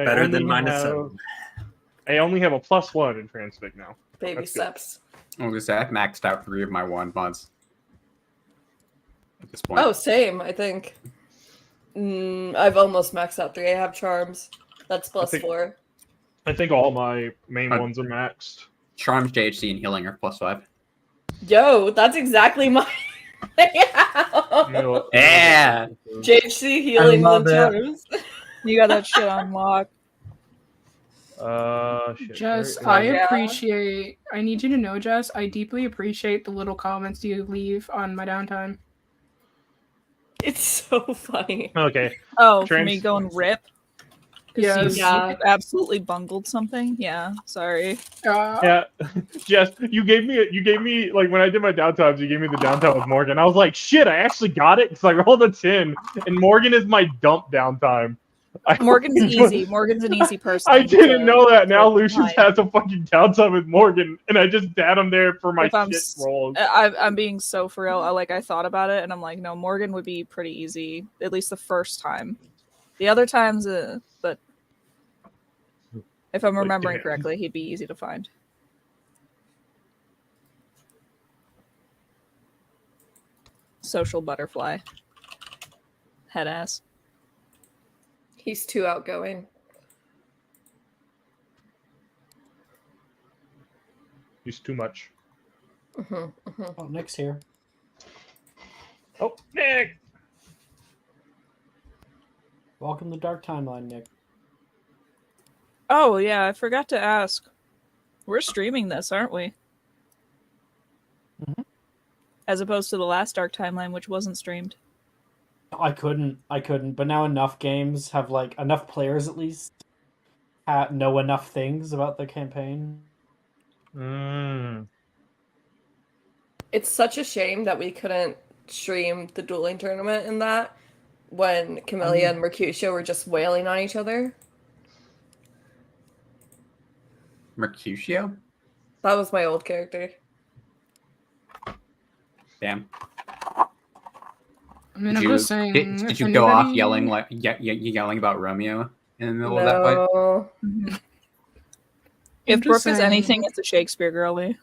Better than -7. I only have a +1 in Transfig now. Baby steps. I was gonna say I've maxed out 3 of my wand mods at this point. Oh, same, I think. I've almost maxed out 3. I have charms. That's +4. I think all my main ones are maxed. Charms, JHC, and healing are +5. Yo, that's exactly my Yeah. JHC, healing, and charms. You got that shit on lock. Shit. Jess, Yeah. I need you to know, Jess, I deeply appreciate the little comments you leave on my downtime. It's so funny. Okay. Oh, for me going rip? Yes. Yeah. You absolutely bungled something? Yeah, sorry. Yeah, Jess, you gave me like when I did my downtimes, you gave me the downtime with Morgan. I was like, shit, I actually got it because I rolled a 10, and Morgan is my dump downtime. Morgan's easy. Morgan's an easy person. I didn't know that. Now Lucius fine. has a fucking downtime with Morgan, and I just had him there for my If I'm shit rolls. I'm being so for real. I thought about it, and I'm like, no, Morgan would be pretty easy, at least the first time. The other times, but if I'm remembering correctly, he'd be easy to find. Social butterfly. Head ass. He's too outgoing. He's too much. Oh, Nick's here. Oh, Nick! Welcome to Dark Timeline, Nick. Oh, yeah, I forgot to ask. We're streaming this, aren't we? Mhm. As opposed to the last Dark Timeline, which wasn't streamed. I couldn't, but now enough games have, like, enough players at least know enough things about the campaign. It's such a shame that we couldn't stream the dueling tournament in that when Camellia and Mercutio were just wailing on each other. Mercutio? That was my old character. Damn. I mean, I'm just saying. Did you go off yelling like yelling about Romeo in the middle of that fight? No. If Brooke is saying. anything, it's a Shakespeare girly.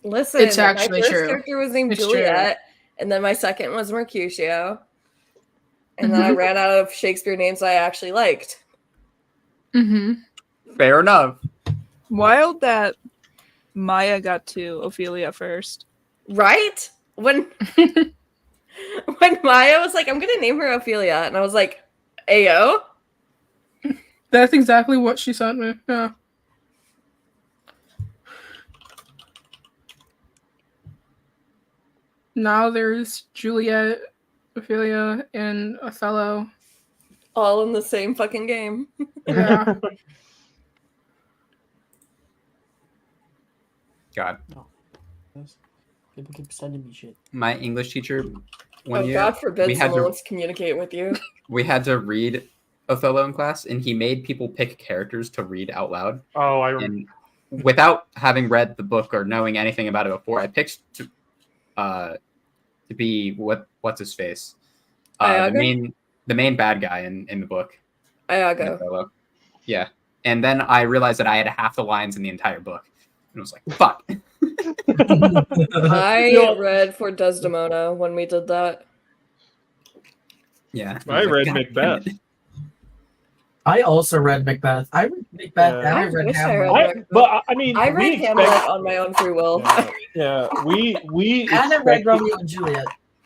Listen, It's actually my first true. character was named It's Juliet, and then my second was Mercutio. And then I ran out of Shakespeare names I actually liked. Fair enough. Wild that Maya got to Ophelia first. Right? When Maya was like, I'm gonna name her Ophelia, and I was like, Ayo? That's exactly what she sent me. Yeah. Now there's Juliet, Ophelia, and Othello. All in the same fucking game. Yeah. God. People keep sending me shit. My English teacher, one Oh, year, God forbid we had someone to wants to communicate with you. we had to read Othello in class, and he made people pick characters to read out loud. Oh, I remember. And without having read the book or knowing anything about it before, I picked to be what's his face, the main bad guy in the book. Iago. Othello. Yeah, and then I realized that I had half the lines in the entire book, and I was like, "Fuck." I read for Desdemona when we did that. Yeah, I read "God Macbeth." damn it." I also read Macbeth. I read Macbeth and I I read wish I Hamlet. read Macbeth. But I mean, I read Hamlet on my own free will. Yeah, we And I read expected- Romeo and Juliet.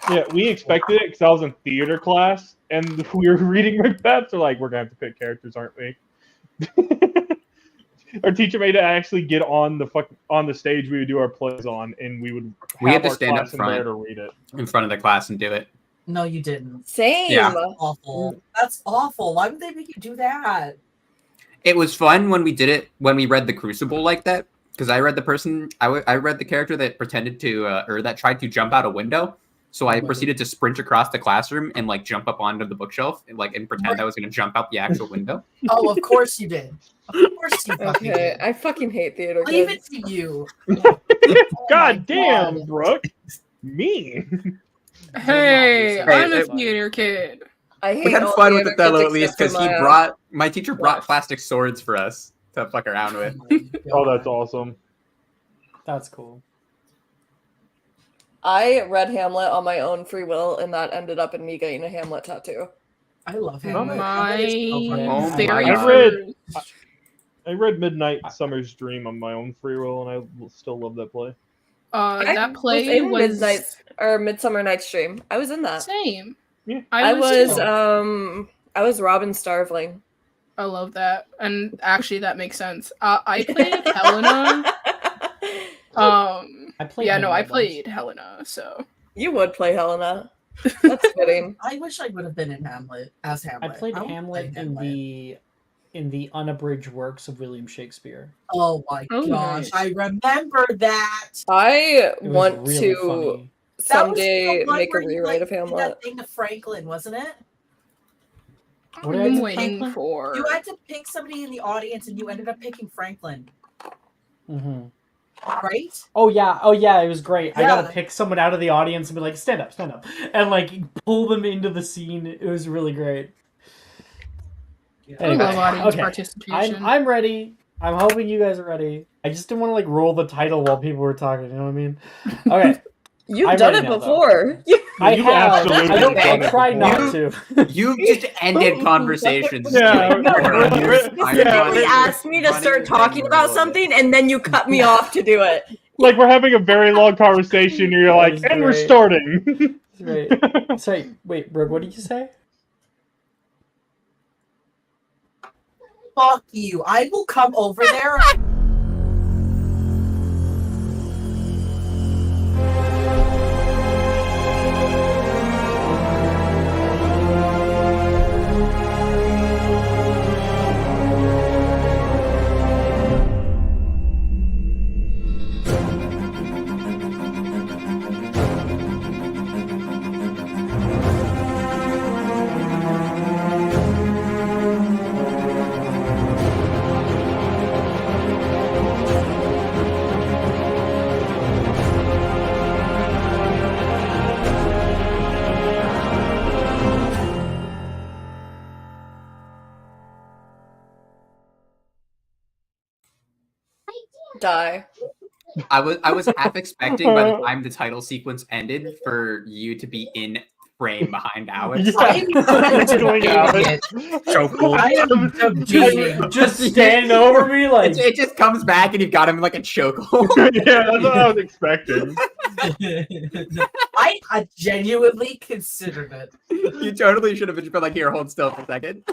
Yeah, we expected it because I was in theater class and we were reading Macbeth. So like, we're gonna have to pick characters, aren't we? Our teacher made it actually get on the stage we would do our plays on, and we would We had have to our stand up class in front. there to read it. in front of the class and do it. No, you didn't. Same. Yeah. Awful. That's awful. Why would they make you do that? It was fun when we did it when we read the Crucible like that, because I read I read the character that pretended to or that tried to jump out a window. So I proceeded to sprint across the classroom and like jump up onto the bookshelf and pretend I was going to jump out the actual window. Oh, of course you did. Of course you fucking Okay, did. I fucking hate theater Leave kids. it to you. God damn, God. Brooke. Mean. Hey, Hey, I'm a it- theater kid. I hate We had all fun with theater Othello kids at least except because for My teacher brought plastic swords for us to fuck around with. Oh, that's awesome. That's cool. I read Hamlet on my own free will, and that ended up in me getting a Hamlet tattoo. I love him. Oh my very God. I read Midnight Summer's Dream on my own free will, and I still love that play. That play in was Midsummer Night's Dream. I was in that. same. Yeah. I was too. I was Robin Starveling. I love that, and actually that makes sense. I played Helena. I played. Yeah, no, I Hamlet once. played Helena. So You would play Helena. That's fitting. I wish I would have been in Hamlet as Hamlet. I played would Hamlet play in the unabridged works of William Shakespeare. Oh my Oh, gosh, nice. I remember that. I It was want really to funny. That was someday the one make a where you, rewrite of did Hamlet. That thing to Franklin, wasn't it? What did I I'm do, waiting Franklin? for. You had to pick somebody in the audience, and you ended up picking Franklin, Mm-hmm. right? Oh yeah, it was great. I Yeah. gotta pick someone out of the audience and be like, stand up, and like pull them into the scene. It was really great. I love audience okay. participation. I'm ready. I'm hoping you guys are ready. I just didn't want to like roll the title while people were talking. You know what I mean? Okay, You've I'm done ready it now, though. before. I You've have. absolutely done I it try before. not to. You just ended conversations. Yeah, like, yeah. for years. Yeah. I'm You running- asked me to running start the talking thing about a little something, and then you cut me off to do it. Like we're having a very long conversation, and you're That like, was and we're great. starting. Right. Sorry. Wait, Brooke. What did you say? Fuck you. I will come over there. Die. I was half expecting by the time the title sequence ended for you to be in frame behind Alex. What's going on? So cool. I am debating. Just stand over me like. It just comes back and you've got him in like a chokehold. Yeah, that's what I was expecting. I genuinely considered it. You totally should have been like, here, hold still for a second.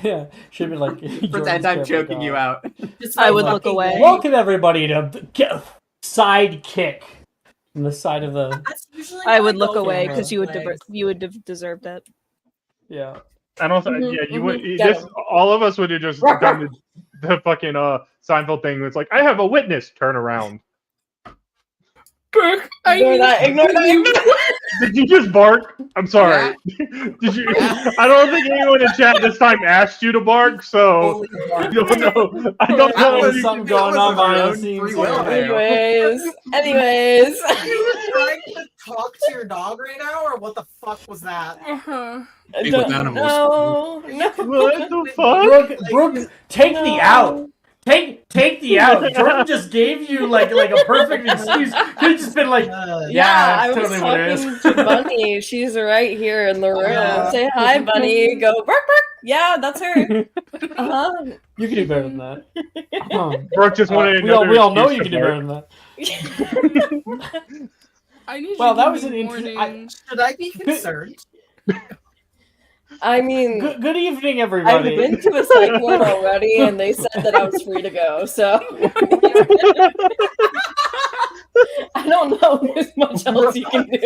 Yeah, should be like. Pretend I'm choking you out. Just I my would look fucking away. name. Welcome everybody to side kick from the side of the. That's usually I what would look go away for. because you would Like, you would have deserved it. Yeah. I don't think, Mhm, yeah, you mhm. would, you Get just, all of us would have just done the fucking Seinfeld thing. It's like, I have a witness, turn around. Brooke, Ignore that. Ignore that. Did you just bark? I'm sorry. Did you? I don't think anyone in chat this time asked you to bark, so holy I fuck. don't know. I don't That know. was if you- something that going was on of behind our the own scenes free here. will there. Anyways. Are you trying to talk to your dog right now, or what the fuck was that? uh-huh. Big with animals. No. What the fuck? Brooke, take the out. Take the out. Jordan just gave you like a perfect excuse. Could have just been like, Yeah, I that's was totally what it is. talking to Bunny. She's right here in the room. Yeah. Say hi, Bunny. Go bark bark. Yeah, that's her. Uh-huh. You can do better than that. Brooke just wanted we all another know you excuse can to do better bark. than that. I need Well, you to that give was me an interesting- warnings. Should I be concerned? I mean, Good evening, I've everybody. been to a psych ward already, and they said that I was free to go. So I don't know if there's much else you can do.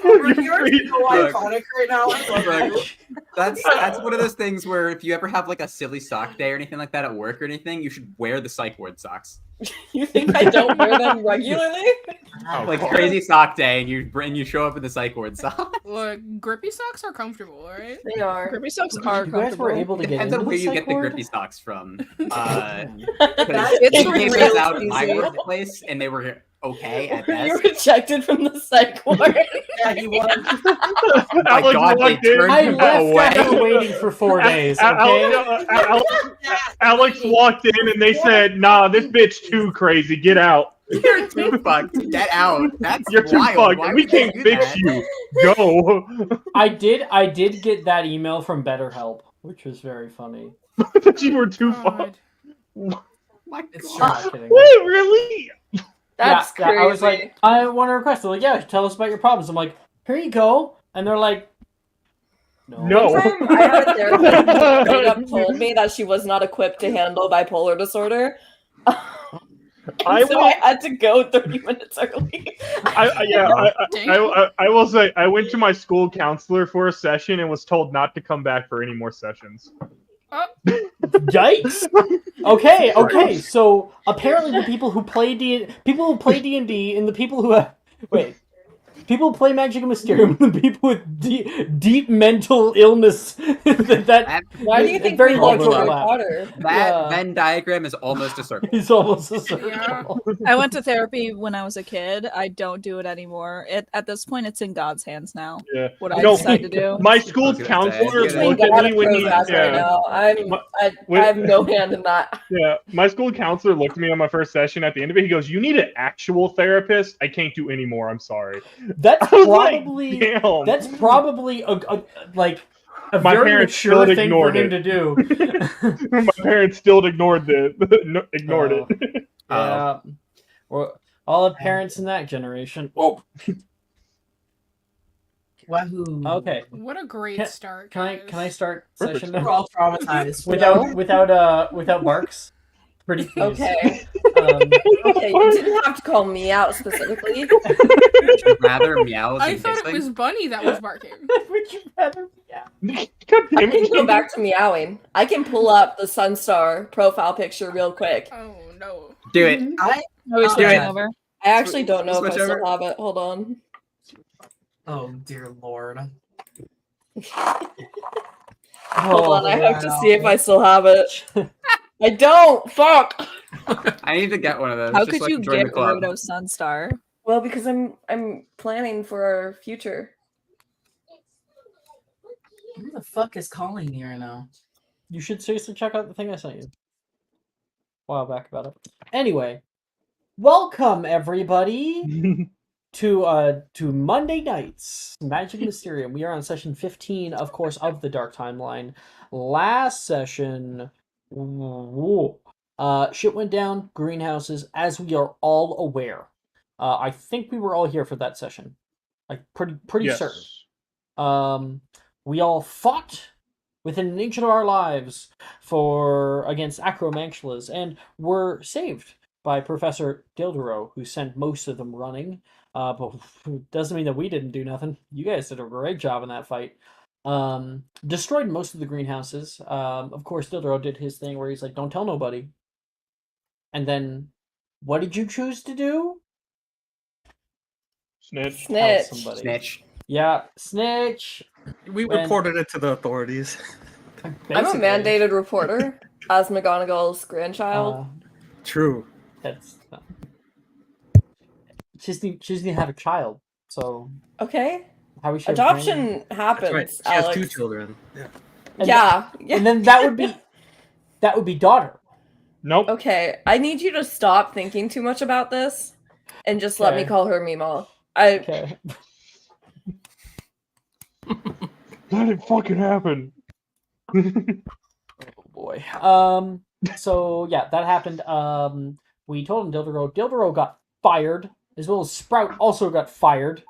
You're so Look. iconic right now. I love Look, it. that's one of those things where if you ever have like a silly sock day or anything like that at work or anything, you should wear the psych ward socks. You think I don't wear them regularly? Like crazy sock day, and you show up in the psych ward sock. Look, grippy socks are comfortable, right? They are. Grippy socks You are guys were comfortable. able to get Depends into on where the you psych get the ward? grippy socks from. It's They came real us out at my easy. workplace, and they were okay at Were you best. rejected from the psych ward? Yeah, he was. My Alex God, they walked in. turned I him left away. after waiting for 4 days. Okay. Alex walked in and they said, "Nah, this bitch too crazy. Get out. You're too fucked. Get out. That's You're too wild. fucked. Why We would they can't do fix that? you. Go." I did get that email from BetterHelp, which was very funny. But you were too fucked. God. My It's God. true. Not kidding. Wait, really? That's yeah, crazy. I was like, I want to request. They're like, yeah, tell us about your problems. I'm like, here you go. And they're like, No. One time I had a therapist who straight up told me that she was not equipped to handle bipolar disorder. I So will- I had to go 30 minutes early. I will say I went to my school counselor for a session and was told not to come back for any more sessions. Yikes. Okay. So apparently the people who play D&D and the people who have people who play Magic and Mysterium, the people with deep mental illness that Why do you think very we love large Harry overlap. Potter? That Yeah. Venn diagram is almost a circle. It's almost a Yeah. circle. I went to therapy when I was a kid. I don't do it anymore. At this point, it's in God's hands now. Yeah. What I No, decide to do. My school I was gonna say, counselor it's Between looked at God me and when he Prozac right now, I have no hand in that. Yeah, my school counselor looked at me on my first session. At the end of it, he goes, "You need an actual therapist. I can't do any more. I'm sorry." That's I was like, probably "Damn." that's probably a My very parents mature still thing for ignored him it. to do. My parents still ignored it. Yeah. Well, all the parents in that generation. Oh, Wahoo. okay. What a great Can- start. Can I guys. start Perfect. session We're now? all traumatized. Without barks? Pretty please. Okay. Um, Okay, you didn't have to call me out specifically. Would you rather meows I and thought it hissing? was Bunny that was barking. would you rather? Yeah. God I damn can go it. back to meowing. I can pull up the Sunstar profile picture real quick. Oh no. Do it. I Are we Oh, switching yeah. over? I actually don't know if I Switch still over. have it. Hold on. oh dear lord. Hold on, I have to wow. see if I still have it. I don't. Fuck. I need to get one of those. How just could so I you can join the get club. rid of Sunstar? Well, because I'm planning for our future. Who the fuck is calling me right now? You should seriously check out the thing I sent you a while back about it. Anyway, welcome everybody to Monday nights Magic Mysterium. We are on session 15, of course, of the Dark Timeline. Last session, shit went down. Greenhouses, as we are all aware. I think we were all here for that session. Like pretty Yes. certain. We all fought within an inch of our lives against Acromantulas and were saved by Professor Dildero, who sent most of them running. But doesn't mean that we didn't do nothing. You guys did a great job in that fight. Destroyed most of the greenhouses. Of course, Dildero did his thing where he's like, "Don't tell nobody." And then, what did you choose to do? Snitch. Tell Snitch. somebody. Snitch. Yeah, snitch. We When- reported it to the authorities. I'm a Basically. mandated reporter as McGonagall's grandchild. True. That's she doesn't even have a child, so Okay. how is she have a grand- Adoption That's happens, right. She has Alex. 2 children. Yeah. And Yeah. and then that would be daughter. Nope. Okay, I need you to stop thinking too much about this and just let me Okay. call her Mima. I Okay. That didn't fucking happen. Oh boy. So yeah, that happened. We told him Dildero got fired, as well as Sprout also got fired.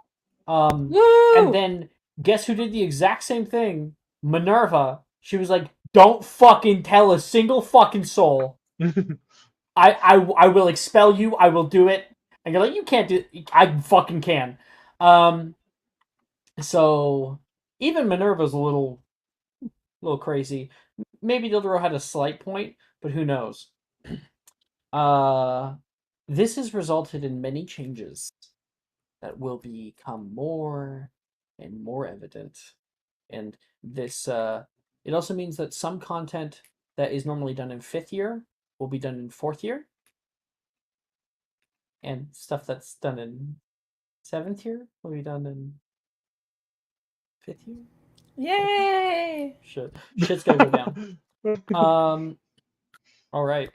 Woo! And then guess who did the exact same thing? Minerva. She was like, "Don't fucking tell a single fucking soul. I will expel you. I will do it." And you're like, "You can't do it." I fucking can. So even Minerva's a little crazy. Maybe Dildero had a slight point, but who knows? This has resulted in many changes that will become more and more evident. And this it also means that some content that is normally done in 5th year will be done in 4th year. and stuff that's done in 7th year will be done in 5th year. Yay! Shit's gonna go down. All right.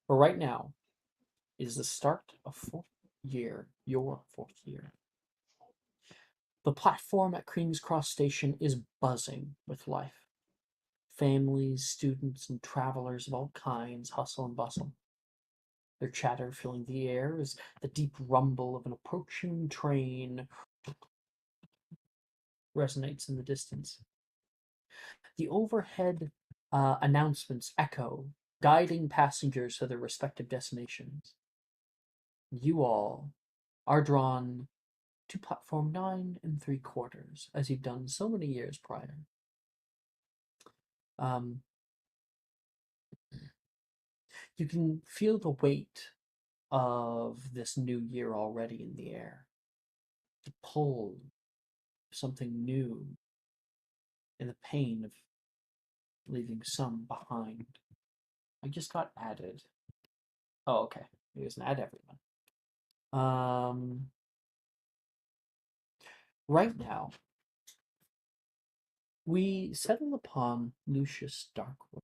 But right now is the start of 4th year, your 4th year. The platform at King's Cross Station is buzzing with life. Families, students, and travelers of all kinds hustle and bustle. Their chatter filling the air as the deep rumble of an approaching train resonates in the distance. The overhead announcements echo, guiding passengers to their respective destinations. You all are drawn to platform 9 3/4, as you've done so many years prior. You can feel the weight of this new year already in the air. The pull of something new and the pain of leaving some behind. I just got added. Oh, okay. It doesn't add everyone. Right now, we settle upon Lucius Darkwood,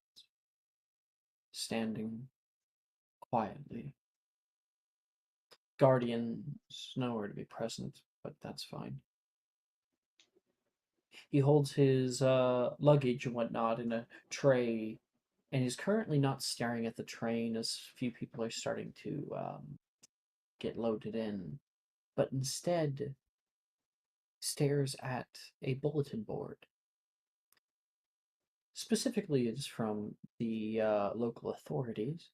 standing quietly. Guardian's nowhere to be present, but that's fine. He holds his luggage and whatnot in a tray, and is currently not staring at the train as few people are starting to get loaded in, but instead stares at a bulletin board. Specifically, it's from the local authorities,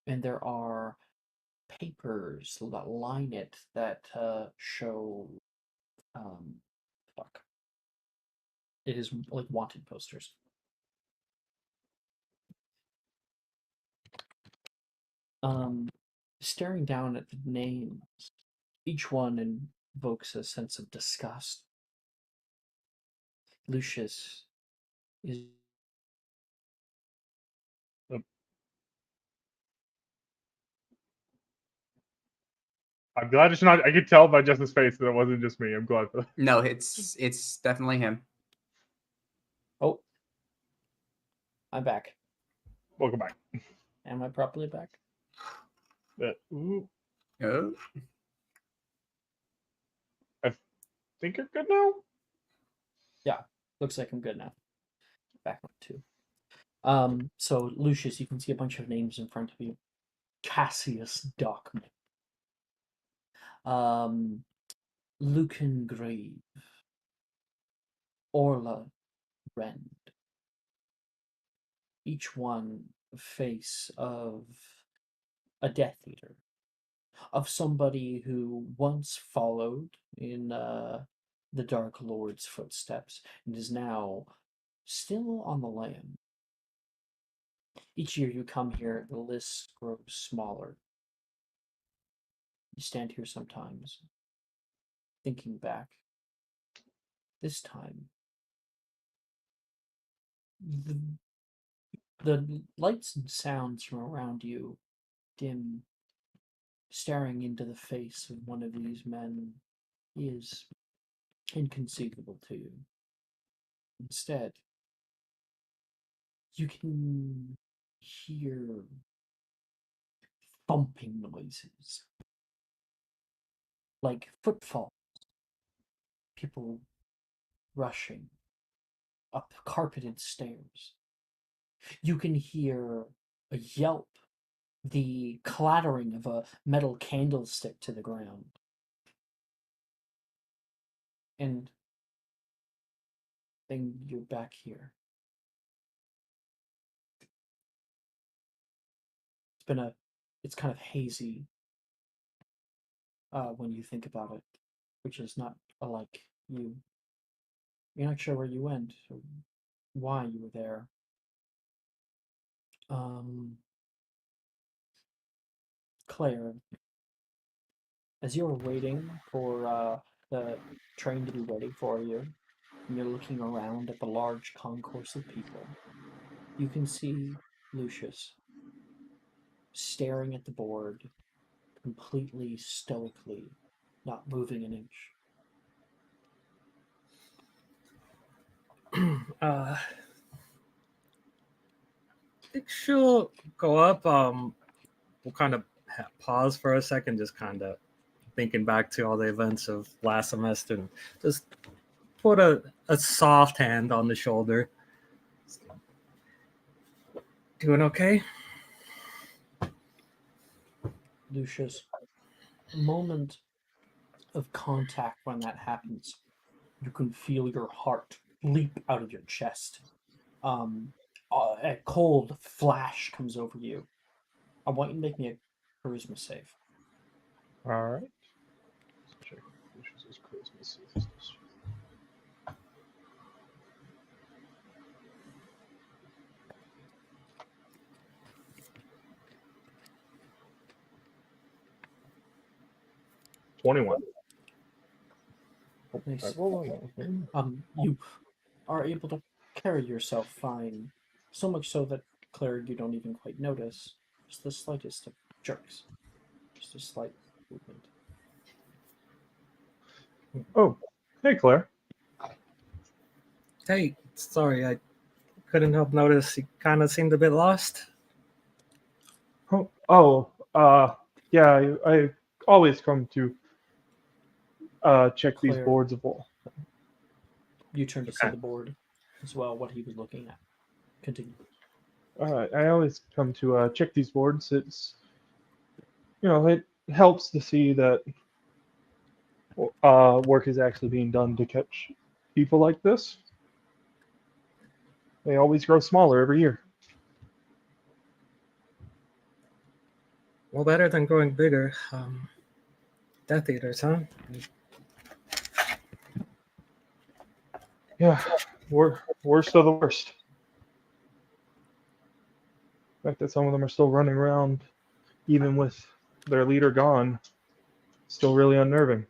and there are papers that line it that show fuck. It is like wanted posters. Staring down at the names, each one invokes a sense of disgust. Lucius is I'm glad it's not. I could tell by Justin's face that it wasn't just me. I'm glad for that. No, it's definitely him. Oh, I'm back. Welcome back. Am I properly back? Ooh, Oh, think you're good now? Yeah, looks like I'm good now. Back on 2. So Lucius, you can see a bunch of names in front of you. Cassius Dockman. Lucan Grave. Orla Rend. Each one face of a Death Eater. Of somebody who once followed in the Dark Lord's footsteps and is now still on the lam. Each year you come here, the list grows smaller. You stand here sometimes, thinking back. This time, the lights and sounds from around you dim. Staring into the face of one of these men is inconceivable to you. Instead, you can hear thumping noises, like footfalls, people rushing up carpeted stairs. You can hear a yelp, the clattering of a metal candlestick to the ground. And then you're back here. It's kind of hazy when you think about it, which is not unlike you. You're not sure where you went or why you were there. Claire, as you're waiting for the train to be ready for you, and you're looking around at the large concourse of people, you can see Lucius. staring at the board, completely stoically, not moving an inch. I think she'll go up. We'll kind of pause for a second, just kind of thinking back to all the events of last semester, and just put a soft hand on the shoulder. Doing okay? Lucius, a moment of contact when that happens, you can feel your heart leap out of your chest. A cold flash comes over you. I want you to make me a charisma save. All right. Let's check Lucius's charisma saves. 21. Nice. You are able to carry yourself fine, so much so that, Claire, you don't even quite notice. Just the slightest of jerks. Just a slight movement. Oh, hey, Claire. Hey, sorry, I couldn't help notice you kind of seemed a bit lost. Yeah, I always come to check these Claire. boards of all. You turn to see Okay. the board as well, what he was looking at. Continue. I always come to check these boards. It's, it helps to see that work is actually being done to catch people like this. They always grow smaller every year. Well, better than growing bigger. Death Eaters, huh? Yeah, worst of the worst. The fact that some of them are still running around, even with their leader gone, still really unnerving.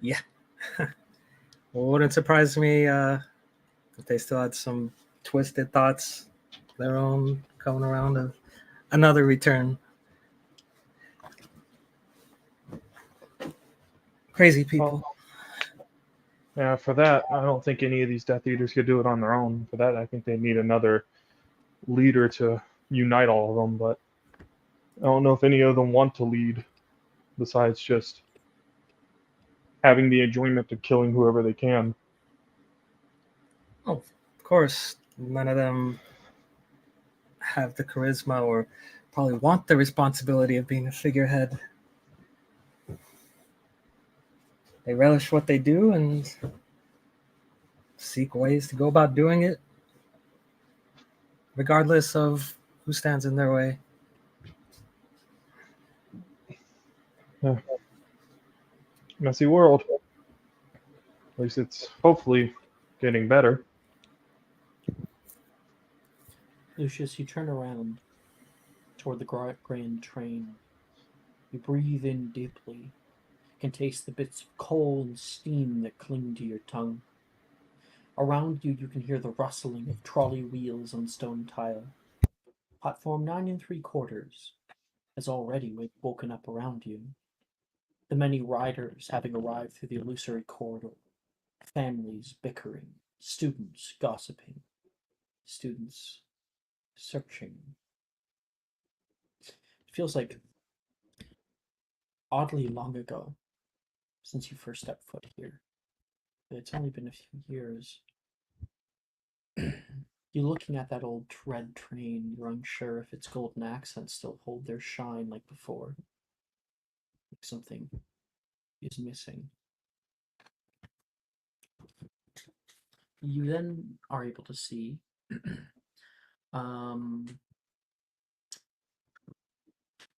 Yeah. Well, wouldn't surprise me if they still had some twisted thoughts, their own, coming around of another return. Crazy people. Well, yeah, for that, I don't think any of these Death Eaters could do it on their own. For that, I think they need another leader to unite all of them, but I don't know if any of them want to lead besides just having the enjoyment of killing whoever they can. Oh, of course, none of them have the charisma or probably want the responsibility of being a figurehead. They relish what they do and seek ways to go about doing it, regardless of who stands in their way. Messy world. At least it's hopefully getting better. Lucius, you turn around toward the grand train. You breathe in deeply. You can taste the bits of coal and steam that cling to your tongue. Around you, you can hear the rustling of trolley wheels on stone tile. Platform 9 3/4 has already woken up around you. The many riders having arrived through the illusory corridor. Families bickering. Students gossiping. Students searching. It feels like oddly long ago since you first stepped foot here. But it's only been a few years. You're looking at that old red train, you're unsure if its golden accents still hold their shine like before. Like something is missing. You then are able to see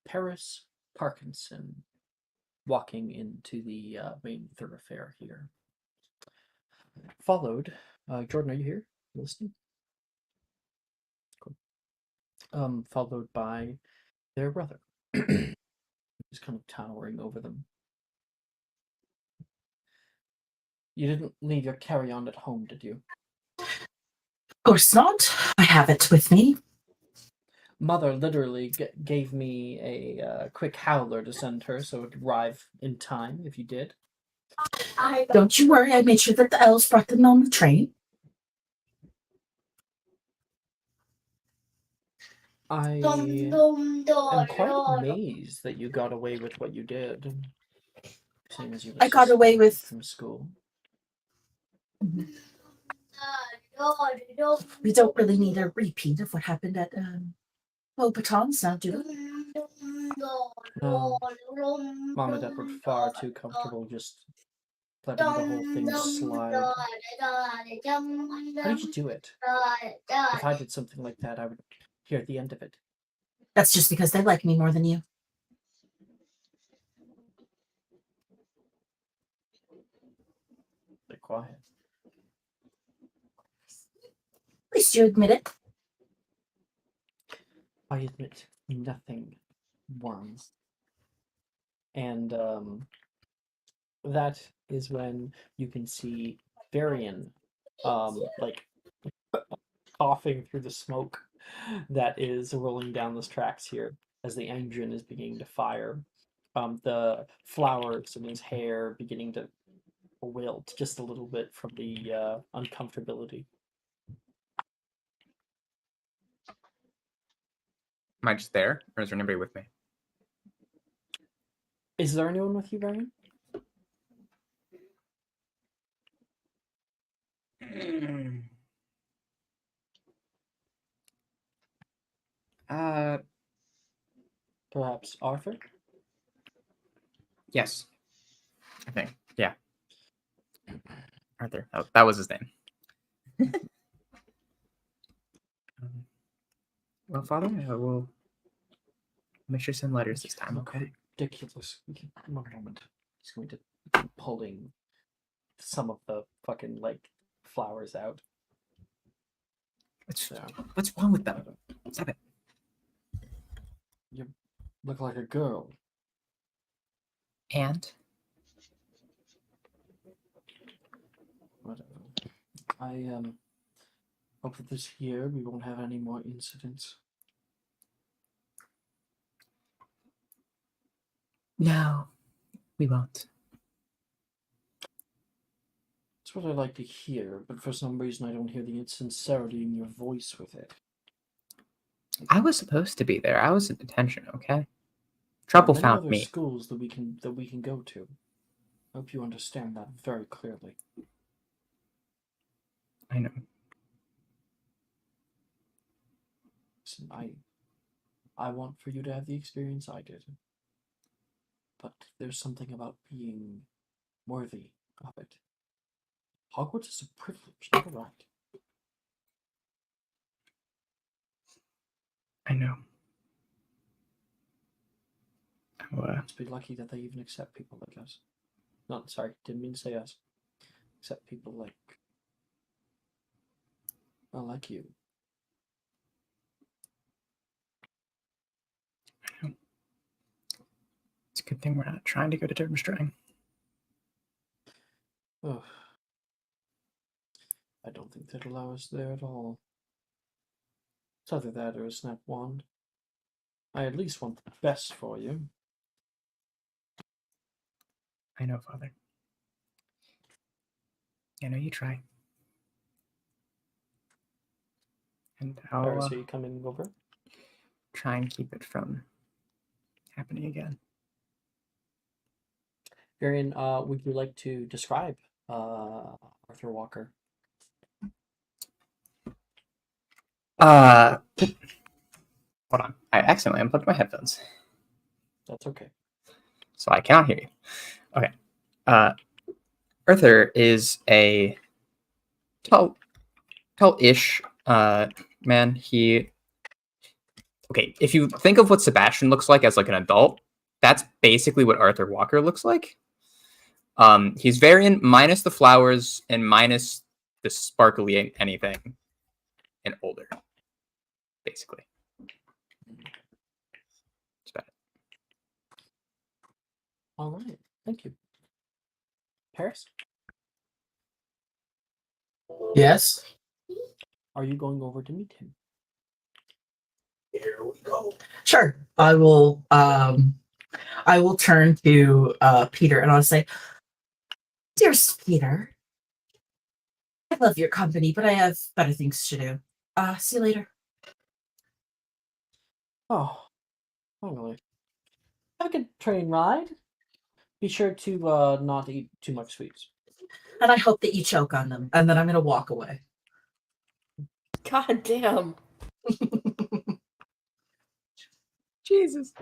Paris Parkinson walking into the main thoroughfare here. Followed, Jordan, are you here? Listening? Cool. Followed by their brother, who's kind of towering over them. You didn't leave your carry-on at home, did you? Of course not. I have it with me. mother literally gave me a quick howler to send her, so it would arrive in time if you did. Don't you worry, I made sure that the elves brought them on the train. I am quite amazed that you got away with what you did. Same as you were I got away suspended with- from school. We don't really need a repeat of what happened at Beaubaton's now, do we? No, Mom and Dad were far too comfortable just letting the whole thing slide. How did you do it? If I did something like that, I would hear the end of it. That's just because they like me more than you. They're quiet. At least you admit it. I admit nothing, worm. And that is when you can see Varian, like coughing through the smoke that is rolling down the tracks here as the engine is beginning to fire. The flowers in his hair beginning to wilt just a little bit from the uncomfortability. Am I just there, or is there anybody with me? Is there anyone with you, Varian? Perhaps Arthur? Yes. I think. Yeah. Arthur. Oh, that was his name. Well, Father, I will make sure to send letters this time, okay? Ridiculous. One moment. He's going to be pulling some of the fucking, like, flowers out. What's wrong with them? Stop it. You look like a girl. And? Whatever. I hope that this year we won't have any more incidents. No, we won't. That's what I like to hear, but for some reason I don't hear the sincerity in your voice with it. I was supposed to be there. I was in detention, okay? Trouble There are many found other me. schools that we can go to. I hope you understand that very clearly. I know. Listen, I want for you to have the experience I did. But there's something about being worthy of it. Hogwarts is a privilege, not a right. I know. Let's be lucky that they even accept people like us. Not sorry, didn't mean to say us. Accept people like you. It's a good thing we're not trying to go to Durmstrang. Ugh. I don't think they'd allow us there at all. It's either that or a snap wand. I at least want the best for you. I know, Father. I know you try. And I'll Paris, are you coming over? try and keep it from happening again. Varian, would you like to describe Arthur Walker? Hold on. I accidentally unplugged my headphones, That's okay. so I cannot hear you. Okay. Arthur is a tall-ish man. Okay, if you think of what Sebastian looks like as like an adult, that's basically what Arthur Walker looks like. He's Varian minus the flowers and minus the sparkly anything, and older, basically. That's about it. All right. Thank you. Paris, Yes. are you going over to meet him? Sure. I will turn to Peter and I'll say, "Dearest Peter, I love your company, but I have better things to do. See you later." Oh, finally. Have a good train ride. Be sure to not eat too much sweets. And I hope that you choke on them. And then I'm gonna walk away. God damn. Jesus.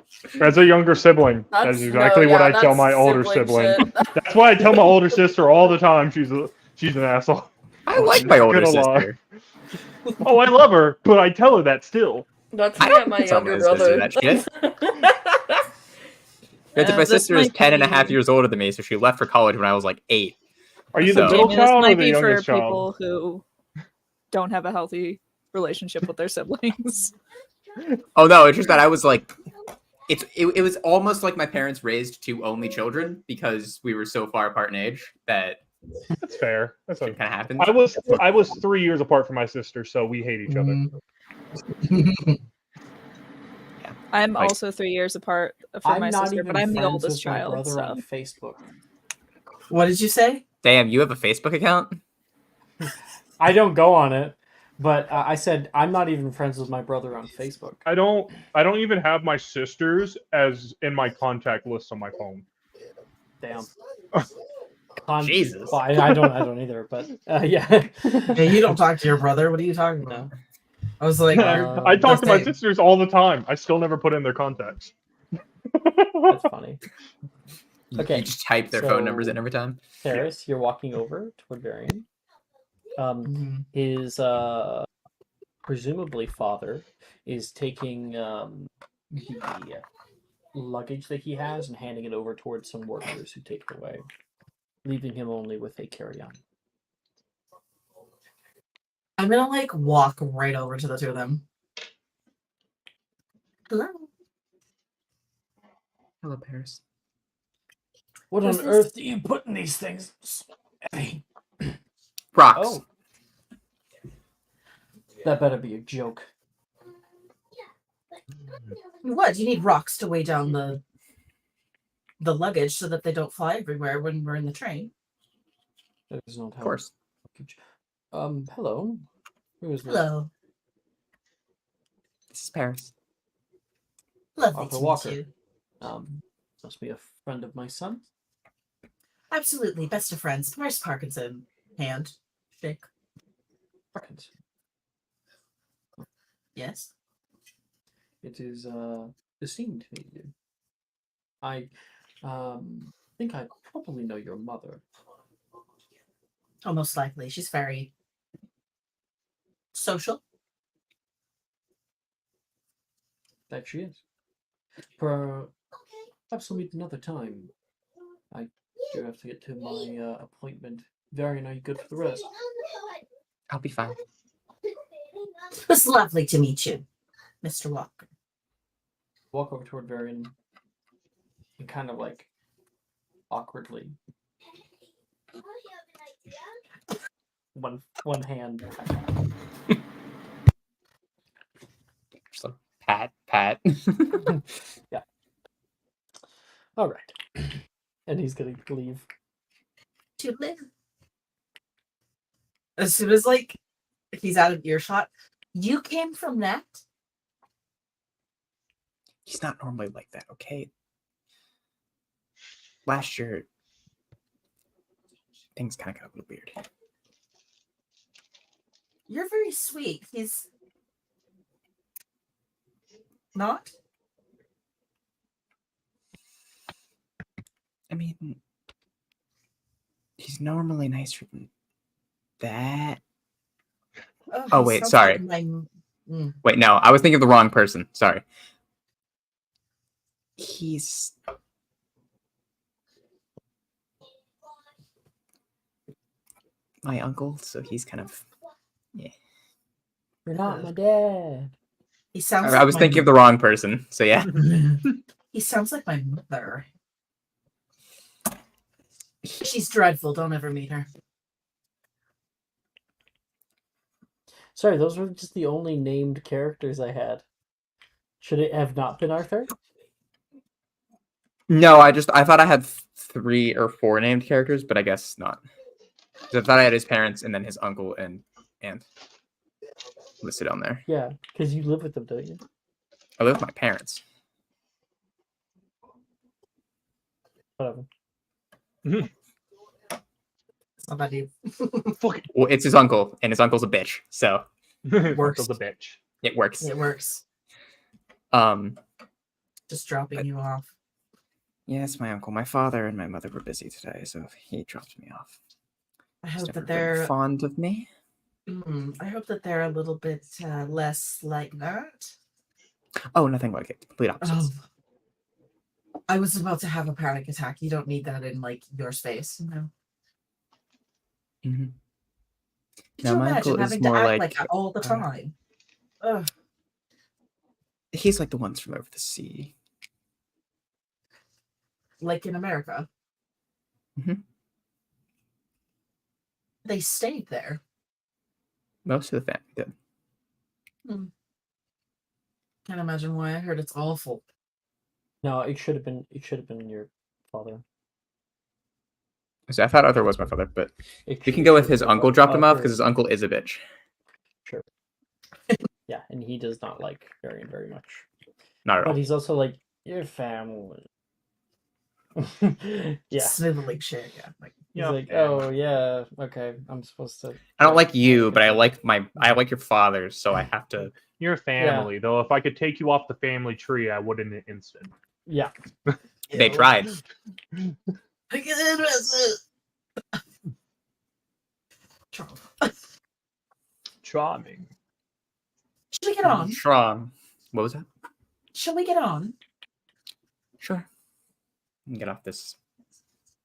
As a younger sibling, that's exactly what I tell my older sibling. That's why I tell my older sister all the time she's an asshole. I like my older sister. Oh, I love her, but I tell her that still. That's I me don't and my tell younger my sister brother. that shit. Granted, my this sister is might 10 and a half be- years older than me, so she left for college when I was like 8. Are you the So- middle Jamie, this child or might the be for youngest child? people who don't have a healthy relationship with their siblings. Oh no, it's just that I was like, it was almost like my parents raised 2 only children because we were so far apart in age that That's fair. That's it okay. kind of happens. I was 3 years apart from my sister, so we hate each other. I'm Like- also 3 years apart from I'm my not sister, even but I'm the friends oldest with my child. brother So. on Facebook. What did you say? Damn, you have a Facebook account? I don't go on it, but I said I'm not even friends with my brother on Facebook. I don't even have my sisters as in my contact list on my phone. Damn. Jesus. Well, I don't either, but yeah. Yeah, you don't talk to your brother. What are you talking about? I was like, I talk to my sisters all the time. I still never put in their contacts. That's funny. Okay, You just type their phone numbers in every time. Ferris, you're walking over toward Varian. His presumably father is taking the luggage that he has and handing it over towards some workers who take it away, leaving him only with a carry-on. I'm gonna like walk right over to the two of them. Hello. Hello, Paris. What Who's on this? earth do you put in these things? Heavy. Rocks. Oh. That better be a joke. What? You need rocks to weigh down the luggage so that they don't fly everywhere when we're in the train. That is not how. Of course. Hello. Who is this? Hello. This is Paris. Lovely Arthur to Walker. meet you. Must be a friend of my son. Absolutely, best of friends. Where's Parkinson? Hand. Shake. Parkinson. Yes. It is esteemed to meet you. I think I probably know your mother. Oh, most likely. She's very social. That she is. Perhaps we'll meet another time. I do have to get to my appointment. Varian, are you good for the rest? I'll be fine. It's lovely to meet you, Mr. Walker. Walk over toward Varian and kind of like awkwardly. One hand. Just like pat. Yeah. All right. And he's gonna leave. To live. As soon as like he's out of earshot, you came from that? He's not normally like that, okay? Last year, things kind of got a little weird. You're very sweet. He's not? I mean, he's normally nicer than that. Oh, he wait, sounds sorry. like Wait, no, I was thinking of the wrong person. Sorry. He's my uncle, so he's kind of yeah. You're not my dad. He sounds I like was my thinking of the wrong person, so yeah. He sounds like my mother. She's dreadful. Don't ever meet her. Sorry, those were just the only named characters I had. Should it have not been Arthur? No, I thought I had 3 or 4 named characters, but I guess not. 'Cause I thought I had his parents and then his uncle and aunt listed on there. Yeah, because you live with them, don't you? I live with my parents. Whatever. It's not that deep. Fuck Well, it's his uncle, and his uncle's a bitch, so it. Works. Uncle's a bitch. it works. It works. Um, Just dropping you off. yes, my uncle, my father, and my mother were busy today, so he dropped me off. I He's hope never that been they're. fond of me. I hope that they're a little bit less like that. Oh, nothing like it. Complete Oh, opposites. I was about to have a panic attack. You don't need that in like your space. No. Mhm. Could No, you my imagine uncle is having to more act like, like that all the time? Ugh. He's like the ones from over the sea. Like in America. Mhm. They stayed there. Most of the family did. Can't imagine why. I heard it's awful. No, it should have been. It should have been your father. So I thought Arthur was my father, but It we sh- can it go with should his have been uncle dropped him off Arthur. because his uncle is a bitch. Sure. Yeah, and he does not like Varian very much. Not at But all. he's also like your family. Yeah. Sniveling shit. Yeah. Like, He's Yeah, like, family. oh yeah, okay, I'm supposed to. I don't like you, like but I it. like your father, so I have to. Your family, though. If I could take you off the family tree, I would in an instant. Yeah. They tried. Charming. Shall we get on? Strong. What was that? Shall we get on? Sure. I can get off this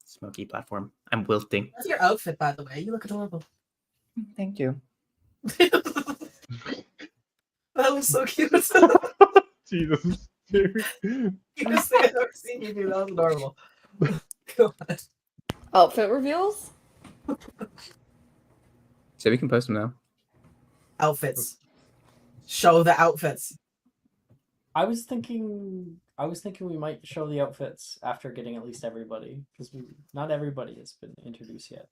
smoky platform. I'm wilting. That's your outfit, by the way. You look adorable. Thank you. That was so cute. Jesus. Cutest thing I've ever seen you do. That was adorable. God. Outfit reveals? So we can post them now. Outfits. Show the outfits. I was thinking we might show the outfits after getting at least everybody, because not everybody has been introduced yet.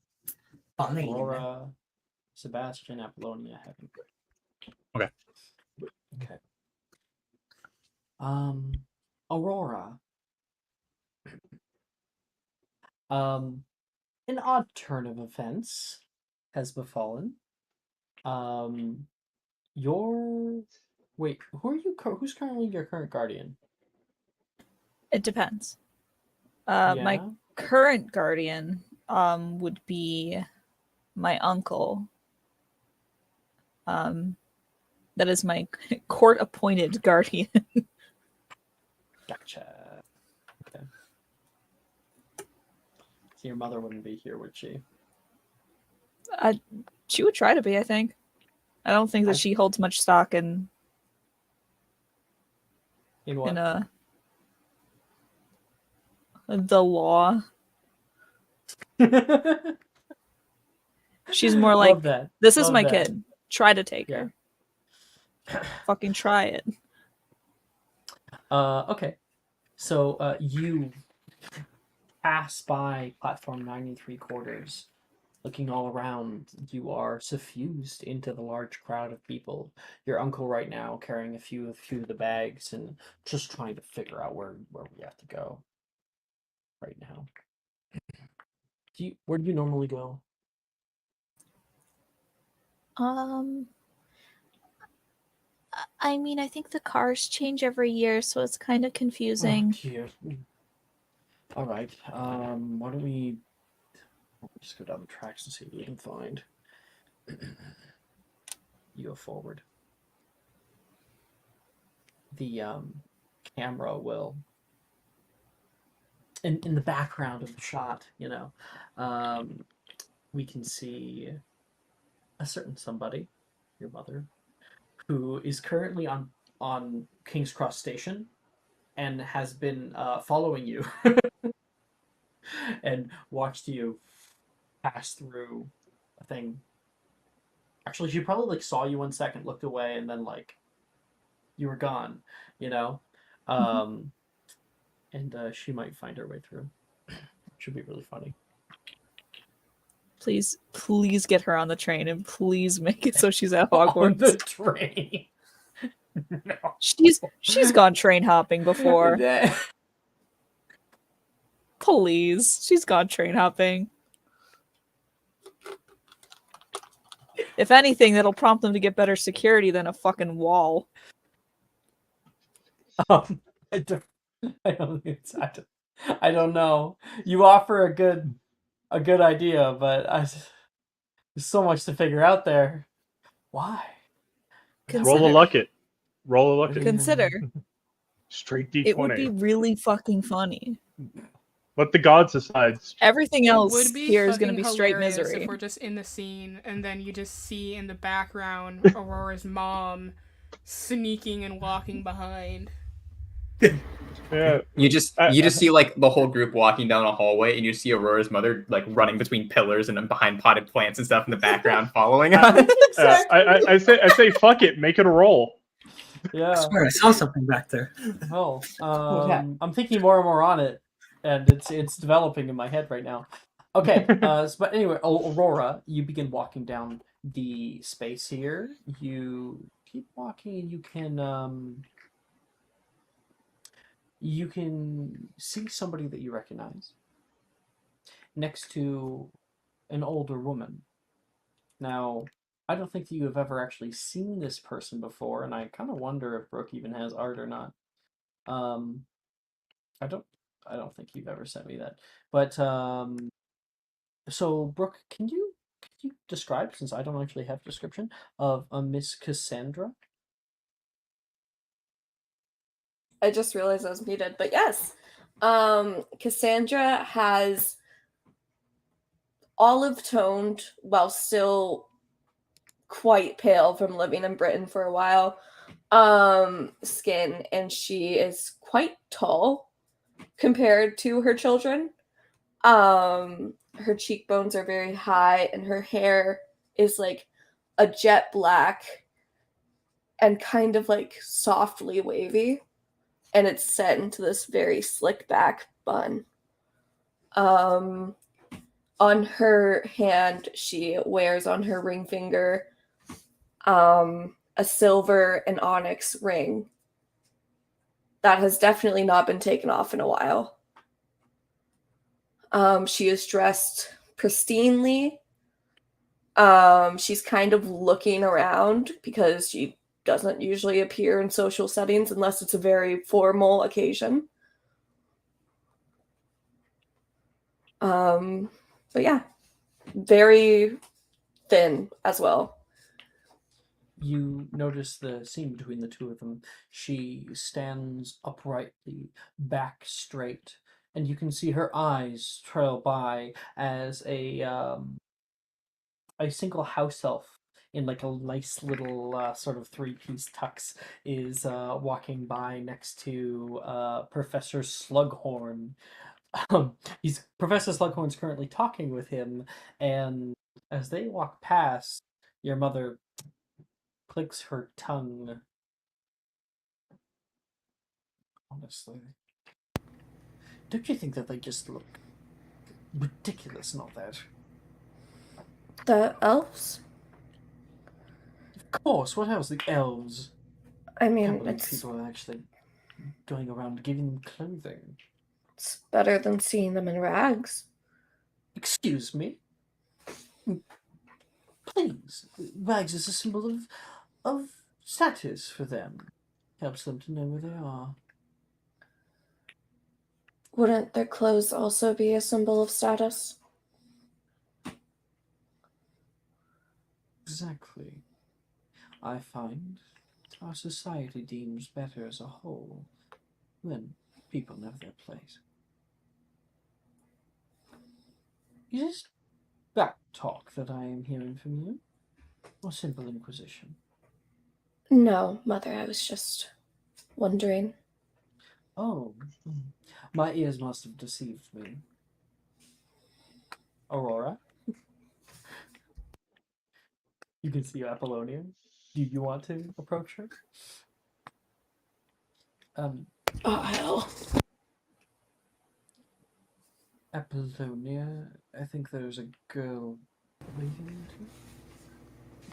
Fine. Aurora, Sebastian, Apollonia haven't. Okay. Okay. Aurora. An odd turn of events has befallen. Wait, who's currently your current guardian? It depends. My Yeah? current guardian would be my uncle. That is my court-appointed guardian. Gotcha. Okay. So your mother wouldn't be here, would she? She would try to be, I think. I don't think that she holds much stock in what? The law. She's more like, Love that. this is Love my that. kid. Try to take Yeah. her. Fucking try it. Okay. So you pass by platform 9 3/4. Looking all around, you are suffused into the large crowd of people. Your uncle right now carrying a few of the bags and just trying to figure out where we have to go right now. Where do you normally go? I mean, I think the cars change every year, so it's kind of confusing. Oh, dear. All right. Why don't we just go down the tracks and see what we can find. You go forward. The camera will, in the background of the shot, we can see a certain somebody, your mother, who is currently on King's Cross Station and has been following you and watched you pass through a thing. Actually, she probably saw you 1 second, looked away, and then you were gone, you know? And she might find her way through. Should be really funny. Please get her on the train and please make it so she's at On Hogwarts. the train. No. She's gone train hopping before. Please. She's gone train hopping. If anything, that'll prompt them to get better security than a fucking wall. I don't think it's, I don't know. You offer a good idea, but there's so much to figure out there. Why? Roll a luck it. Roll a luck it. Consider. Straight D20. It would be really fucking funny. Let the gods decide. Everything It else would be here is going to fucking be straight hilarious misery. if we're just in the scene and then you just see in the background Aurora's mom sneaking and walking behind. Yeah. You just see like the whole group walking down a hallway, and you see Aurora's mother like running between pillars and then behind potted plants and stuff in the background, following us. I say fuck it, make it a roll. Yeah. I swear I saw something back there. Well, I'm thinking more and more on it, and it's developing in my head right now. Okay, but anyway, Aurora, you begin walking down the space here. You keep walking, and you can see somebody that you recognize next to an older woman. Now, I don't think that you have ever actually seen this person before, and I kind of wonder if Brooke even has art or not. I don't think you've ever sent me that. But so Brooke, can you describe, since I don't actually have a description of a Miss Cassandra? I just realized I was muted, but yes. Cassandra has olive toned while still quite pale from living in Britain for a while skin, and she is quite tall compared to her children. Her cheekbones are very high, and her hair is like a jet black and kind of like softly wavy, and it's set into this very slick back bun. On her hand, she wears on her ring finger a silver and onyx ring that has definitely not been taken off in a while. She is dressed pristinely. She's kind of looking around because she doesn't usually appear in social settings unless it's a very formal occasion. But yeah, very thin as well. You notice the scene between the two of them. She stands uprightly, back straight, and you can see her eyes trail by as a single house elf in like a nice little sort of three-piece tux is walking by next to Professor Slughorn. Professor Slughorn's currently talking with him, and as they walk past, your mother clicks her tongue. Honestly, don't you think that they just look ridiculous and all that? The elves? Of course, what else? The elves. I I mean, can't believe it's people are actually going around giving them clothing. better than seeing them in rags. Excuse me? Please, rags is a symbol of status for them. Helps them to know where they are. Wouldn't their clothes also be a symbol of status? Exactly. I find our society deems better as a whole when people know their place. Is this back talk that I am hearing from you, or simple inquisition? No, Mother, I was just wondering. Oh, my ears must have deceived me. Aurora? You can see Apollonia. Do you want to approach her? Oh, hell. Apollonia, I think there's a girl waving to you.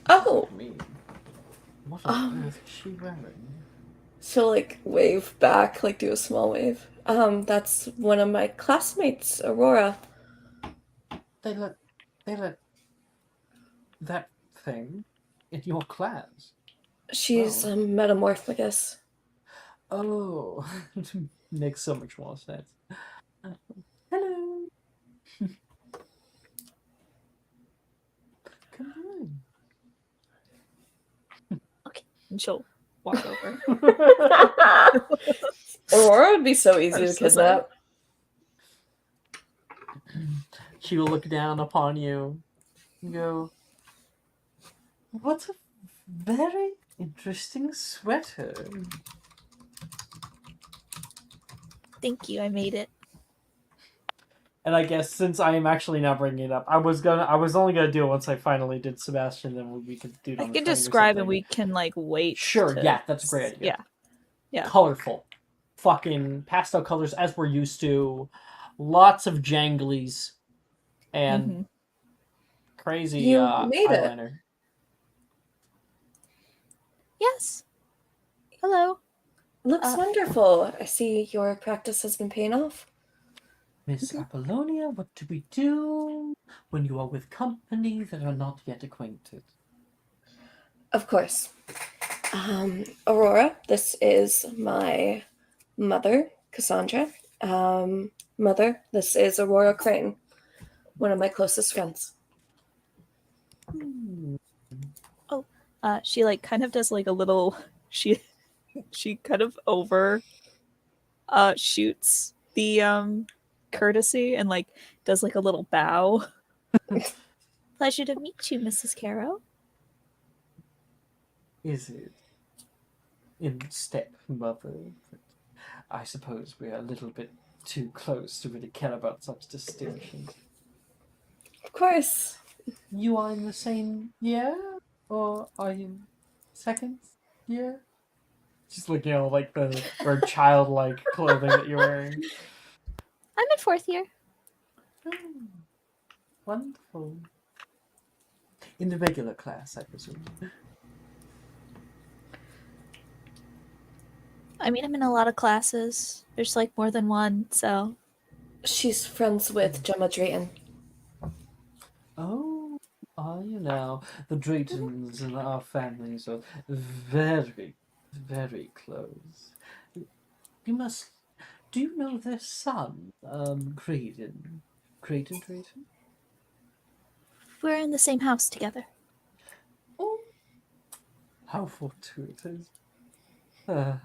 Oh! Me. What on earth is she wearing? She'll, like, wave back, like, do a small wave. That's one of my classmates, Aurora. They let that thing in your class. She's Well. a metamorphagus. Oh, makes so much more sense. Hello. Come on. And she'll walk over. Aurora would be so easy I'm to so sorry. kidnap. She will look down upon you and go, "What a very interesting sweater." Thank you, I made it. And I guess since I am actually not bringing it up, I was only gonna do it once I finally did Sebastian. Then we could do it. I on the can train or describe and something. we can like wait. Sure, to- yeah, that's a great idea. Yeah. Yeah. Colorful, fucking pastel colors as we're used to. Lots of janglies and crazy You made it. eyeliner. Yes. Hello. Looks wonderful. I see your practice has been paying off. Miss Apollonia, what do we do when you are with company that are not yet acquainted? Of course. Aurora, this is my mother, Cassandra. Mother, this is Aurora Crane, one of my closest friends. She like kind of does like a little. She kind of over shoots the courtesy and like does like a little bow. Pleasure to meet you, Mrs. Caro. Is it in stepmother? I suppose we are a little bit too close to really care about such distinctions. Of course. You are in the same year? Or are you second year? Just looking at like the or childlike clothing that you're wearing. I'm in 4th year. Wonderful. In the regular class, I presume. I mean, I'm in a lot of classes. There's like more than one, so. She's friends with Gemma Drayton. Oh, are you now? The Draytons and our families are very, very close. You must. Do you know their son, Creighton? Creighton Drayton? We're in the same house together. Oh, how fortuitous. I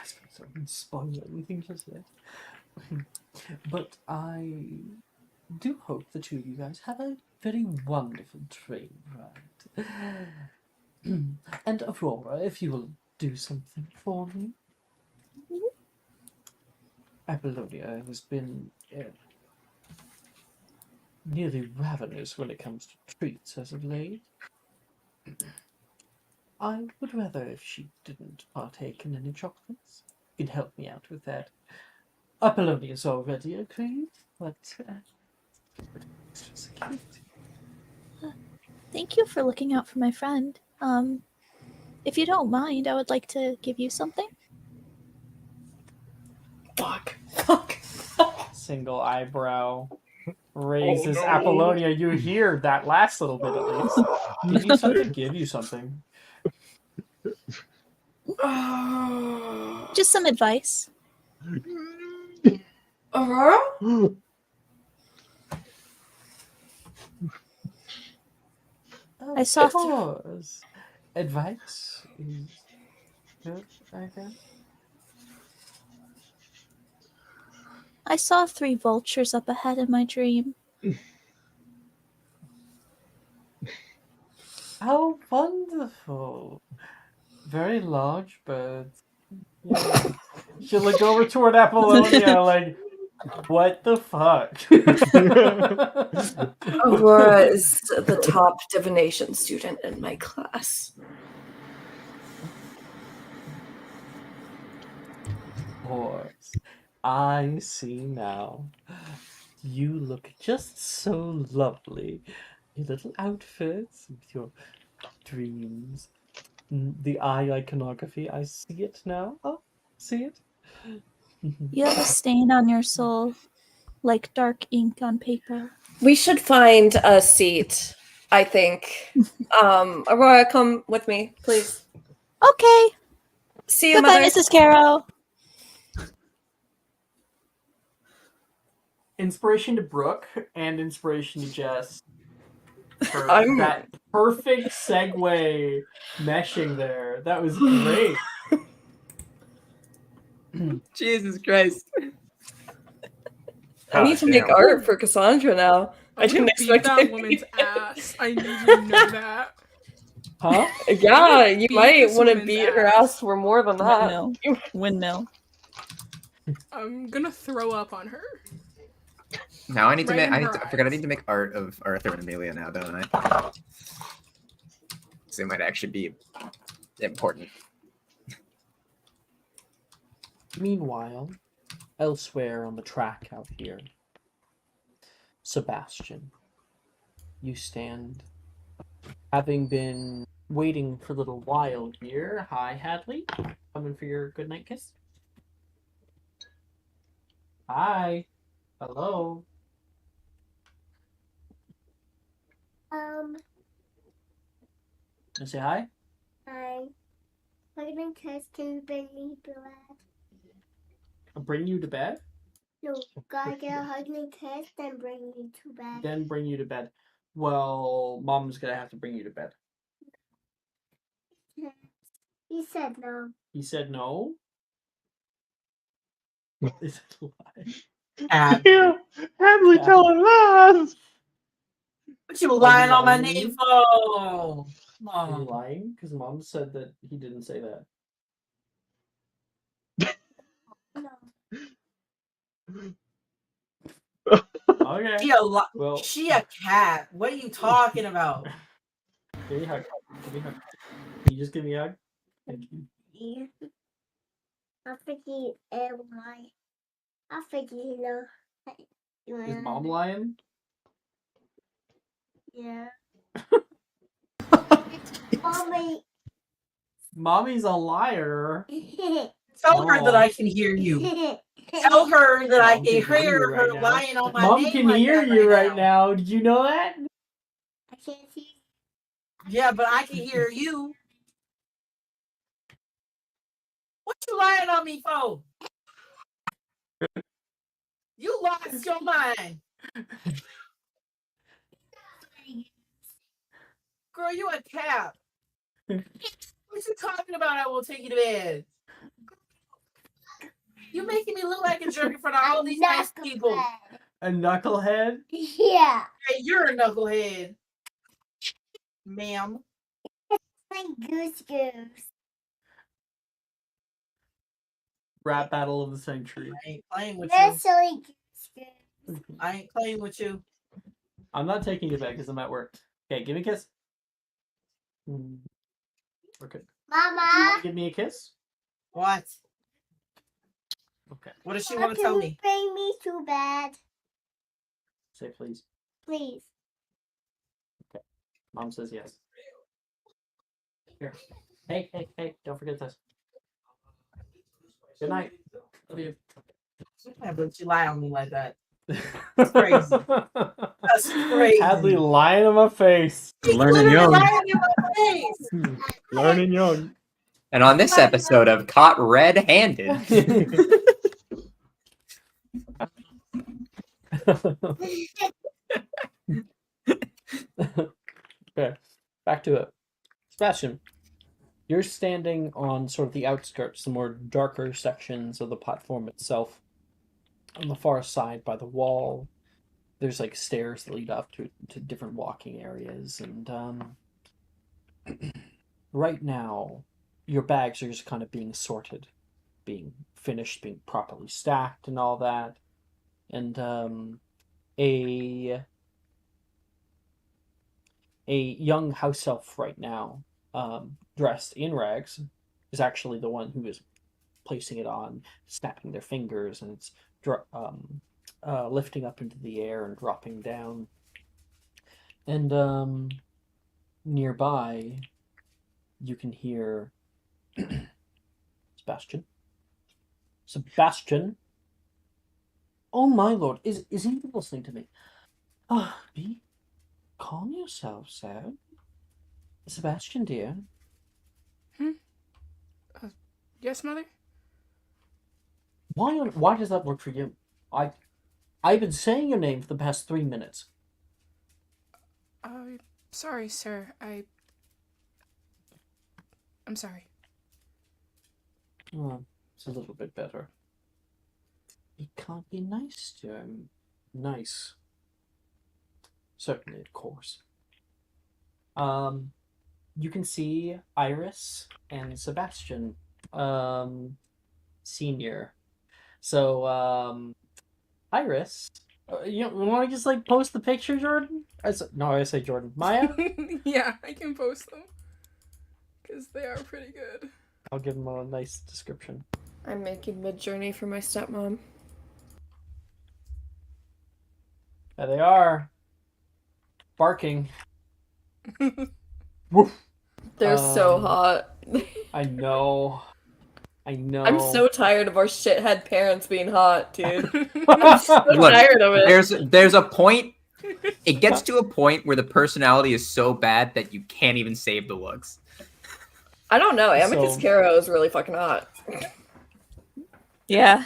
suppose I wouldn't spoil anything just yet. But I do hope the two of you guys have a very wonderful train ride. And Aurora, if you will do something for me. Apollonia has been nearly ravenous when it comes to treats as of late. I would rather if she didn't partake in any chocolates. You'd help me out with that. Apollonia's already agreed, but it's just cute. Thank you for looking out for my friend. If you don't mind, I would like to give you something. Fuck. Single eyebrow raises. Apollonia, you hear that last little bit at least. Give you something, give you something. Just some advice. Aurora? I saw Of course. Advice is good, I guess. I saw 3 vultures up ahead in my dream. How wonderful. Very large birds. Yeah. She'll look over toward Apollonia like, what the fuck? Aurora is the top divination student in my class. course. I see now. You look just so lovely. Your little outfits with your dreams. The eye iconography. I see it now. Oh, see it? You have a stain on your soul, like dark ink on paper. We should find a seat, I think. Aurora, come with me, please. Okay. See you, Goodbye, Mother. Mrs. Caro. Inspiration to Brooke and inspiration to Jess for I'm- that perfect segue meshing there. That was great. Jesus Christ. I need to make damn. art for Cassandra now. I I'm didn't gonna beat expect that it. woman's ass. I need you to know that. Huh? Yeah, you beat might this want to woman's beat her ass. ass for more than that. Windmill. Windmill. I'm gonna throw up on her. Now I need to Right make. in her I forgot I eyes. need to make art of Arthur and Amelia now, don't I? So it might actually be important. Meanwhile, elsewhere on the track out here, Sebastian, you stand, having been waiting for a little while here. Hi, Hadley. Coming for your goodnight kiss? Hi. Hello. Um, Wanna say hi? hi. Hugging kiss can bring me to bed. I'll bring you to bed, No, gotta get a hugging kiss, then bring me to bed. then bring you to bed. Well, Mom's gonna have to bring you to bed. He said no. He said no? Is it a lie? Yeah, Hadley telling lies. What you Are you lying on my lying? name for? Are you Mom. lying? Because Mom said that he didn't say that. Okay. Well, she a cat. What are you talking about? Give me a hug. Give me a hug. Can you just give me a hug? Thank you. Yeah. I think he why. I think you know. Is Mom lying? Yeah. Mommy. Mommy's a liar. Tell her that I can hear you. Tell her that I Mom can can hear you hear her right now. lying on my Mom name. can like hear that you right right now. Did you know that? I can't see. Yeah, but I can hear you. What you lying on me for? You lost your mind. Girl, you a cat. What you talking about? I will take you to bed. You making me look like a jerk in front of all these nice people. A knucklehead? Yeah. Hey, you're a knucklehead, ma'am. Like goose goose. Rap battle of the century. I ain't playing with They're you. silly goose goose. I ain't playing with you. I'm not taking you back because I'm at work. Okay, give me a kiss. Okay. Mama. Give me a kiss. What? Okay. What does she How want to can tell you me? bring me to bed? Say please. Please. Mom says yes. Here. Hey, hey, hey, don't forget this. Good night. Love you. Yeah, but you lie on me like that. That's crazy. That's crazy. Hadley lying in my face. Learning young. Lying in my face. Learning young. And on this episode of Caught Red-Handed. Okay, back to it. Sebastian, you're standing on sort of the outskirts, the more darker sections of the platform itself. On the far side by the wall, there's like stairs that lead up to different walking areas. And right now, your bags are just kind of being sorted, being finished, being properly stacked and all that. And a young house elf right now, dressed in rags, is actually the one who is placing it on, snapping their fingers, and it's lifting up into the air and dropping down. And nearby, you can hear Sebastian. Sebastian. Oh my lord, is he even listening to me? Calm yourself, sir. Sebastian, dear. Yes, mother? Why does that work for you? I've been saying your name for the past 3 minutes. Sorry, sir. I'm sorry. Oh, it's a little bit better. You can't be nice to him. Nice. Certainly, of course. You can see Iris and Sebastian, senior. So, Iris, you want to just like post the picture, Jordan? I say Jordan. Maya? Yeah, I can post them. Because they are pretty good. I'll give them a nice description. I'm making Mid-Journey for my stepmom. There they are. Barking. Woof. They're so hot. I know. I'm so tired of our shithead parents being hot, dude. I'm so tired of it. There's a point. It gets to a point where the personality is so bad that you can't even save the looks. I don't know. Amicus Caro is really fucking hot. Yeah.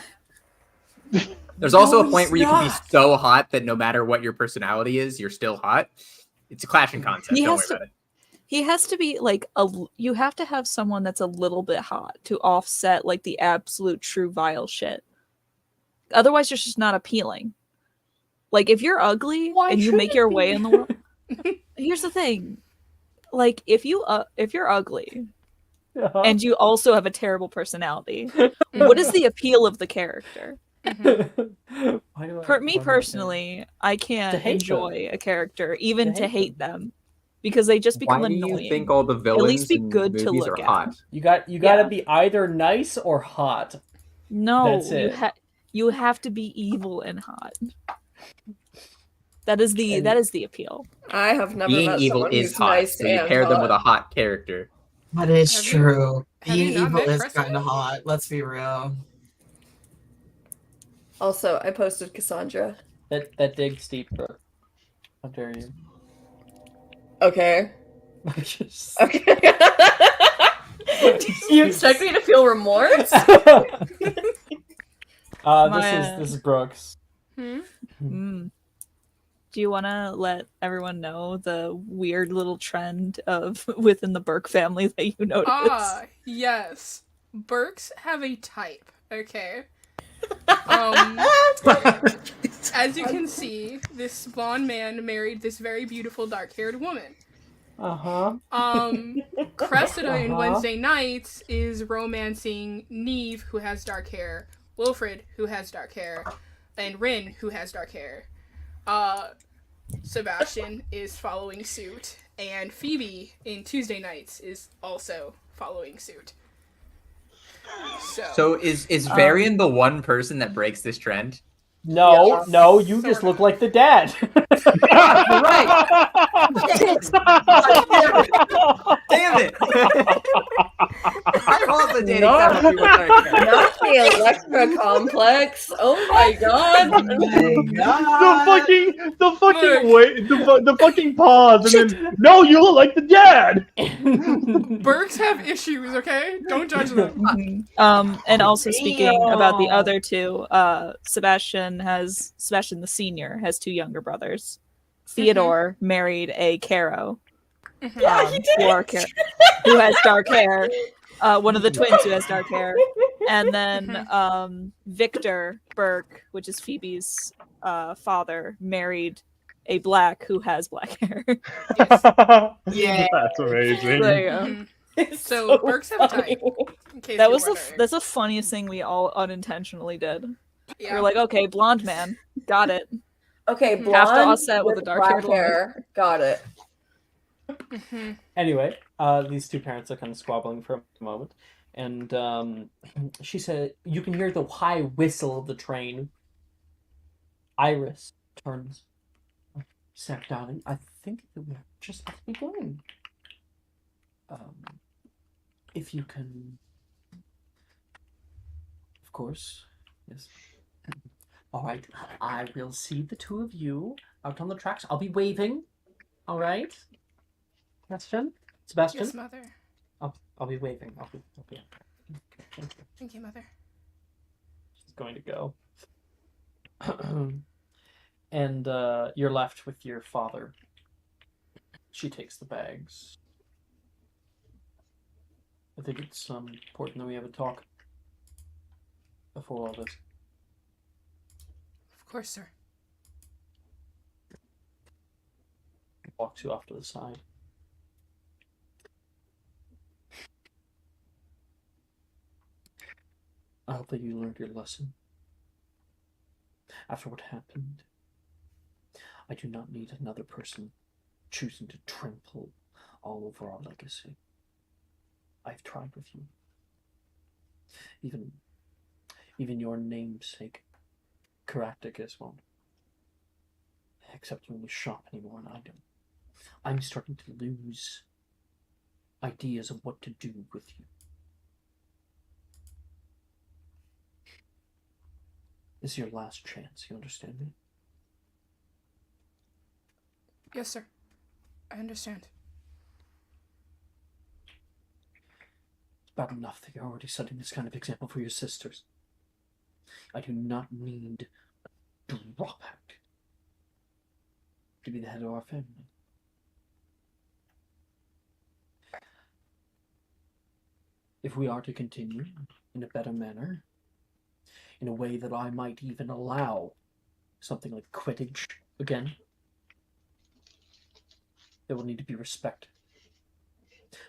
There's also a point where you can be so hot that no matter what your personality is, you're still hot. It's a clashing concept. Don't worry about it. He has to be like you have to have someone that's a little bit hot to offset like the absolute true vile shit. Otherwise, you're just not appealing. Like if you're ugly and you make your way in the world, here's the thing: like if you're ugly and you also have a terrible personality, what is the appeal of the character? For me personally, I can't enjoy a character even to hate them. Because they just become annoying. Why do you think all the villains at least be in good to movies look are at? hot? You gotta be either nice or hot. No, that's it. You have to be evil and hot. That is the appeal. I have never Being met evil someone is who's hot, nice so you and pair them hot. with a hot character. That is true. have you Being not evil met is Cressida? kind of hot. Let's be real. Also, I posted Cassandra. That dig steep, bro. How dare you? Okay. Okay. Do you expect me to feel remorse? This is Brooks. Do you want to let everyone know the weird little trend of within the Burke family that you noticed? Yes. Burks have a type, okay? As you can see, this blonde man married this very beautiful dark-haired woman. Cressida in Wednesday Nights is romancing Neve, who has dark hair, Wilfred, who has dark hair, and Rin, who has dark hair. Sebastian is following suit, and Phoebe in Tuesday Nights is also following suit. So is Varian the one person that breaks this trend? No, you just look like the dad. Right. Damn it! I'm also dating Not someone who was dark hair. Not the Electra complex. Oh my god. Oh my god. The fucking pause, and then no, you look like the dad. Burks have issues, okay? Don't judge them. And also speaking about the other two, Sebastian the senior has two younger brothers. Theodore married a Caro. Yeah, he did. Who has dark hair. One of the twins who has dark hair. And then Victor Burke, which is Phoebe's father, married a black who has black hair. Yeah. That's amazing. There you go. So Burks have a type. That's the funniest thing we all unintentionally did. Yeah. We're like, okay, blonde man, got it. Okay, Have blonde to offset with a black dark-haired woman. hair. Got it. Anyway, these two parents are kind of squabbling for a moment, and she said, "You can hear the high whistle of the train." Iris turns. "Sarah, darling, I think that we're just at the beginning. If you can, of course, yes. All right, I will see the two of you out on the tracks. I'll be waving. All right, Sebastian. Yes, mother. I'll be waving. I'll be. Okay, thank you. Thank you, mother. She's going to go. And you're left with your father. She takes the bags. I think it's important that we have a talk before all this. Of course, sir. Walks you off to the side. I hope that you learned your lesson. After what happened, I do not need another person choosing to trample all over our legacy. I've tried with you. Even your namesake, Caractacus, won't accept you in the shop anymore, and I don't. I'm starting to lose ideas of what to do with you. This is your last chance, you understand me? Yes, sir. I understand. It's bad enough that you're already setting this kind of example for your sisters. I do not need a dropout to be the head of our family. If we are to continue in a better manner, in a way that I might even allow something like Quidditch again, there will need to be respect,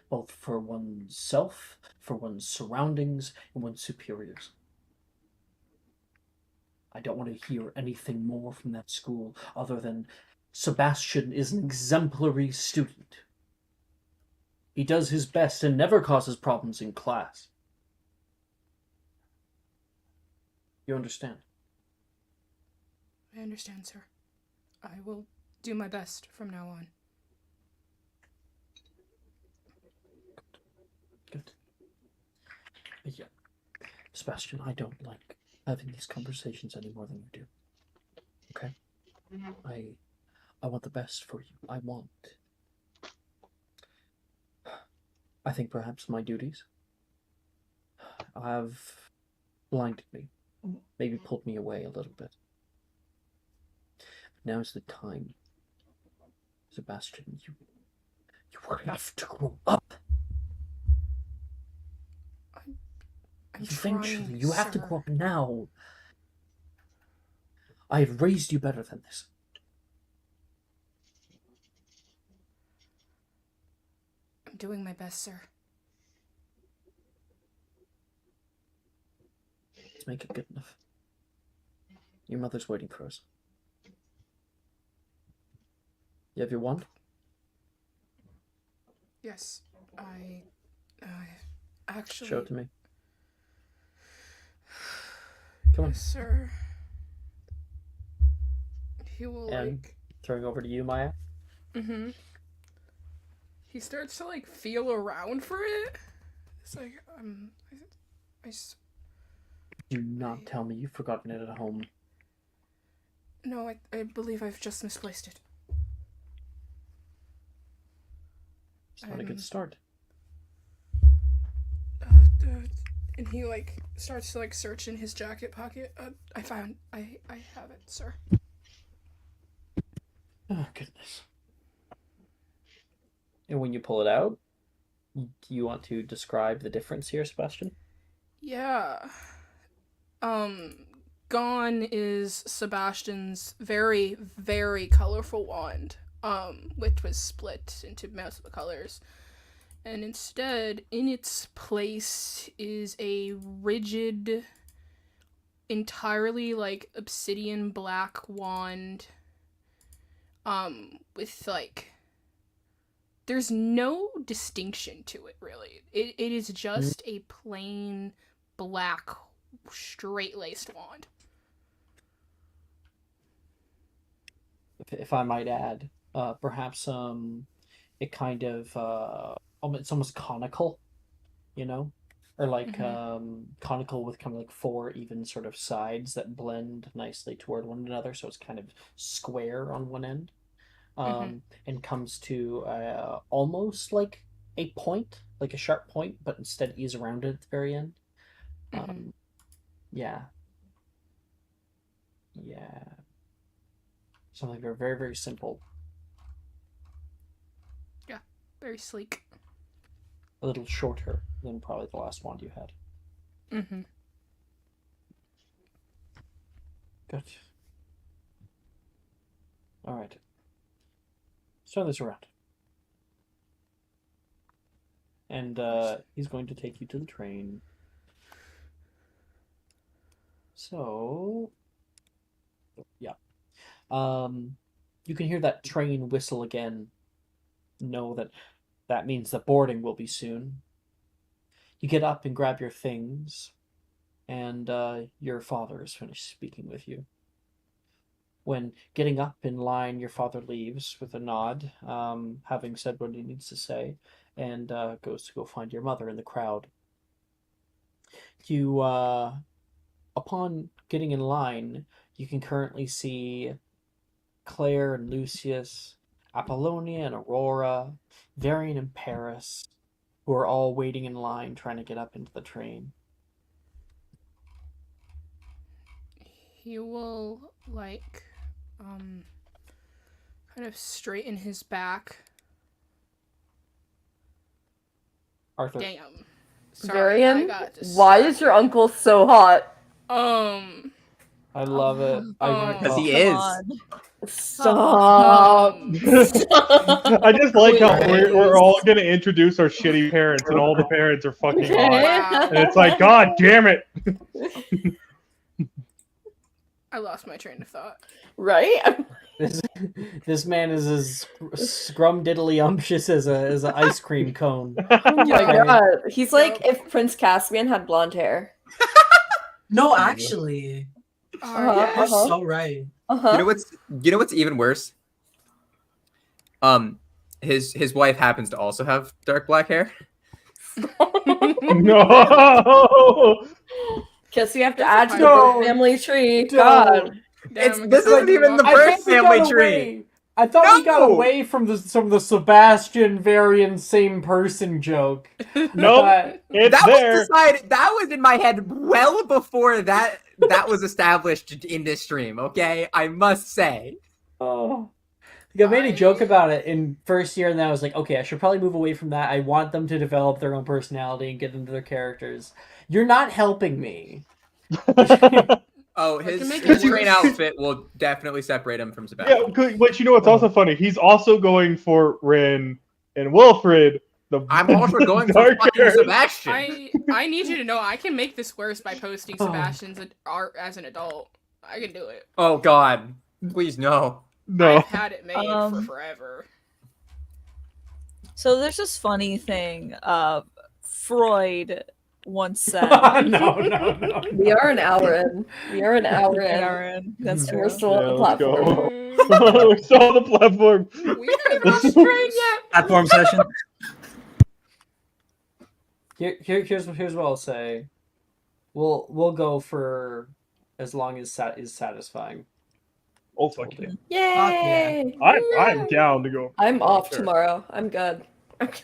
both for oneself, for one's surroundings, and one's superiors. I don't want to hear anything more from that school other than Sebastian is an exemplary student. He does his best and never causes problems in class. You understand? I understand, sir. I will do my best from now on. Good. Yeah. Sebastian, I don't like having these conversations any more than you do. Okay? I want the best for you. I think perhaps my duties have blinded me. Maybe pulled me away a little bit. Now is the time. Sebastian, you have to grow up. I'm Eventually, trying, you have to sir. grow up now. I have raised you better than this. I'm doing my best, sir. Let's make it good enough. Your mother's waiting for us. You have your wand? Yes, I actually... Show it to me. Come on. Yes, sir. He will, And throwing over to you, Maya. Mm-hmm. He starts to, feel around for it. It's like, Do not tell me you've forgotten it at home. No, I believe I've just misplaced it. It's not a good start. And he, starts to, search in his jacket pocket. I have it, sir. Oh, goodness. And when you pull it out, do you want to describe the difference here, Sebastian? Yeah. Gone is Sebastian's very, very colorful wand, which was split into multiple colors. And instead, in its place is a rigid, entirely, obsidian black wand, with, there's no distinction to it, really. It is just a plain black, straight-laced wand. If I might add, perhaps it kind of it's almost conical, you know, or like conical with kind of like 4 even sort of sides that blend nicely toward one another, so it's kind of square on one end, and comes to almost like a point, like a sharp point, but instead is rounded at the very end. Yeah. Something very, very, very simple. Yeah, very sleek. A little shorter than probably the last wand you had. Good. Alright. Let's turn this around. And he's going to take you to the train. So... yeah. You can hear that train whistle again. Know that means the boarding will be soon. You get up and grab your things, and your father is finished speaking with you. When getting up in line, your father leaves with a nod, having said what he needs to say, and goes to go find your mother in the crowd. You, upon getting in line, you can currently see Claire and Lucius, Apollonia and Aurora, Varian and Paris, who are all waiting in line trying to get up into the train. He will, like, kind of straighten his back. Arthur. Damn. Sorry, Varian, I got why is your uncle so hot? I love it. Because he Come is. on. Stop. I just like how we're all gonna introduce our shitty parents, and all the parents are fucking hot. And it's like, God damn it! I lost my train of thought. Right? This man is as scrumdiddlyumptious as an ice cream cone. Oh my god. He's like if Prince Caspian had blonde hair. No, actually. You're so right. You know what's even worse? His wife happens to also have dark black hair. No. Guess you have to add to the family tree. God. This isn't even the first family tree. I thought we got away from the Sebastian Varian same person joke. Nope. It's that there. was decided. That was in my head well before that was established in this stream. Okay, I must say. Oh. I made a joke about it in first year, and then I was like, okay, I should probably move away from that. I want them to develop their own personality and get into their characters. You're not helping me. Oh, his train outfit will definitely separate him from Sebastian. Yeah, but you know what's also funny? He's also going for Rin and Wilfred. I'm also going for fucking Sebastian. I need you to know I can make this worse by posting Sebastian's art as an adult. I can do it. Oh God, please no. No. I've had it made for forever. So there's this funny thing. Freud once said. No. We are an hour in. We are an hour in. That's and true. we're still on the let's platform. We're still on the platform. We haven't lost train yet. Platform session. Here's what I'll say. We'll go for as long as is satisfying. Oh fuck yeah! Yay! I'm down to go. I'm off tomorrow. I'm good.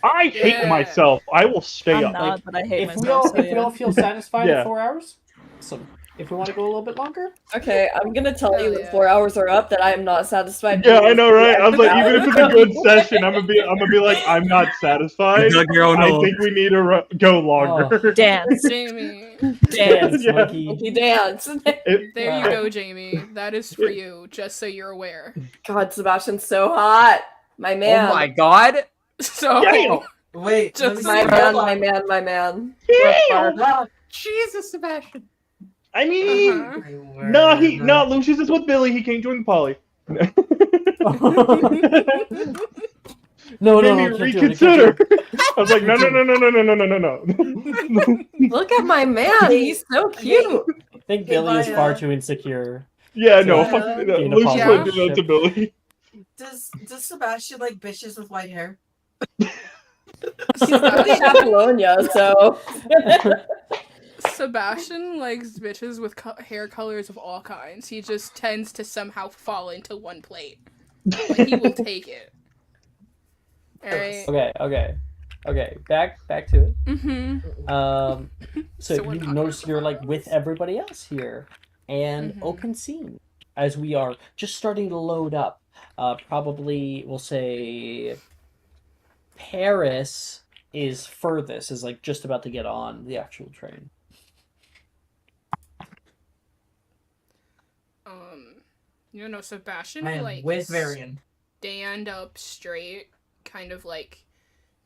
I hate myself. I will stay I'm up. not, but I hate If myself. we all feel satisfied Yeah. at 4 hours, awesome. If we want to go a little bit longer, Okay, I'm gonna tell you when 4 hours are up that I am not satisfied. Yeah, I know, right? I was like, even if it's a good session, I'm gonna be like, I'm not satisfied. Dug your own I hole. think we need to go longer. Dance. Jamie. dance, Yeah. monkey. Monkey dance. There you go, Jamie. That is for you, just so you're aware. God, Sebastian's so hot. My man. Oh my God. So Damn. Wait, Just My man, my man, my man. Damn. Jesus, Sebastian. I mean, Uh-huh. Lucius is with Billy. He can't join the poly. No, made no, me no, can't do it, I can't do reconsider. it. I was like, no, no, no, no, no, no, no, no, no. Look at my man. He's so cute. I think Hey, Billy is far Maya. too insecure. Yeah, to no, Maya. fuck no. gain a Lucy positive wouldn't do that to ship. Billy. Does Sebastian like bitches with white hair? He's really Apollonia, so. Sebastian likes bitches with hair colors of all kinds. He just tends to somehow fall into one plate. But he will take it. Alright. Okay. Back to it. Mm-hmm. So we're you not notice gonna you're go like with everybody else here, and Mhm. open scene as we are just starting to load up. Probably we'll say Paris is furthest, is like just about to get on the actual train. Sebastian I am like with Varian. stand up straight, kind of like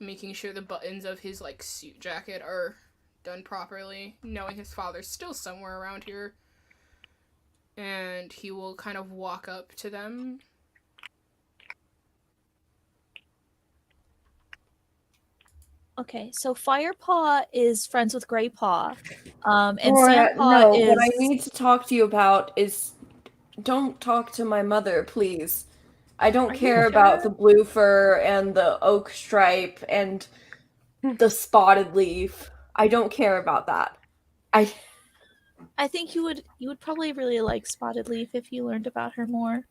making sure the buttons of his like suit jacket are done properly, knowing his father's still somewhere around here. And he will kind of walk up to them. Okay, so Firepaw is friends with Greypaw, and Gloria, Sandpaw no, is. what I need to talk to you about is don't talk to my mother, please. I don't Are you care about sure? the blue fur and the oak stripe and the spotted leaf. I don't care about that. I think you would probably really like Spotted Leaf if you learned about her more.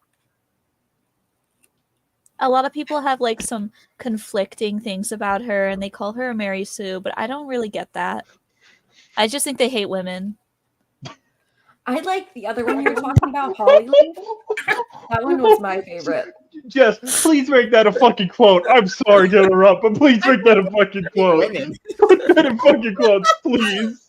A lot of people have like some conflicting things about her, and they call her a Mary Sue, but I don't really get that. I just think they hate women. I like the other one you were talking about, Hollyleaf. That one was my favorite. Jess, please make that a fucking quote. I'm sorry to interrupt, but please make that a fucking quote. Women. Put that in fucking quotes, please.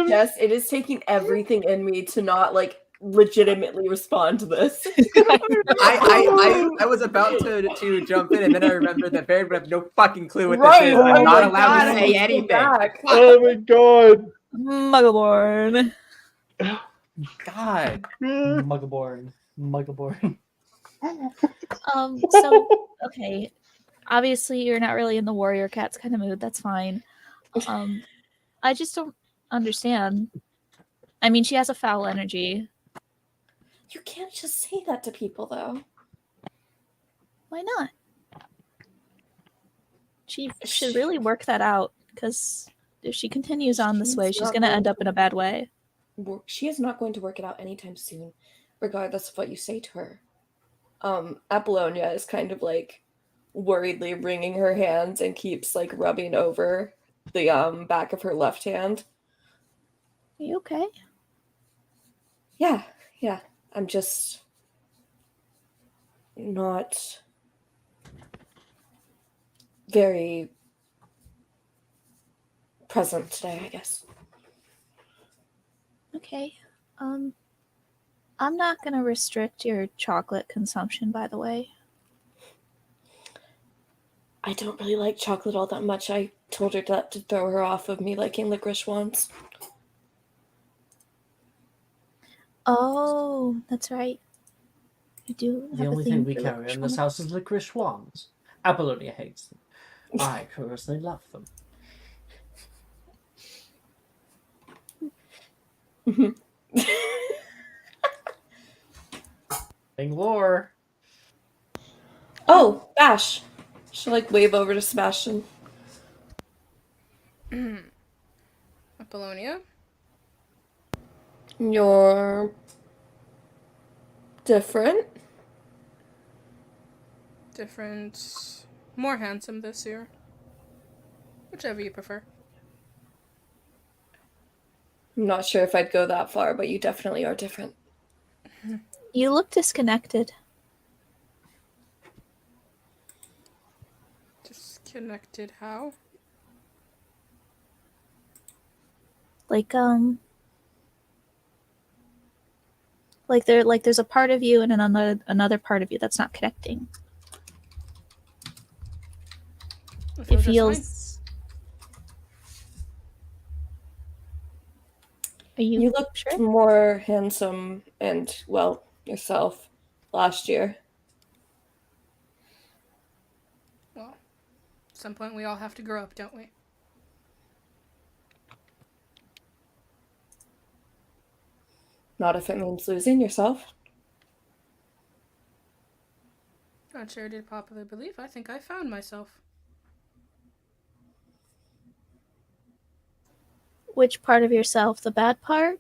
Jess, it is taking everything in me to not like legitimately respond to this. I was about to jump in, and then I remembered that Barry would have no fucking clue what Right, this is. I'm oh not my allowed God, to I say almost anything. came back. Oh my god. Muggleborn. God. Muggleborn. So okay. Obviously you're not really in the warrior cats kind of mood, that's fine. I just don't understand. I mean, she has a foul energy. You can't just say that to people, though. Why not? She should really work that out, because if she continues on this way, she's going to end up in a bad way. She is not going to work it out anytime soon, regardless of what you say to her. Apollonia is kind of like worriedly wringing her hands and keeps like rubbing over the back of her left hand. Are you okay? Yeah. I'm just not very present today, I guess. Okay. I'm not going to restrict your chocolate consumption, by the way. I don't really like chocolate all that much. I told her that to throw her off of me liking licorice once. Oh, that's right. You do have The a only thing thing we for carry licorice in this ones. house is licorice wands. Apollonia hates them. I personally love them. Bangalore. Oh, Bash. She'll like wave over to Sebastian. Apollonia? You're different. Different. More handsome this year. Whichever you prefer. I'm not sure if I'd go that far, but you definitely are different. You look disconnected. Disconnected how? Like there's a part of you and another part of you that's not connecting. I It feel just fine. feels. Are you? You looked sure? more handsome and, well, yourself last year. some point we all have to grow up, don't we? Not if it means losing yourself. Contrary to popular belief, I think I found myself. Which part of yourself? The bad part?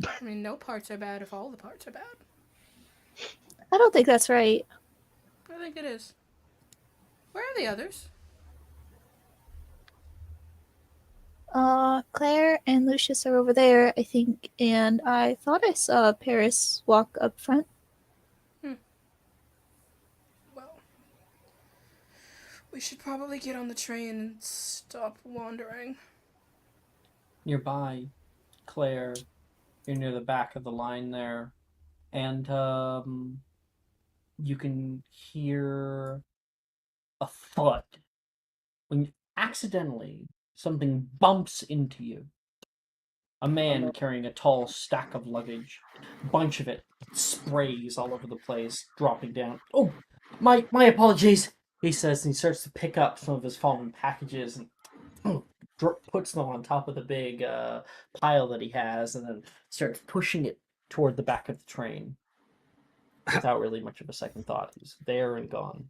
I mean, no parts are bad if all the parts are bad. I don't think that's right. I think it is. Where are the others? Claire and Lucius are over there, I think, and I thought I saw Paris walk up front. Well, we should probably get on the train and stop wandering. Nearby, Claire, you're near the back of the line there, and you can hear a thud when accidentally something bumps into you. A man carrying a tall stack of luggage, bunch of it sprays all over the place, dropping down. Oh, my apologies, he says, and he starts to pick up some of his fallen packages and puts them on top of the big pile that he has, and then starts pushing it toward the back of the train without really much of a second thought. He's there and gone.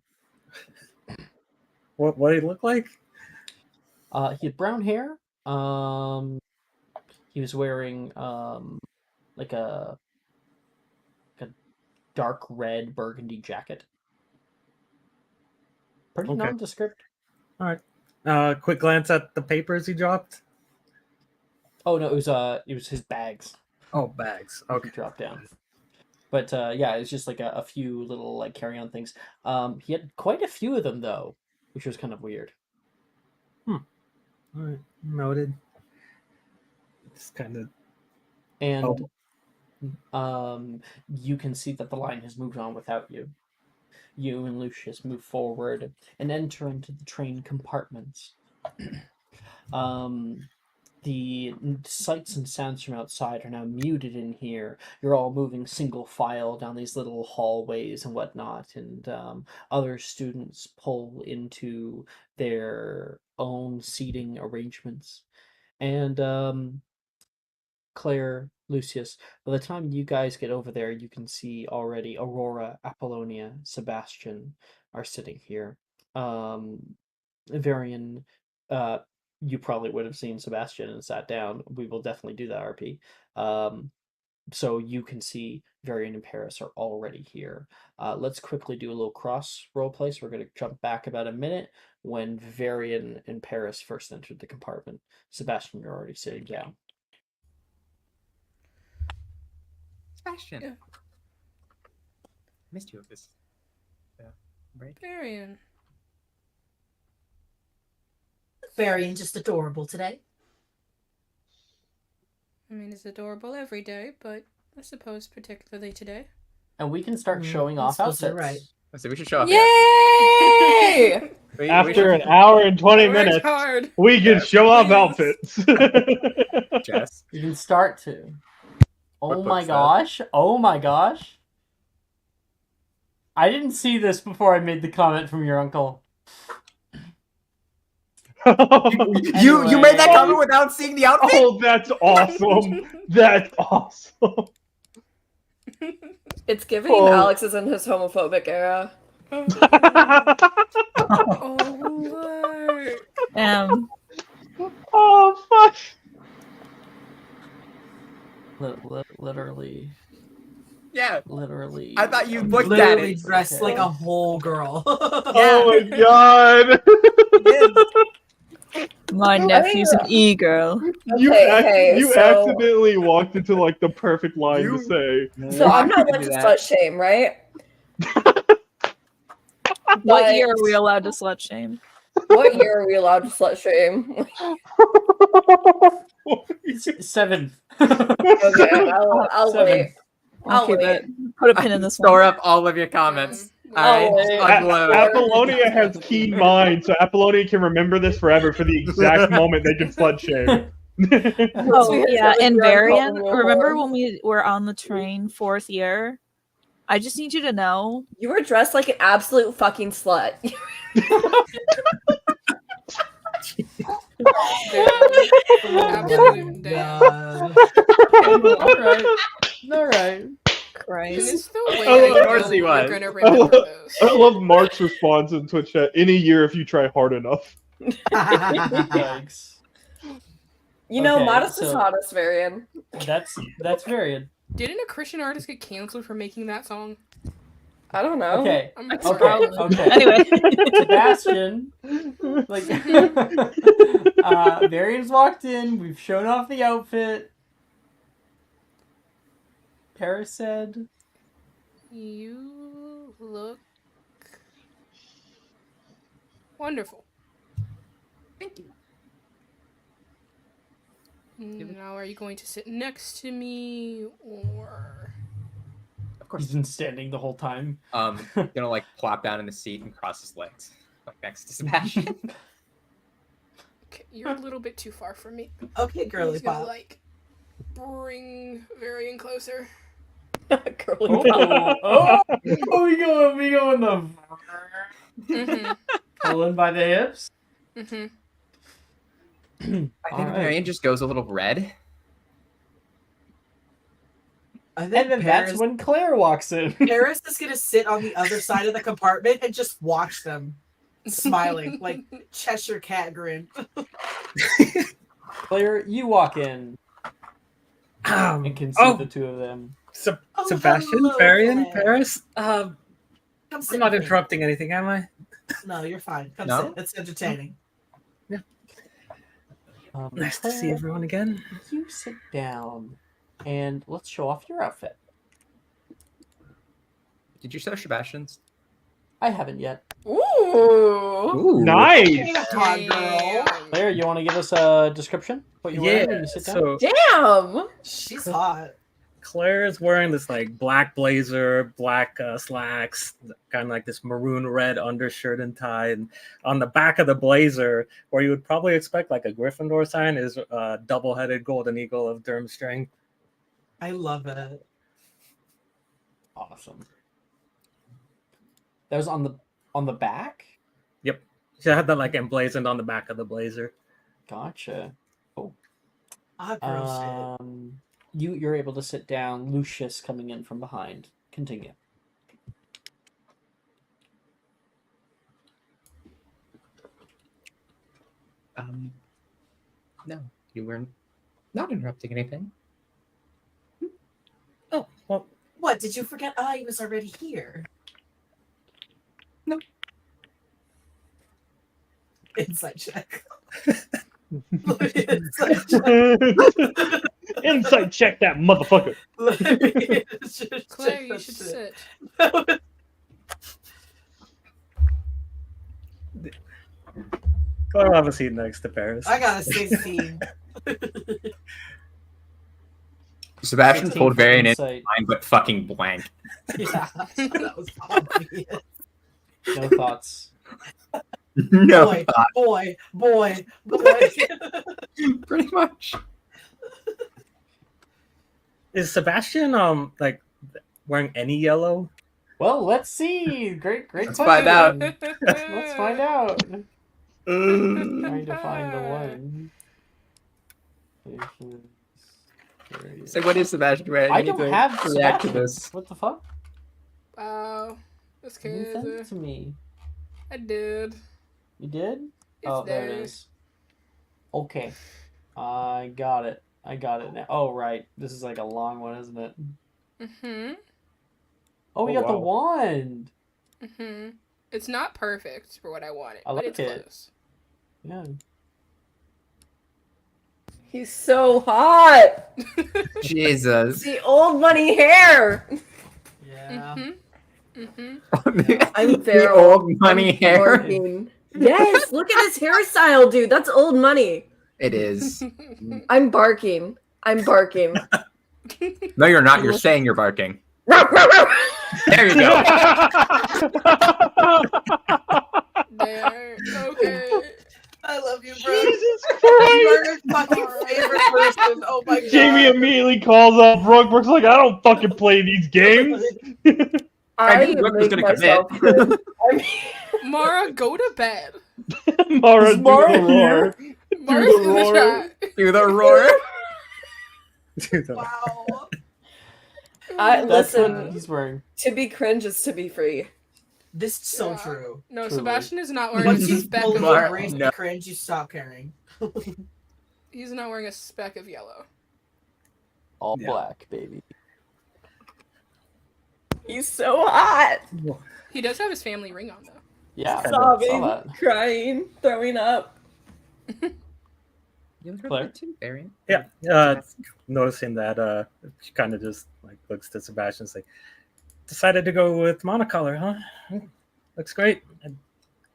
What did he look like? He had brown hair. He was wearing like a dark red burgundy jacket. Pretty Okay. nondescript. All right. Quick glance at the papers he dropped. Oh no, it was his bags. Oh, bags. Okay. He dropped down. But yeah, it's just like a few little like carry-on things. He had quite a few of them though, which was kind of weird. All right, noted. Just kind of. And you can see that the line has moved on without you. You and Lucius move forward and enter into the train compartments. The sights and sounds from outside are now muted in here. You're all moving single file down these little hallways and whatnot, and other students pull into their own seating arrangements. And Claire, Lucius, by the time you guys get over there, you can see already Aurora, Apollonia, Sebastian are sitting here. Varian, you probably would have seen Sebastian and sat down. We will definitely do that, RP. So you can see Varian and Paris are already here. Let's quickly do a little cross role play. So we're going to jump back about a minute when Varian and Paris first entered the compartment. Sebastian, you're already sitting down. Sebastian. Yeah. Missed you of this break. Varian. Varian just adorable today. I mean, it's adorable every day, but I suppose particularly today. And we can start showing I off suppose outfits. you're right. So we should show off. Yay! After an hour and 20 I worked minutes, hard. we can Yes, show off please. outfits. Jess. You can start to. Oh What my book's that? gosh. Oh my gosh. I didn't see this before I made the comment from your uncle. You made that comment without seeing the outfit? Oh, that's awesome. That's awesome. It's giving Oh. Alex is in his homophobic era. Oh, Oh, fuck. Literally. Yeah. Literally. I thought you looked at Literally it. dressed Okay. like a whole girl. Oh my god. My nephew's an e-girl. You, Okay, you so- accidentally walked into like the perfect line to You- say. So I'm not Why allowed did to you do slut shame, right? What But year are we allowed to slut shame? what year are we allowed to slut shame? 7. Okay, I'll Seven. wait. I'll Okay, wait. but put a pin in this one. Store up all of your comments. Alright, wait. unload. Apollonia has keen mind, so Apollonia can remember this forever for the exact moment they can slut shame. Oh Because yeah, that and was your Varian. uncle. Remember when we were on the train 4th year? I just need you to know. You were dressed like an absolute fucking slut. Absolute dad. All right. And Christ. it's the way Oh, I of course know he we're was. gonna remember those. I love Mark's response in Twitch chat. In a year, if you try hard enough. Yikes. You know, Okay, modest is so- hottest, Varian. That's varied. Didn't a Christian artist get canceled for making that song? I don't know. Okay. I'm Okay. Anyway. Sebastian, like, Varian's walked in. We've shown off the outfit. Paris said, You look wonderful. Thank you. Now, are you going to sit next to me, or Of course. he's been standing the whole time. Gonna like plop down in the seat and cross his legs, like next to Sebastian. okay, you're a little bit too far from me. Okay, girly He's gonna pop. like bring Varian closer. Girly Oh, we going the Mm-hmm. pulling by the hips. Mm-hmm. I think Alright. Marion just goes a little red. I think And then Paris, that's when Claire walks in. Paris is gonna sit on the other side of the compartment and just watch them, smiling like Cheshire Cat grin. Claire, you walk in and can see the two of them. Oh, Sebastian, hello, Varian, Claire. Paris. Come sit I'm not with me. interrupting anything, am I? No, you're fine. Come No? sit. It's entertaining. Nice to see Claire, everyone again. You sit down and let's show off your outfit. Did you show Sebastian's? I haven't yet. Ooh. Ooh. Nice. Hot girl. Claire, you want to give us a description? What you're wearing when Yeah. you sit down? So Damn. She's hot. Claire is wearing this like black blazer, black slacks, kind of like this maroon red undershirt and tie. And on the back of the blazer, where you would probably expect like a Gryffindor sign, is a double-headed golden eagle of Durmstrang. I love it. Awesome. That was on the back? Yep, she had that like emblazoned on the back of the blazer. Gotcha. Hot girl shit. You're able to sit down. Lucius coming in from behind. Continue. No, you were not interrupting anything. Oh, well, What? Did you forget I was already here? No. Insight check. Insight check that motherfucker. Claire, you should sit. I'll have a seat next to Paris. I got a 16. Sebastian 16 pulled for Varian in insight. line, but fucking blank. Yeah, that was obvious. No thoughts. No Boy, thought. boy. Pretty much. Is Sebastian like wearing any yellow? Well, let's see. Great Let's question. find out. Let's find out. Trying to find the one. So what is Sebastian wearing? I need don't to have react to Sebastian. this. What the fuck? Wow. That's You sent crazy. it to me. I did. You did? It's Oh, there it there. is. Okay. I got it. I got it now. Oh, right. This is like a long one, isn't it? Mm-hmm. Oh, we Oh, got the wow. wand. Mm-hmm. It's not perfect for what I wanted, I but like it's it. close. Yeah. He's so hot. Jesus. The old money hair. Yeah. Mm-hmm. Mm-hmm. I'm The feral. old money I'm hair. barking. Yes, look at his hairstyle, dude. That's old money. It is. I'm barking. I'm barking. No, you're not. You're saying you're barking. There you go. There. Okay. I love you, bro. Jesus You're Christ! my fucking favorite person. Oh my god. Jamie immediately calls up Brooke. Brooke's like, I don't fucking play these games. I knew I Rook was make gonna myself commit. cringe. I mean, Mara, go to bed. Mara, Is Mara do here? Mara's the in the roar. chat. Do the roar. Wow. I That's what listen. he's wearing. To be cringe is to be free. This is so Yeah. true. No, Truly. Sebastian is not wearing a Once you speck fully of Mara, yellow. embrace no. the cringe, you stop caring. He's not wearing a speck of yellow. All Yeah. black, baby. He's so hot. He does have his family ring on though. Yeah, I Sobbing, saw that. crying, throwing up. You look Claire? good too, Varian. Yeah, noticing that she kind of just like looks to Sebastian, and like, decided to go with monocolor, huh? Looks great. And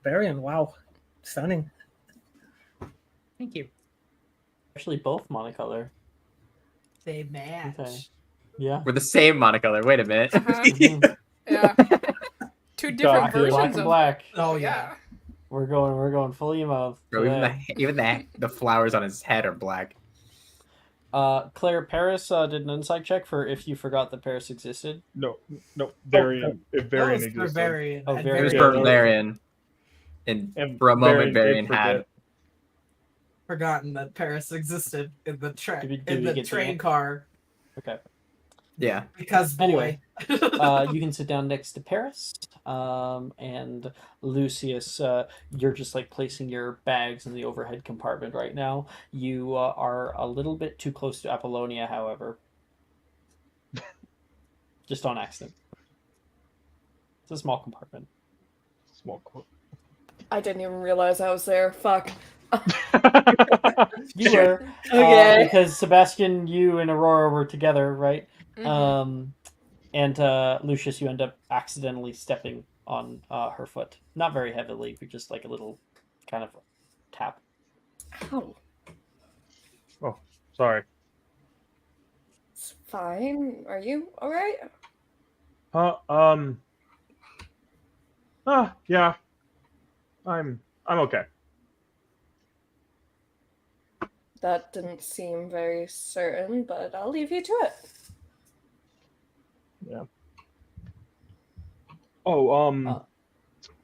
Varian, wow, stunning. Thank you. Actually, both monocolor. They match. Okay. Yeah. We're the same monocolor. Wait a minute. Uh-huh. Mhm. Yeah. Two different Black, black versions and of black. Oh yeah. We're going full emo. Bro, even today. the flowers on his head are black. Claire, Paris did an insight check for if you forgot that Paris existed. No, Varian. If That Varian was for existed. Varian. Oh, And Varian. It was Yeah, for no. Varian. And And for a moment, did Varian forget. had. forgotten that Paris existed in the Did we in the get the train an- car Okay. Yeah. because boy. Anyway. You can sit down next to Paris. And Lucius, you're just like placing your bags in the overhead compartment right now. You are a little bit too close to Apollonia, however. Just on accident. It's a small compartment. Small quote. I didn't even realize I was there. Fuck. You were. Okay. Because Sebastian, you and Aurora were together, right? Mhm. And Lucius, you end up accidentally stepping on her foot. Not very heavily, but just like a little kind of tap. Ow. Sorry. It's fine. Are you alright? Yeah. I'm okay. That didn't seem very certain, but I'll leave you to it. Oh,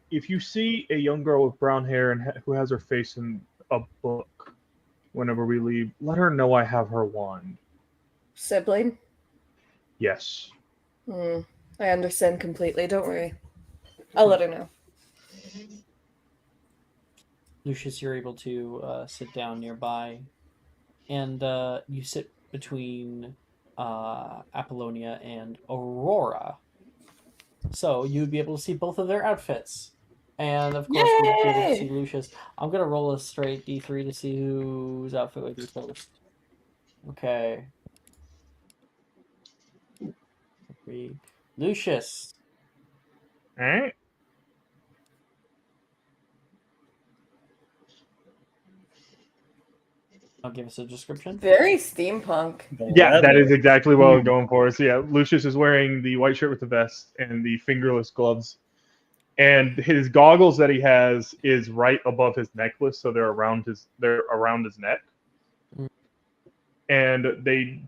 if you see a young girl with brown hair and who has her face in a book, whenever we leave, let her know I have her wand. Sibling? Yes. I understand completely. Don't worry. I'll let her know. Lucius, you're able to sit down nearby, and you sit between Apollonia and Aurora. So you would be able to see both of their outfits. And of course, we'd be able to Yay! see Lucius. I'm going to roll a straight d3 to see whose outfit would be first. Okay. Lucius. Alright. I'll give us a description. Very steampunk. Yeah, that is exactly what I was going for. So yeah, Lucius is wearing the white shirt with the vest and the fingerless gloves. And his goggles that he has is right above his necklace, so they're around his neck. And they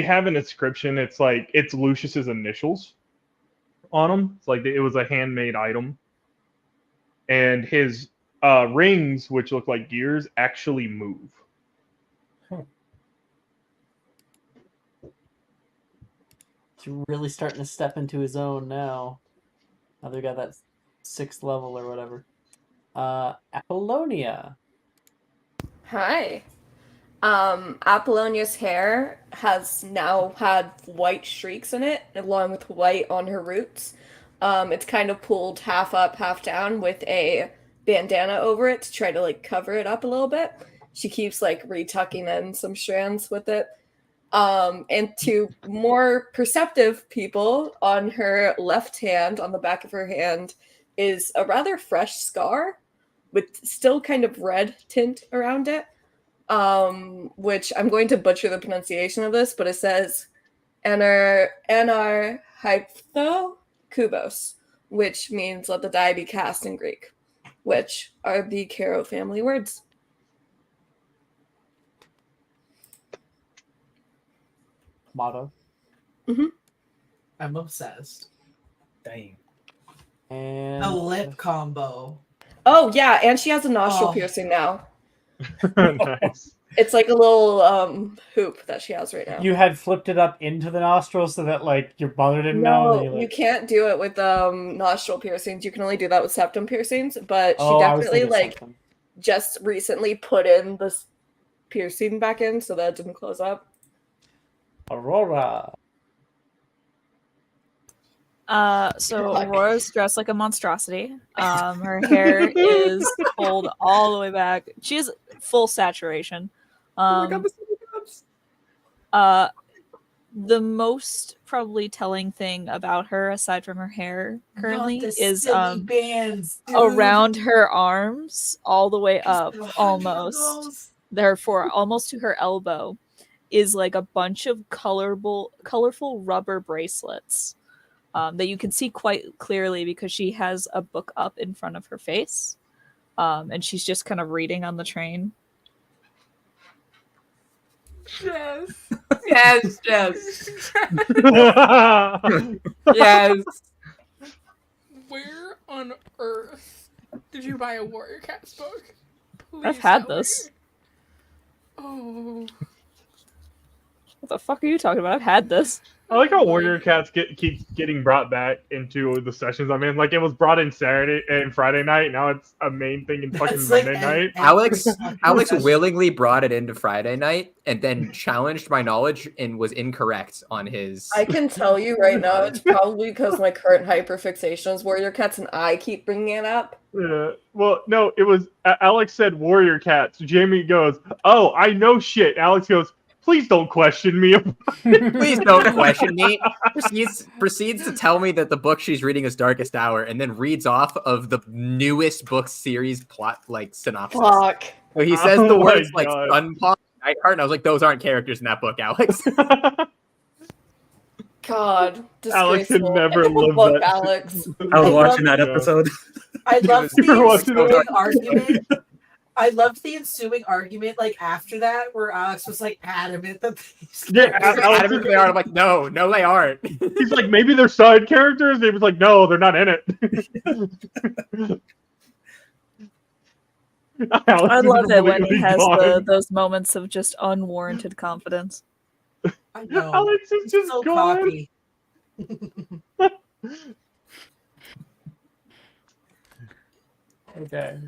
have an inscription. It's like it's Lucius's initials on them. It's like it was a handmade item. And his rings, which look like gears, actually move. He's really starting to step into his own now. Now they got that 6th level or whatever. Apollonia. Hi. Apollonia's hair has now had white streaks in it, along with white on her roots. It's kind of pulled half up, half down with a bandana over it to try to like cover it up a little bit. She keeps like retucking in some strands with it. And to more perceptive people, on her left hand, on the back of her hand, is a rather fresh scar with still kind of red tint around it. Which I'm going to butcher the pronunciation of this, but it says anar hyptho kubos, which means let the die be cast in Greek, which are the Caro family words. Motto. Mhm. I'm obsessed. Dang. And The lip combo. Oh yeah, and she has a nostril Oh. piercing now. Nice. It's like a little hoop that she has right now. you had flipped it up into the nostrils so that like your mother didn't know. No, That you, you like... can't do it with nostril piercings. You can only do that with septum piercings. But she Oh, I was definitely thinking like something. just recently put in this piercing back in so that it didn't close up. Aurora. So Fuck. Aurora's dressed like a monstrosity. Her hair is pulled all the way back. She has full saturation. Oh my god, the silly cups. The most probably telling thing about her, aside from her hair currently, Not the is silly bands, dude. around her arms, all the way up, The almost. huggles. Therefore, almost to her elbow, is like a bunch of colorful rubber bracelets that you can see quite clearly because she has a book up in front of her face, and she's just kind of reading on the train. Yes. Yes, yes, yes. Where on earth did you buy a Warrior Cats book? Please I've had tell me. this. Oh. What the fuck are you talking about? I've had this. I like how Warrior Cats keeps getting brought back into the sessions I'm in. Like it was brought in Saturday and Friday night. Now it's a main thing in fucking That's like Monday every night. Alex fucking session. willingly brought it into Friday night and then challenged my knowledge and was incorrect on his. I can tell you right now, it's probably because my current hyperfixation is Warrior Cats and I keep bringing it up. Yeah. Well, no, it was Alex said Warrior Cats. Jamie goes, "Oh, I know shit." Alex goes, "Please don't question me." Please don't question me. Proceeds to tell me that the book she's reading is Darkest Hour, and then reads off of the newest book series plot like synopsis. Fuck. So he says Oh the my words like God. Sunpaw, Nightheart, and I was like, those aren't characters in that book, Alex. God, Alex had disgraceful. never Pick up a lived book, that. Alex. I was I watching love- that Yeah. episode. I loved You were the watching ensuing that. argument. I loved the ensuing argument, like after that, where Alex was like adamant that these Yeah, characters- Alex Adamant they are. I'm like, no, they aren't. He's like, maybe they're side characters. He was like, no, they're not in it. Alex I is love it when he completely has gone. those moments of just unwarranted confidence. I know. Alex is just so gone. cocky. Okay.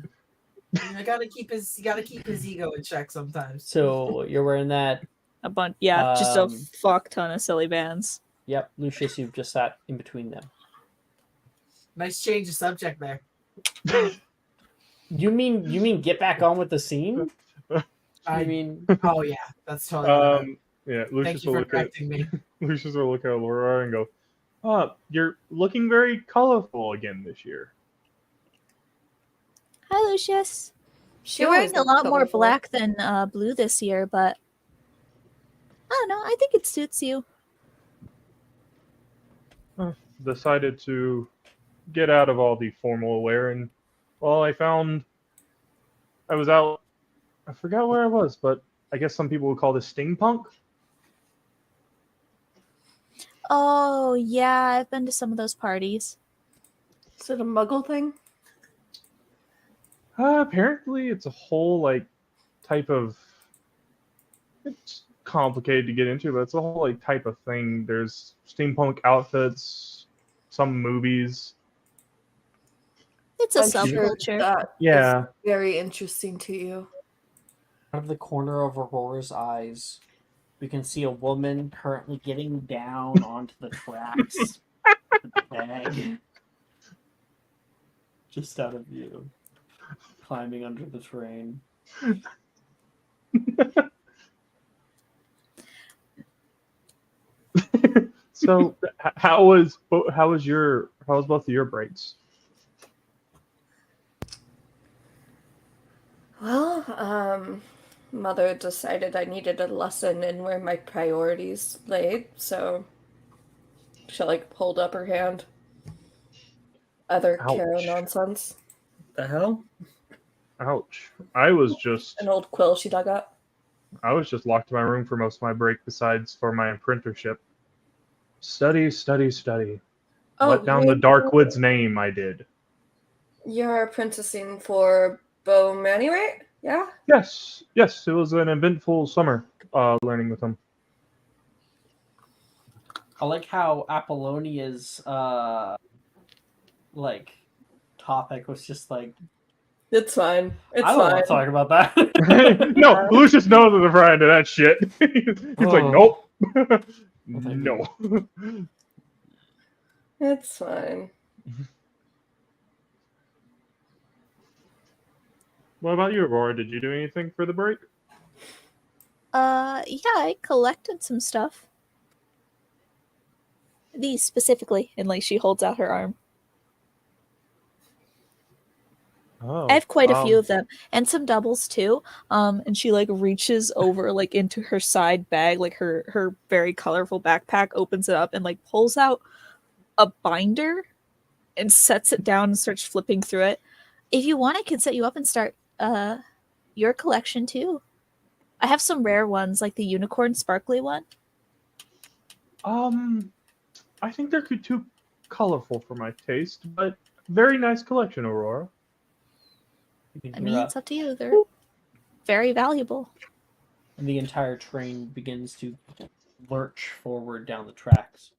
You gotta keep his ego in check sometimes. So you're wearing that. A bunch, yeah, just a Um, fuck ton of silly bands. Yep, Lucius, you've just sat in between them. Nice change of subject there. You mean get back on with the scene? I I mean, oh yeah, that's totally. what I meant. Yeah, Thank Lucius you will for look at correcting me. Lucius will look at Laura and go, you're looking very colorful again this year." Hi, Lucius. She You're wearing always a looks lot more colorful. black than blue this year, but I don't know. I think it suits you. Decided to get out of all the formal wear, and well, I was out. I forgot where I was, but I guess some people would call this steampunk. Oh, yeah. I've been to some of those parties. Is it a muggle thing? Apparently, it's a whole like type of. It's complicated to get into, but it's a whole like type of thing. There's steampunk outfits, some movies. It's a I'm sure subculture. that Yeah. is very interesting to you. out of the corner of Aurora's eyes, we can see a woman currently getting down onto the tracks. with the bag. Just out of view. Climbing under the train. So, how was both of your breaks? Well, Mother decided I needed a lesson in where my priorities laid, so she like hold up her hand. Other Caro Ouch. nonsense. The hell? Ouch! I was just An old quill she dug up. locked in my room for most of my break, besides for my apprenticeship. Study, study, study. Oh, Let down the Darkwood's name, I did. You're apprenticing for Bo Manny, right? Yeah? Yes, yes, it was an eventful summer learning with him. I like how Apollonia's like topic was just like, It's fine. It's I don't fine. want to talk about that. No, Lucius knows that they're frying into that shit. He's like, Oh. nope. thank No. It's fine. What about you, Aurora? Did you do anything for the break? Yeah, I collected some stuff. These specifically, and like she holds out her arm. Oh, I have quite a few of them, and some doubles too. And she like reaches over like into her side bag, like her very colorful backpack, opens it up and like pulls out a binder and sets it down and starts flipping through it. If you want, I can set you up and start your collection too. I have some rare ones, like the unicorn sparkly one. I think they're too colorful for my taste, but very nice collection, Aurora. I mean, it's up to you. They're very valuable. And the entire train begins to lurch forward down the tracks.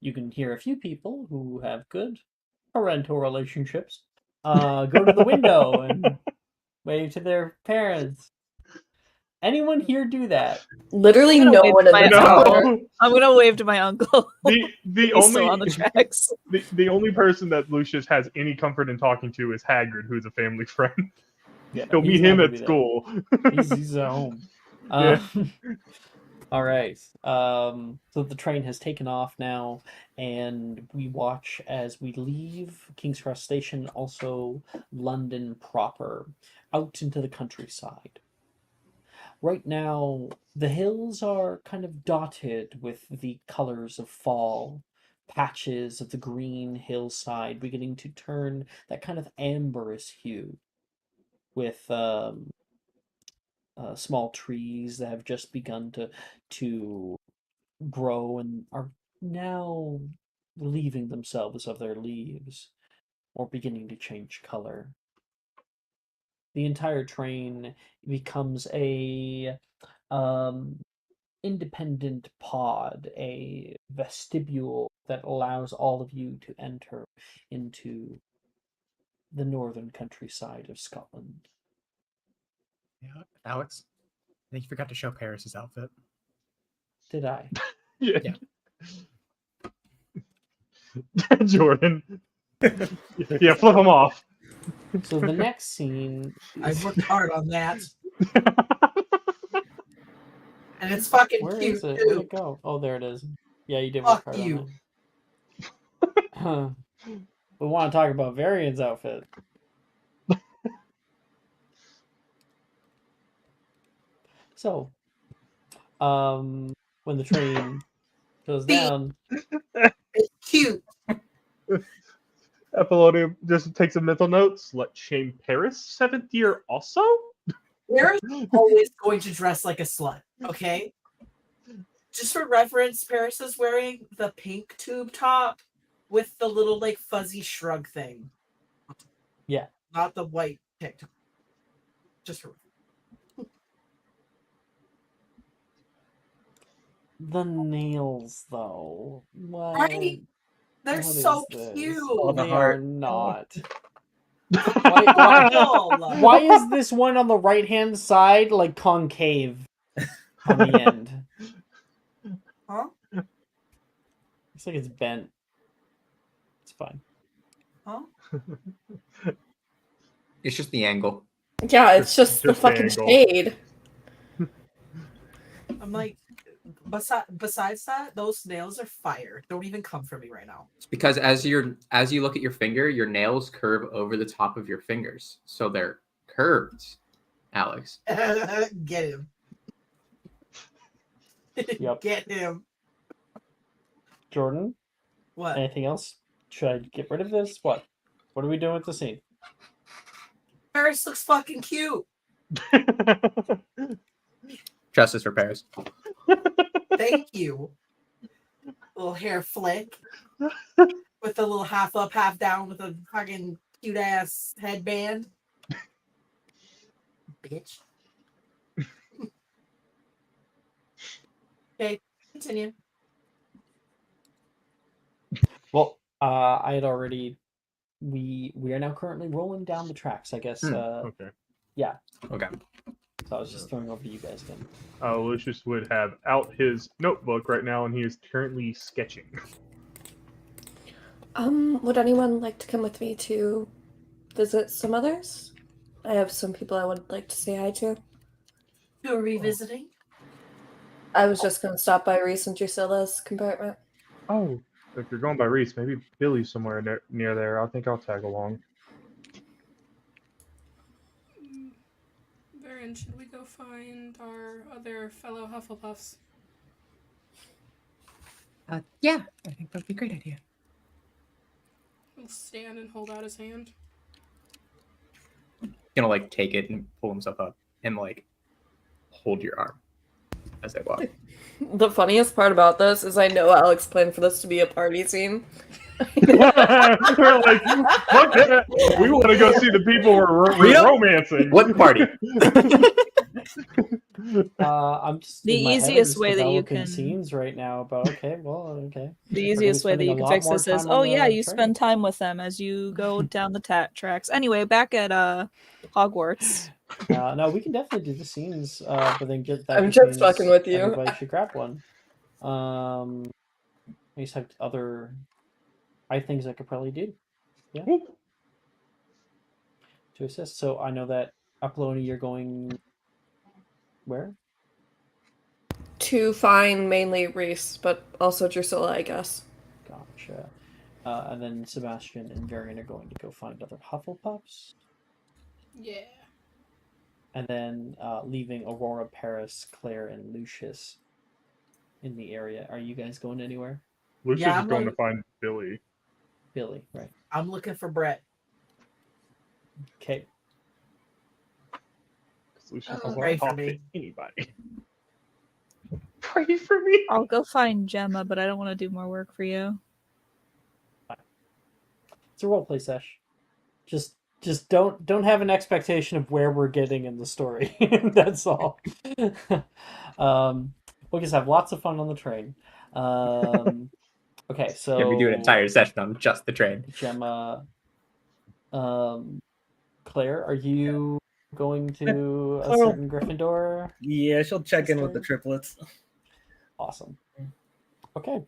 You can hear a few people who have good parental relationships go to the window and wave to their parents. Anyone here do that? Literally I'm no gonna wave one to in my the uncle. tower. I'm gonna wave to my uncle. The He's only still on the tracks. the only person that Lucius has any comfort in talking to is Hagrid, who's a family friend. Yeah, He'll he's meet not him gonna at be there. school. He's at home. Yeah. All right. So the train has taken off now, and we watch as we leave King's Cross Station, also London proper, out into the countryside. Right now, the hills are kind of dotted with the colors of fall. Patches of the green hillside beginning to turn that kind of amberous hue, with small trees that have just begun to grow and are now relieving themselves of their leaves or beginning to change color. The entire train becomes a independent pod, a vestibule that allows all of you to enter into the northern countryside of Scotland. Yeah, Alex, I think you forgot to show Paris's outfit. Did I? Yeah. Yeah. Jordan. Yeah, flip him off. So the next scene. I worked hard on that. And it's fucking Where cute is it? too. Where'd it go? Oh, there it is. Yeah, you did work Fuck hard you. on it. We want to talk about Varian's outfit. So, when the train goes down, It's cute. Apollonia just takes some mental notes. Let shame Paris 7th year also? Paris is always going to dress like a slut, okay? Just for reference, Paris is wearing the pink tube top with the little like fuzzy shrug thing. Yeah. Not the white pink top. Just for the nails, though. What? Right? They're What so is this? cute. Oh, the They heart. are not. Why? Why is this one on the right hand side like concave on the end? Huh? Looks like it's bent. It's fine. Huh? It's just the angle. Yeah, it's just the Just the fucking angle. shade. I'm like, besides that, those nails are fire. Don't even come for me right now. It's because as you look at your finger, your nails curve over the top of your fingers, so they're curved. Alex, Get him. Yep. Get him. Jordan, What? anything else? Should I get rid of this? What? What are we doing with the scene? Paris looks fucking cute. justice for Paris. Thank you. little hair flick with a little half up, half down with a fucking cute ass headband. Bitch. Okay, continue. Well, I had already. We are now currently rolling down the tracks. I guess. Okay. Yeah. Okay. So I was just throwing over to you guys again. Lucius would have out his notebook right now, and he is currently sketching. Would anyone like to come with me to visit some others? I have some people I would like to say hi to. Who are we visiting? I was just gonna stop by Reese and Drusilla's compartment. Oh, if you're going by Reese, maybe Billy's somewhere near there. I think I'll tag along. Baron, should we go find our other fellow Hufflepuffs? Yeah, I think that'd be a great idea. He'll stand and hold out his hand. Gonna like take it and pull himself up and like hold your arm as I walk. The funniest part about this is I know Alex planned for this to be a party scene. We're like, fuck that. We want to go see the people we're Yep. romancing. What party? I'm just The in my head, I'm easiest just way that you developing can- scenes right now about okay. The We're easiest way that spending you a can lot fix more this is, time on oh the yeah, you train. spend time with them as you go down the tracks. Anyway, back at Hogwarts. No, we can definitely do the scenes, but then get that. I'm just just means fucking with you. Everybody should grab one. I just have other things I could probably do. Yeah. To assist. So I know that Upload, you're going where? To find mainly Reese, but also Drusilla, I guess. Gotcha. And then Sebastian and Varian are going to go find other Hufflepuffs. Yeah. And then leaving Aurora, Paris, Claire, and Lucius in the area. Are you guys going anywhere? Lucius Yeah, is I'm going like- to find Billy. Billy, right. I'm looking for Brett. Okay. Lucius Oh, doesn't pray for talk to me. anybody. Pray for me. I'll go find Gemma, but I don't want to do more work for you. It's a roleplay sesh. Just don't have an expectation of where we're getting in the story. That's all. We'll just have lots of fun on the train. Okay, so Yeah, we do an entire session on just the train. Gemma, Claire, are you going to a certain Gryffindor? Yeah, she'll check in with the triplets. Awesome. Okay.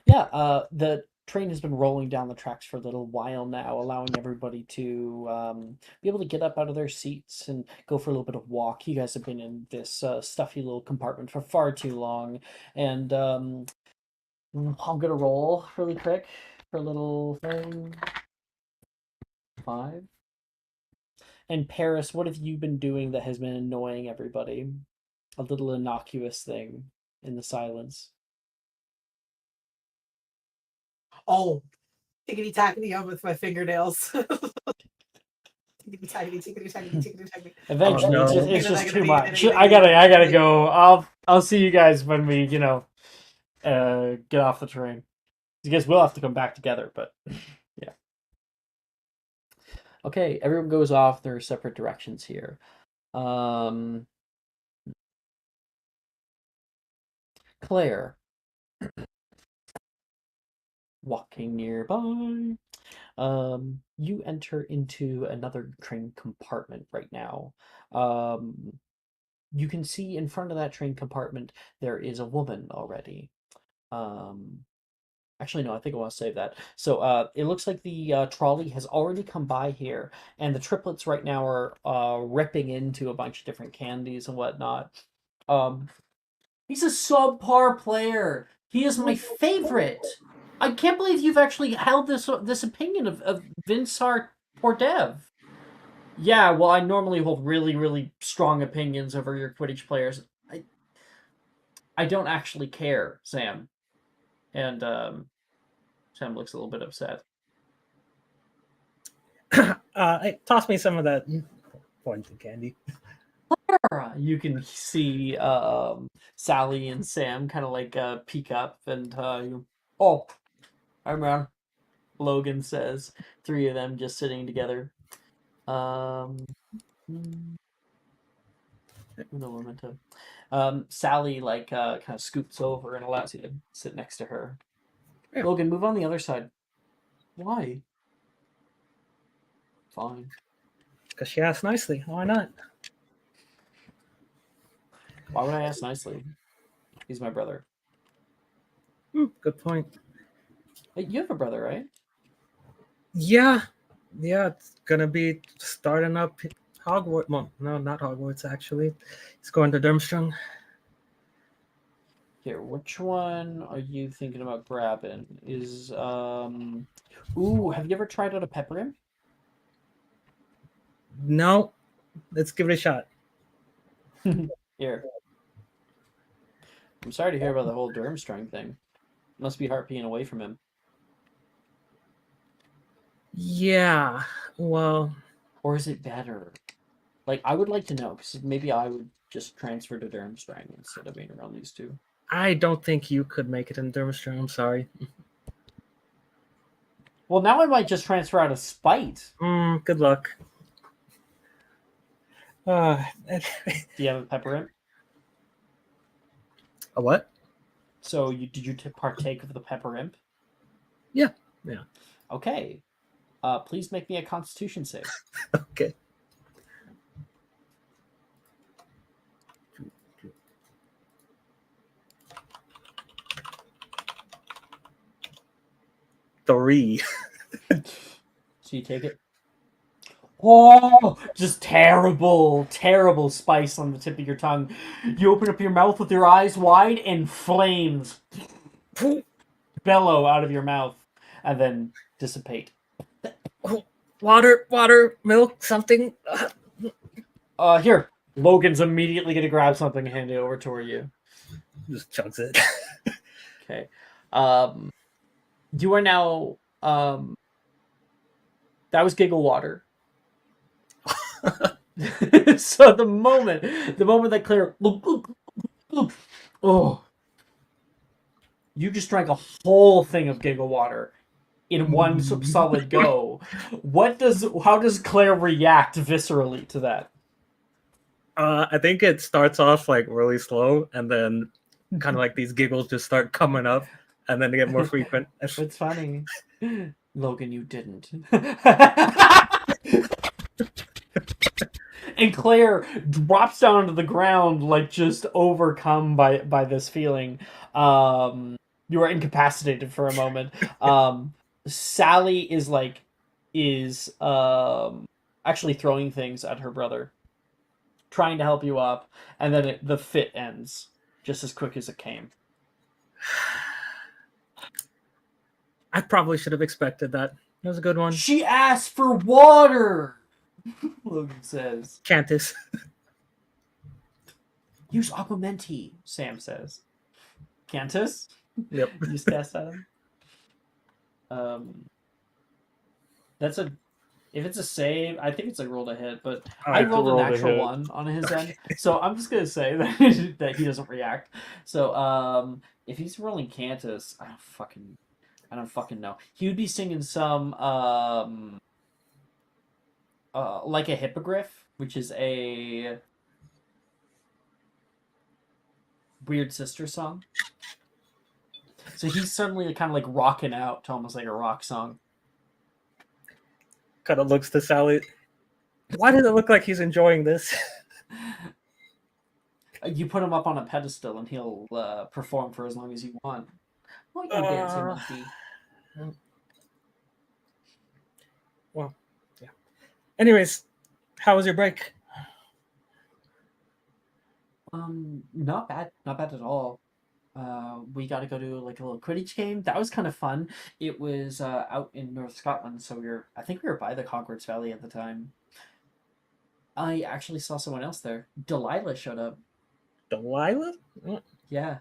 Yeah, the train has been rolling down the tracks for a little while now, allowing everybody to be able to get up out of their seats and go for a little bit of walk. You guys have been in this stuffy little compartment for far too long, and I'm gonna roll really quick for a little thing. 5. And Paris, what have you been doing that has been annoying everybody? A little innocuous thing in the silence. Oh, tickety tackety on with my fingernails. Tickety tackety, tickety tackety, tickety tackety. Eventually, no. it's just too much. I gotta go. I'll see you guys when we get off the train. You guys will have to come back together, but yeah. Okay, everyone goes off their separate directions here. Claire, walking nearby. You enter into another train compartment right now. You can see in front of that train compartment there is a woman already. Actually, no, I think I want to save that. So it looks like the trolley has already come by here, and the triplets right now are ripping into a bunch of different candies and whatnot. He's a subpar player. He is my favorite. I can't believe you've actually held this opinion of Vinsar Pordev. Yeah, well, I normally hold really, really strong opinions over your Quidditch players. I don't actually care, Sam. And Sam looks a little bit upset. Hey, toss me some of that pointed candy. You can see Sally and Sam kind of like peek up, and oh, I'm around. Logan says, three of them just sitting together. No memento. Sally like kind of scoops over and allows you to sit next to her. Yeah. Logan, move on the other side. Why? Fine. Because she asked nicely. Why not? Why would I ask nicely? He's my brother. Good point. Hey, you have a brother, right? Yeah, it's gonna be starting up Hogwarts. Well, no, not Hogwarts. Actually, he's going to Durmstrang. Here, which one are you thinking about grabbing? Is ooh, have you ever tried out a pepper imp? No, let's give it a shot. Here. I'm sorry to hear about the whole Durmstrang thing. Must be hard being away from him. Yeah, well, Or is it better? Like, I would like to know, because maybe I would just transfer to Durmstrang instead of being around these two. I don't think you could make it in Durmstrang. I'm sorry. Well, now I might just transfer out of spite. Good luck. Do you have a pepper imp? A what? So did you partake of the pepper imp? Yeah. Okay. Please make me a Constitution save. Okay. Three. So you take it. Oh, just terrible, terrible spice on the tip of your tongue. You open up your mouth with your eyes wide, and flames bellow out of your mouth and then dissipate. Water, milk, something. Here. Logan's immediately going to grab something and hand it over toward you. Just chugs it. Okay. You are now. That was giggle water. So the moment that Claire, oh, you just drank a whole thing of giggle water in one solid go. How does Claire react viscerally to that? I think it starts off like really slow, and then kind of like these giggles just start coming up, and then they get more frequent. It's funny. Logan, you didn't. And Claire drops down to the ground, like just overcome by this feeling. You are incapacitated for a moment. Sally is actually throwing things at her brother, trying to help you up, and then the fit ends just as quick as it came. I probably should have expected that. That was a good one. She asked for water, Logan says. Cantus. Use Aquamenti, Sam says. Cantus? Yep. You just cast at him. That's a... If it's a save, I think it's a roll to hit, but I rolled a natural 1 on his end, so I'm just gonna say that he doesn't react. So if he's rolling Cantus, I don't fucking know. He would be singing some like a hippogriff, which is a Weird Sister song. So he's suddenly kind of like rocking out to almost like a rock song. Kind of looks to Sally. Why does it look like he's enjoying this? You put him up on a pedestal and he'll perform for as long as you want. What you dancing monkey? Well, yeah. Anyways, how was your break? Not bad at all. We got to go to like a little Quidditch game. That was kind of fun. It was out in North Scotland, so I think we were by the Hogwarts Valley at the time. I actually saw someone else there. Delilah showed up. Delilah? What? Yeah.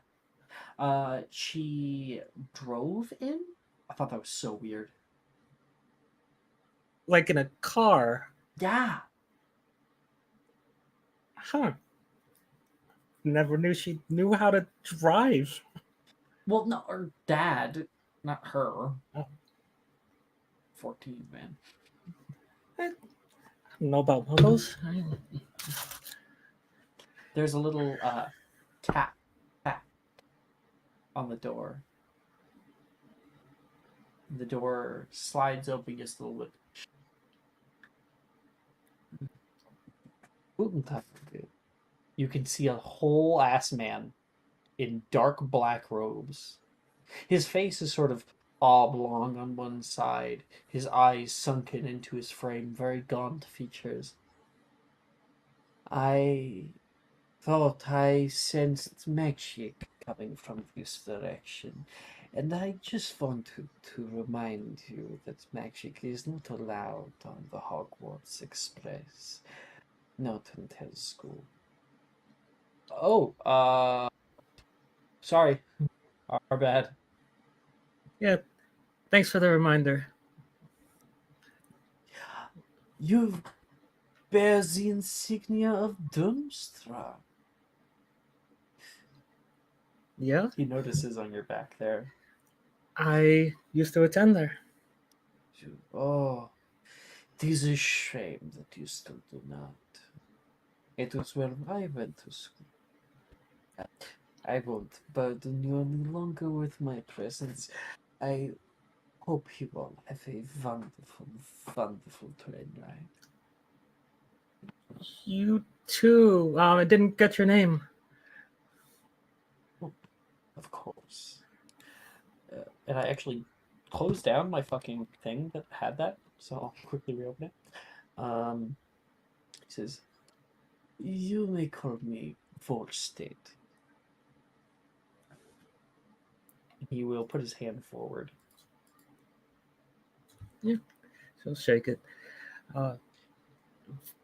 She drove in? I thought that was so weird. Like in a car? Yeah. Huh. Never knew she knew how to drive. Well, no, her dad, not her. Oh. 14, man. I don't know about one of those. There's a little tap on the door. The door slides open just a little bit. Guten Tag. You can see a whole ass man in dark black robes. His face is sort of oblong on one side, his eyes sunken into his frame, very gaunt features. I thought I sensed magic coming from this direction, and I just wanted to remind you that magic is not allowed on the Hogwarts Express, not until school. Oh, sorry. Our bad. Yeah, thanks for the reminder. You bear the insignia of Durmstrang. Yeah, He notices on your back there. I used to attend there. Oh, it is a shame that you still do not. It was where I went to school. I won't burden you any longer with my presence. I hope you all have a wonderful, wonderful train ride. You too. I didn't get your name. Of course. And I actually closed down my fucking thing that had that, so I'll quickly reopen it. He says, "You may call me Volstead." He will put his hand forward. She'll shake it.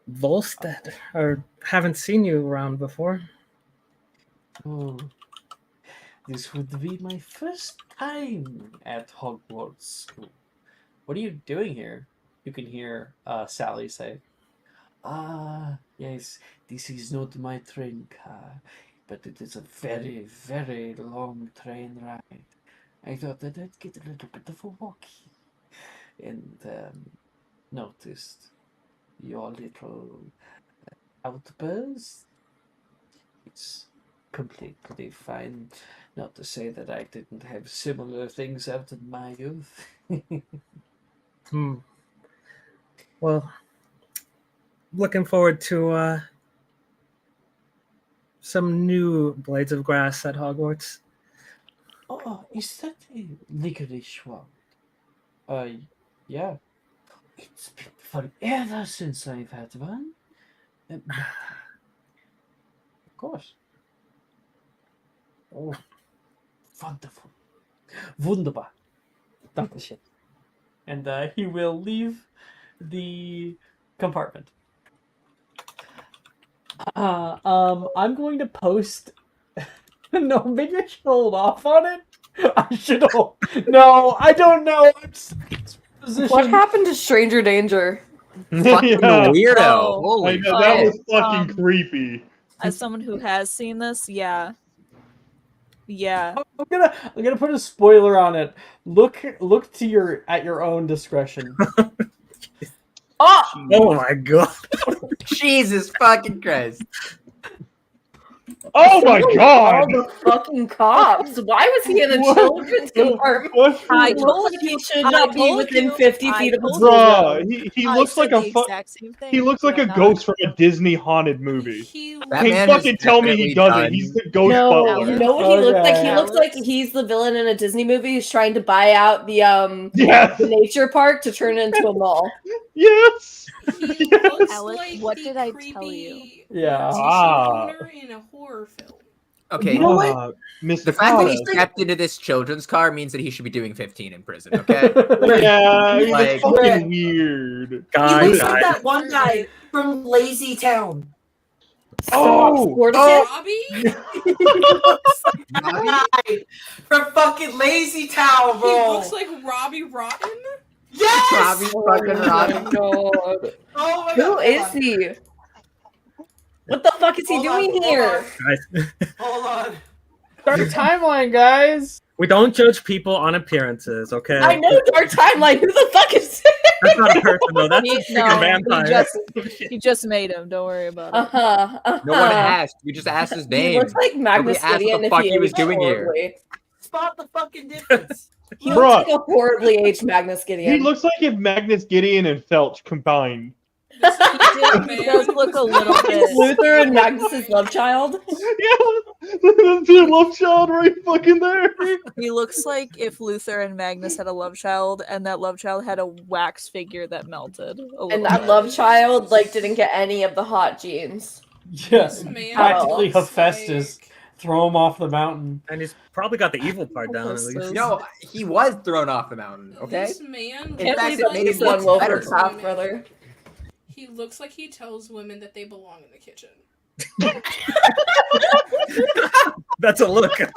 Volstead. Or haven't seen you around before. Oh, this would be my first time at Hogwarts School. What are you doing here? You can hear Sally say, yes, this is not my train car, but it is a very, very long train ride. I thought that I'd get a little bit of a walk and noticed your little outburst. It's completely fine. Not to say that I didn't have similar things out in my youth. Well, looking forward to some new blades of grass at Hogwarts. Oh, is that a licorice one? Yeah. It's been forever since I've had one. Of course. Oh, wonderful. Wunderbar. Dankeschön. And he will leave the compartment. I'm going to post. No, maybe I should hold off on it. I should hold. No, I don't know. What happened to Stranger Danger? Fucking weirdo. Holy that was shit. fucking creepy. As someone who has seen this, yeah. I'm gonna put a spoiler on it. Look to at your own discretion. Oh my god. Jesus fucking Christ. Oh my god! All the fucking cops. Why was he in a children's compartment? I He told looks like he you. should I not be told within you, 50 feet of a told school. Bruh, he I looks said like the exact same thing. he looks like Did a I not? ghost from a Disney haunted movie. That Can't man has fucking tell me he definitely doesn't. done- He's the ghost No, butler. you know what he looks like? He Okay. looks like he's the villain in a Disney movie who's trying to buy out the Yes. the nature park to turn it into a mall. Yes. He looks Alex, like what the did I creepy tell you? Yeah. mortician owner in a horror film. Okay, You know what? Miss the fact that he Todd. stepped into this children's car means that he should be doing 15 in prison, okay? Yeah, he's Like- fucking weird. He God, looks God. like that one guy from Lazy Town. Oh, Sporticus? Robbie? He looks like that Robbie? guy from fucking Lazy Town, He bro. looks like Robbie Rotten? Yes! Robbie fucking Robbie. God. Oh my Who god. is he? What the fuck is he Hold on, doing hold here? Guys, Hold on. Dark timeline, guys. we don't judge people on appearances, okay? I know Dark Timeline. Who the fuck is That's not a person though. That's He- a freaking vampire. he just made him. Don't worry about it. No one asked. We just asked his He name. looks like Nobody Magnus asked what Gideon the if fuck he he was aged doing here. horribly. Spot the fucking difference. He Bruh. looks like a horribly aged Magnus He Gideon. looks like if Magnus Gideon and Felch combined. This He does look a little bit. Luther and Magnus's love child. Yeah, that's your love child right fucking there. He looks like if Luther and Magnus had a love child, and that love child had a wax figure that melted. A And little that bit. love child like didn't get any of the hot genes. Yes, man practically looks Hephaestus. like- Throw him off the mountain. And he's probably got the evil part down at least. No, he was thrown off the mountain. Okay. This man In Can't fact, believe it that's made based him on look Wilford's better. half brother. He looks like he tells women that they belong in the kitchen. That's a look. That's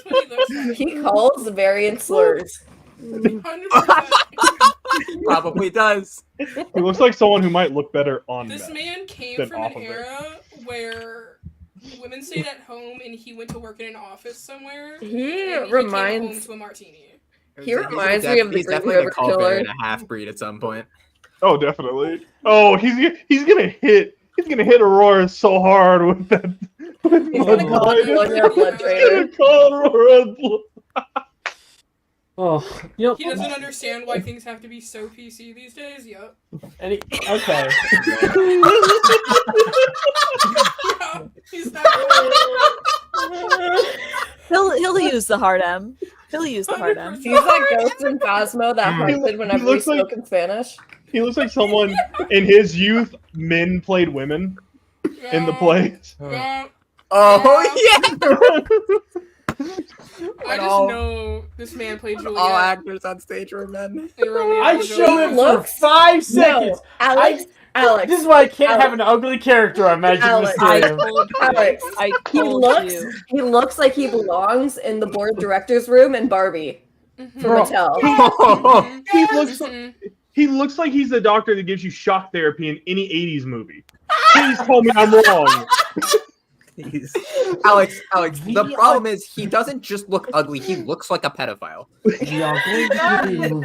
what he looks like. He calls variant slurs. 100%. Probably does. He looks like someone who might look better on This meth. man came Then from off an of it. era where women stayed at home and he went to work in an office somewhere. He and reminds- came home to a martini. He reminds me of the He's Green definitely River the culprit Killer. and a half breed at some point. Oh, definitely. Oh, he's gonna hit Aurora so hard with that. With He's gonna call blood. Aurora a blood He's traitor. gonna call Aurora a blood. Oh, you know. He doesn't understand why things have to be so PC these days. Yep. Okay. Yeah, he's that He'll use the hard M. He'll use the hard M. He's that ghost in Phasmo that haunted whenever we looks like- spoke in Spanish. He looks like someone in his youth. Men played women in the plays. Yeah. Oh I just all- know this man played Juliet. All actors on stage were men. in Romeo I and show Juliet. him Looks- for 5 seconds. No, Alex. Alex. This is why I can't Alex. have an ugly character on Magic Alex. Mysterium. Alex. I He told looks. you. He looks like he belongs in the board of directors room in Barbie Mhm. for Bro. Mattel. Mhm. He looks. Mhm. He looks like he's the doctor that gives you shock therapy in any '80s movie. Please tell me I'm wrong. Alex, the problem is he doesn't just look ugly, he looks like a pedophile.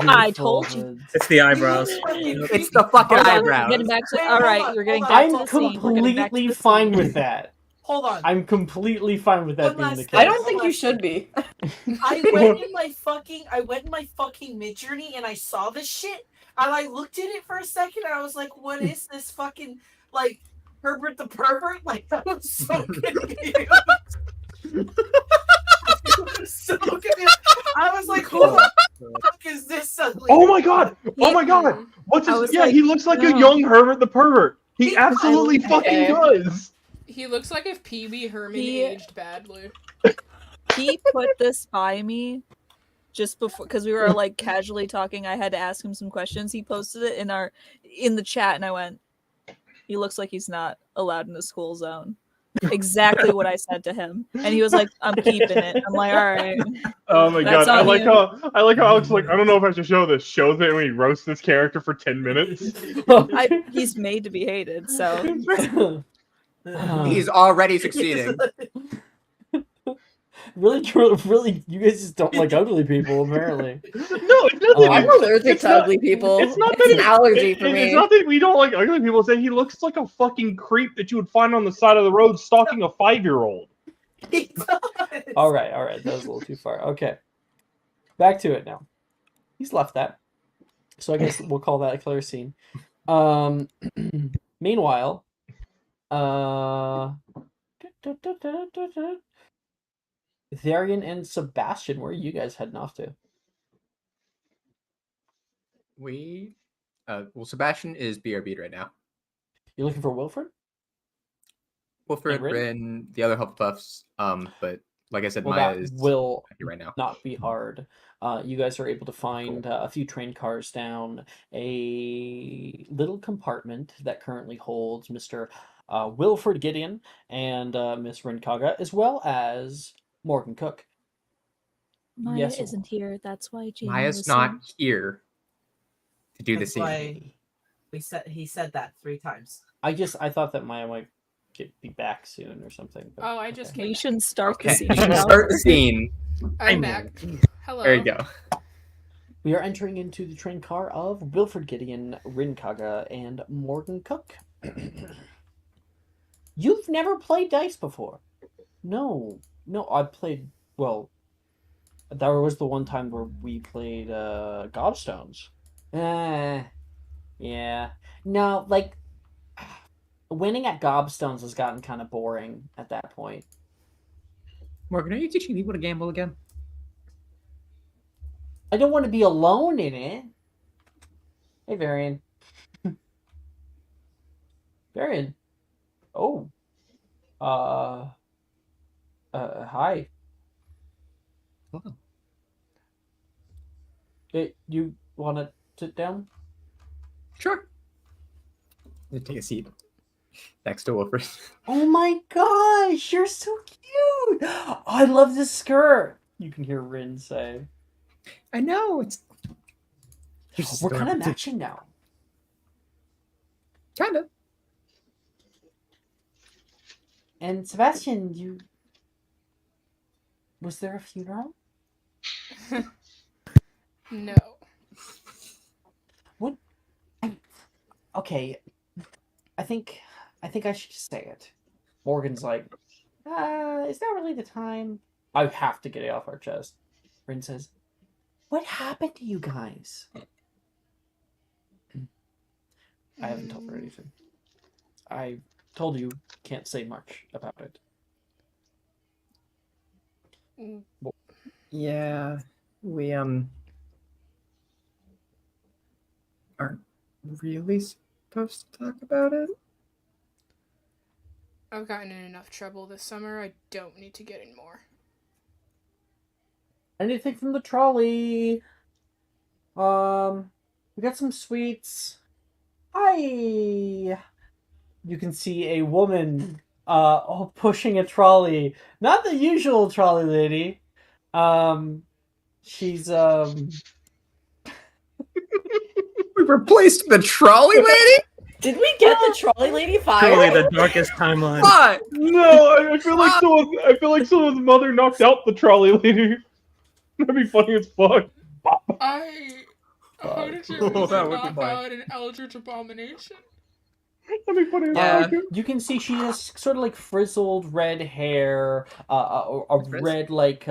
I told you. It's the eyebrows. It's the fucking Hold on, eyebrows. Getting back to Wait, all hold right. on, We're getting hold back on. to I'm the scene. We're getting back to completely the fine scene. with that. Hold on. I'm completely fine with that One being the last- case. I don't think you should be. I went in my fucking mid journey and I saw this shit and I looked at it for a second and I was like, what is this fucking like Herbert the pervert? Like I was so confused. So confused. I was like, who the fuck is this ugly? Oh my god! Oh my god! What's I his? was Yeah, like, he looks like a no. young Herbert the pervert. He absolutely fucking does. He looks like if Pee Wee Herman He- aged badly. He put this by me just before because we were like casually talking. I had to ask him some questions. He posted it in the chat, and I went, "He looks like he's not allowed in the school zone." Exactly what I said to him, and he was like, "I'm keeping it." I'm like, "All right." Oh my That's god! I on like you. how Alex like I don't know if I should show this. Shows it when he roasts this character for 10 minutes. He's made to be hated, so He's already succeeding. really, you guys just don't like ugly people, apparently. No, it's nothing. I'm allergic to ugly people. It's not It's that an allergy for It's me. not that we don't like ugly people. Saying he looks like a fucking creep that you would find on the side of the road stalking a 5-year-old. He does. All right, that was a little too far. Okay, back to it now. He's left that, so I guess we'll call that a clear scene. Meanwhile, Therian and Sebastian, where are you guys heading off to? Well, Sebastian is BRB'd right now. You looking for Wilfred? Wilfred, And Rin? Rin, the other Hufflepuffs. But like I said, Well, Maya that is will happy right now. not be hard. You guys are able to find a few train cars down a little compartment that currently holds Mr. Wilfred Gideon and Miss Rin Kaga, as well as Morgan Cook. Maya Yes, isn't here. That's why Jamie Maya's was not saying- here to do the That's scene. why he said that 3 times. I thought that Maya might be back soon or something. But, Oh, I just We came. shouldn't start the Okay, scene you should now. start the scene. I'm back. Hello. There you go. We are entering into the train car of Wilfred Gideon, Rin Kaga, and Morgan Cook. You've never played dice before? No, I played. Well, there was the one time where we played Gobstones. Yeah. No, like winning at Gobstones has gotten kind of boring at that point. Morgan, are you teaching people to gamble again? I don't want to be alone in it. Hey, Varian. Varian. Oh. Hi. Hello. You want to sit down? Sure. Take a seat next to Wilfred. Oh my gosh, you're so cute! I love this skirt. You can hear Rin say. I know it's. We're kind of matching now. Kind of. And Sebastian, was there a funeral? No. What? Okay, I think I should just say it. Morgan's like, is that really the time? I have to get it off our chest. Rin says, what happened to you guys? I haven't told her anything. I told you can't say much about it. Yeah, we aren't really supposed to talk about it. I've gotten in enough trouble this summer. I don't need to get in more. Anything from the trolley? We got some sweets. Hi. You can see a woman pushing a trolley. Not the usual trolley lady. She's We replaced the trolley lady? Did we get the trolley lady fired? Truly the darkest timeline. Fuck! No, I feel like someone's mother knocked out the trolley lady. That'd be funny as fuck. How did you Oh, that would be knock fine. out an eldritch abomination? That'd be funny as Yeah. fuck. you can see she has sort of like frizzled red hair, a Frizz? red like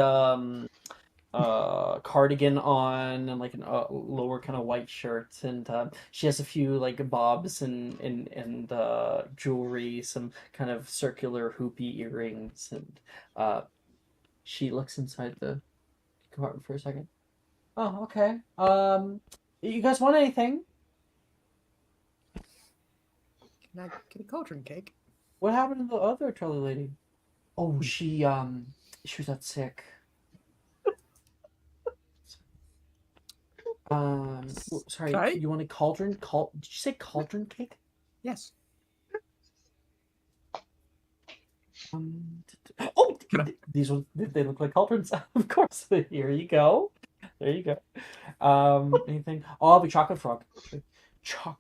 cardigan on, and like a lower kind of white shirt, and she has a few like bobs and jewelry, some kind of circular hoopy earrings, and she looks inside the compartment for a second. Oh, okay. You guys want anything? Can I get a cauldron cake? What happened to the other trolley lady? Oh, she was out sick. Sorry, Sorry? you want a cauldron? Did you say cauldron cake? Yes. Oh, Can I- these ones, they look like cauldrons. Of course. Here you go. There you go. Anything? Oh, I'll be chocolate frog. Chocolate.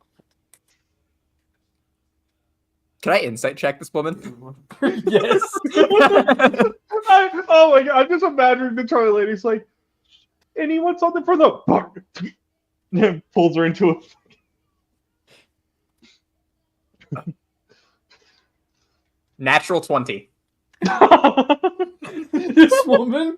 Can I insight check this woman? Yes. Oh my god, I'm just imagining the trolley lady's like, anyone something for the and pulls her into Natural 20. This woman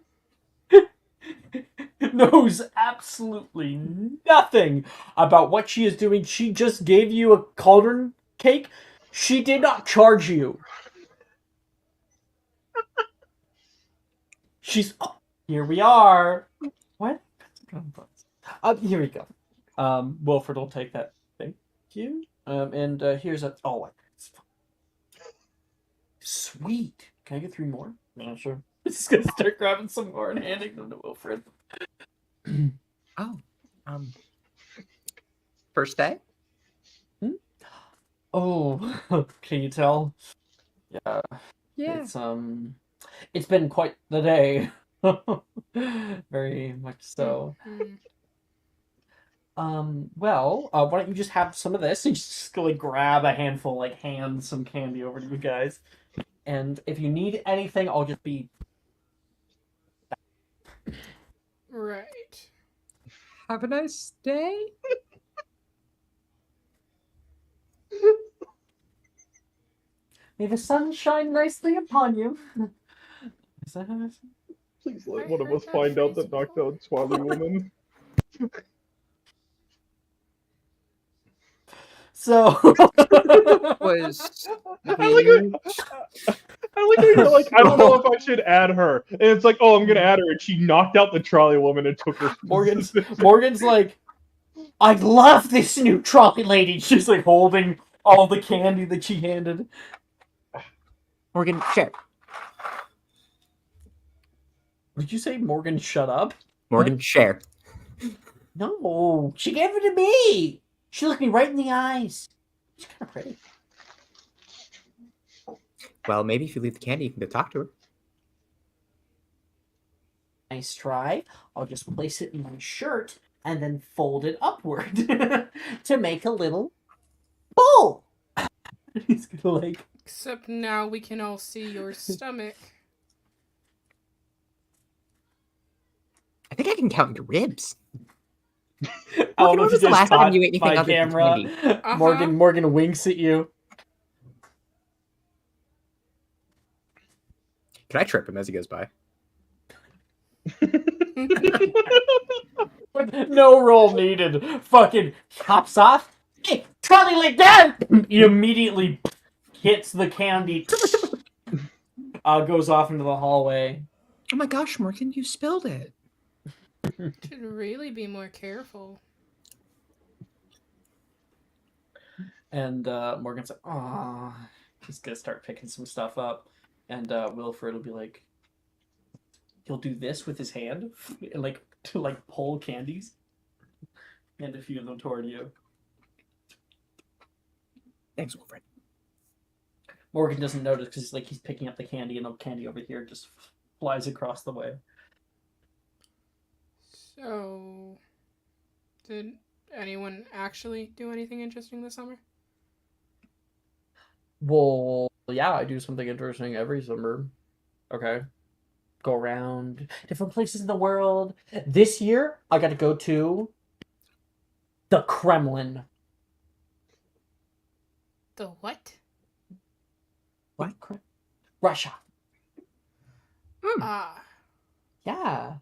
knows absolutely nothing about what she is doing. She just gave you a cauldron cake. She did not charge you. She's here we are. What? Here we go. Wilfred will take that. Thank you. And here's a sweet. Can I get 3 more? I'm not sure. I'm just gonna start grabbing some more and handing them to Wilfred. Oh. First day? Oh, can you tell? Yeah. Yeah. It's been quite the day. Very much so. Well, why don't you just have some of this and just go like grab a handful, like hand some candy over to you guys. And if you need anything, I'll just be Right. Have a nice day. May the sun shine nicely upon you. Is that how it is? Please I let one of heard us that find out phrase that knocked out Twally Woman. So Was I like how you're like, I don't know if I should add her. And it's like, oh, I'm gonna add her, and she knocked out the trolley woman and took her Morgan's like, I love this new trolley lady. She's like holding all the candy that she handed. Morgan, share. Did you say Morgan shut up? Morgan, share. No, she gave it to me. She looked me right in the eyes. She's kind of pretty. Well, maybe if you leave the candy, you can go talk to her. Nice try. I'll just place it in my shirt and then fold it upward to make a little bowl. He's gonna like. Except now we can all see your stomach. I think I can count your ribs. I don't Morgan, know when if was you the just last time caught you ate anything my other than camera. candy? Morgan winks at you. Can I trip him as he goes by? No roll needed. Fucking hops off. Hey, trolley like that! He immediately hits the candy. Goes off into the hallway. Oh my gosh, Morgan, you spilled it. Should really be more careful. And Morgan's like, "Aw." He's gonna start picking some stuff up. And Wilfred will be like, he'll do this with his hand and like to like pull candies. And a few of them toward you. Thanks, Wilfred. Morgan doesn't notice because like he's picking up the candy, and the candy over here just flies across the way. So, did anyone actually do anything interesting this summer? Well, yeah, I do something interesting every summer. Okay. Go around different places in the world. This year, I got to go to the Kremlin. The what? What? Russia. Ah, Yeah.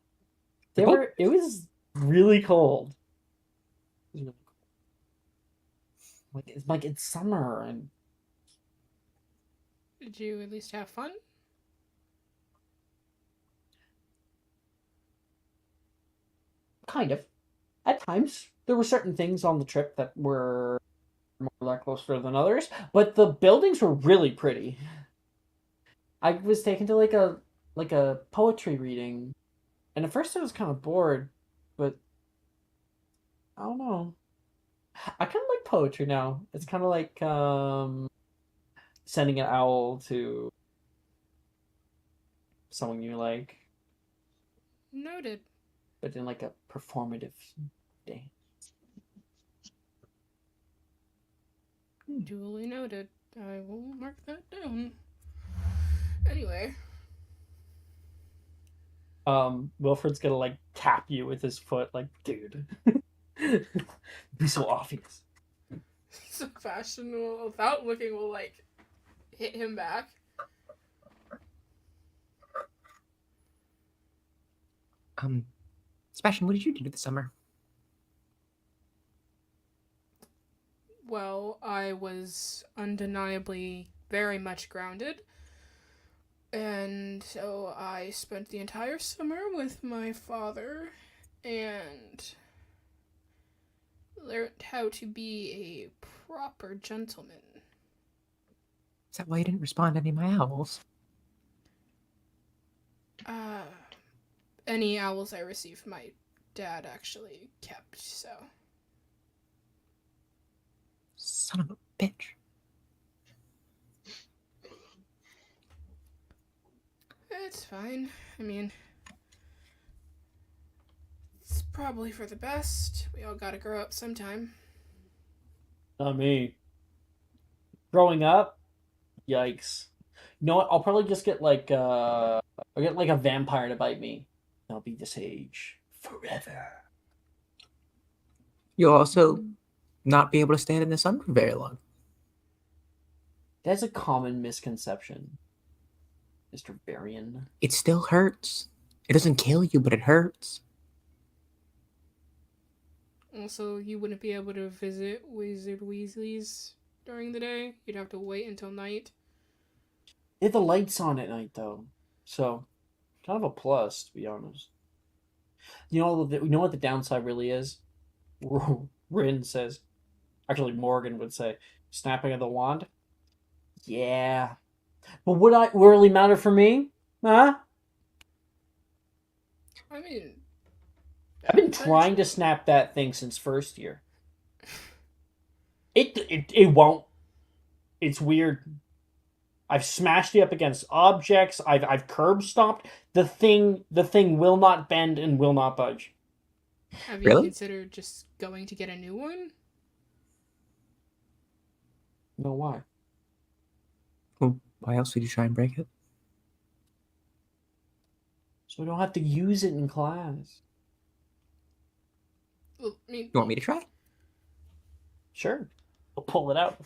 The It was really cold. Like it's summer and did you at least have fun? kind of. At times, there were certain things on the trip that were more lackluster than others, but the buildings were really pretty. I was taken to like a poetry reading, and at first I was kind of bored, but I don't know. I kind of like poetry now. It's kind of like sending an owl to someone you like, Noted. but in like a performative day. Duly noted. I will mark that down. Anyway. Wilfred's gonna like tap you with his foot, like, dude. Be so obvious. Sebastian will, without looking, will like hit him back. Sebastian, what did you do this summer? Well, I was undeniably very much grounded. And so I spent the entire summer with my father and learned how to be a proper gentleman. Is that why you didn't respond to any of my owls? Any owls I received, my dad actually kept, so. Son of a bitch. It's fine. I mean, it's probably for the best. We all gotta grow up sometime. Not me. Growing up, yikes. You know what? I'll probably just get like I'll get like a vampire to bite me. I'll be this age forever. You'll also not be able to stand in the sun for very long. That's a common misconception, Mr. Varian. It still hurts. It doesn't kill you, but it hurts. Also, you wouldn't be able to visit Wizard Weasley's during the day. You'd have to wait until night. They have the lights on at night though, so kind of a plus, to be honest. You know what the downside really is? Rin says, actually Morgan would say, snapping of the wand. Yeah, but would it really matter for me? Huh? I mean, I've been trying to snap that thing since first year. It won't. It's weird. I've smashed it up against objects. I've curb stomped. The thing will not bend and will not budge. have you considered just going to get a new one? No, why? Well, why else would you try and break it? So I don't have to use it in class. Well, I mean, You want me to try? Sure. I'll pull it out.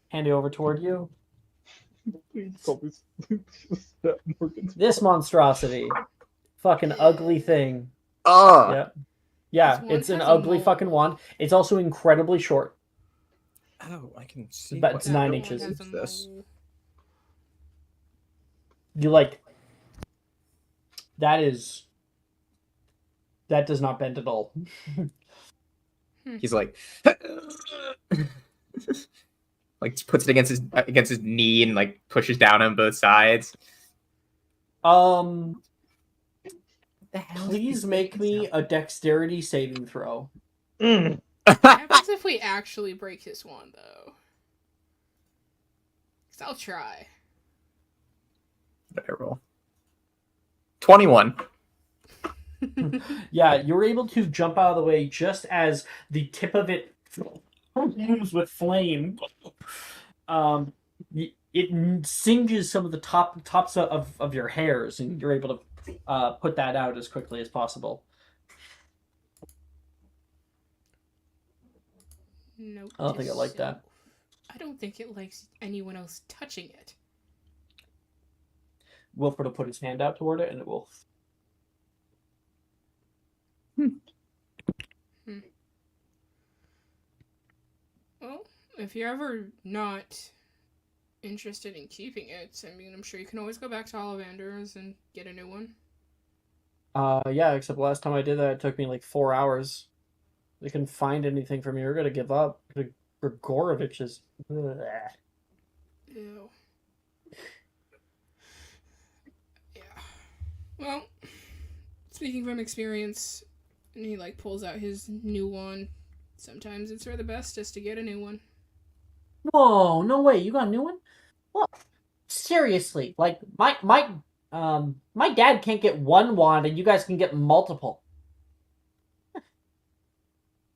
Hand it over toward you. This monstrosity. Fucking ugly thing. Oh. Yep. Yeah, This one it's an has a ugly mole. fucking wand. It's also incredibly short. Oh, I can see. But what it's 9 one inches. has a This. mole. You like... That does not bend at all. He's like, like puts it against his knee and like pushes down on both sides. The hell Please make me a dexterity saving throw. What happens if we actually break his wand, though? 'Cause I'll try. Better roll. 21. Yeah, you're able to jump out of the way just as the tip of it flames with flame. It singes some of the tops of your hairs, and you're able to put that out as quickly as possible. Note I don't think I like to that. self. I don't think it likes anyone else touching it. Wilfred will put his hand out toward it, and it will. Well, if you're ever not interested in keeping it, I mean, I'm sure you can always go back to Ollivander's and get a new one. Yeah, except last time I did that, it took me like 4 hours. They couldn't find anything for me. We're gonna give up. Grigorovich is. Ew. Yeah. Well, speaking from experience, and he like pulls out his new one. Sometimes it's for the best just to get a new one. Whoa, no way! You got a new one? Well, seriously, like my dad can't get one wand, and you guys can get multiple.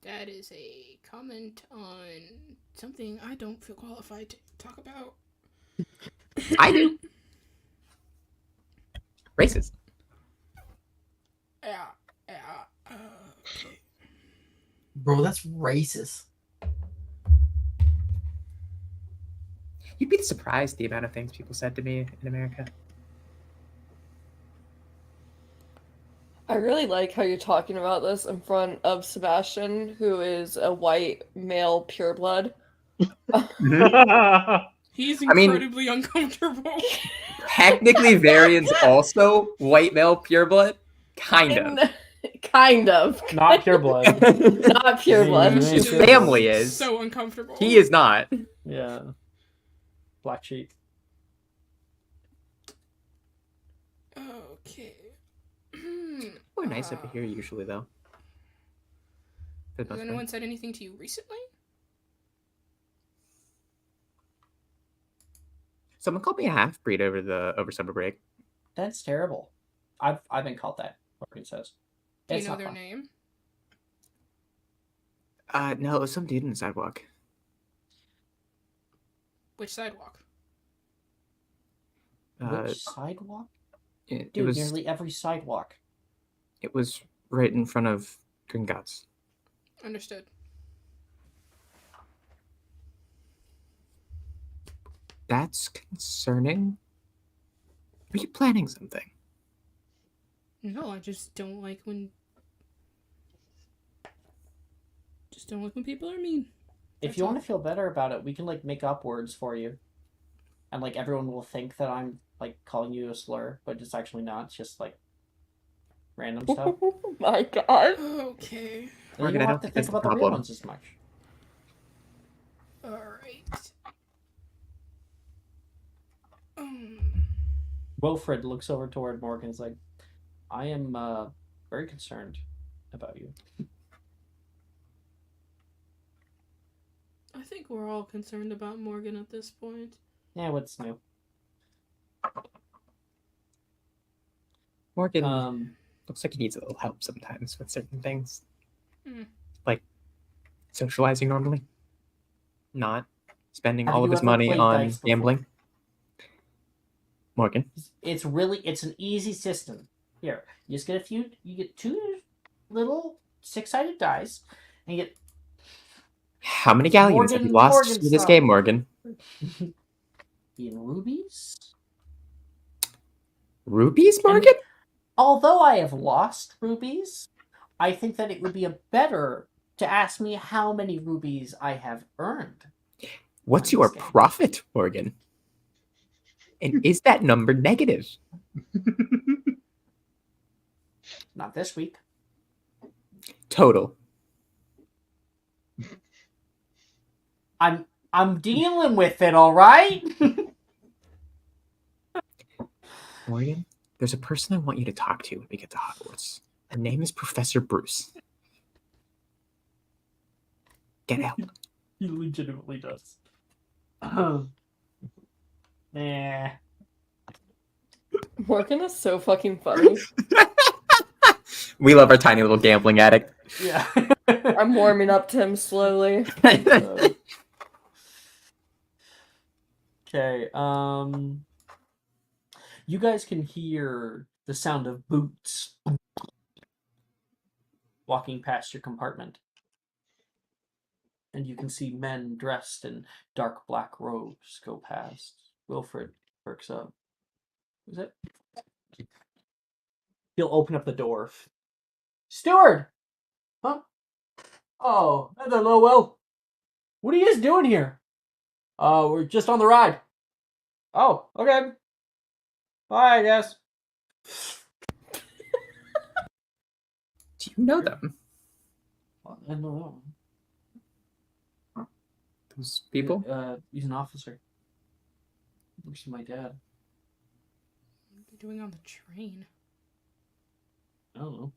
That is a comment on something I don't feel qualified to talk about. I do. Racist. Yeah. Okay. Bro, that's racist. You'd be surprised the amount of things people said to me in America. I really like how you're talking about this in front of Sebastian, who is a white male pureblood. He's I mean- incredibly uncomfortable. Technically, Varian's also white male pureblood. Kind of. Kind of. Not pureblood. Not pureblood. His His family is. So uncomfortable. He is not. Yeah. Black sheep. Okay. We're nice over here usually, though. For the Has most anyone part. said anything to you recently? Someone called me a half breed over summer break. That's terrible. I've been called that. Morgan says. Do you It's know not their fun. name? No, it was some dude in the sidewalk. Which sidewalk? Which sidewalk? It Dude, was nearly every sidewalk. it was right in front of Gringotts. Understood. That's concerning. Are you planning something? No, I just don't like when. Just don't like when people are mean. If That's you all. want to feel better about it, we can like make up words for you, and like everyone will think that I'm like calling you a slur, but it's actually not. It's just like random stuff. Oh my god. Okay. And Morgan, you I don't don't have to think think that's the about the real problem. ones as much. Alright. Wilfred looks over toward Morgan and is like, I am very concerned about you. I think we're all concerned about Morgan at this point. Yeah, what's new? Morgan looks like he needs a little help sometimes with certain things. Like socializing normally. Not spending Have all of you his ever money played on dice before? gambling. Morgan. It's an easy system. Here, you just get you get 2 little 6-sided dice, and you get How many galleons have you lost Morgan in this style. game, Morgan? in rubies. Rubies, Morgan? Although I have lost rubies, I think that it would be better to ask me how many rubies I have earned. What's your profit, Morgan? And is that number negative? Not this week. Total. I'm dealing with it, all right? Morgan, there's a person I want you to talk to when we get to Hogwarts. Her name is Professor Bruce. Get out. He legitimately does. Nah. Morgan is so fucking funny. We love our tiny little gambling addict. Yeah. I'm warming up to him slowly. Okay, you guys can hear the sound of boots walking past your compartment. And you can see men dressed in dark black robes go past. Wilfred perks up. Who's it? He'll open up the door. Steward! Huh? Oh, hello, Will. What are you guys doing here? We're just on the ride. Oh, okay. Bye, I guess. Do you know them? Well, I don't know. Those people? He's an officer. Works with my dad. What are you doing on the train? I don't know.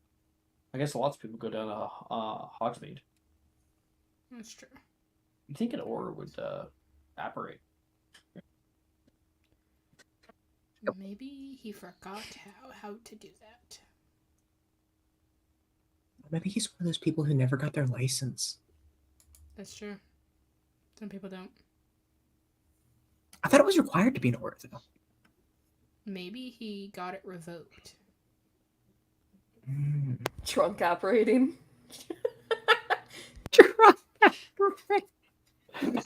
I guess lots of people go down to Hogsmeade. That's true. You'd think an aura would apparate. Maybe he forgot how to do that. Maybe he's one of those people who never got their license. That's true. Some people don't. I thought it was required to be an aura, though. Maybe he got it revoked. Drunk operating.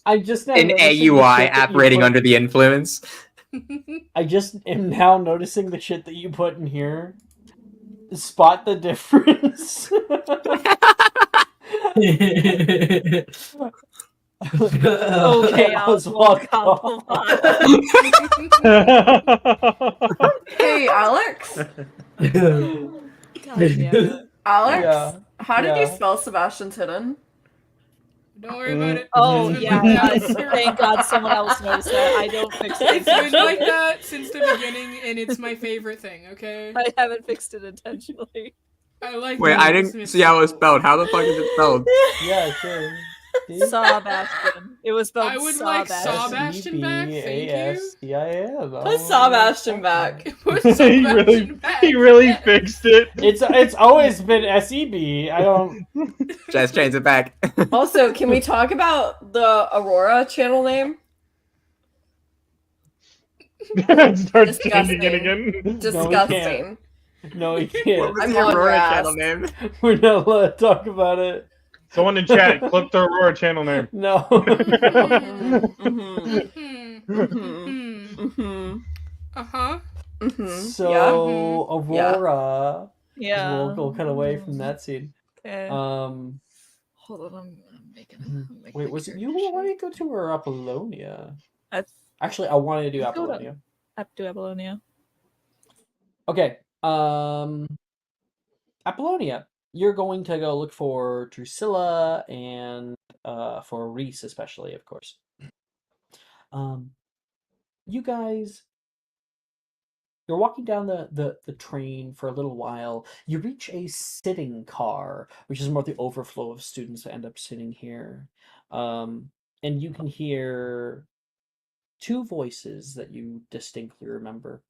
I just now An noticing the AUI shit that you operating put- under the influence. I just am now noticing the shit that you put in here. Spot the difference. Okay, Oswald. Hey, Alex. God damn it. Alex, Yeah. how did you Yeah. spell Sebastian's Hidden? Don't worry about it. Oh It's been yeah, like that. thank God someone else noticed that. I don't fix it. It's been like that since the beginning, and it's my favorite thing. Okay. I haven't fixed it intentionally. I like. Wait, that I it's didn't mixed see how it was up. spelled. How the fuck is it spelled? Yeah, sure. Saw Bastion. It was spelled I would like Saw Saw Bastion back. Thank you. Put Saw Bastion back. Put Saw he really, Bastion back. he really fixed it. It's always been SEB. I don't. Just change it back. Also, can we talk about the Aurora channel name? Start Disgusting. changing it again. Disgusting. No, we What can't. was I'm the on your Aurora ass. channel name? We're not allowed to talk about it. Someone in chat, clip the Aurora channel name. No. Uh-huh. So Aurora. Yeah. We'll go cut away from that scene. Okay. Um. Hold on, I'm making. Wait, was it you who wanted to go to or Apollonia? Actually, I wanted to do let's go to- Apollonia. Up to Apollonia. Okay. Apollonia. You're going to go look for Drusilla and for Reese especially, of course. You guys, you're walking down the train for a little while. You reach a sitting car, which is more the overflow of students that end up sitting here. And you can hear two voices that you distinctly remember.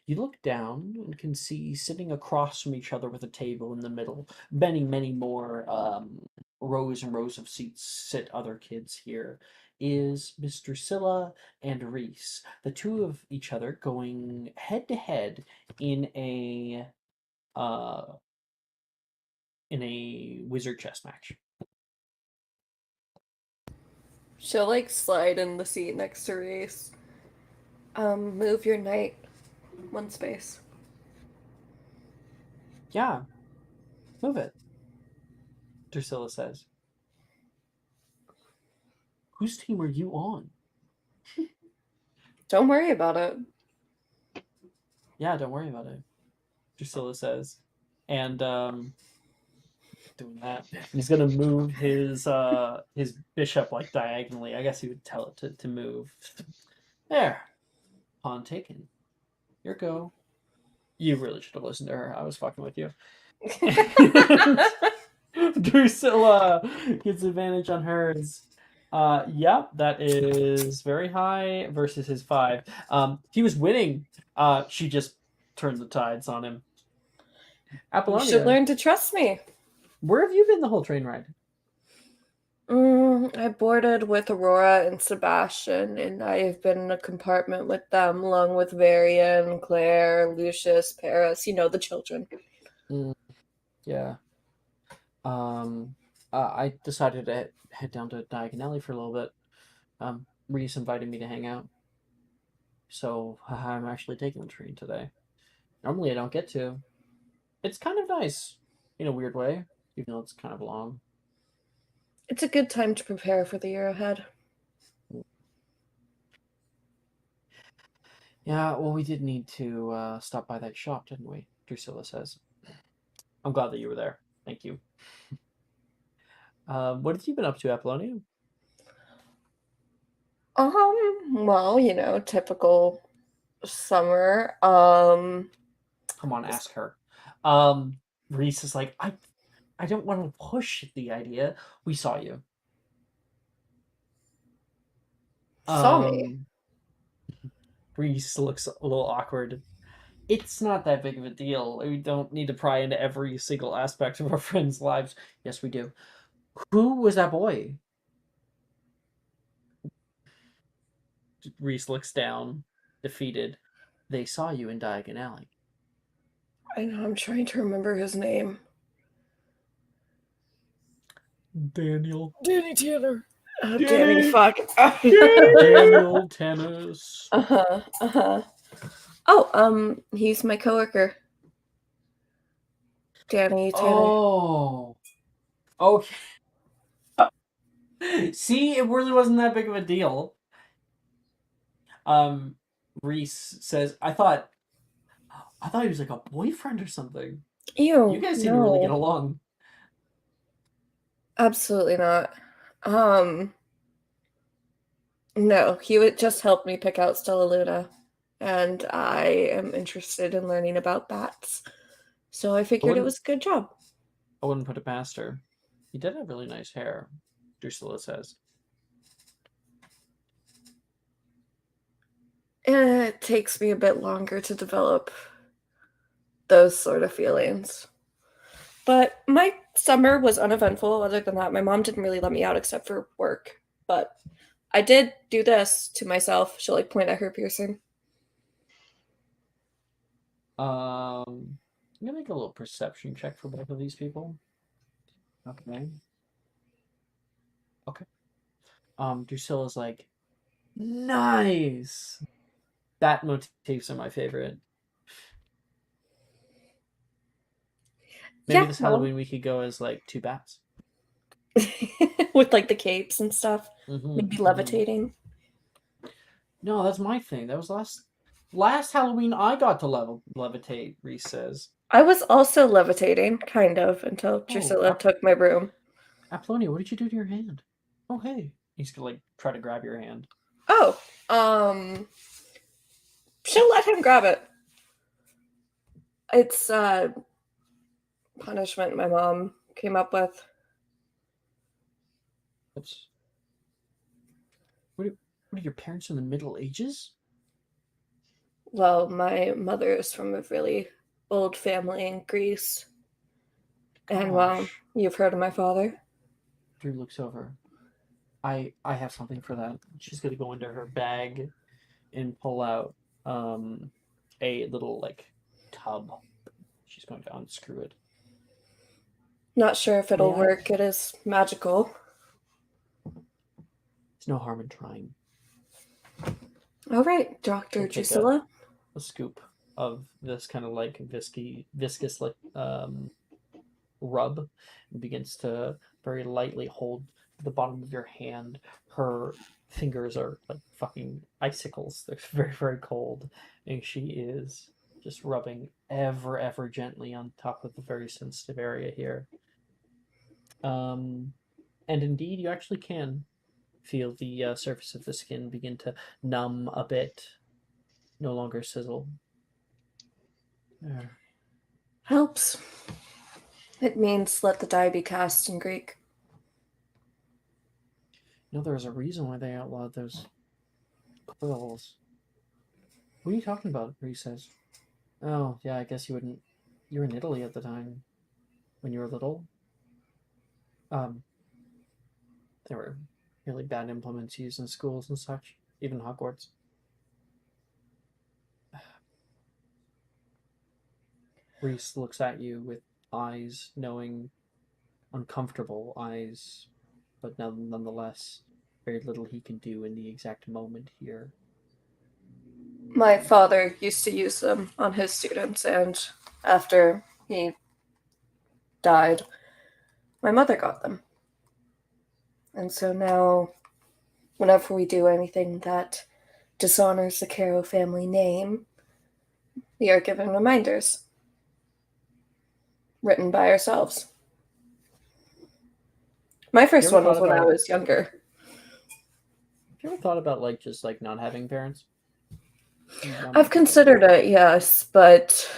You look down and can see sitting across from each other with a table in the middle, many more rows and rows of seats sit other kids here, is Miss Drusilla and Reese, the two of each other going head to head in a wizard chess match. She'll like slide in the seat next to Reese. Move your knight one space. Yeah, move it, Drusilla says. Whose team are you on? Don't worry about it. Yeah, don't worry about it, Drusilla says. And doing that, he's gonna move his bishop like diagonally. I guess he would tell it to move. There. Pawn taken. Your go. You really should have listened to her. I was fucking with you. Drusilla gets advantage on hers. Yep, that is very high versus his 5. He was winning. She just turned the tides on him. Apollonia, You should learn to trust me. where have you been the whole train ride? I boarded with Aurora and Sebastian, and I have been in a compartment with them, along with Varian, Claire, Lucius, Paris. You know, the children. Yeah. I decided to head down to Diagon Alley for a little bit. Reese invited me to hang out. So I'm actually taking the train today. Normally I don't get to. It's kind of nice, in a weird way, even though it's kind of long. It's a good time to prepare for the year ahead. Yeah, well, we did need to stop by that shop, didn't we? Drusilla says. I'm glad that you were there. Thank you. What have you been up to, Apollonia? Well, you know, typical summer. Come on, ask her. Reese is like, I don't want to push the idea. We saw you. Saw me. Reese looks a little awkward. It's not that big of a deal. We don't need to pry into every single aspect of our friends' lives. Yes, we do. Who was that boy? Reese looks down, defeated. They saw you in Diagon Alley. I know, I'm trying to remember his name. Daniel. Danny Tanner. Oh, Danny, fuck. Daniel Tennis. Oh, he's my coworker. Danny Tanner. Oh. Okay. See, it really wasn't that big of a deal. Reese says, I thought he was like a boyfriend or something. Ew. You guys seem to really get along. Absolutely not. No, he would just help me pick out Stella Luna, and I am interested in learning about bats. So I figured it was a good job. I wouldn't put it past her. He did have really nice hair. Drusilla says. It takes me a bit longer to develop those sort of feelings. But my summer was uneventful. Other than that, my mom didn't really let me out except for work. But I did do this to myself. She'll like point at her piercing. I'm gonna make a little perception check for both of these people. Okay. Okay. Drusilla's like, nice. Bat motifs are my favorite. Maybe this Halloween we could go as like 2 bats. With like the capes and stuff. Maybe levitating. No, that's my thing. That was last Halloween I got to levitate, Reese says. I was also levitating, kind of, until Drusilla took my broom. Apollonia, what did you do to your hand? Oh, hey. He's gonna like try to grab your hand. Oh, she'll let him grab it. It's punishment my mom came up with. Oops. What are your parents in the Middle Ages? Well, my mother is from a really old family in Greece. And well, you've heard of my father. Drew looks over. I have something for that. She's gonna go into her bag and pull out a little like tub. She's going to unscrew it. Not sure if it'll work. It is magical. There's no harm in trying. All right, Dr. Drusilla. A scoop of this kind of like viscous like rub, and begins to very lightly hold the bottom of your hand. Her fingers are like fucking icicles. They're very, very cold, and she is just rubbing ever gently on top of the very sensitive area here. And indeed, you actually can feel the surface of the skin begin to numb a bit, no longer sizzle. There. Helps. It means let the die be cast in Greek. You know, there's a reason why they outlawed those quills. What are you talking about? Reese says. Oh, yeah, I guess you wouldn't. You were in Italy at the time when you were little. There were really bad implements used in schools and such, even Hogwarts. Reese looks at you with eyes, knowing uncomfortable eyes, but nonetheless, very little he can do in the exact moment here. My father used to use them on his students, and after he died, my mother got them. And so now, whenever we do anything that dishonors the Caro family name, we are given reminders. Written by ourselves. My first one was when I was younger. Have you ever thought about like just like not having parents? I've considered it, yes, but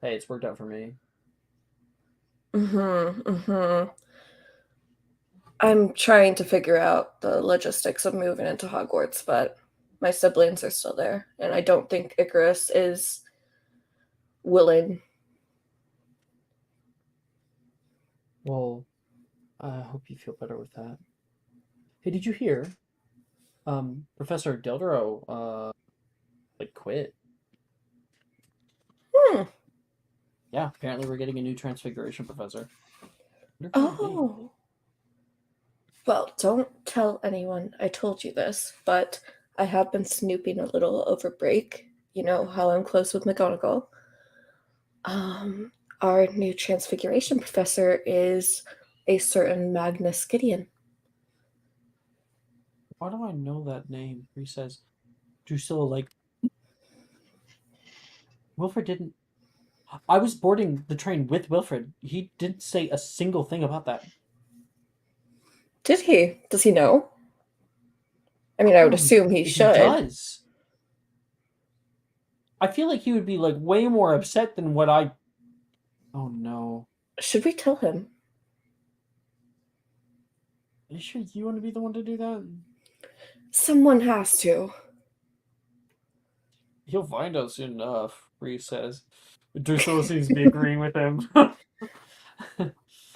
hey, it's worked out for me. I'm trying to figure out the logistics of moving into Hogwarts, but my siblings are still there, and I don't think Icarus is willing. Well, I hope you feel better with that. Hey, did you hear? Professor Deldero, like quit. Yeah, apparently we're getting a new Transfiguration professor. Oh. Well, don't tell anyone I told you this, but I have been snooping a little over break. You know how I'm close with McGonagall. Our new Transfiguration professor is a certain Magnus Gideon. Why do I know that name? He says, Drusilla, like, Wilfred didn't. I was boarding the train with Wilfred. He didn't say a single thing about that. Did he? Does he know? I mean, I would assume he should. He does. I feel like he would be like way more upset than what I. Oh no. Should we tell him? Are you sure you want to be the one to do that? Someone has to. He'll find out soon enough, Reese says. Drusilla seems to be agreeing with him.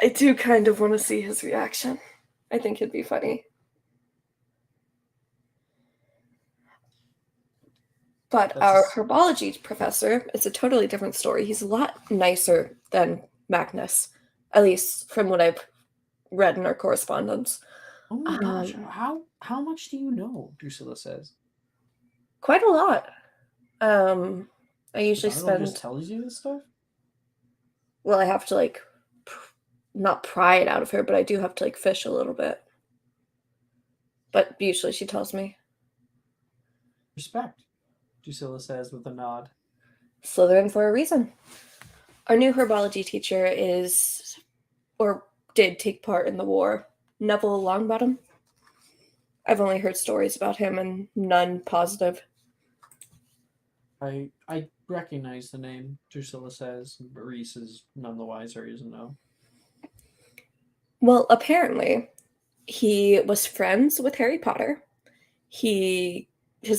I do kind of want to see his reaction. I think it'd be funny. But our herbology professor is a totally different story. He's a lot nicer than Magnus, at least from what I've read in our correspondence. Oh my gosh, how much do you know? Drusilla says. Quite a lot. I usually Donovan just spend. tells you this stuff? Well, I have to like, not pry it out of her, but I do have to like fish a little bit. But usually she tells me. Respect, Drusilla says with a nod. Slytherin for a reason. Our new herbology teacher is, or did take part in the war. Neville Longbottom. I've only heard stories about him and none positive. I recognize the name, Drusilla says. Reese is none the wiser, he doesn't know. Well, apparently, he was friends with Harry Potter. His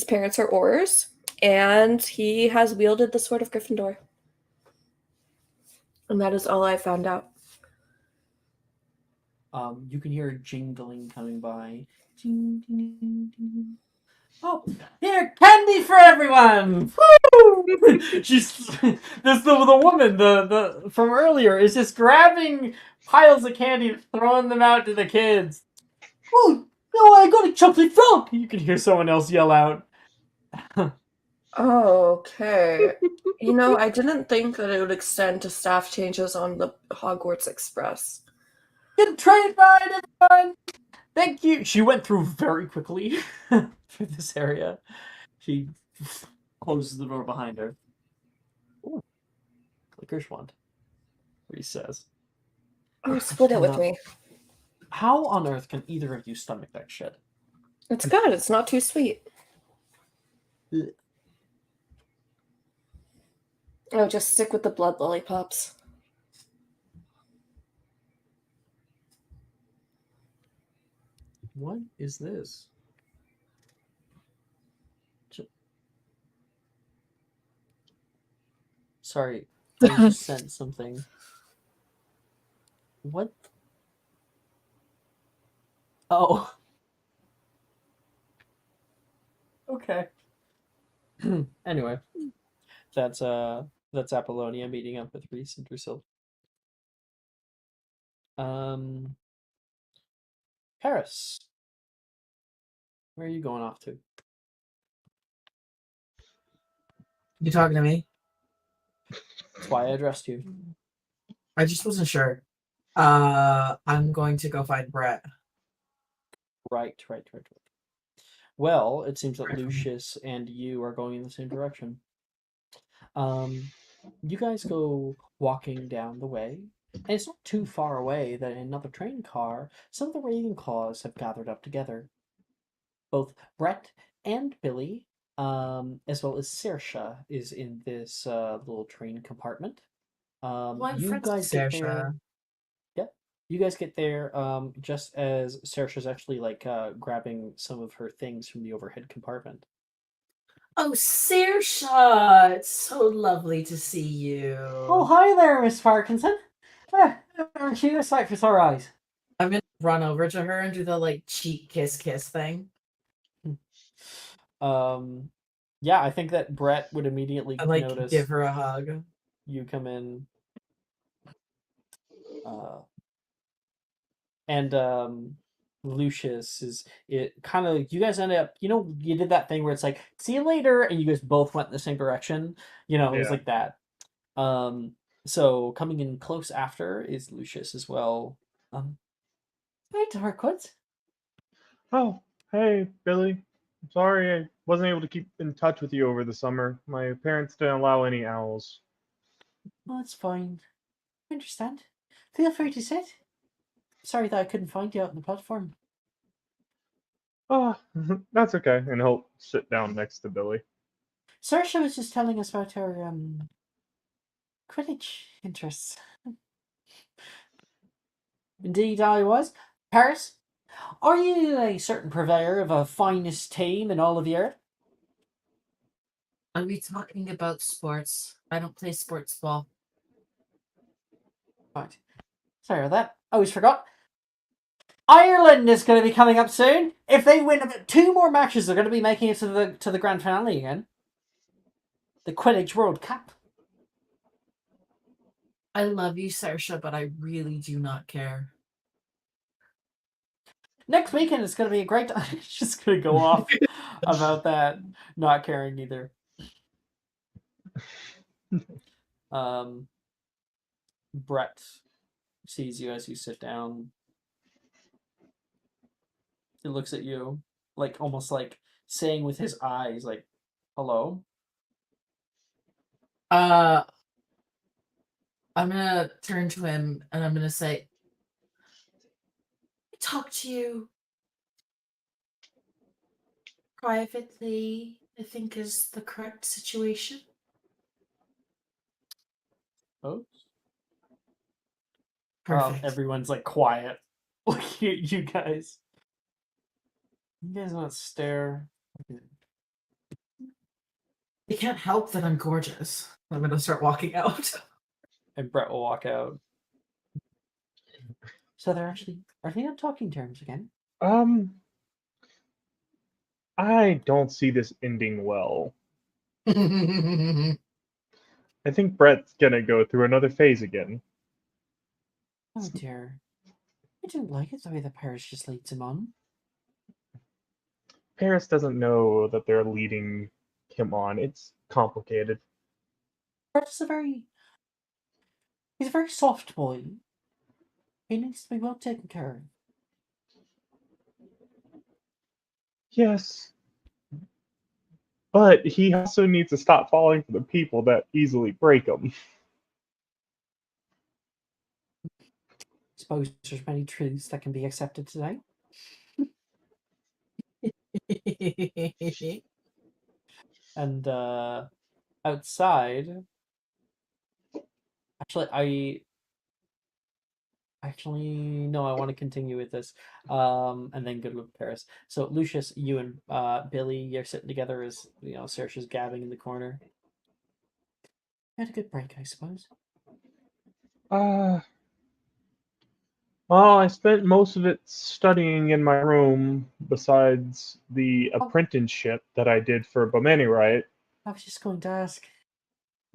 parents are Aurors, and he has wielded the Sword of Gryffindor. And that is all I found out. You can hear a jingling coming by. Ding, ding, ding, ding. Oh, here, candy for everyone! Woo! She's the woman the from earlier is just grabbing piles of candy and throwing them out to the kids. Oh no, I got a chocolate frog! You can hear someone else yell out. Okay. I didn't think that it would extend to staff changes on the Hogwarts Express. Good train ride, everyone! Thank you. She went through very quickly through this area. She closes the door behind her. Ooh, licorice wand. Reese says. Oh, split it with me. How on earth can either of you stomach that shit? It's good. It's not too sweet. Ugh. Oh, just stick with the blood lollipops. What is this? Sorry, I just sent something. What? Oh. Okay. Anyway, that's Apollonia meeting up with Reese and Drusilla. Paris. Where are you going off to? You talking to me? That's why I addressed you. I just wasn't sure. I'm going to go find Brett. Right. Well, it seems that Lucius and you are going in the same direction. You guys go walking down the way, and it's not too far away that in another train car, some of the Ravenclaws have gathered up together. Both Brett and Billy, as well as Saoirse, is in this little train compartment. You guys get there. Yeah, you guys get there just as Saoirse's actually grabbing some of her things from the overhead compartment. Oh, Saoirse! It's so lovely to see you. Oh, hi there, Miss Parkinson. Aren't you a sight for sore eyes? I'm gonna run over to her and do the cheek kiss thing. Yeah, I think that Brett would immediately notice. Give her a hug. You come in. And Lucius is it kind of you guys end up you did that thing where it's like see you later and you guys both went in the same direction. It was like that. So coming in close after is Lucius as well. Hi, Darkwood. Oh, hey, Billy. I'm sorry I wasn't able to keep in touch with you over the summer. My parents didn't allow any owls. Well, that's fine. I understand. Feel free to sit. Sorry that I couldn't find you out on the platform. Oh, that's okay. And he'll sit down next to Billy. Saoirse was just telling us about her Quidditch interests. Indeed, I was. Paris, Are you a certain purveyor of a finest tame in all of the earth? Are we talking about sports? I don't play sports ball. Right. Sorry about that. I always forgot. Ireland is going to be coming up soon. If they win 2 more matches, they're going to be making it to the grand finale again. The Quidditch World Cup. I love you, Saoirse, but I really do not care. Next weekend is going to be a great time. It's just going to go off about that, not caring either. Brett sees you as you sit down. He looks at you, like almost like saying with his eyes, like, "Hello." I'm gonna turn to him and I'm gonna say, I talk to you privately, I think is the correct situation. Oh. Perfect. Everyone's like quiet. Look at you guys. You guys not stare. They can't help that I'm gorgeous. I'm gonna start walking out. And Brett will walk out. So are they on talking terms again? I don't see this ending well. I think Brett's gonna go through another phase again. Oh dear. I didn't like it the way the Paris just leads him on. Paris doesn't know that they're leading him on. It's complicated. Brett is he's a very soft boy. He needs to be well taken care of. Yes. But he also needs to stop falling for the people that easily break him. Suppose there's many truths that can be accepted today. And outside, actually no, I want to continue with this, and then good luck Paris. So Lucius, you and Billy, you're sitting together as Saoirse's gabbing in the corner. You had a good break, I suppose. Well, I spent most of it studying in my room, besides the apprenticeship that I did for Bomani, right? I was just going to ask.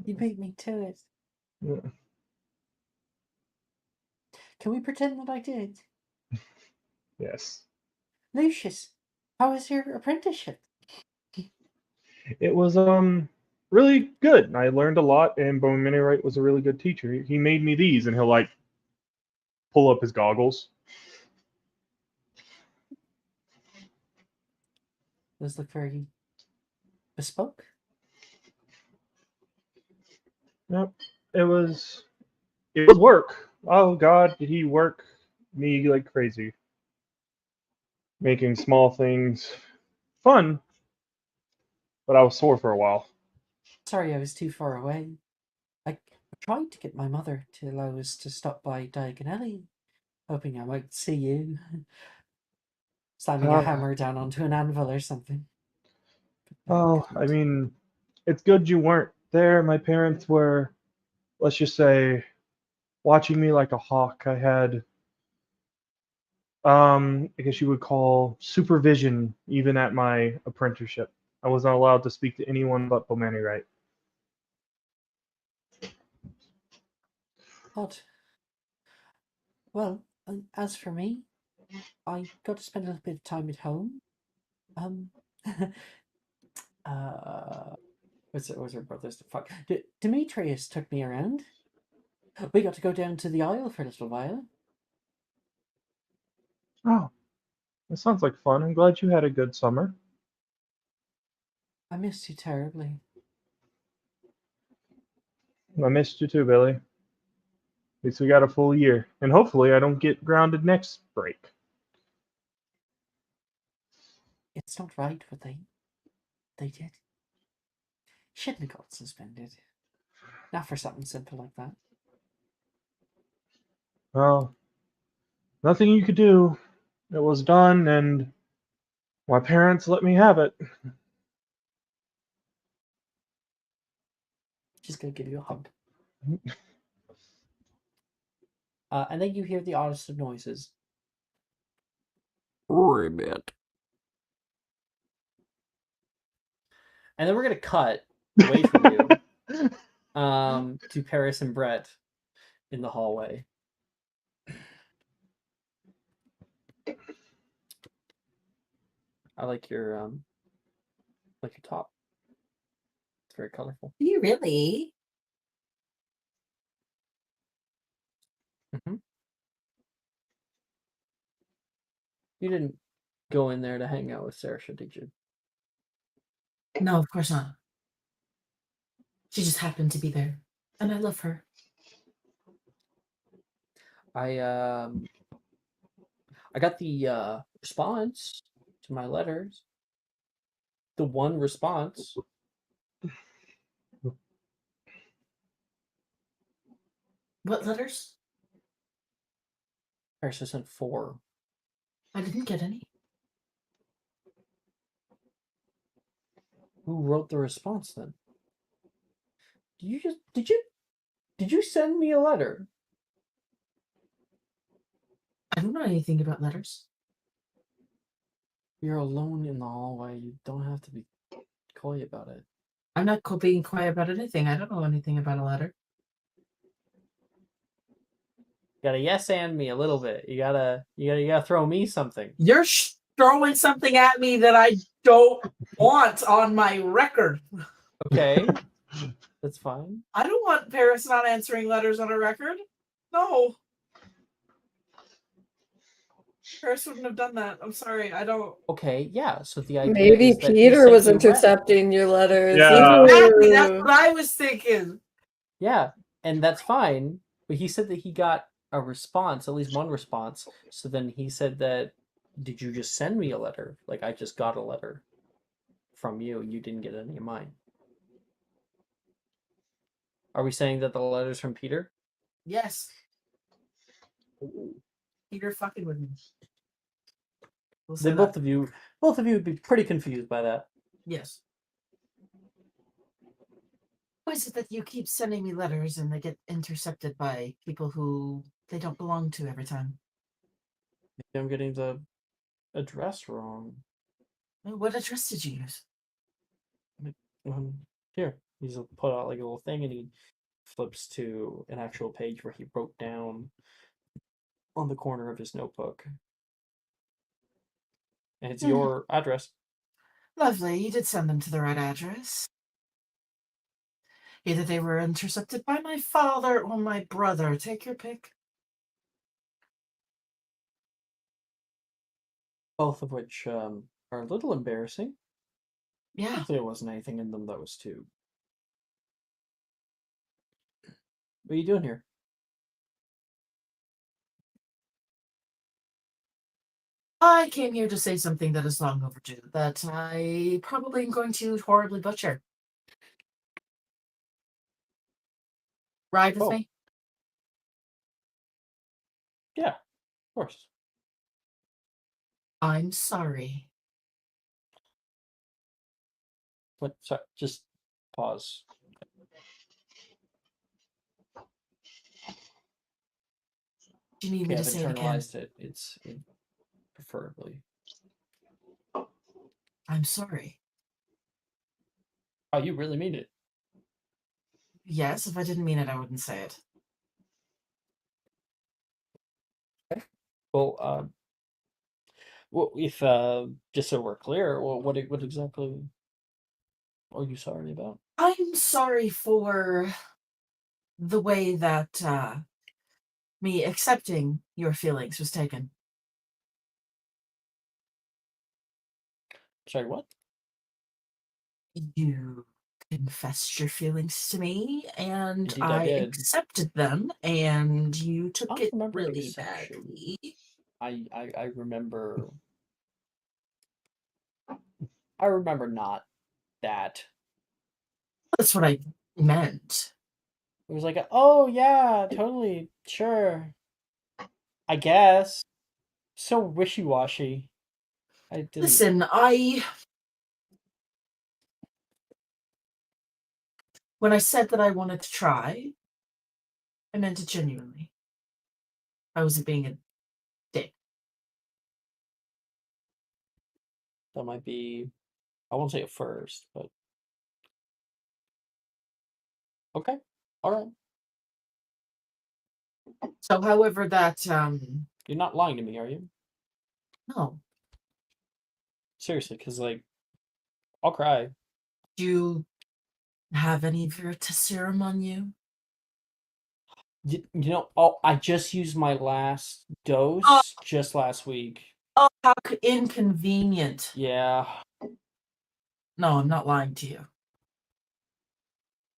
You beat me to it. Yeah. Can we pretend that I did? Yes. Lucius, how was your apprenticeship? It was really good. I learned a lot, and Bomani Wright was a really good teacher. He made me these, and he'll like pull up his goggles. Those look very bespoke. Yep. It was work. Oh God, did he work me like crazy. Making small things fun, but I was sore for a while. Sorry I was too far away. I tried to get my mother to allow us to stop by Diagon Alley, hoping I might see you slamming a hammer down onto an anvil or something. Oh, I mean, it's good you weren't there. My parents were, let's just say, watching me like a hawk. I had, I guess you would call supervision even at my apprenticeship. I wasn't allowed to speak to anyone but Bomani Wright. Odd. Well, as for me, I got to spend a little bit of time at home. What's her brother's the fuck? Demetrius took me around. We got to go down to the Isle for a little while. Oh, that sounds like fun. I'm glad you had a good summer. I missed you terribly. I missed you too, Billy. At least we got a full year. And hopefully I don't get grounded next break. It's not right what they did. Shouldn't have got suspended. Not for something simple like that. Well, nothing you could do. It was done, and my parents let me have it. She's gonna give you a hug. And then you hear the oddest of noises. Ribbit. And then we're gonna cut away from you to Paris and Brett in the hallway. I like your top. It's very colorful. Do you really? Mm-hmm. You didn't go in there to hang out with Saoirse, did you? No, of course not. She just happened to be there, and I love her. I got the response to my letters. The one response. What letters? Paris sent 4. I didn't get any. Who wrote the response then? Did you send me a letter? I don't know anything about letters. You're alone in the hallway. You don't have to be coy about it. I'm not being quiet about anything. I don't know anything about a letter. You gotta yes and me a little bit. You gotta throw me something. You're throwing something at me that I don't want on my record. Okay, that's fine. I don't want Paris not answering letters on a record. No. Paris wouldn't have done that. I'm sorry. I don't. Okay, yeah. So the idea Maybe is that he Peter sent was you a letter. intercepting your letters. Yeah. Exactly. That's what I was thinking. Yeah, and that's fine. But he said that he got a response, at least one response. So then he said that, did you just send me a letter? Like, I just got a letter from you. You didn't get any of mine. Are we saying that the letter's from Peter? Yes. Peter fucking with me. We'll say Then both of you would be pretty confused by that. Yes. Why is it that you keep sending me letters and they get intercepted by people who they don't belong to every time? Maybe I'm getting the address wrong. What address did you use? Here, he's put out like a little thing, and he flips to an actual page where he wrote down on the corner of his notebook, and it's your address. Lovely. You did send them to the right address. Either they were intercepted by my father or my brother. Take your pick. Both of which are a little embarrassing. Yeah. There wasn't anything in them that was too. What are you doing here? I came here to say something that is long overdue, that I probably am going to horribly butcher. Ride with me? Yeah, of course. I'm sorry. What? Sorry, just pause. Do you need me to say it again? I've internalized it. It's preferably. I'm sorry. Oh, you really mean it? Yes, if I didn't mean it, I wouldn't say it. Well, if just so we're clear, well, what exactly are you sorry about? I'm sorry for the way that me accepting your feelings was taken. Sorry, what? You confessed your feelings to me, and Indeed, I I did. accepted them, and you I took don't it remember really exception. badly. I remember. I remember not that. That's what I meant. It was like, oh yeah, totally, sure, I guess. so wishy-washy. I didn't. Listen, when I said that I wanted to try, I meant it genuinely. I wasn't being a dick. That might be, I won't say a first, but okay, all right. So, however, that You're not lying to me, are you? no. Seriously, because like, I'll cry. Do you have any Veritaserum on you? You know, oh, I just used my last dose just last week. Oh, how inconvenient. Yeah. No, I'm not lying to you.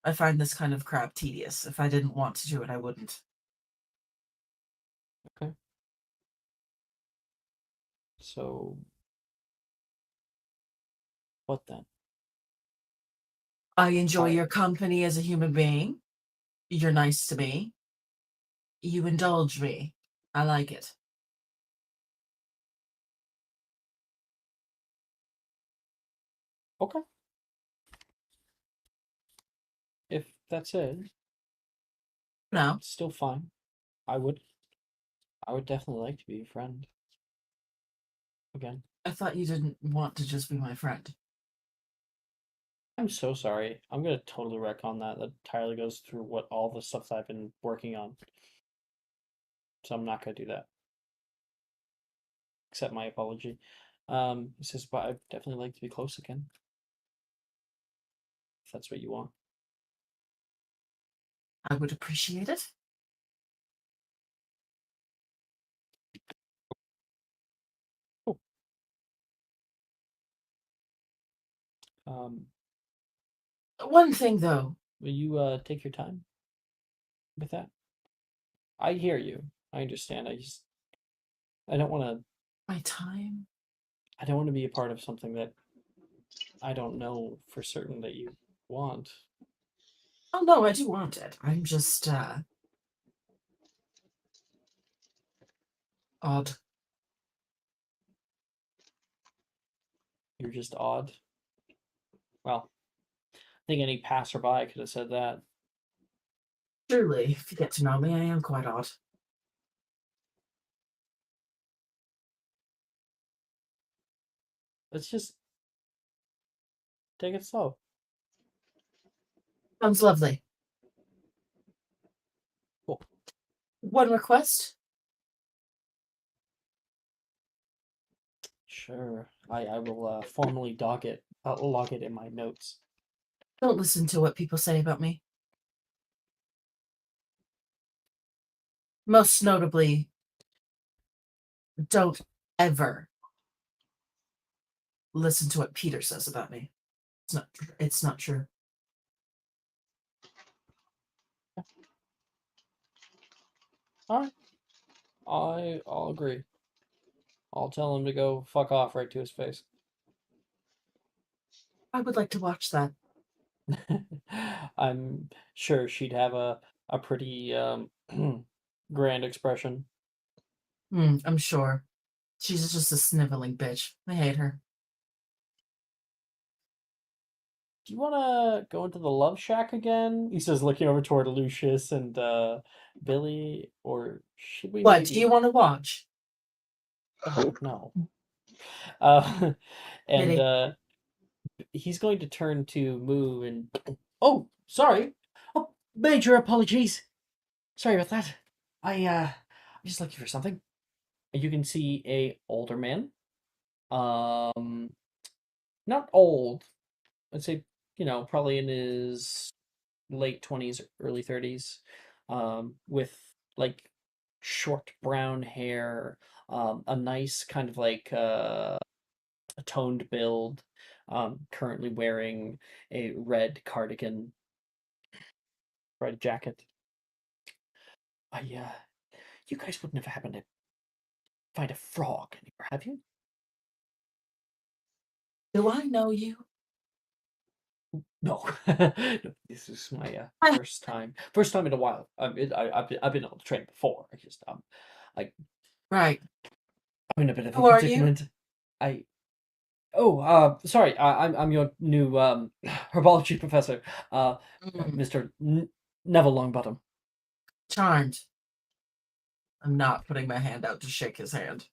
I find this kind of crap tedious. If I didn't want to do it, I wouldn't. Okay. So, what then? I enjoy your company as a human being. You're nice to me. You indulge me. I like it. Okay. If that's it, No. it's still fine. I would definitely like to be a friend. Again. I thought you didn't want to just be my friend. I'm so sorry. I'm gonna totally wreck on that. That entirely goes through what all the stuff that I've been working on. So I'm not gonna do that. Accept my apology. He says, but I'd definitely like to be close again. If that's what you want. I would appreciate it. Cool. Um, One thing though. will you take your time with that? I hear you. I understand. I don't want to. My time? I don't want to be a part of something that I don't know for certain that you want. Oh no, I do want it. I'm just odd. You're just odd. Well, I think any passerby could have said that. Truly, if you get to know me, I am quite odd. Let's just take it slow. Sounds lovely. Cool. One request? Sure. I will formally log it in my notes. Don't listen to what people say about me. Most notably, don't ever listen to what Peter says about me. It's not true. All right. I'll agree. I'll tell him to go fuck off right to his face. I would like to watch that. I'm sure she'd have a pretty grand expression. I'm sure. She's just a sniveling bitch. I hate her. Do you want to go into the love shack again? He says, looking over toward Lucius and Billy, or should we? What maybe... do you want to watch? Oh no. And he's going to turn to Moo and oh, sorry. Oh, major apologies. Sorry about that. I'm just looking for something. You can see a older man. Not old. I'd say, probably in his late 20s, early 30s, with like short brown hair, a nice kind of like a toned build, currently wearing a red cardigan, red jacket. You guys wouldn't have happened to find a frog anywhere, have you? Do I know you? No, no, this is my first time in a while. I've been on the train before. I just Right. I'm in a bit of a Who are you? predicament. Sorry. I'm your new herbology professor, Mr. Neville Longbottom. Charmed. I'm not putting my hand out to shake his hand.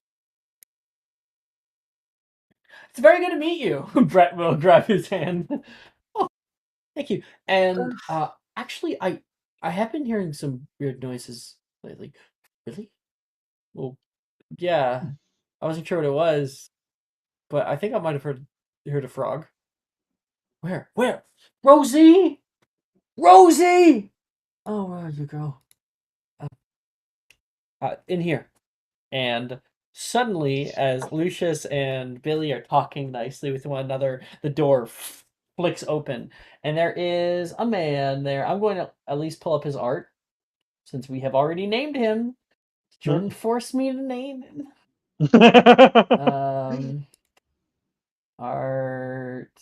It's very good to meet you. Brett will grab his hand. Oh, thank you. And actually, I have been hearing some weird noises lately. Really? Well, yeah. I wasn't sure what it was, but I think I might have heard a frog. Where? Where? Rosie! Rosie! Oh, where are you, girl? In here. And suddenly, as Lucius and Billy are talking nicely with one another, the door flicks open, and there is a man there. I'm going to at least pull up his art, since we have already named him. Jordan forced me to name him. Art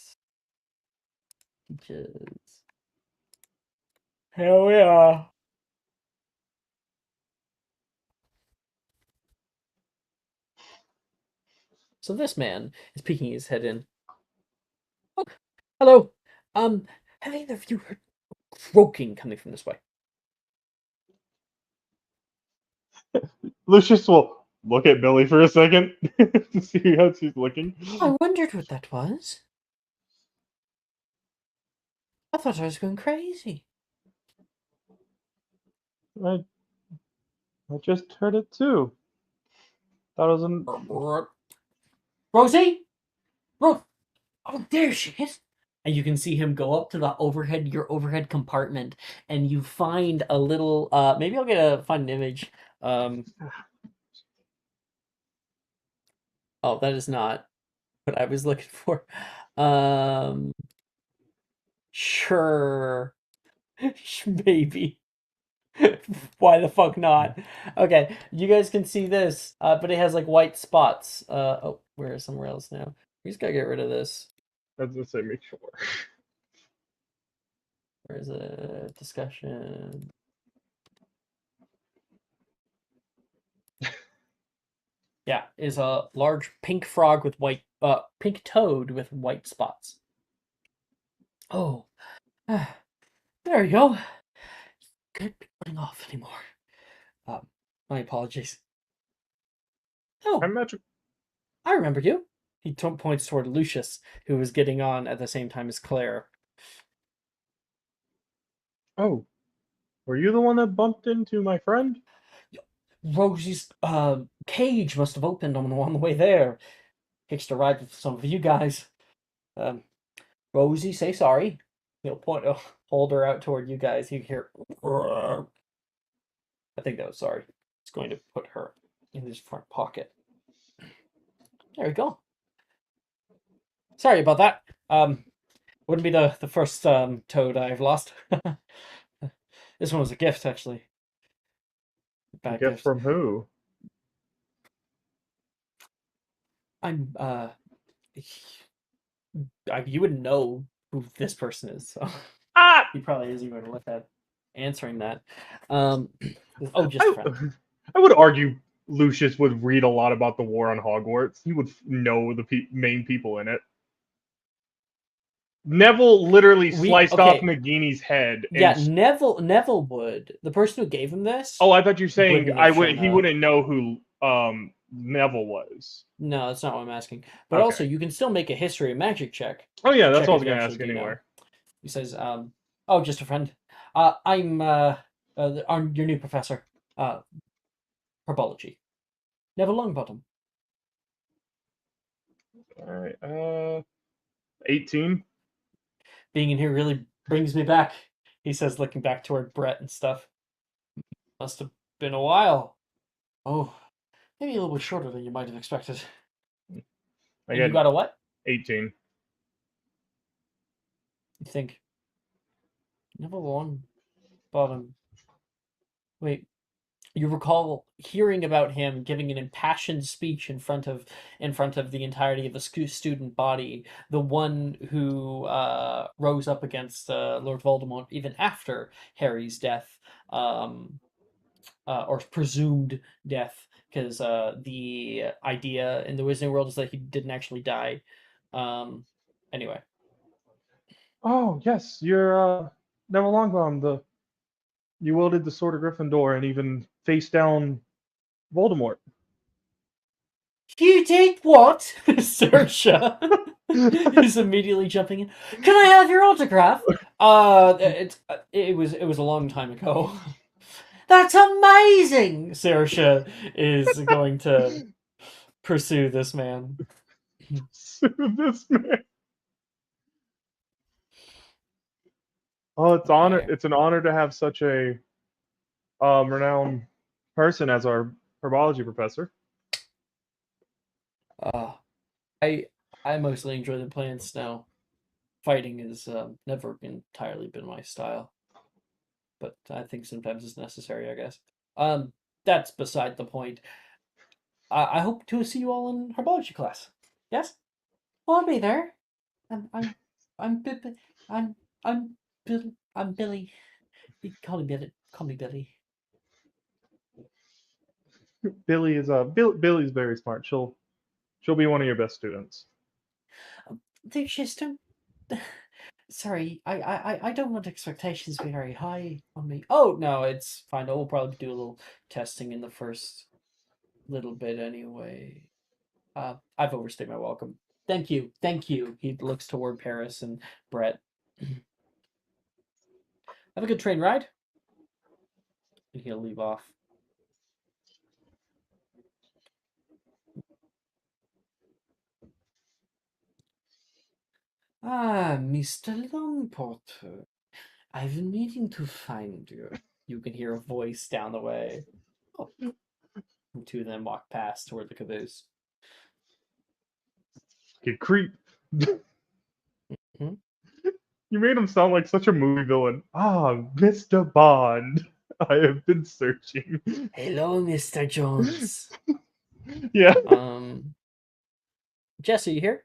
teaches. Hell yeah. So this man is peeking his head in. Oh, hello. Have either of you heard croaking coming from this way? Lucius will look at Billy for a second to see how she's looking. I wondered what that was. I thought I was going crazy. I just heard it too. That was an Rosie? Oh, there she is. And you can see him go up to your overhead compartment, and you find a little. Maybe I'll find an image. Oh, that is not what I was looking for. Sure, maybe. Why the fuck not? Okay, you guys can see this, but it has like white spots. Oh, we're somewhere else now. We just gotta get rid of this. Let's say make sure. Where is it? Discussion. Yeah, is a large pink frog with pink toad with white spots. Oh, there you go. Can't be putting off anymore. My apologies. Oh, I remember you. He points toward Lucius, who was getting on at the same time as Claire. Oh, were you the one that bumped into my friend? Rosie's cage must have opened on the way there. Hitched a ride with some of you guys. Rosie, say sorry. He'll hold her out toward you guys. You hear. I think that was sorry. He's going to put her in his front pocket. There we go. Sorry about that. Wouldn't be the first toad I've lost. This one was a gift, actually. A gift from who? I'm you wouldn't know who this person is, so he probably isn't going to look at answering that. Just a friend. I would argue Lucius would read a lot about the war on Hogwarts. He would know the main people in it. Neville literally sliced off Nagini's head. Yeah, Neville would. The person who gave him this. Oh, I thought you were saying he wouldn't know who Neville was. No, that's not what I'm asking. But also, you can still make a history of magic check. Oh yeah, that's what I was going to ask anyway. He says, "Oh, just a friend. I'm your new professor, herbology, Neville Longbottom." All right, 18. Being in here really brings me back, he says, looking back toward Brett and stuff. Must have been a while. Oh, maybe a little bit shorter than you might have expected. You got a what? 18. You think Neville Longbottom? Wait, you recall hearing about him giving an impassioned speech in front of the entirety of the student body, the one who rose up against Lord Voldemort even after Harry's death, or presumed death, because the idea in the Wizarding World is that he didn't actually die. Anyway, Oh yes, you're Neville Longbottom. You wielded the sword of Gryffindor and even faced down Voldemort. you did what? Sersha is immediately jumping in. Can I have your autograph? It was a long time ago. That's amazing. Sersha is going to pursue this man. This man. Oh, Okay. it's an honor to have such a renowned person as our herbology professor. I mostly enjoy the plants now. Fighting has never entirely been my style, but I think sometimes it's necessary. I guess. That's beside the point. I hope to see you all in herbology class. Yes. Well, I'll be there. I'm I'm Bi- Bi- I'm Bill. I'm Billy. You can call me Billy. Call me Billy. Billy's very smart. She'll be one of your best students. There's just sorry, I don't want expectations to be very high on me. Oh no, it's fine. We'll probably do a little testing in the first little bit anyway. I've overstayed my welcome. Thank you, thank you. He looks toward Paris and Brett. Have a good train ride. And he'll leave off. Ah, Mr. Longporter. I've been meaning to find you. You can hear a voice down the way. Oh. The two of them walk past toward the caboose. Get creep. Hmm? You made him sound like such a movie villain. Ah, Mr. Bond. I have been searching. Hello, Mr. Jones. Yeah. Jess, are you here?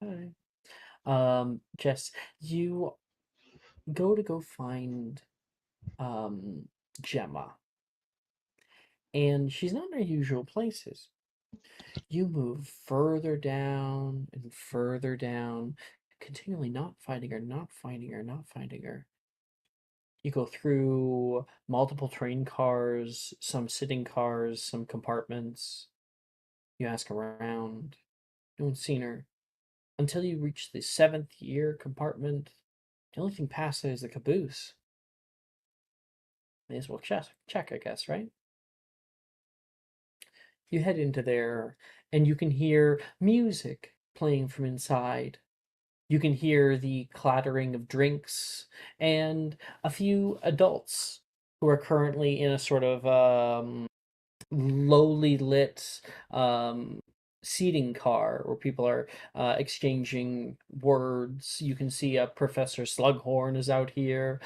Hi. Jess, you go find Gemma. And she's not in her usual places. You move further down and further down, continually not finding her, not finding her, not finding her. You go through multiple train cars, some sitting cars, some compartments. You ask around. No one's seen her. Until you reach the seventh year compartment. The only thing past there is the caboose. May as well check, I guess, right? You head into there, and you can hear music playing from inside. You can hear the clattering of drinks and a few adults who are currently in a sort of lowly lit seating car where people are exchanging words. You can see a Professor Slughorn is out here.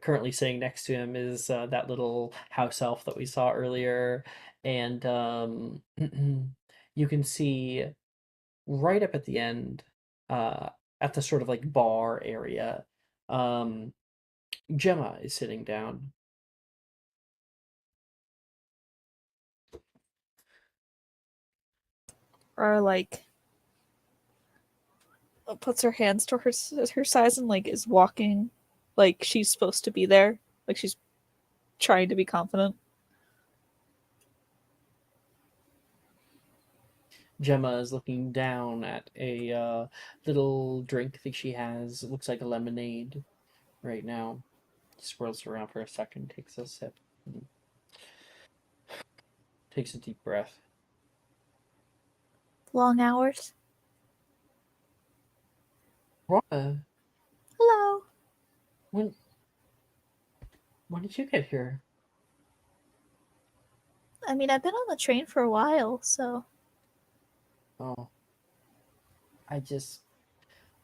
Currently sitting next to him is that little house elf that we saw earlier. And you can see right up at the end, at the sort of like bar area, Gemma is sitting down. Or like puts her hands to her size and like is walking like she's supposed to be there, like she's trying to be confident. Gemma is looking down at a little drink that she has. It looks like a lemonade right now. Swirls around for a second, takes a sip, takes a deep breath. Long hours. Hello. When did you get here? I mean, I've been on the train for a while, so. Oh. I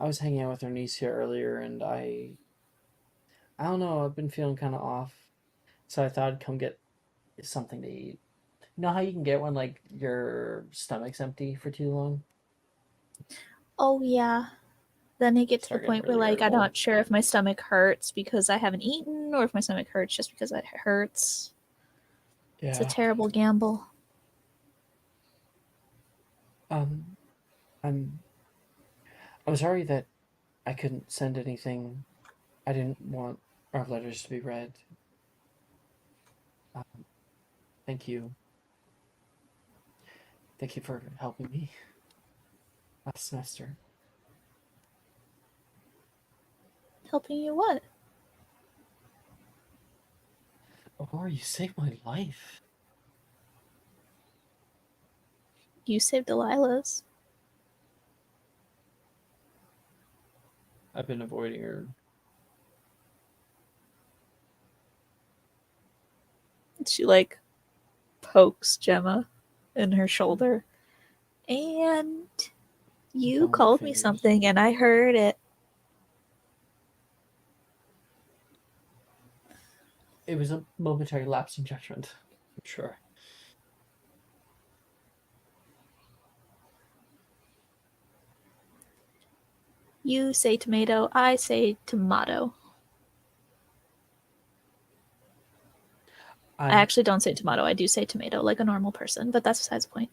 was hanging out with her niece here earlier, and I don't know, I've been feeling kind of off. So I thought I'd come get something to eat. You know how you can get when, like, your stomach's empty for too long? Oh, yeah. Then I get to the Start getting point where, really like, I'm irritable. not sure if my stomach hurts because I haven't eaten or if my stomach hurts just because it hurts. It's a Yeah. terrible gamble. I'm sorry that I couldn't send anything. I didn't want our letters to be read. Thank you. Thank you for helping me last semester. Helping you what? Aurora, you saved my life. You saved Delilah's. I've been avoiding her. She, like, pokes Gemma in her shoulder. And you Count my called me fingers. something and I heard it. It was a momentary lapse in judgment. I'm sure. You say tomato, I say tomato. I actually don't say tomato, I do say tomato like a normal person, but that's besides the point.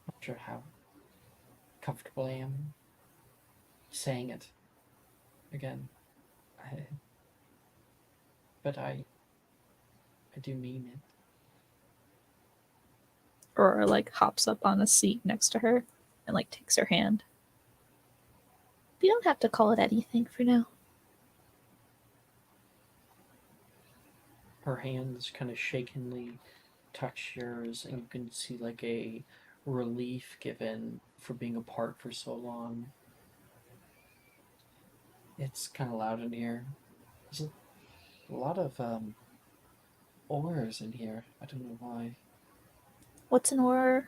Not sure how comfortable I am saying it again. But I do mean it. Aurora, like, hops up on a seat next to her and, like, takes her hand. You don't have to call it anything for now. Her hands kind of shakenly touch yours, and you can see like a relief given for being apart for so long. It's kind of loud in here. There's a lot of ores in here. I don't know why. What's an aura?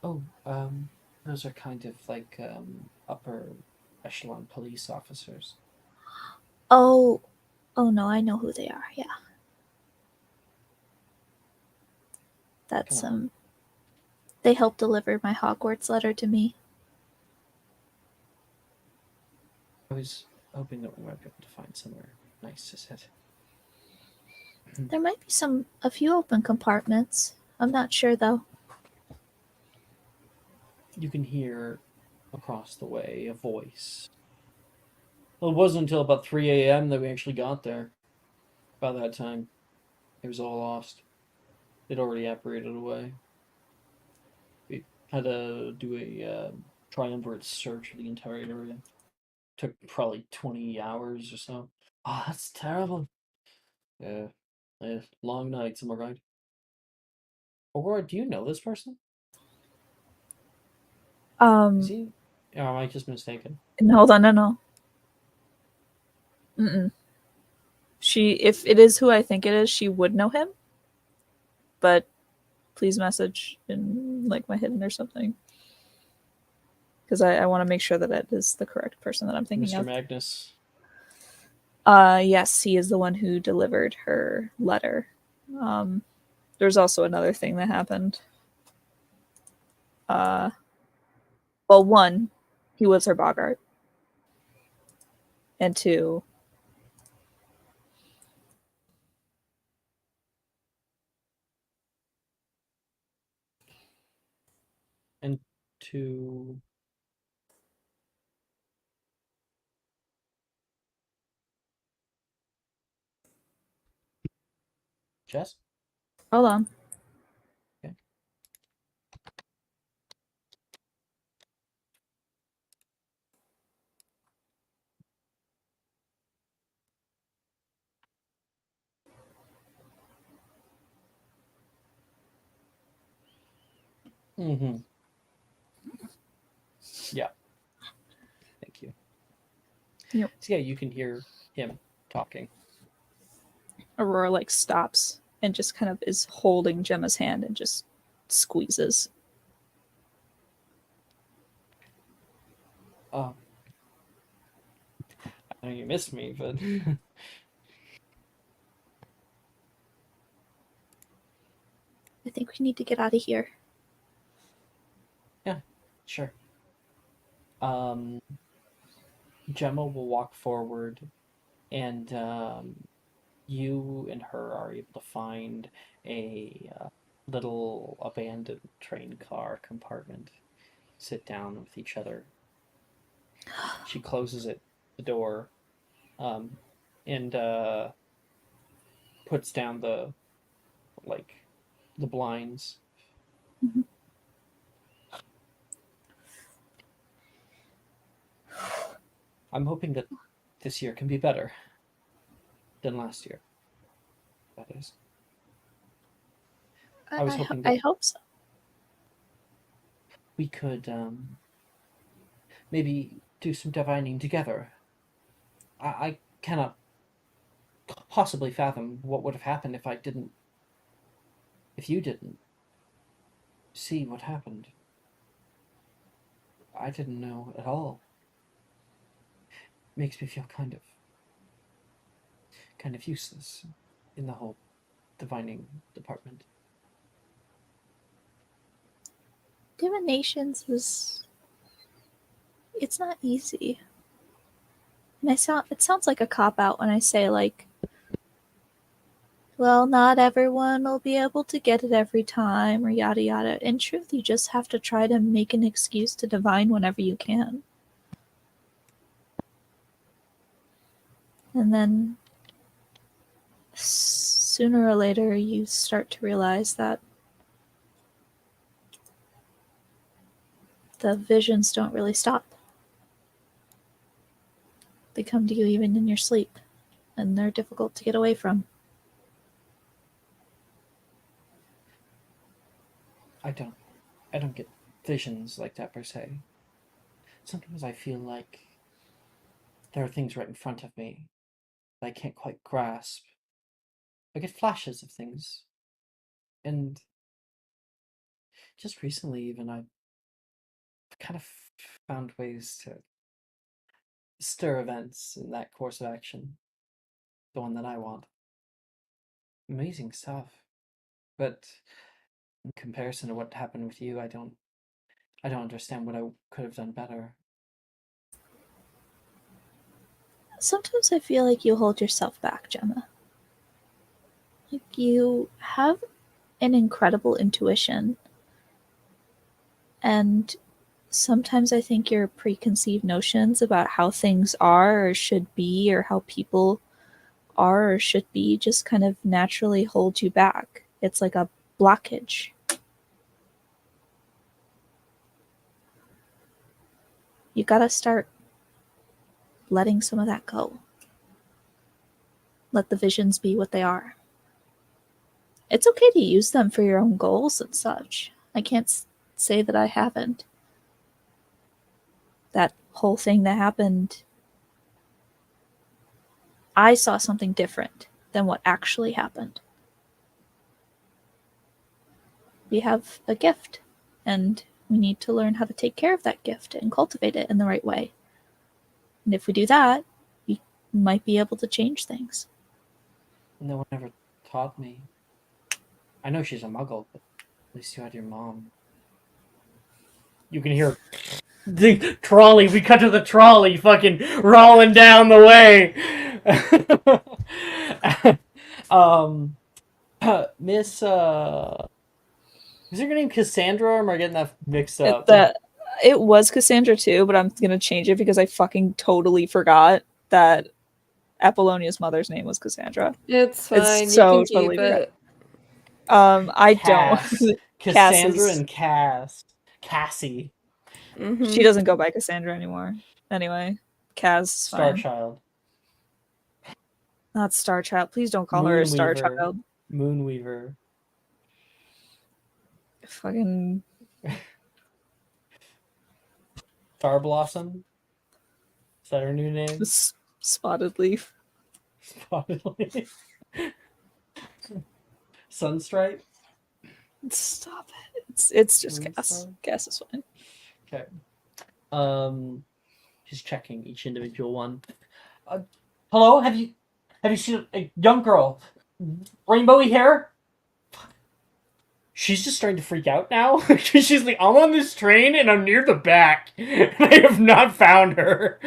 Oh, those are kind of like upper echelon police officers. Oh no, I know who they are, yeah. That's, Come on. they helped deliver my Hogwarts letter to me. I was hoping that we might be able to find somewhere nice to sit. There might be a few open compartments. I'm not sure though. You can hear across the way a voice. Well, it wasn't until about 3 a.m. that we actually got there. By that time, it was all lost. It already apparated away. We had to do a triumvirate search of the entire area. Took probably 20 hours or so. Oh, that's terrible. Yeah. Long nights, am I right? Aurora, do you know this person? Is he? Or am I just mistaken? No, hold on, no. Mm-mm. If it is who I think it is, she would know him. But please message in, like, my hidden or something. Because I want to make sure that it is the correct person that I'm thinking Mr. of. Magnus. Yes, he is the one who delivered her letter. There's also another thing that happened. Well, one, he was her Bogart. And two, And to Jess? hold on. Okay. Mm-hmm. Yeah. Thank you. Yep. So yeah, you can hear him talking. Aurora, like, stops and just kind of is holding Gemma's hand and just squeezes. I know you missed me, but I think we need to get out of here. yeah, sure. Gemma will walk forward, and you and her are able to find a little abandoned train car compartment. Sit down with each other. She closes the door, and puts down the blinds. Mhm. I'm hoping that this year can be better than last year. That is. I was hoping that I hope so. we could maybe do some divining together. I cannot possibly fathom what would have happened if you didn't see what happened. I didn't know at all. Makes me feel kind of useless in the whole divining department. Divinations it's not easy. And it sounds like a cop out when I say like, well, not everyone will be able to get it every time or yada yada. In truth, you just have to try to make an excuse to divine whenever you can. And then sooner or later you start to realize that the visions don't really stop. They come to you even in your sleep, and they're difficult to get away from. I don't get visions like that per se. Sometimes I feel like there are things right in front of me that I can't quite grasp. I get flashes of things. And just recently even I've kind of found ways to stir events in that course of action. The one that I want. Amazing stuff. But in comparison to what happened with you, I don't understand what I could have done better. Sometimes I feel like you hold yourself back, Gemma. Like you have an incredible intuition, and sometimes I think your preconceived notions about how things are or should be or how people are or should be just kind of naturally hold you back. It's like a blockage. You gotta start letting some of that go. Let the visions be what they are. It's okay to use them for your own goals and such. I can't say that I haven't. That whole thing that happened, I saw something different than what actually happened. We have a gift, and we need to learn how to take care of that gift and cultivate it in the right way. And if we do that, we might be able to change things. No one ever taught me. I know she's a muggle, but at least you had your mom. You can hear the trolley. We cut to the trolley fucking rolling down the way. Miss, is your name Cassandra, or am I getting that mixed up? It was Cassandra too, but I'm gonna change it because I fucking totally forgot that Apollonia's mother's name was Cassandra. It's fine. It's so you can totally keep forgot. it. I Cass. don't. Cassandra Cass and Cassie. She doesn't go by Cassandra anymore. Anyway, Cass is fine. Starchild. Not Starchild. Please don't call her a Starchild. Moonweaver. Fucking Star Blossom. Is that her new name? Spotted Leaf. Spotted Leaf. Sunstripe. Stop it. It's just Cass. Cass is fine. Okay. She's checking each individual one. Hello, have you seen a young girl, rainbowy hair? she's just starting to freak out now. She's like, I'm on this train and I'm near the back. And I have not found her.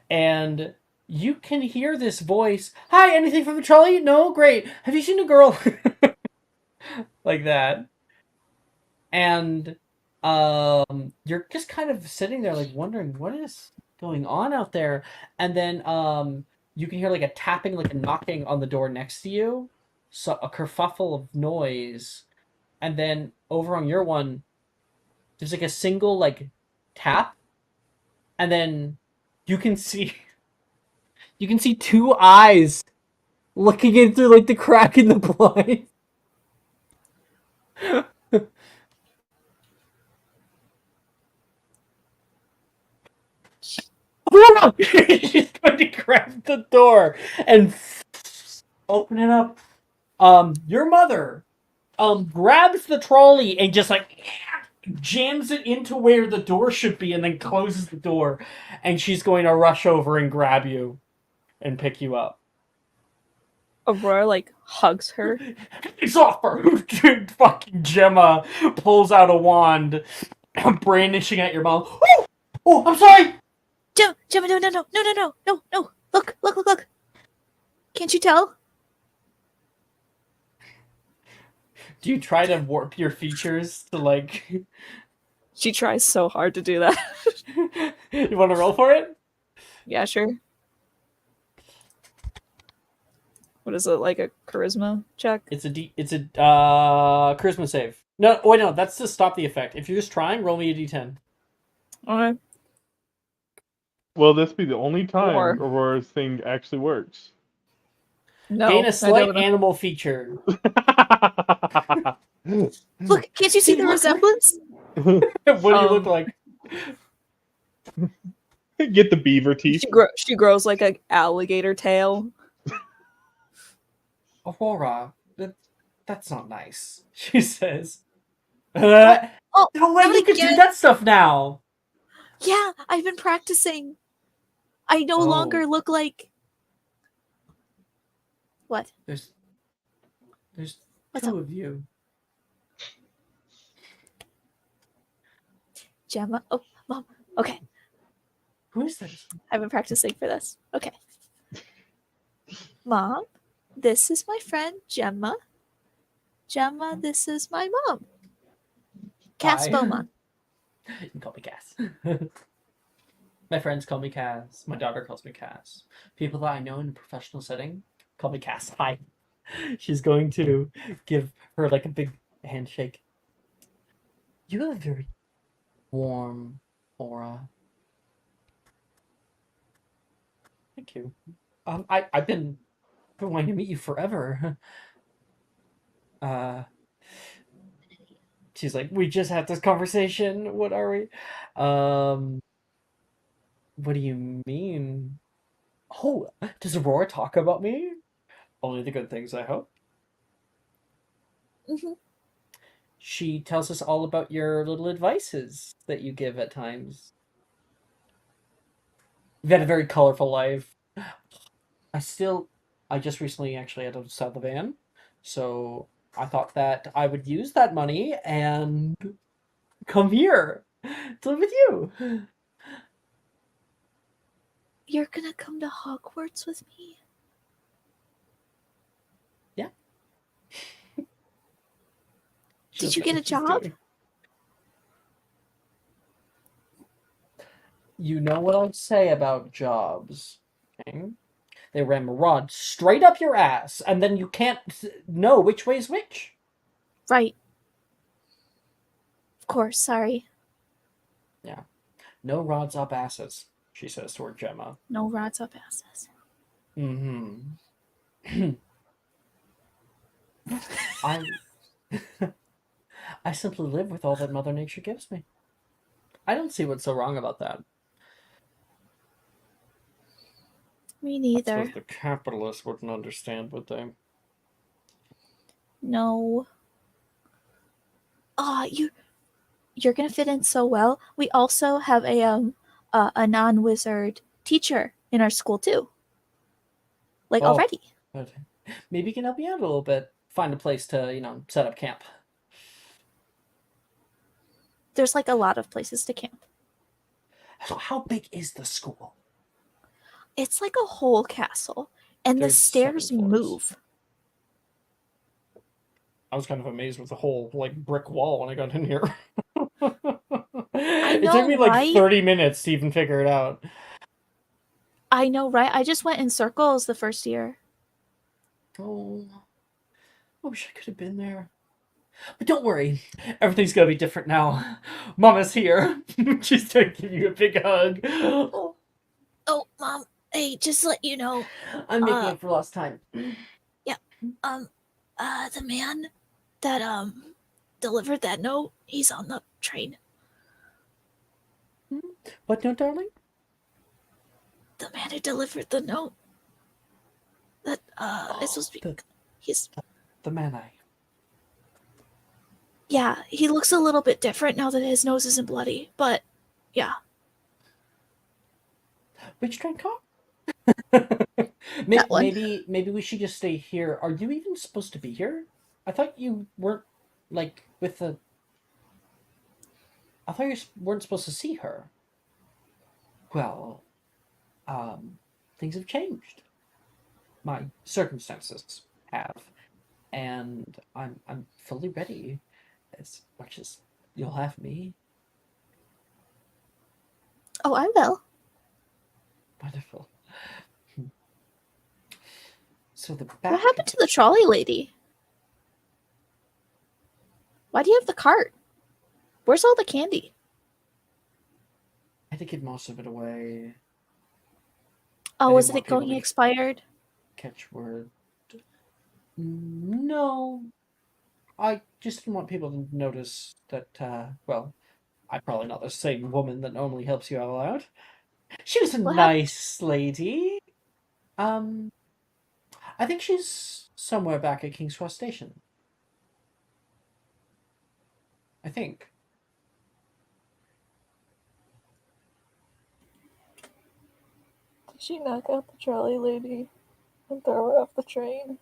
And you can hear this voice. Hi, anything from the trolley? No? Great. Have you seen a girl? Like that. And you're just kind of sitting there like wondering what is going on out there. And then you can hear like a tapping, like a knocking on the door next to you. So a kerfuffle of noise. And then over on your one, there's like a single like tap. And then you can see two eyes looking in through like the crack in the blind. She's going to grab the door and open it up. Your mother grabs the trolley and just like jams it into where the door should be and then closes the door. And she's going to rush over and grab you and pick you up. Aurora like hugs her. It's off her. Fucking Gemma pulls out a wand, brandishing at your mouth. Oh, I'm sorry. Gemma, no. Look. Can't you tell? Do you try to warp your features to like... She tries so hard to do that. You want to roll for it? Yeah, sure. What is it, like a charisma check? It's a charisma save. No, wait, no, that's to stop the effect. If you're just trying, roll me a d10. Okay. Will this be the only time Or- Aurora's thing actually works? No. Gain a I slight don't. animal feature. Look, can't you see the resemblance? What do you look like? Get the beaver teeth. She grows like an alligator tail. Aurora, that's not nice, she says. Oh, no way, not you can do again. that stuff now. Yeah, I've been practicing. I no Oh. longer look like... What? There's What's two up? of you. Gemma? Oh, Mom. Okay. Who is this? I've been practicing for this. Okay. Mom, this is my friend Gemma. Gemma, this is my mom. Cass Hi. Beaumont. You can call me Cass. My friends call me Cass. My daughter calls me Cass. People that I know in a professional setting call me Cass. Hi. She's going to give her like a big handshake. You have a very warm aura. Thank you. I've been wanting to meet you forever. She's like, we just had this conversation. What are we? What do you mean? Oh, does Aurora talk about me? Only the good things, I hope. Mm-hmm. She tells us all about your little advices that you give at times. You've had a very colorful life. I just recently actually had to sell the van, so I thought that I would use that money and come here to live with you. You're gonna come to Hogwarts with me? Yeah. Did you get a job? You know what I'll say about jobs. Okay? They ram a rod straight up your ass, and then you can't know which way is which. Right. Of course, sorry. Yeah. No rods up asses, she says toward Gemma. No rods up asses. Mm-hmm. I simply live with all that Mother Nature gives me. I don't see what's so wrong about that. Me I neither. suppose the capitalists wouldn't understand, would they? No. You're gonna fit in so well. We also have a non-wizard teacher in our school too. Like Oh. already. But maybe you can help me out a little bit. find a place to set up camp. There's like a lot of places to camp. So how big is the school? It's like a whole castle, and the There's 7 stairs floors. move. I was kind of amazed with the whole like brick wall when I got in here. I It know, took me like right? 30 minutes to even figure it out. I know, right? I just went in circles the first year. Oh, I wish I could have been there. But don't worry, everything's gonna be different now. Mama's here. She's gonna give you a big hug. Oh, Mom. Hey, just to let you know. I'm making up for lost time. Yeah. The man that delivered that note, he's on the train. What note, darling? The man who delivered the note. That is supposed to be. He's. The man Yeah, he looks a little bit different now that his nose isn't bloody, but yeah. Which train car? That one. Maybe we should just stay here. Are you even supposed to be here? I thought you weren't like with the. I thought you weren't supposed to see her. Well, things have changed. My circumstances have, and I'm fully ready, as much as you'll have me. Oh, I will. Wonderful. So the back. What happened to the trolley lady? Why do you have the cart? Where's all the candy? I had to give most of it away. Oh, I was didn't it want people going to expired? Catch word. No. I just didn't want people to notice that, well, I'm probably not the same woman that normally helps you all out. She was a nice lady. I think she's somewhere back at King's Cross Station. I think. Did she knock out the trolley lady and throw her off the train?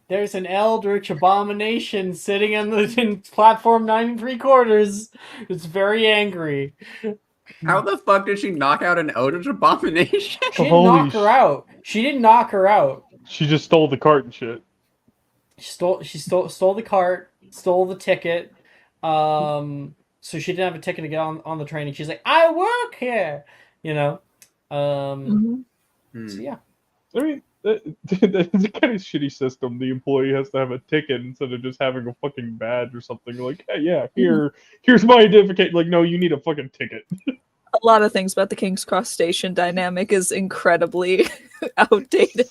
There's an eldritch abomination sitting in platform 9 3/4. It's very angry. How the fuck did she knock out an eldritch abomination? She didn't knock her out. She didn't knock her out. She just stole the cart and shit. She stole the cart, stole the ticket. So she didn't have a ticket to get on the train, and she's like, "I work here," you know. So yeah. I mean, that's a kind of shitty system. The employee has to have a ticket instead of just having a fucking badge or something. Like, hey, yeah, here's my identification. Like, no, you need a fucking ticket. A lot of things about the King's Cross Station dynamic is incredibly outdated.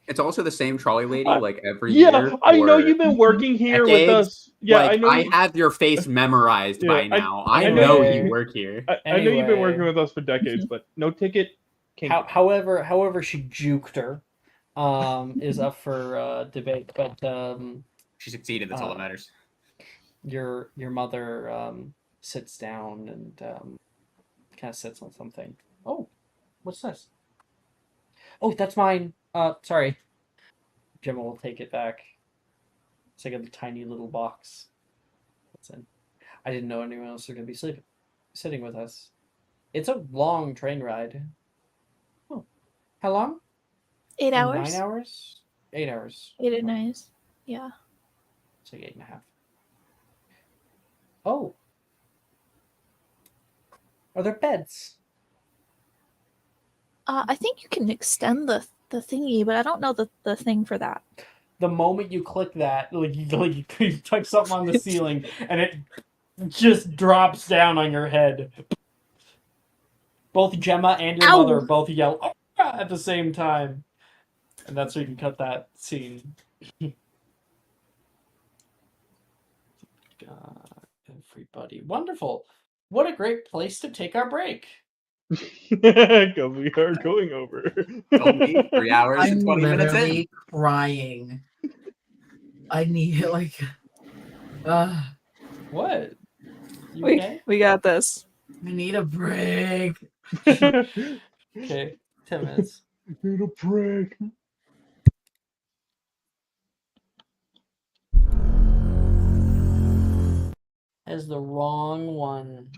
It's also the same trolley lady like every year. Yeah, I know you've been working here with us. Yeah, like, I know. I have your face memorized by now. I know you work here. I know you've been working with us for decades, but no ticket. However, she juked her. Is up for debate, but she succeeded. That's all that matters. Your mother sits down and kind of sits on something. Oh, what's this? Oh, that's mine. Sorry. Gemma will take it back. It's like a tiny little box. That's in. I didn't know anyone else was going to be sitting with us. It's a long train ride. Oh, how long? 8 hours. 9 hours. 8 hours. 8 or 9. Yeah. It's like 8.5. Oh. Are there beds? I think you can extend the thingy, but I don't know the thing for that. The moment you click that, like you touch something on the ceiling, and it just drops down on your head. Both Gemma and your mother both yell "Ah!" at the same time, and that's where you can cut that scene. God, everybody, wonderful! What a great place to take our break. Because we are going over. Only 3 hours and 20 minutes in. literally crying. I need What? You we, okay? we got this. I need a break. Okay, 10 minutes. Need a break. As the wrong one.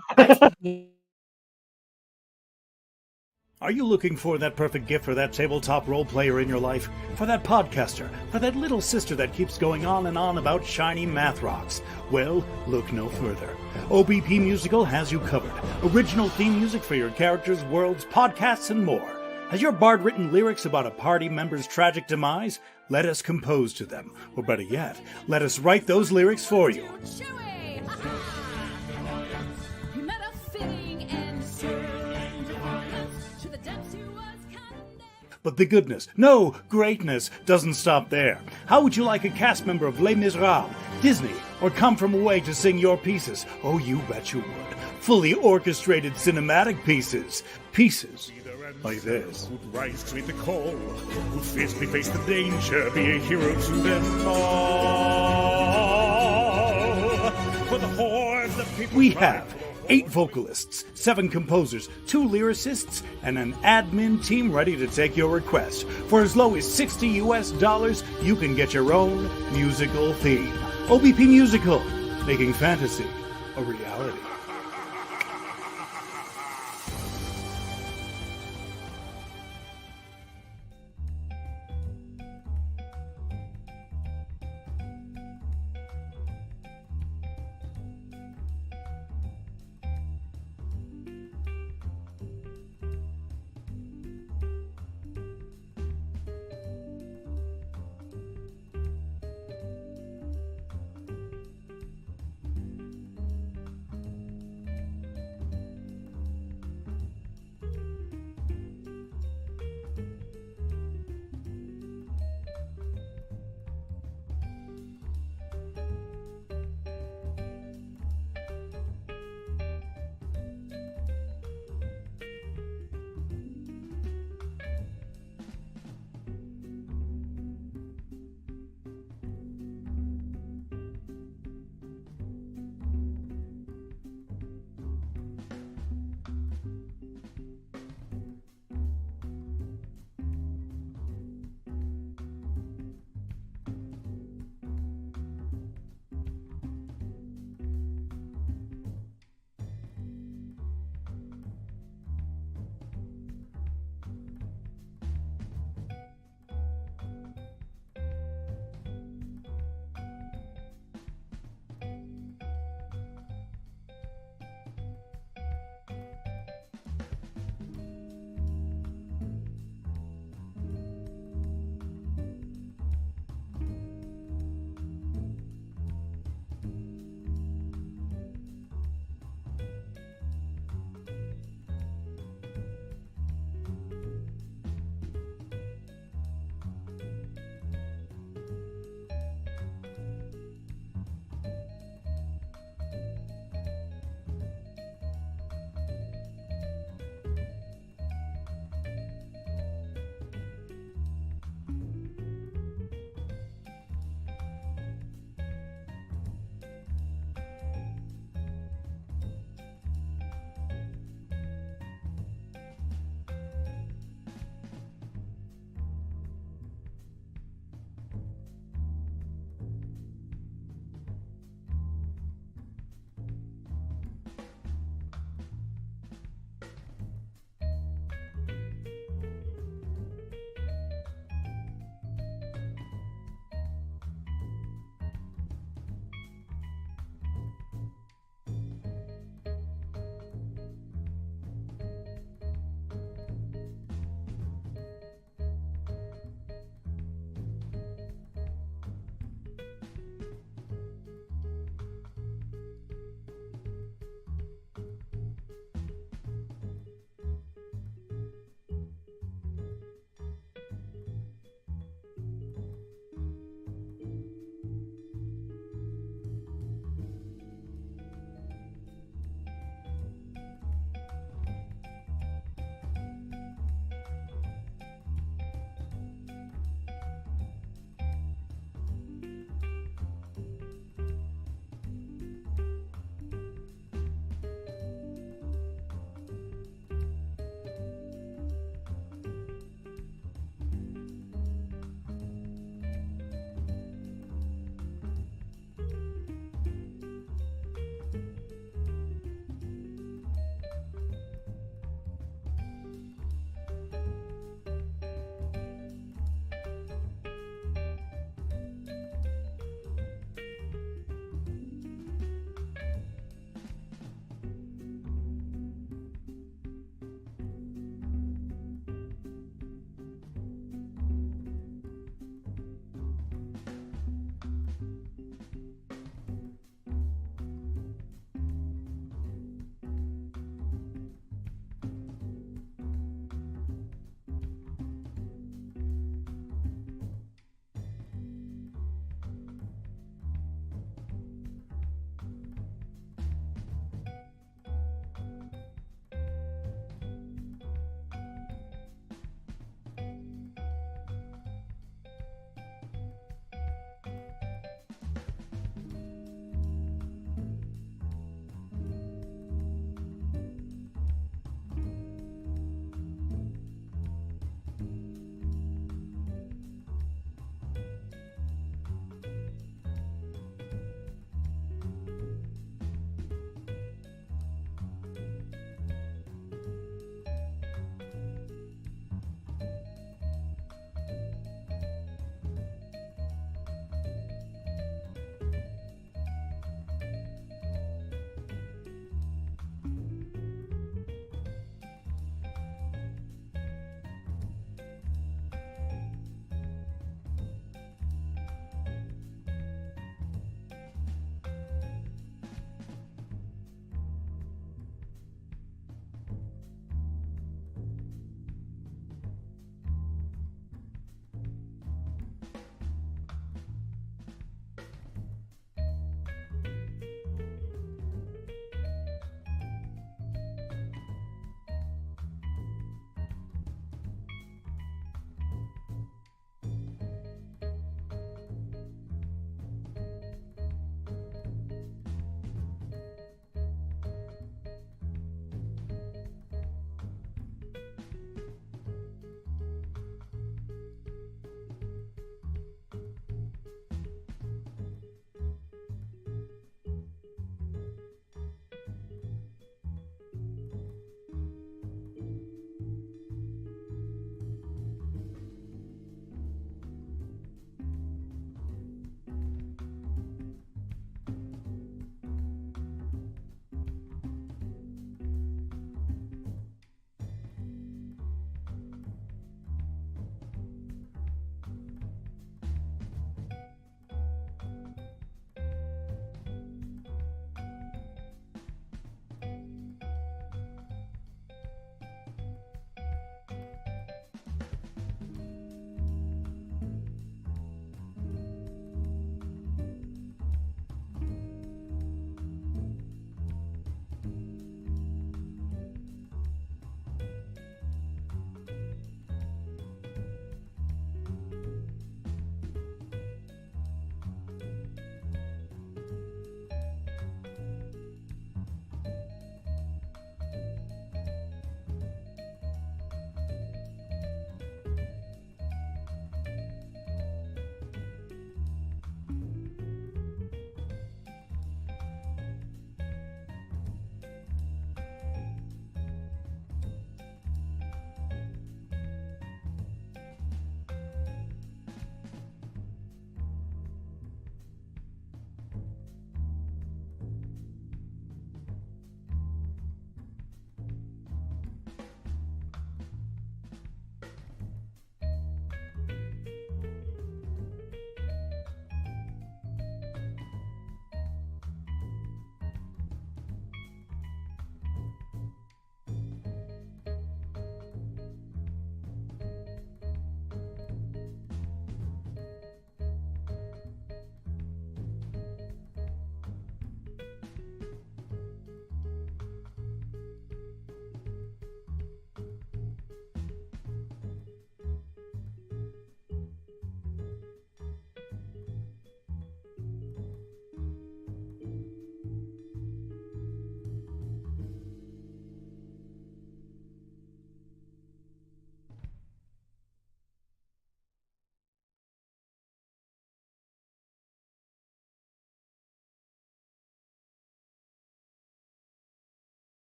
Are you looking for that perfect gift for that tabletop role player in your life? For that podcaster? For that little sister that keeps going on and on about shiny math rocks? Well, look no further. OBP Musical has you covered. Original theme music for your characters, worlds, podcasts, and more. Has your bard written lyrics about a party member's tragic demise? Let us compose to them. Or better yet, let us write those lyrics for you. But the goodness, no, greatness, doesn't stop there. How would you like a cast member of Les Miserables, Disney, or Come From Away to sing your pieces? Oh, you bet you would. Fully orchestrated cinematic pieces. Pieces like this. Who'd rise to meet the call, who'd fiercely face the danger, be a hero to them all. For the hordes of people we have 8 vocalists, 7 composers, 2 lyricists, and an admin team ready to take your request. For as low as $60, you can get your own musical theme. OBP Musical, making fantasy a reality.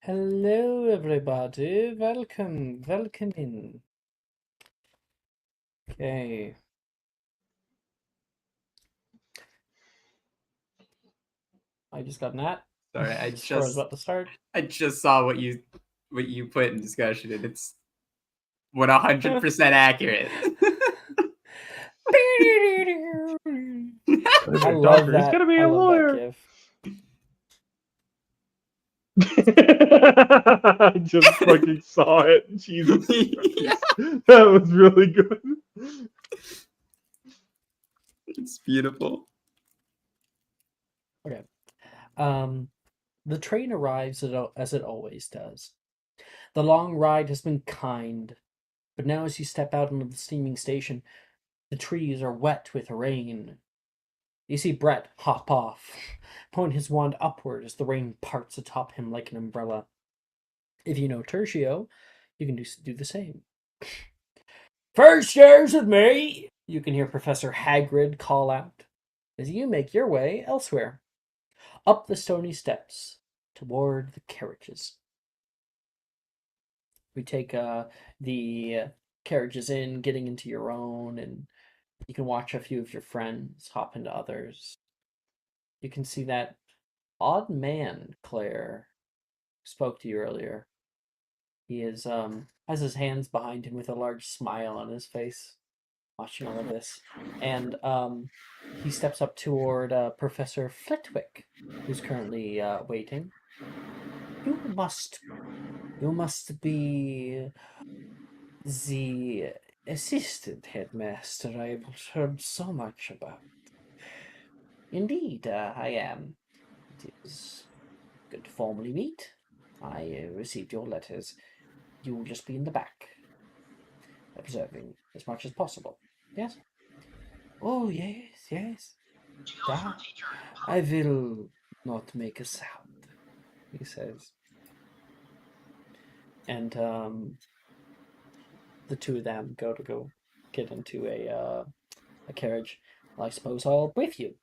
Hello, everybody. Welcome in. Okay. I just got Nat. Sorry, I Score is about to start. just saw what you put in discussion, and it's 100% accurate. I love that. He's gonna be I a love lawyer. that gif. I just fucking saw it. Jesus Christ. That was really good. It's beautiful. Okay. The train arrives as it always does. The long ride has been kind, but now as you step out into the steaming station, the trees are wet with rain. You see Brett hop off, point his wand upward as the rain parts atop him like an umbrella. If you know Tertio, you can do the same. First years with me! You can hear Professor Hagrid call out as you make your way elsewhere, up the stony steps toward the carriages. We take the carriages in, getting into your own, and you can watch a few of your friends hop into others. You can see that odd man, Claire, who spoke to you earlier. He is has his hands behind him with a large smile on his face, watching all of this. And he steps up toward Professor Flitwick, who's currently waiting. You must be the assistant headmaster I've heard so much about. Indeed, I am. It is good to formally meet. I received your letters. You will just be in the back, observing as much as possible. Yes? Oh, yes. I will not make a sound, he says. And the two of them go get into a carriage. Well, I suppose I'll brief you.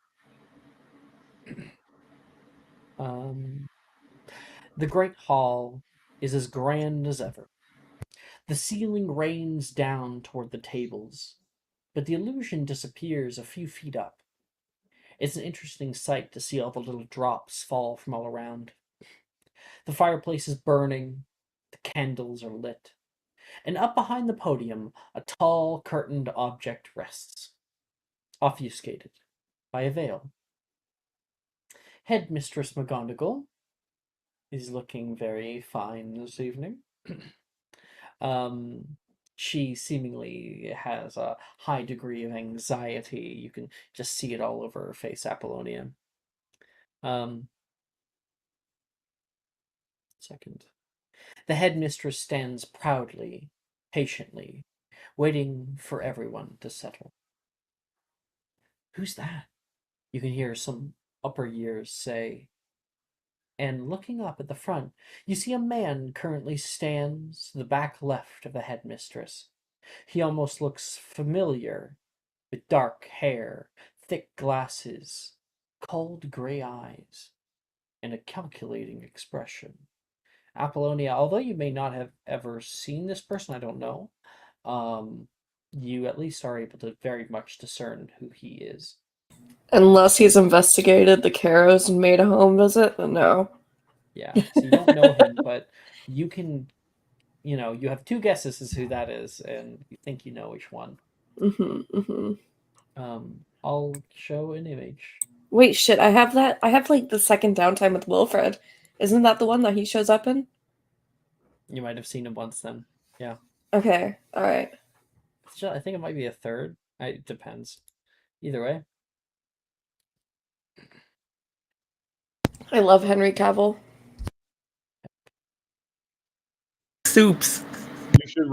The great hall is as grand as ever. The ceiling rains down toward the tables, but the illusion disappears a few feet up. It's an interesting sight to see all the little drops fall from all around. The fireplace is burning, the candles are lit, and up behind the podium a tall curtained object rests, obfuscated by a veil. Headmistress McGonagall is looking very fine this evening. She seemingly has a high degree of anxiety. You can just see it all over her face, Apollonia. Second. The headmistress stands proudly, patiently, waiting for everyone to settle. Who's that? You can hear some upper years say. And looking up at the front, you see a man currently stands to the back left of the headmistress. He almost looks familiar, with dark hair, thick glasses, cold gray eyes, and a calculating expression. Apollonia, although you may not have ever seen this person, I don't know, you at least are able to very much discern who he is. Unless he's investigated the Caros and made a home visit, then no. Yeah, so you don't know him, but you can, you have two guesses as who that is, and you think you know which one. I'll show an image. Wait, shit, I have like the second downtime with Wilfred. Isn't that the one that he shows up in? You might have seen him once then. Yeah. Okay, alright. I think it might be a third. It depends. Either way. I love Henry Cavill. Soups. You should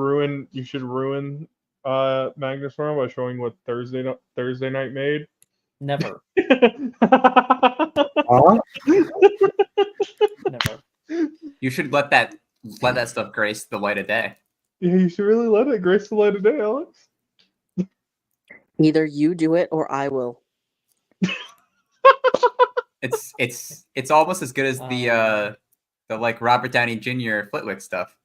ruin Magnus Farm by showing what Thursday night made. Never. Huh? Never. You should let that stuff grace the light of day. Yeah, you should really let it grace the light of day, Alex. Either you do it or I will. It's almost as good as the The like Robert Downey Jr. Flitwick stuff.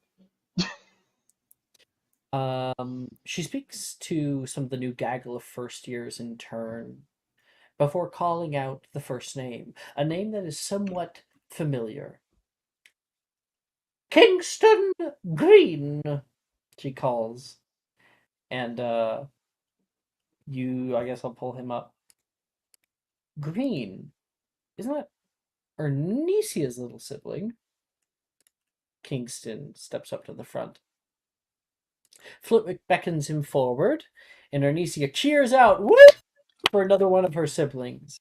She speaks to some of the new gaggle of first years in turn before calling out the first name, a name that is somewhat familiar. Kingston Green, she calls. And I guess I'll pull him up. Green. Isn't that Ernesia's little sibling? Kingston steps up to the front. Flitwick beckons him forward, and Ernesia cheers out, woo, for another one of her siblings.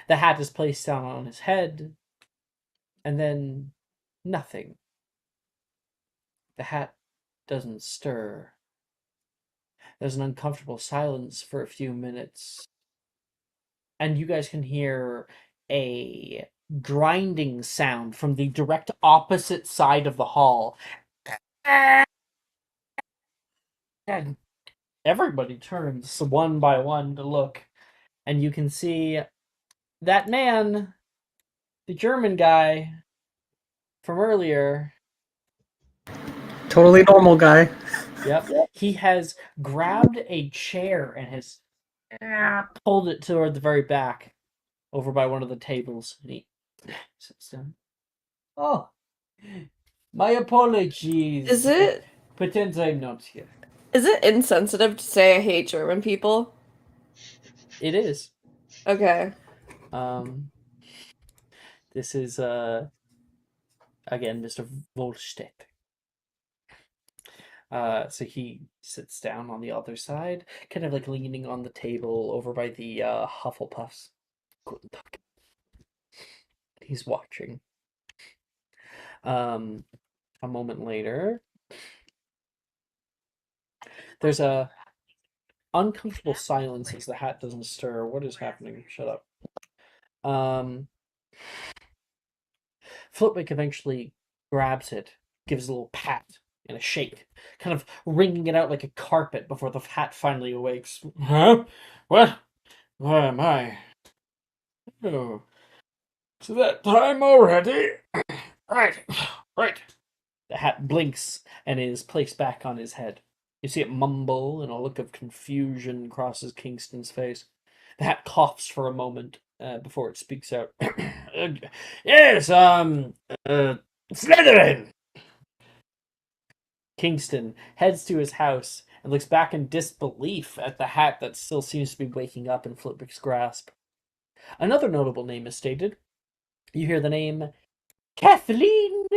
The hat is placed down on his head, and then nothing. The hat doesn't stir. There's an uncomfortable silence for a few minutes, and you guys can hear a grinding sound from the direct opposite side of the hall. And everybody turns one by one to look, and you can see that man, the German guy from earlier. Totally normal guy. Yep. He has grabbed a chair and has pulled it toward the very back over by one of the tables. And he sits down. Oh, my apologies. Is it Pretend I'm not here. Is it insensitive to say I hate German people? It is. Okay. This is again Mr. Volstedt. So he sits down on the other side, kind of like leaning on the table over by the Hufflepuffs. Guten Tag. He's watching. A moment later, there's a uncomfortable silence as the hat doesn't stir. What is happening? Shut up. Flitwick eventually grabs it, gives a little pat and a shake, kind of wringing it out like a carpet before the hat finally awakes. Huh? What? Where am I? Oh, it's that time already. Right. The hat blinks and is placed back on his head. You see it mumble, and a look of confusion crosses Kingston's face. The hat coughs for a moment before it speaks out. Yes, Slytherin! Kingston heads to his house and looks back in disbelief at the hat that still seems to be waking up in Flitwick's grasp. Another notable name is stated. You hear the name Kathleen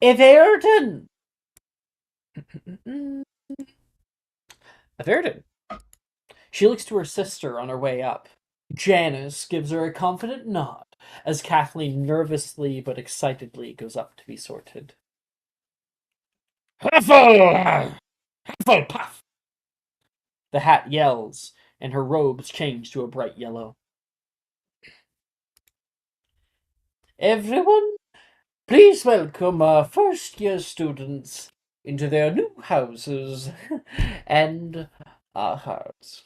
Everton. Everton. She looks to her sister on her way up. Janice gives her a confident nod as Kathleen nervously but excitedly goes up to be sorted. Hufflepuff! The hat yells, and her robes change to a bright yellow. Everyone, please welcome our first-year students into their new houses and our hearts.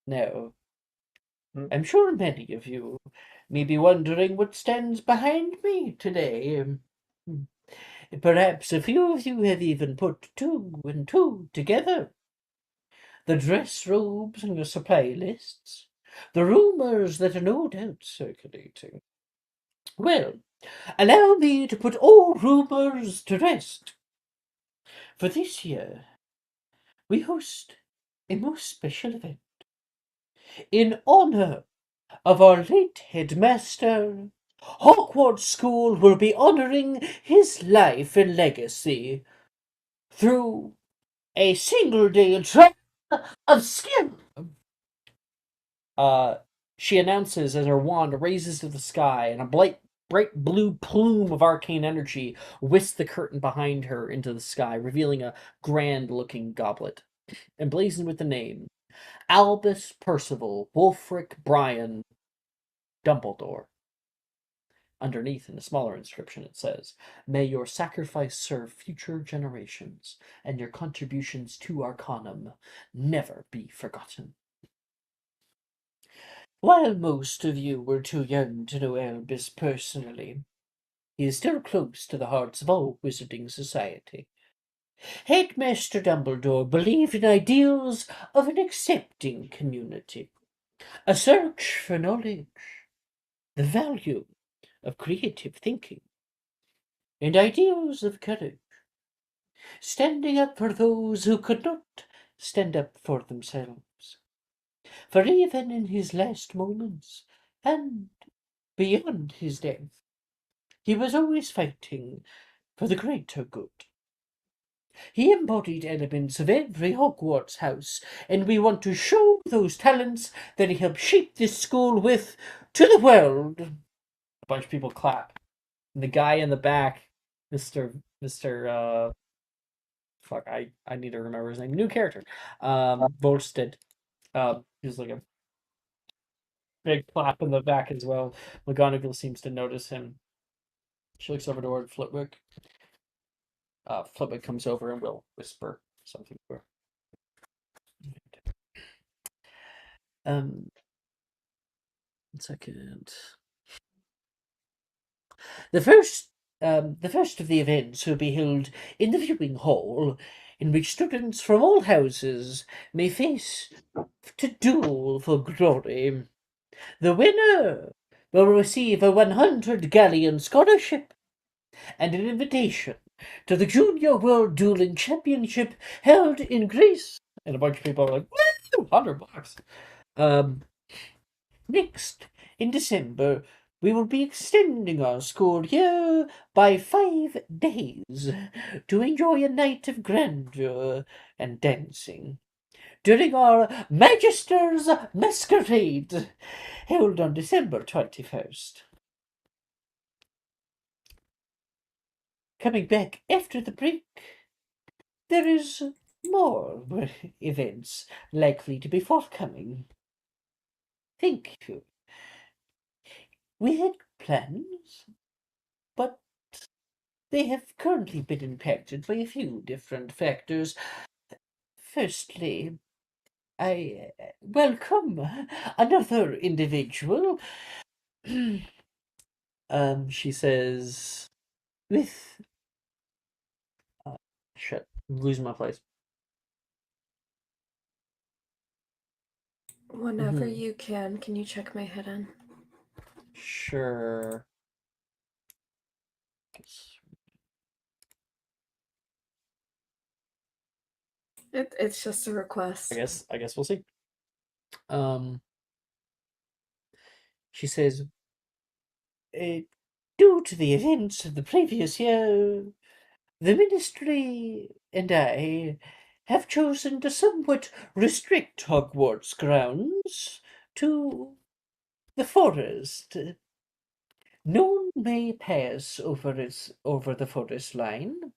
Now, I'm sure many of you may be wondering what stands behind me today. Perhaps a few of you have even put two and two together. The dress robes and the supply lists, the rumors that are no doubt circulating. Well, allow me to put all rumors to rest. For this year, we host a most special event. In honor of our late headmaster, Hogwarts School will be honoring his life and legacy through a single-day trial of skill. She announces as her wand raises to the sky, and a bright blue plume of arcane energy whisks the curtain behind her into the sky, revealing a grand-looking goblet, emblazoned with the name Albus Percival Wulfric Brian Dumbledore. Underneath, in a smaller inscription, it says, "May your sacrifice serve future generations, and your contributions to Arcanum never be forgotten." While most of you were too young to know Albus personally, he is still close to the hearts of all wizarding society. Headmaster Dumbledore believed in ideals of an accepting community, a search for knowledge, the value of creative thinking, and ideals of courage, standing up for those who could not stand up for themselves. For even in his last moments, and beyond his death, he was always fighting for the greater good. He embodied elements of every Hogwarts house, and we want to show those talents that he helped shape this school with to the world. A bunch of people clap. And the guy in the back, Mr. Fuck, I need to remember his name. New character. Volstead. He's like a big clap in the back as well. McGonagall seems to notice him. She looks over toward Flitwick. Flitwick comes over and will whisper something to her. One second. The first of the events will be held in the viewing hall, in which students from all houses may face to duel for glory. The winner will receive a 100 galleon scholarship and an invitation to the Junior World Dueling Championship held in Greece. And a bunch of people are like, woo, $100. Next, in December, we will be extending our school year by 5 days to enjoy a night of grandeur and dancing during our Magister's Masquerade, held on December 21st. Coming back after the break, there is more events likely to be forthcoming. Thank you. We had plans, but they have currently been impacted by a few different factors. Firstly, I welcome another individual. She says, with shit, I'm losing my place. Whenever you can you check my hidden? Sure. It's just a request. I guess we'll see. She says, due to the events of the previous year, the Ministry and I have chosen to somewhat restrict Hogwarts grounds to the forest. No one may pass over the forest line.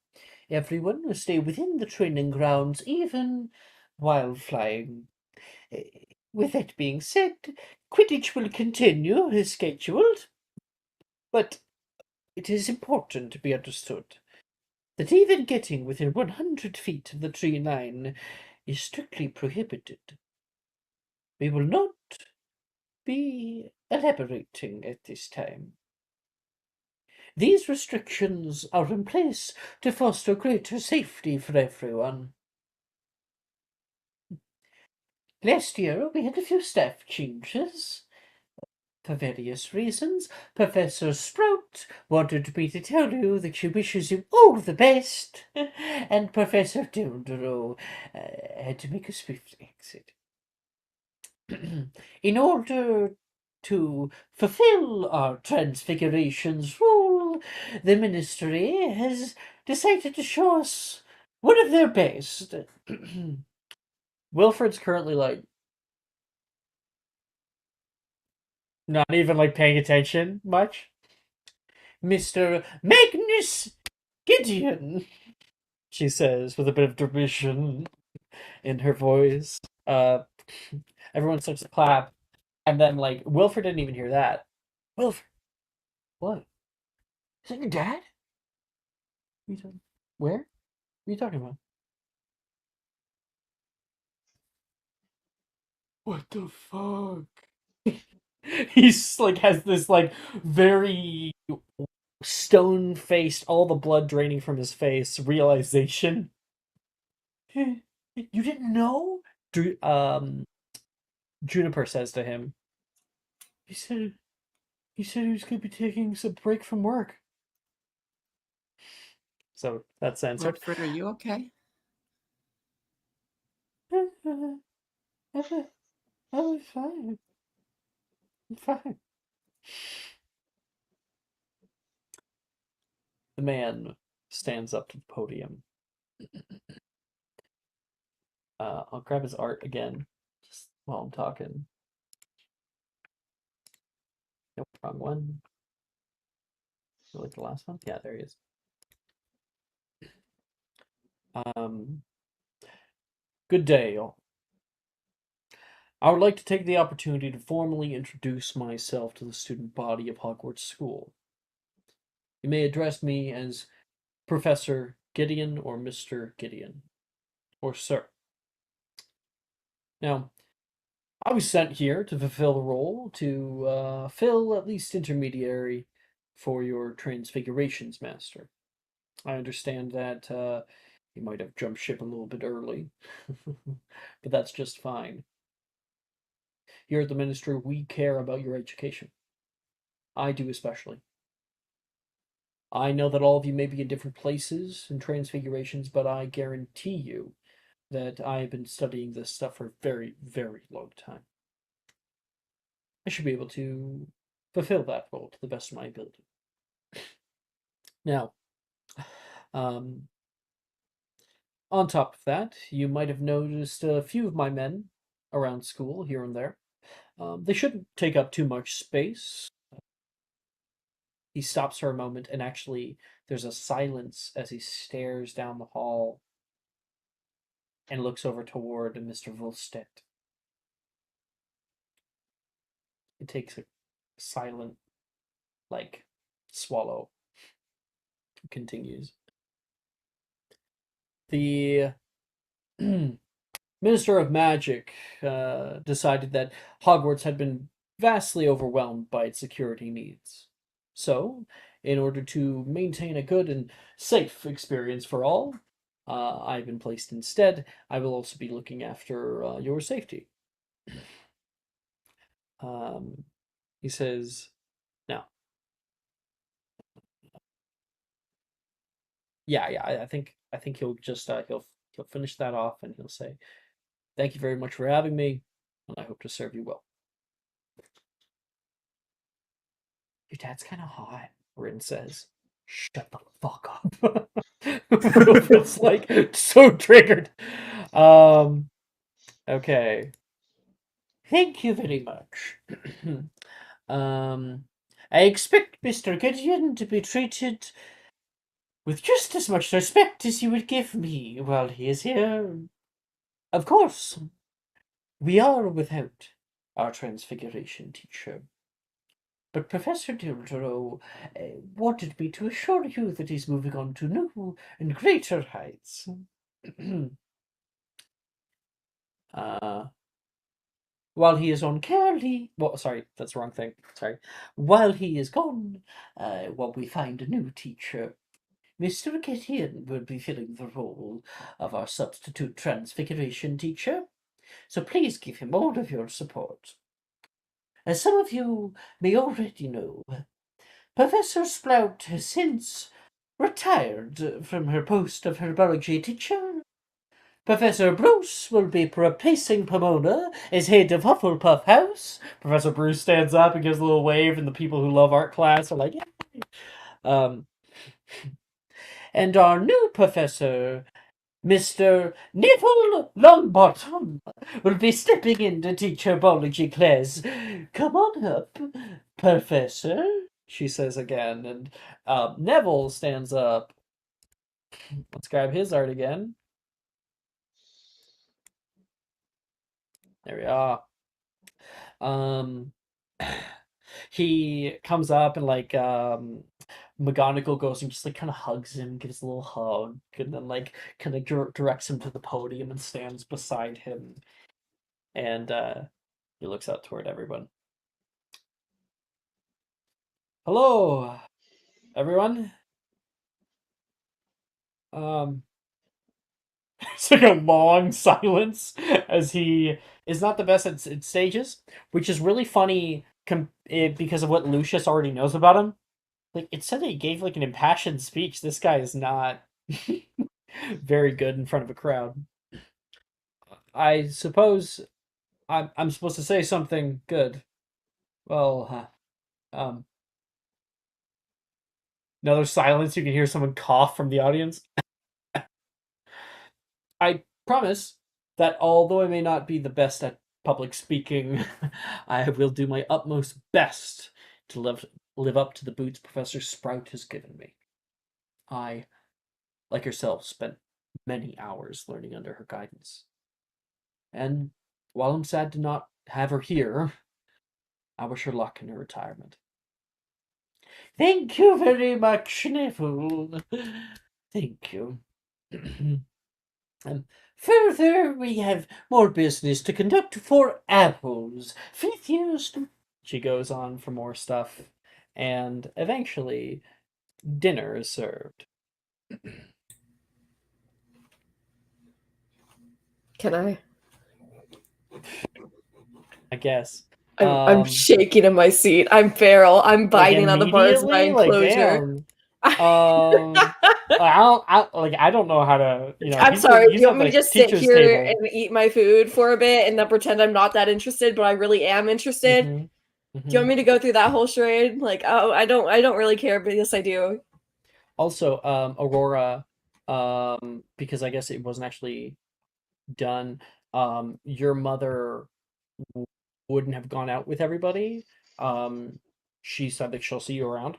Everyone will stay within the training grounds, even while flying. With that being said, Quidditch will continue as scheduled, but it is important to be understood that even getting within 100 feet of the tree line is strictly prohibited. We will not be elaborating at this time. These restrictions are in place to foster greater safety for everyone. Last year, we had a few staff changes. For various reasons, Professor Sprout wanted me to tell you that she wishes you all the best, and Professor Dildero had to make a swift exit. In order to fulfill our Transfigurations rule, the Ministry has decided to show us one of their best. Wilfred's currently like not even like paying attention much. Mr. Magnus Gideon, she says with a bit of derision in her voice. Everyone starts to clap, and then like Wilfred didn't even hear that. Wilfred, what? Is that your dad? Where? What are you talking about? What the fuck? He's like has this like very stone-faced, all the blood draining from his face, realization. You didn't know? Juniper says to him, He said he was going to be taking some break from work. So that's answered. Lord Frit, are you okay? I'm fine. I'm fine. The man stands up to the podium. I'll grab his art again, just while I'm talking. Nope, wrong one. Like the last one? Yeah, there he is. Good day, all. I would like to take the opportunity to formally introduce myself to the student body of Hogwarts School. You may address me as Professor Gideon or Mr. Gideon, or Sir. Now, I was sent here to fulfill the role, to fill at least intermediary for your Transfigurations Master. I understand that you might have jumped ship a little bit early, but that's just fine. Here at the Ministry, we care about your education. I do especially. I know that all of you may be in different places in Transfigurations, but I guarantee you that I have been studying this stuff for a very, very long time. I should be able to fulfill that role to the best of my ability. Now, on top of that, you might have noticed a few of my men around school here and there. They shouldn't take up too much space. He stops for a moment, and actually, there's a silence as he stares down the hall and looks over toward Mr. Volstedt. It takes a silent, swallow. Continues. The Minister of Magic decided that Hogwarts had been vastly overwhelmed by its security needs. So, in order to maintain a good and safe experience for all, I've been placed instead. I will also be looking after your safety. He says, now. Yeah, I think he'll just he'll finish that off and he'll say, "Thank you very much for having me, and I hope to serve you well." Your dad's kind of hot, Rin says. Shut the fuck up. It's like so triggered. Okay. Thank you very much. I expect Mr. Gideon to be treated with just as much respect as you would give me while he is here. Of course, we are without our Transfiguration teacher. But Professor Dildro wanted me to assure you that he's moving on to new and greater heights. While he is on care leave... Well, sorry, that's the wrong thing. Sorry. While he is gone, while we find a new teacher, Mr. Gideon will be filling the role of our substitute Transfiguration teacher. So please give him all of your support. As some of you may already know, Professor Sprout has since retired from her post of herbology teacher. Professor Bruce will be replacing Pomona as head of Hufflepuff House. Professor Bruce stands up and gives a little wave, and the people who love art class are like, yay! And our new professor, Mr. Neville Longbottom, will be stepping in to teach herbology class. Come on up, Professor, she says again, and Neville stands up. Let's grab his art again. There we are. He comes up and McGonagall goes and just kind of hugs him, gives a little hug, and then kind of directs him to the podium and stands beside him. And he looks out toward everyone. Hello, everyone. It's like a long silence as he is not the best at stages, which is really funny because of what Lucius already knows about him. Like, it said that he gave like an impassioned speech. This guy is not very good in front of a crowd. I suppose I'm supposed to say something good. Well, another silence. You can hear someone cough from the audience. I promise that although I may not be the best at public speaking, I will do my utmost best to live up to the boots Professor Sprout has given me. I, like yourself, spent many hours learning under her guidance. And while I'm sad to not have her here, I wish her luck in her retirement. Thank you very much, Sniffle. Thank you. Further, we have more business to conduct for apples. Fifth years. She goes on for more stuff, and eventually, dinner is served. Can I? I guess. I'm shaking in my seat. I'm feral. I'm biting on the bars of my immediately? enclosure. I don't know how to. I'm sorry. He's You at want me to the just sit teacher's here table. and eat my food for a bit and then pretend I'm not that interested, but I really am interested? Mhm. Do you want me to go through that whole charade? Like, oh, I don't really care, but yes, I do. Also, Aurora, because I guess it wasn't actually done. Your mother wouldn't have gone out with everybody. She said that she'll see you around,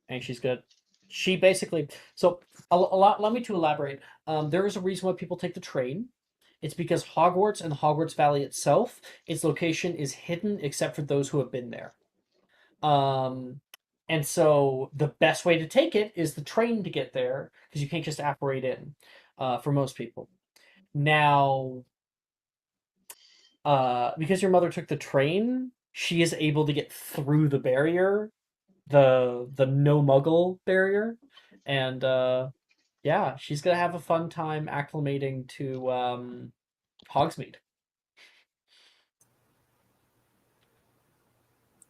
and she's good. She basically a lot. Let me to elaborate. There is a reason why people take the train. It's because Hogwarts and the Hogwarts Valley itself, its location is hidden except for those who have been there. And so the best way to take it is the train to get there because you can't just apparate in for most people. Now, because your mother took the train, she is able to get through the barrier, the no muggle barrier, and yeah, she's gonna have a fun time acclimating to Hogsmeade.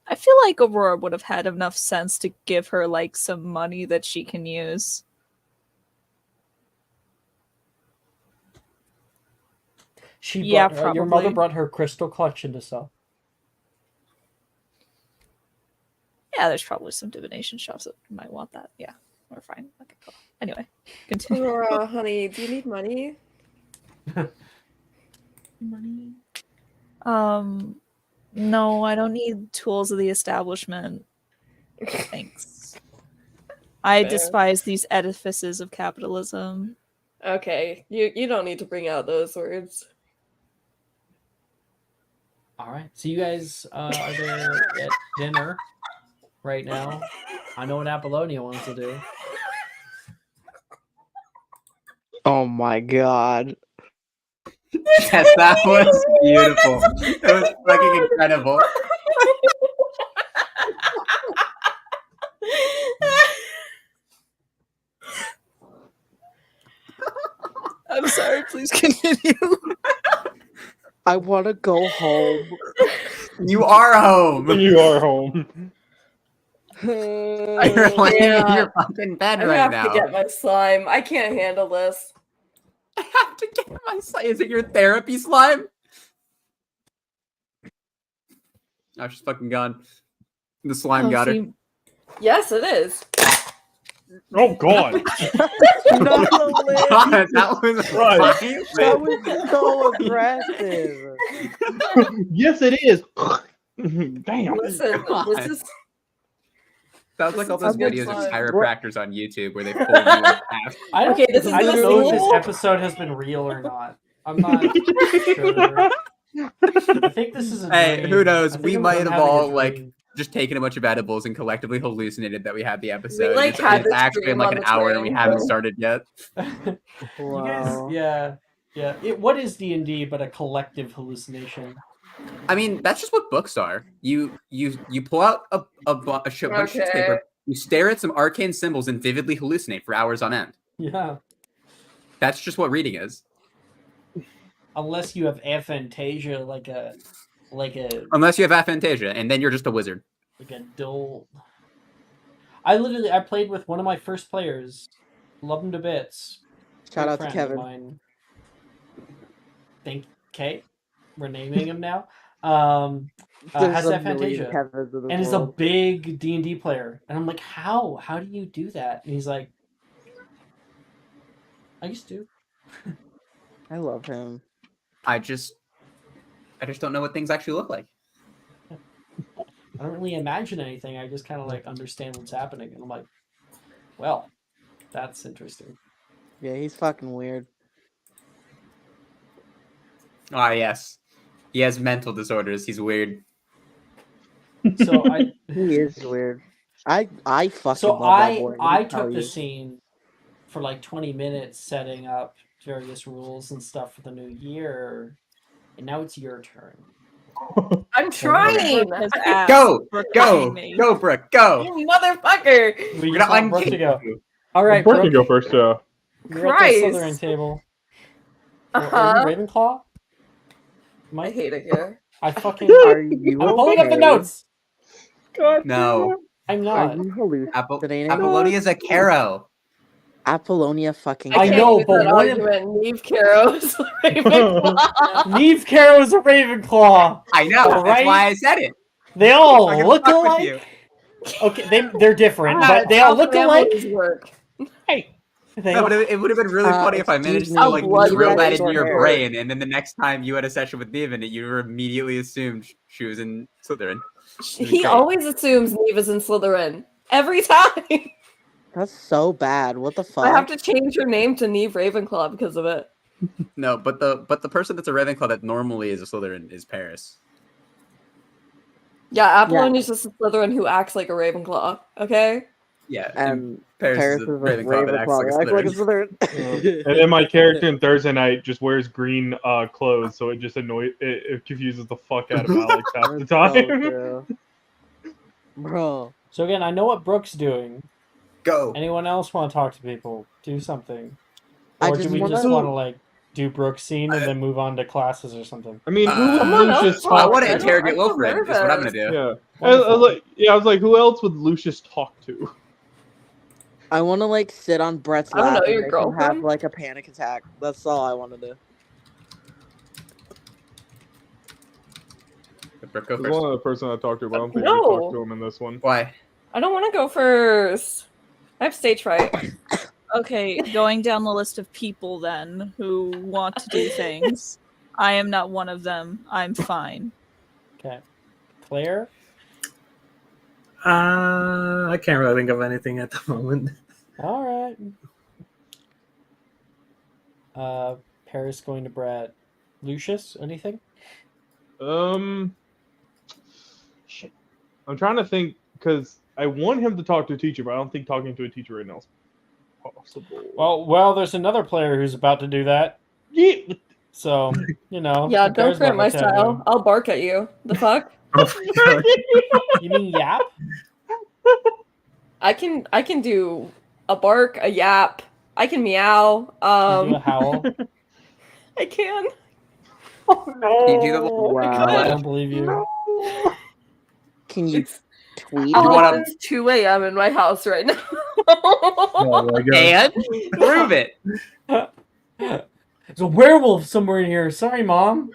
I feel like Aurora would have had enough sense to give her like some money that she can use. Your mother brought her crystal collection to sell. Yeah, there's probably some divination shops that might want that. Yeah, we're fine. Okay, cool. Anyway, continue. Aurora, honey, do you need money? Money? No, I don't need tools of the establishment. Thanks. I Fair. despise these edifices of capitalism. Okay, you don't need to bring out those words. All right, so you guys are there at dinner right now. I know what Apollonia wants to do. Oh my god. Yes, that was beautiful. It was fucking incredible. I'm sorry, please continue. I want to go home. You are home. You are home. You're laying in your fucking bed right I now. have to get my slime. I can't handle this. I have to get my slime. Is it your therapy slime? Oh, she's fucking gone. The slime got her. Yes, it is. Oh god. Not the lid. God, that was Right. That was so aggressive. Yes, it is. Damn. Listen, this is. Sounds like all This those is good videos of slime. chiropractors on YouTube where they pull you in half. Okay, this is I don't the know if this rule. episode has been real or not. I'm not sure. I think this is a Hey, dream. who knows? I think We I'm might have having a all like dream. just taken a bunch of edibles and collectively hallucinated that we had the episode. like, it's had it's this actually been dream like on an the hour and we train, haven't so- started yet. You guys, Wow. yeah. What is D&D but a collective hallucination? I mean, that's just what books are. You pull out a bunch of paper, You stare at some arcane symbols and vividly hallucinate for hours on end. Yeah. That's just what reading is. Unless you have aphantasia, like a Unless you have aphantasia, and then you're just a wizard. like a dull. I played with one of my first players. Love him to bits. Shout Good out to friend of Kevin. mine. Okay, we're naming him now. There's Has a million aphantasia Kevins in this and is a world. big D&D player. And I'm like, how do you do that? And he's like, I used to. I love him. I just don't know what things actually look like. I don't really imagine anything. I just kind of like understand what's happening. And I'm like, well, that's interesting. Yeah, he's fucking weird. Ah, yes. He has mental disorders. He's weird. So he is weird. I fucking So love that boy. I took the scene for like 20 minutes setting up various rules and stuff for the new year, and now it's your turn. I'm trying. Go, Brooke, go, You motherfucker. We We're just gonna want Brooke to uncage go. you. All right, Brooke can Brooke, go first. you're at the Christ. Slytherin table. Are Uh-huh. you Ravenclaw? I hate it here. I fucking. Are you I'm pulling up the okay? notes. God No. I'm Are not. you hallucinating? Apollonia's a Caro. Apollonia fucking. I can't know, use but that what if argument. Neve Caro's Ravenclaw. Neve Caro's a Ravenclaw? I know. All That's right? why I said it. They all Fucking look fuck with alike. you. Okay, they're different, God, but they all how look alike. families work. Hey, they No, all... but it would have been really funny if I managed excuse to me, like blood drill that red into your hair. brain, and then the next time you had a session with Neve, and you were immediately assumed she was in Slytherin. He always assumes Neve is in Slytherin. Every time. That's so bad. What the fuck? I have to change her name to Neve Ravenclaw because of it. No, but the person that's a Ravenclaw that normally is a Slytherin is Paris. Yeah, Apollonia's just a Slytherin who acts like a Ravenclaw. Okay. Yeah, And Paris is a Ravenclaw that acts like a Slytherin. And then my character in Thursday Night just wears green clothes, so it just it confuses the fuck out of Alex half the time. Bro. So again, I know what Brooke's doing. Go. Anyone else want to talk to people? Do something. I Or just do we wanna- just want to like do Brooke's scene and then move on to classes or something? I mean, who Someone would else Lucius talk. I talk want to to? interrogate I'm so Wilfred. Is what I'm gonna do. Yeah. I was like, who else would Lucius talk to? I want to like sit on Brett's I don't lap know, and your make him have girlfriend? like a panic attack. That's all I want to do. Brooke, go He's first. one of the person I talked to, but I don't think we No. talked to him in this one. Why? I don't want to go first. I have stage fright. Okay, going down the list of people then who want to do things. I am not one of them. I'm fine. Okay. Claire? I can't really think of anything at the moment. All right. Paris going to Brett. Lucius, anything? Shit. I'm trying to think because I want him to talk to a teacher, but I don't think talking to a teacher right now is possible. Well, there's another player who's about to do that. Yeah. So, you know. Yeah, there's don't forget my level 10 style. room. I'll bark at you. The fuck? You mean yap? I can do a bark, a yap. I can meow. Can you do a howl? I can. Can you do the I don't believe you. Can you tweet? Oh, it's 2 a.m. in my house right now. Oh my god. And prove it. There's a werewolf somewhere in here. Sorry, Mom.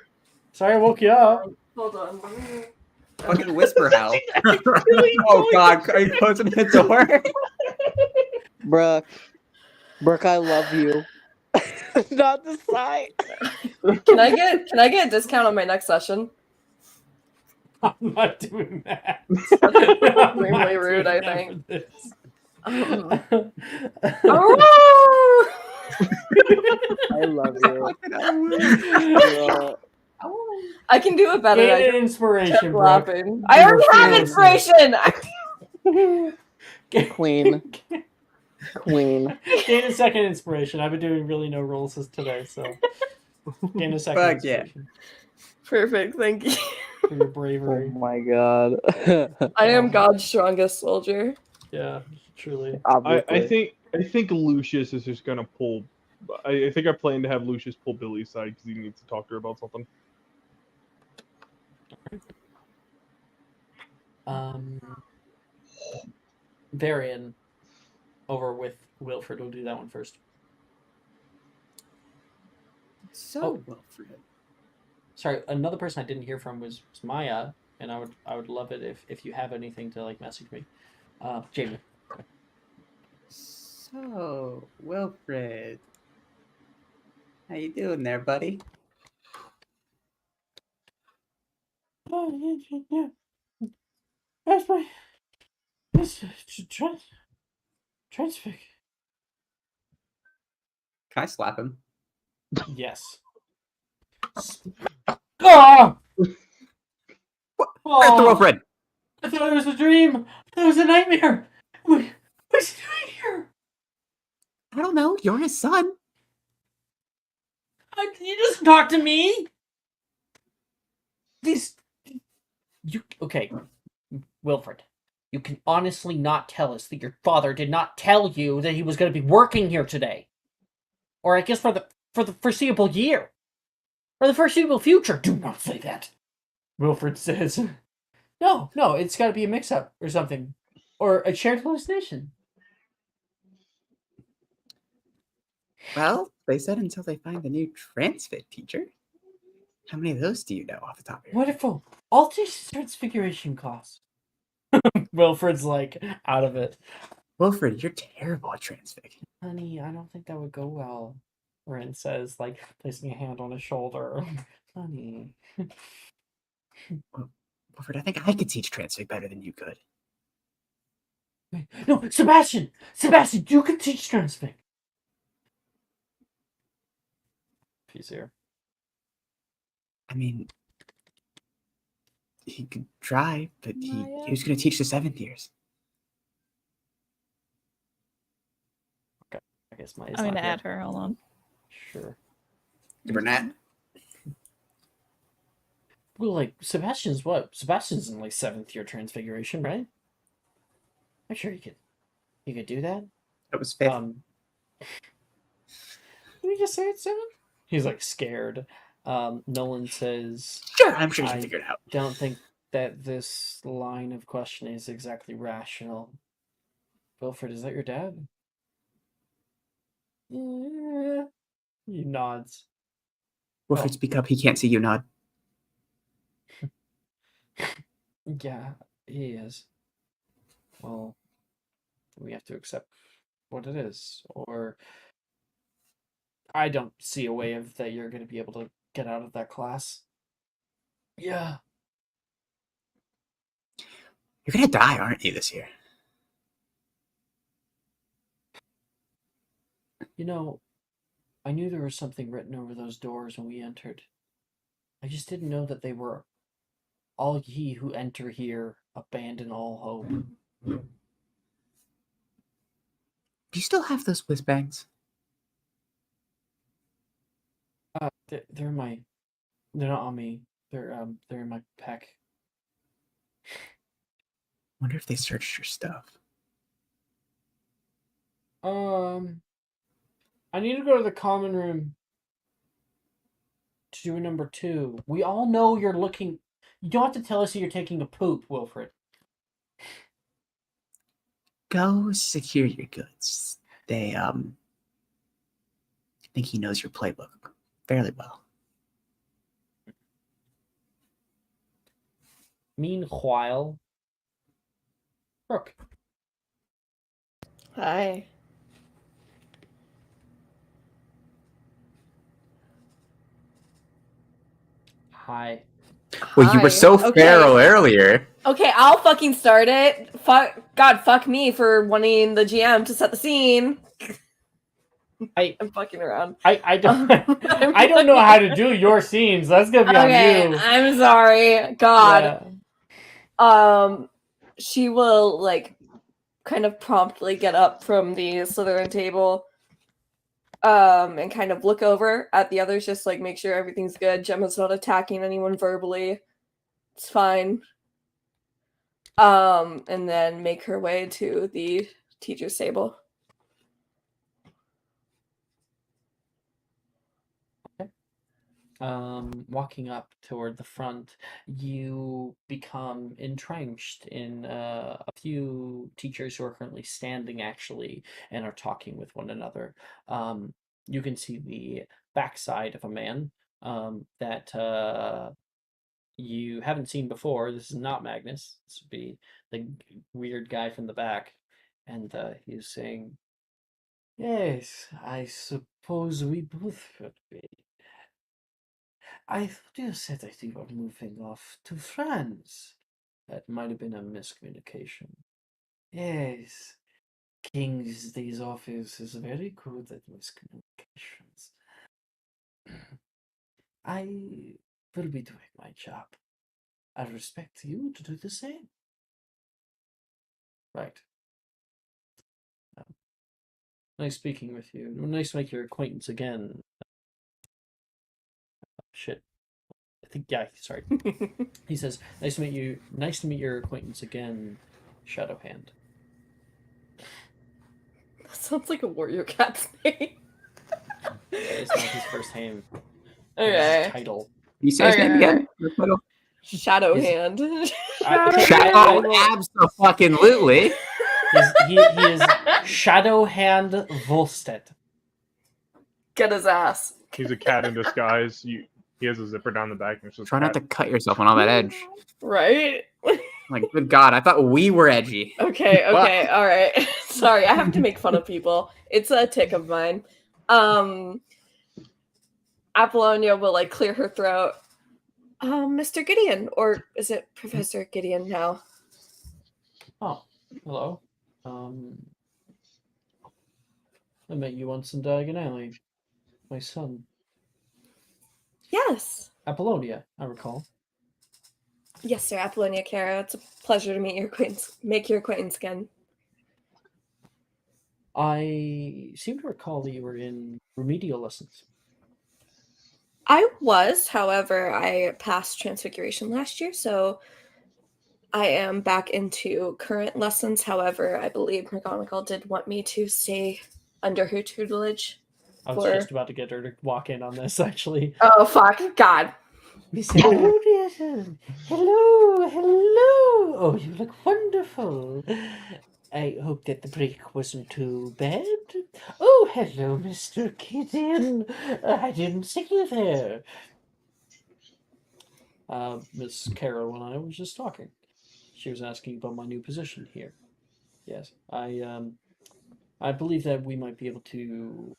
Sorry I woke you up. Hold on. Fucking whisper howl. Oh god, are you closing the door? Brooke, I love you. Not the side. Can I get a discount on my next session? I'm not doing that. Extremely rude, I think. I love you. I can do it better. Gain I an just inspiration, kept Brooke. laughing. I already have inspiration. Queen. Gain a second inspiration. I've been doing really no rolls today, so gain a second Fuck yeah. inspiration. Perfect. Thank you. For your bravery. Oh my god. I am God's strongest soldier. Yeah, truly. I think Lucius is just gonna pull. I think I plan to have Lucius pull Billy's side because he needs to talk to her about something. Varian over with Wilfred. We'll do that one first. So Wilfred. Sorry, another person I didn't hear from was Maya, and I would love it if you have anything to like message me. Jamie. So Wilfred, how you doing there, buddy? Oh, yeah. That's my. This transfig. Can I slap him? Yes. Ah! Where's the Wilfred? I thought it was a dream. It was a nightmare. What's he doing here? I don't know. You're his son. Can you just talk to me? Okay, Wilfred. You can honestly not tell us that your father did not tell you that he was going to be working here today, or I guess for the foreseeable year, or the foreseeable future. Do not say that. Wilfred says, "No, it's got to be a mix-up or something, or a shared hallucination." Well, they said until they find the new transfit teacher. How many of those do you know off the top of your head? Wonderful. I'll teach transfiguration class. Wilfred's like out of it. Wilfred, you're terrible at transfig. Honey, I don't think that would go well. Ren says, like placing a hand on his shoulder. Honey. Wilfred, I think I could teach transfig better than you could. No, Sebastian! Sebastian, you can teach transfig. He's here. I mean, he could try, but he was going to teach the 7th years. Okay, I guess Maya's I'm not gonna here. add her. Hold on. Sure. Burnett. Well, like Sebastian's what? Sebastian's in like 7th year transfiguration, right? I'm sure he could do that. That was 5th. Did we just say it's 7? He's like scared. Nolan says, "Sure, I'm sure you can figure it out." Don't think that this line of questioning is exactly rational. Wilfred, is that your dad? Yeah. He nods. Wilfred, speak up. He can't see you nod. Yeah, he is. Well, we have to accept what it is, or I don't see a way of that you're going to be able to get out of that class. Yeah. You're going to die, aren't you, this year? You know, I knew there was something written over those doors when we entered. I just didn't know that they were, "All ye who enter here, abandon all hope." Do you still have those whiz bangs? They're not on me. They're in my pack. Wonder if they searched your stuff. I need to go to the common room to do a number 2. We all know you're looking. You don't have to tell us that you're taking a poop, Wilfred. Go secure your goods. They, I think he knows your playbook fairly well. Meanwhile, Brooke. Hi. Hi. Well, you were so feral earlier. Okay, I'll fucking start it. Fuck me for wanting the GM to set the scene. I'm fucking around. I don't I don't know how to do your scenes. That's gonna be on you. I'm sorry. God. Yeah. She will like kind of promptly get up from the Slytherin table. And kind of look over at the others, just like make sure everything's good. Gemma's not attacking anyone verbally. It's fine. And then make her way to the teacher's table. Walking up toward the front, you become entrenched in a few teachers who are currently standing actually and are talking with one another. You can see the backside of a man that you haven't seen before. This is not Magnus. This would be the weird guy from the back. And he's saying, "Yes, I suppose we both should be. I thought you said that you were moving off to France. That might have been a miscommunication. Yes, Kingsley's office is very good at miscommunications. I will be doing my job. I respect you to do the same." Right. Nice speaking with you. Nice to make your acquaintance again. Shit. I think, yeah, sorry. He says, nice to meet you. Nice to meet your acquaintance again, Shadowhand. That sounds like a warrior cat's name. It's not his first name. Okay. It's his title. You say his name again? Shadow His- Hand. Absolutely. He is Shadowhand Volstead. Get his ass. He's a cat in disguise. He has a zipper down the back. And it's just Try not to cut yourself on all that edge. Right? Like, good God, I thought we were edgy. Okay, all right. Sorry, I have to make fun of people. It's a tick of mine. Apollonia will like clear her throat. Mr. Gideon, or is it Professor Gideon now? Oh, hello. I met you once in Diagon Alley. My son. Yes. Apollonia, I recall. Yes, sir, Apollonia Cara. It's a pleasure to meet your acquaintance, make your acquaintance again. I seem to recall that you were in remedial lessons. I was, however, I passed Transfiguration last year, so I am back into current lessons. However, I believe McGonagall did want me to stay under her tutelage. I was just about to get her to walk in on this, actually. Oh, fuck. God. Miss Apollonia, hello. Oh, you look wonderful. I hope that the break wasn't too bad. Oh, hello, Mr. Gideon. I didn't see you there. Miss Carol and I was just talking. She was asking about my new position here. Yes, I believe that we might be able to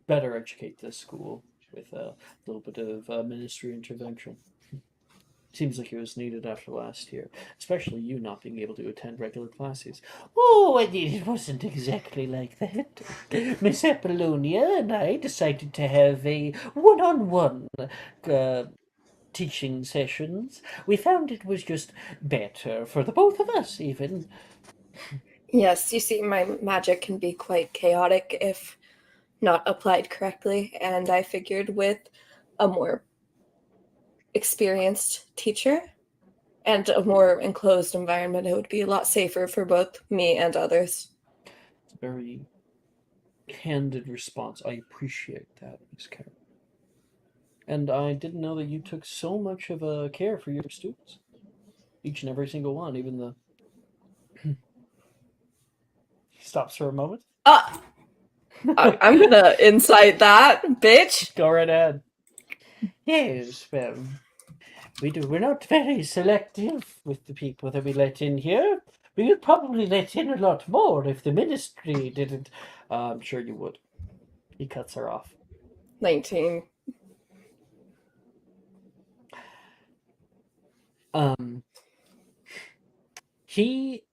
better educate this school with a little bit of ministry intervention. Seems like it was needed after last year, especially you not being able to attend regular classes. Oh, it wasn't exactly like that. Miss Apollonia and I decided to have a one-on-one teaching sessions. We found it was just better for the both of us, even. Yes, you see, my magic can be quite chaotic if not applied correctly, and I figured with a more experienced teacher and a more enclosed environment, it would be a lot safer for both me and others. It's a very candid response. I appreciate that, Miss Carol. And I didn't know that you took so much of a care for your students. Each and every single one, even the... Stops for a moment. I'm gonna incite that, bitch. Go right ahead. Yes, well, we're not very selective with the people that we let in here. We would probably let in a lot more if the ministry didn't. I'm sure you would. He cuts her off. 19. He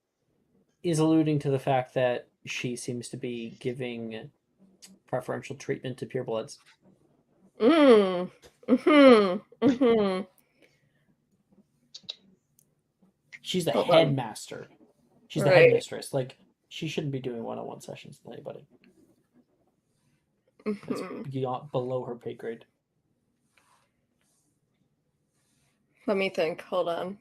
is alluding to the fact that she seems to be giving preferential treatment to purebloods. She's the headmaster. She's the headmistress. Like, she shouldn't be doing one-on-one sessions with anybody. It's beyond, below her pay grade. Let me think. Hold on.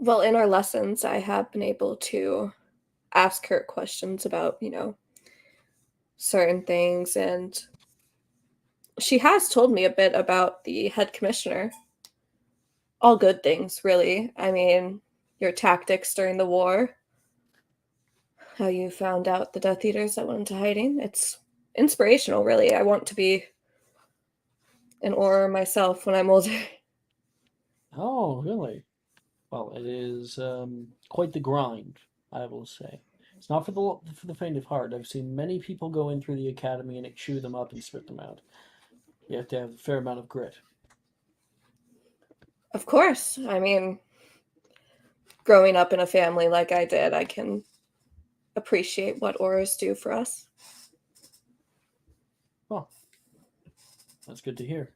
Well, in our lessons, I have been able to ask her questions about, certain things, and she has told me a bit about the head commissioner. All good things, really. I mean, your tactics during the war, how you found out the Death Eaters that went into hiding. It's inspirational, really. I want to be an Auror myself when I'm older. Oh, really? Well, it is quite the grind, I will say. It's not for the faint of heart. I've seen many people go in through the academy and chew them up and spit them out. You have to have a fair amount of grit. Of course. I mean, growing up in a family like I did, I can appreciate what Aurors do for us. Well, that's good to hear.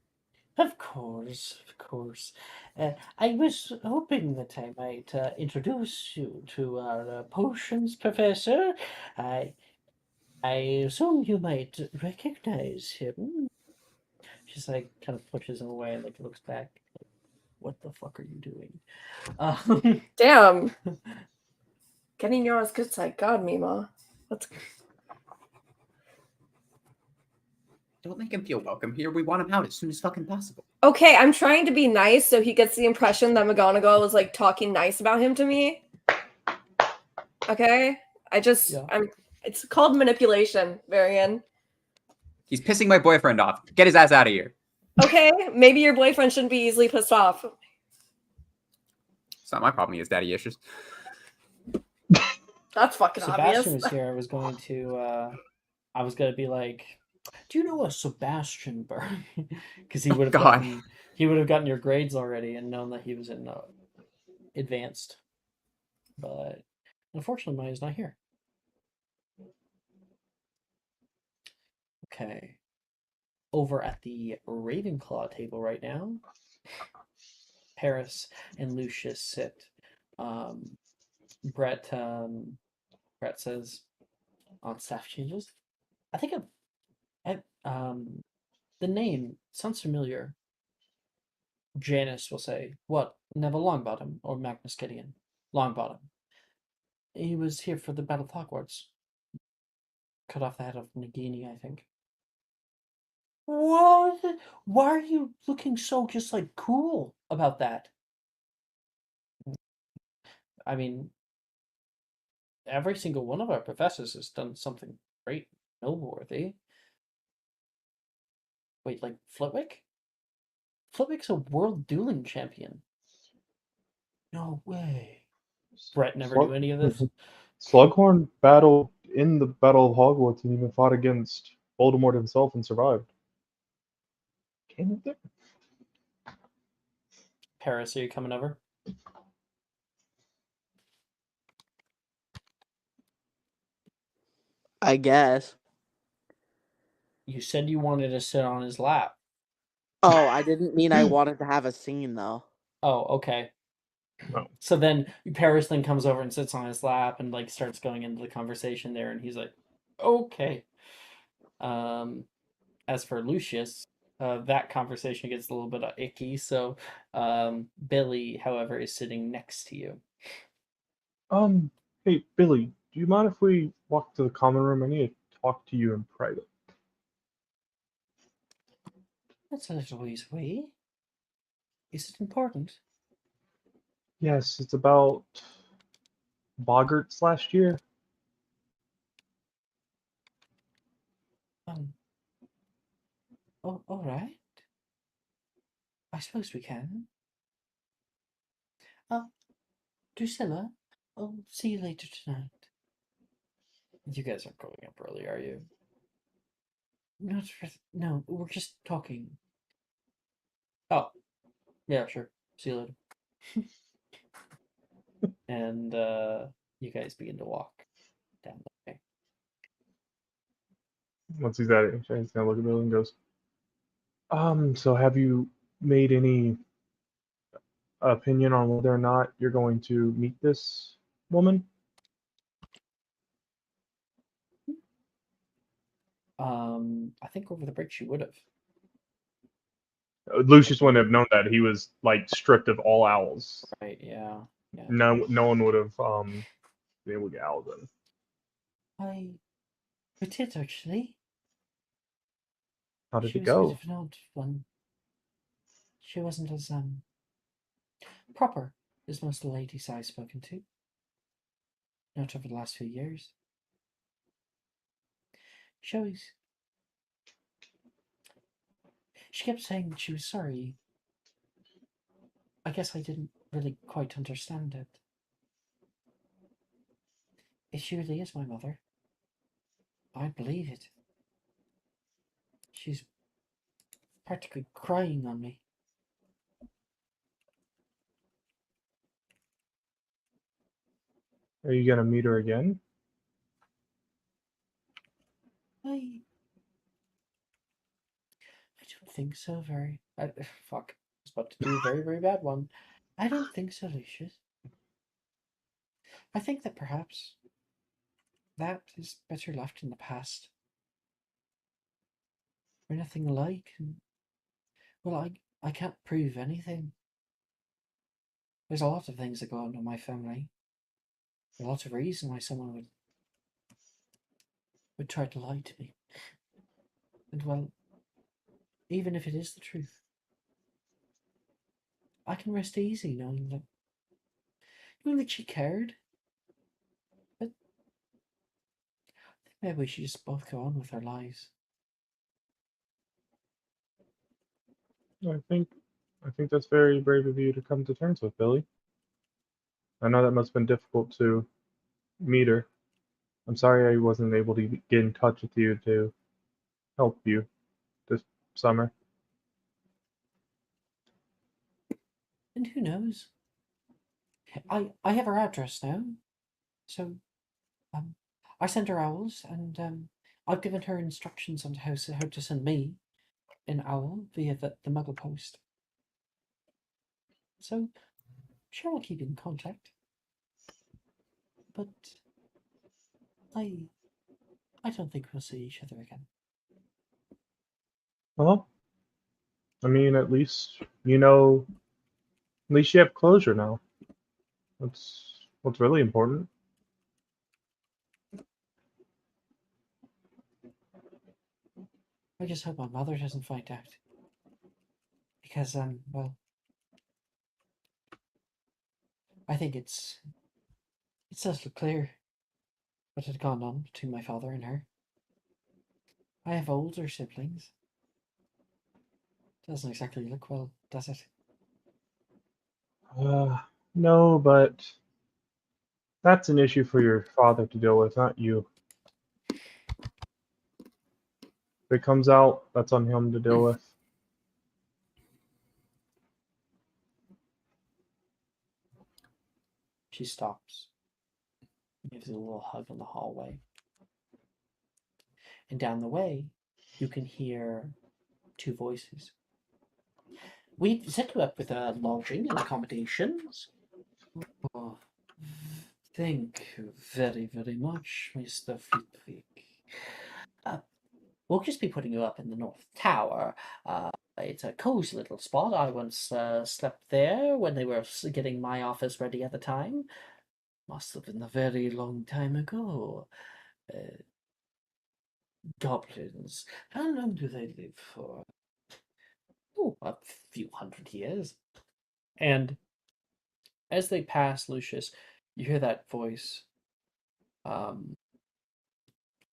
Of course, of course. I was hoping that I might introduce you to our potions professor. I assume you might recognize him. She's like kind of pushes him away and like looks back. Like, what the fuck are you doing? Damn. Getting yours good side. God, Mima. Let's. Don't make him feel welcome here. We want him out as soon as fucking possible. Okay, I'm trying to be nice so he gets the impression that McGonagall was like talking nice about him to me. Okay? It's called manipulation, Varian. He's pissing my boyfriend off. Get his ass out of here. Okay, maybe your boyfriend shouldn't be easily pissed off. It's not my problem. He has daddy issues. That's fucking Sebastian obvious. was here. I was going to be like, do you know a Sebastian Burn? Because he would have gotten your grades already and known that he was in advanced. But unfortunately, Maya's not here. Okay. Over at the Ravenclaw table right now, Paris and Lucius sit. Brett says on staff changes. I think the name sounds familiar. Janice will say, "What? Neville Longbottom or Magnus Gideon? Longbottom. He was here for the Battle of Hogwarts. Cut off the head of Nagini, I think." What? Why are you looking so just like cool about that? I mean, every single one of our professors has done something great, noteworthy. Wait, like Flitwick? Flitwick's a world dueling champion. No way. Brett never knew any of this. Slughorn battled in the Battle of Hogwarts and even fought against Voldemort himself and survived. Came up there. Paris, are you coming over? I guess. You said you wanted to sit on his lap. Oh, I didn't mean I wanted to have a scene though. Oh, okay. No. So then Paris then comes over and sits on his lap and like starts going into the conversation there, and he's like, "Okay." As for Lucius, that conversation gets a little bit icky. So Billy, however, is sitting next to you. Hey Billy, do you mind if we walk to the common room? I need to talk to you in private. That's a little ways away. Is it important? Yes, it's about Boggarts last year. Oh, all right. I suppose we can. Drusilla, I'll see you later tonight. You guys aren't going up early, are you? No, we're just talking. Oh, yeah, sure. See you later. And you guys begin to walk down the way. Once he's at it, he's gonna look at Billy and goes, so have you made any opinion on whether or not you're going to meet this woman? I think over the break she would have. Lucius wouldn't have known that. He was like stripped of all owls. Right, yeah. Yeah. No one would have been able to get out of them. We did actually. How did She it was a bit go? of an odd one. She wasn't as proper as most of the ladies I've spoken to. Not over the last few years. She kept saying that she was sorry. I guess I didn't really quite understand it. If she really is my mother, I believe it. She's practically crying on me. Are you gonna meet her again? I don't think so. Fuck. I was about to do a very, very bad one. I don't think so, Lucius. I think that perhaps that is better left in the past. We're nothing alike, and well, I can't prove anything. There's a lot of things that go on in my family. There's a lot of reason why someone would try to lie to me. And well, even if it is the truth, I can rest easy knowing that she cared. But maybe we should just both go on with our lives. I think that's very brave of you to come to terms with, Billy. I know that must have been difficult to meet her. I'm sorry I wasn't able to get in touch with you to help you this summer. And who knows? I have her address now, so I send her owls, and I've given her instructions on how to send me an owl via the Muggle post. So sure, I'll keep in contact, but I don't think we'll see each other again. Well, I mean, at least you have closure now. That's what's really important. I just hope my mother doesn't find out, because well, I think it's crystal clear what had gone on between my father and her. I have older siblings. Doesn't exactly look well, does it? No, but that's an issue for your father to deal with, not you. If it comes out, that's on him to deal with. She stops, gives a little hug in the hallway. And down the way, you can hear two voices. We've set you up with a lodging and accommodations. Oh, thank you very, very much, Mr. Flitwick. We'll just be putting you up in the North Tower. It's a cozy little spot. I once slept there when they were getting my office ready at the time. Must have been a very long time ago. Goblins. How long do they live for? Oh, a few hundred years. And as they pass Lucius, you hear that voice.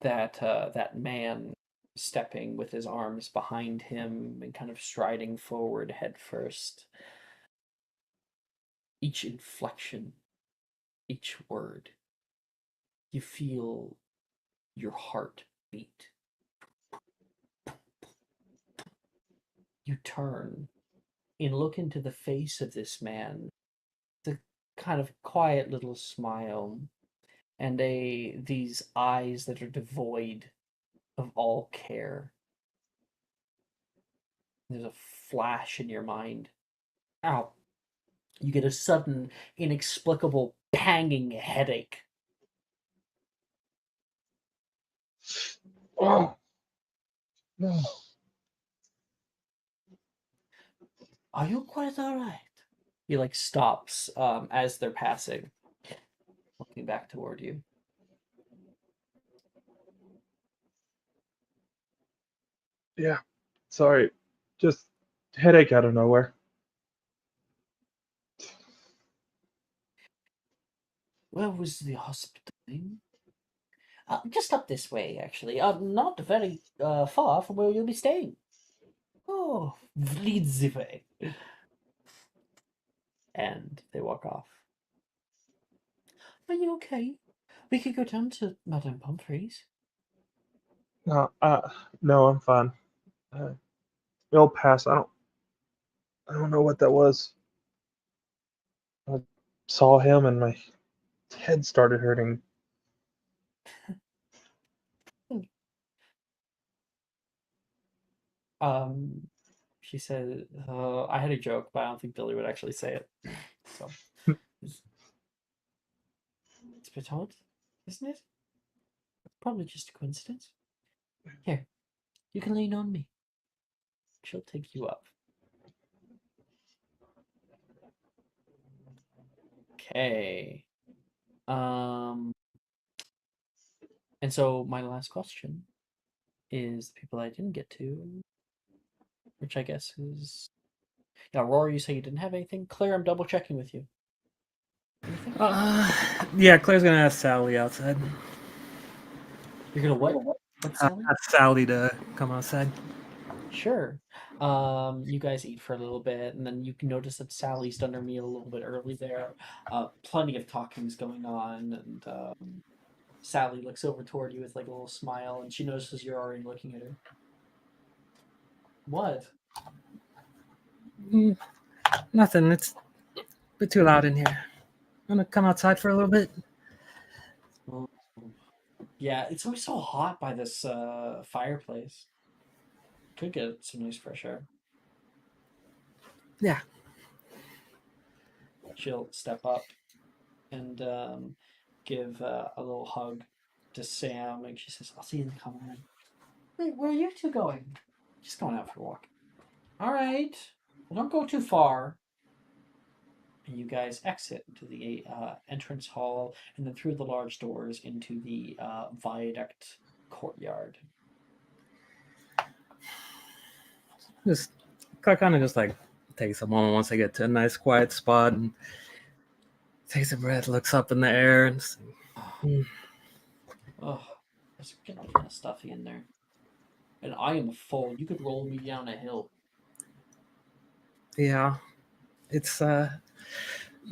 That man stepping with his arms behind him and kind of striding forward head first. Each inflection, each word, you feel your heart beat. You turn and look into the face of this man, the kind of quiet little smile, and these eyes that are devoid of all care. There's a flash in your mind. Ow. You get a sudden, inexplicable, panging headache. Oh, no. Are you quite alright? He like stops as they're passing, looking back toward you. Yeah. Sorry. Just headache out of nowhere. Where was the hospital? Just up this way, actually. Not very far from where you'll be staying. Oh, lead the way. And they walk off. Are you okay? We could go down to Madame Pumphrey's. No, I'm fine. It'll pass. I don't know what that was. I saw him and my head started hurting. She said, I had a joke, but I don't think Billy would actually say it. So, it's a bit odd, isn't it? Probably just a coincidence. Here, you can lean on me. She'll take you up. Okay. And so my last question is the people I didn't get to, which I guess is Rory. You say you didn't have anything. Claire, I'm double checking with you. Anything? Yeah, Claire's gonna ask Sally outside. You're gonna what? What's Sally? Ask Sally to come outside. Sure. You guys eat for a little bit, and then you can notice that Sally's done her meal a little bit early there. Plenty of talking's going on, and Sally looks over toward you with like a little smile, and she notices you're already looking at her. What? Nothing. It's a bit too loud in here. I'm gonna come outside for a little bit. Yeah, it's always so hot by this fireplace. Could get some nice fresh air. Yeah. She'll step up and give a little hug to Sam, and she says, "I'll see you in the common room." Wait, where are you two going? Just going out for a walk. All right. Well, don't go too far. And you guys exit into the entrance hall, and then through the large doors into the viaduct courtyard. Just kind of just like takes a moment once I get to a nice quiet spot and takes a breath, looks up in the air, and just, Oh, there's getting kind of stuffy in there. And I am full. You could roll me down a hill. yeah, it's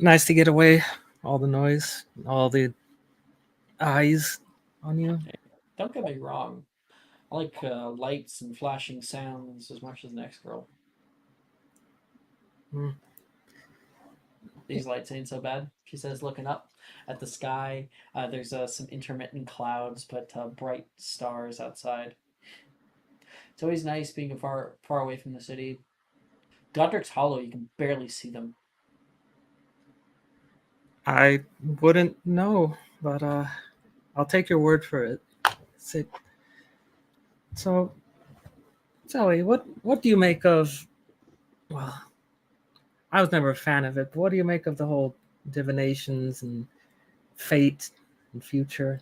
nice to get away, all the noise, all the eyes on you. Don't get me wrong. I like lights and flashing sounds as much as the next girl. These lights ain't so bad, she says, looking up at the sky. There's some intermittent clouds, but bright stars outside. It's always nice being far away from the city. Godric's Hollow, you can barely see them. I wouldn't know, but I'll take your word for it. So, Sally, what do you make of? Well, I was never a fan of it, but what do you make of the whole divinations and fate and future?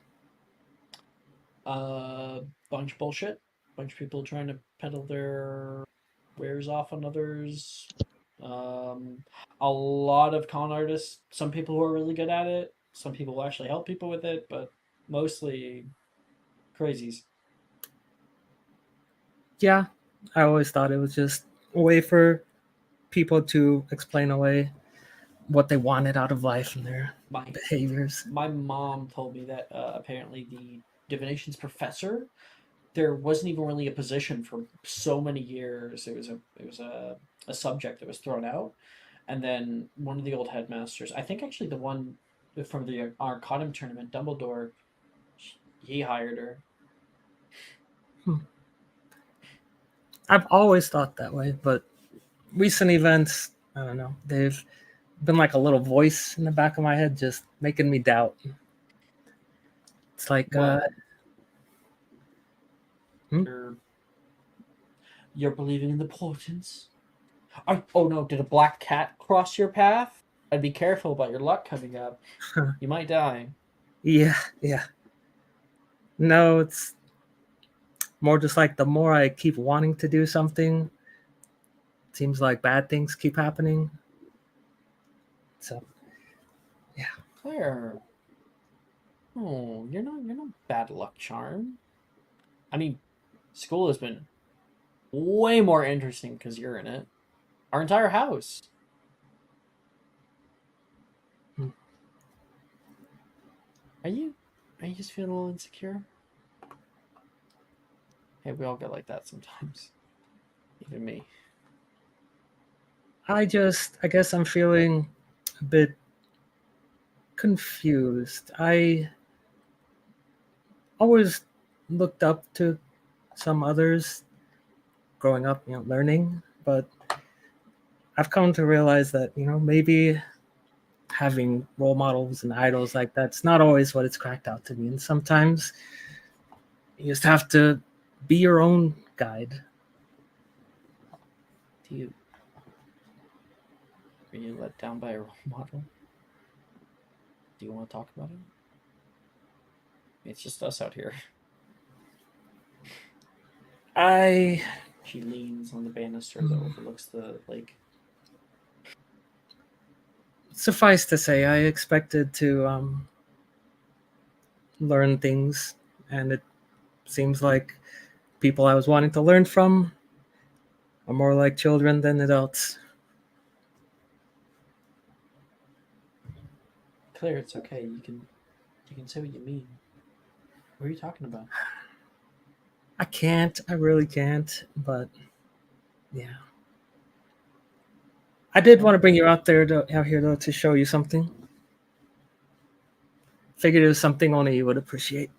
Bunch of bullshit. Bunch of people trying to peddle their wares off on others. A lot of con artists. Some people who are really good at it. Some people who actually help people with it, but mostly crazies. Yeah, I always thought it was just a way for people to explain away what they wanted out of life and their behaviors. My mom told me that apparently the divinations professor, there wasn't even really a position for so many years. It was a subject that was thrown out, and then one of the old headmasters, I think actually the one from the Arcanum tournament, Dumbledore, he hired her. I've always thought that way, but recent events, I don't know, they've been like a little voice in the back of my head just making me doubt. It's like You're believing in the portents. Oh no, did a black cat cross your path? I'd be careful about your luck coming up. You might die. Yeah. No, it's more just like the more I keep wanting to do something, it seems like bad things keep happening. So, yeah. Claire. Oh, you're not bad luck charm. I mean, school has been way more interesting because you're in it. Our entire house. Are you just feeling a little insecure? Hey, we all get like that sometimes. Even me. I guess I'm feeling a bit confused. I always looked up to some others growing up, learning, but I've come to realize that, maybe having role models and idols like that's not always what it's cracked out to be. And sometimes you just have to be your own guide. Were you let down by a role model? Do you want to talk about it? It's just us out here. She leans on the banister that overlooks the lake. Suffice to say, I expected to learn things, and it seems like people I was wanting to learn from are more like children than adults. Claire, it's okay. You can say what you mean. What are you talking about? I really can't, but yeah. I did want to bring you out here though to show you something. Figured it was something only you would appreciate.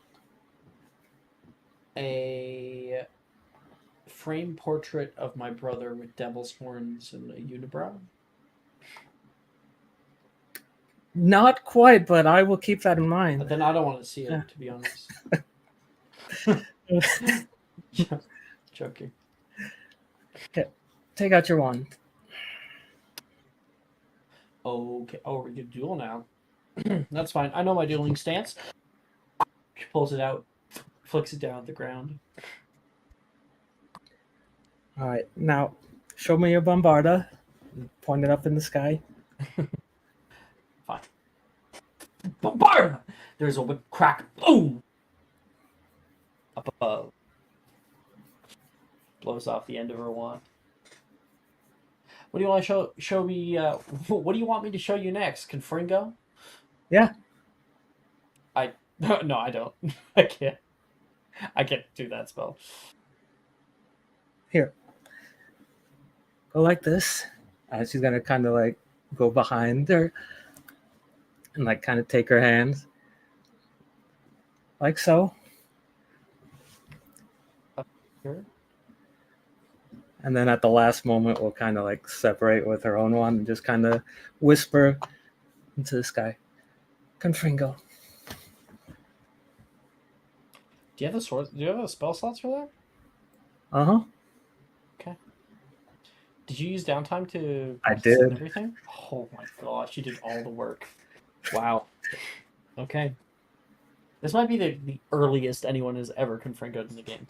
A frame portrait of my brother with devil's horns and a unibrow. Not quite, but I will keep that in mind. But then I don't want to see it, to be honest. Joking. Okay, take out your wand. Okay. Oh, we're gonna duel now. That's fine. I know my dueling stance. She pulls it out, flicks it down at the ground. All right, now show me your bombarda. Point it up in the sky. Fine. Bombarda! There's a whip crack. Boom! Up above. Blows off the end of her wand. What do you want to show me? What do you want me to show you next? Confringo? Yeah. No, I don't. I can't do that spell. Here. Go like this. She's gonna kind of like go behind her and like kind of take her hands. Like so. Here. And then at the last moment, we'll kind of like separate with her own one and just kind of whisper into the sky. Confringo. Do you have a spell slots for that? Uh-huh. Okay. Did you use downtime to I practice did. and everything? Oh my gosh, you did all the work. Wow. Okay. This might be the earliest anyone has ever confringoed in the game.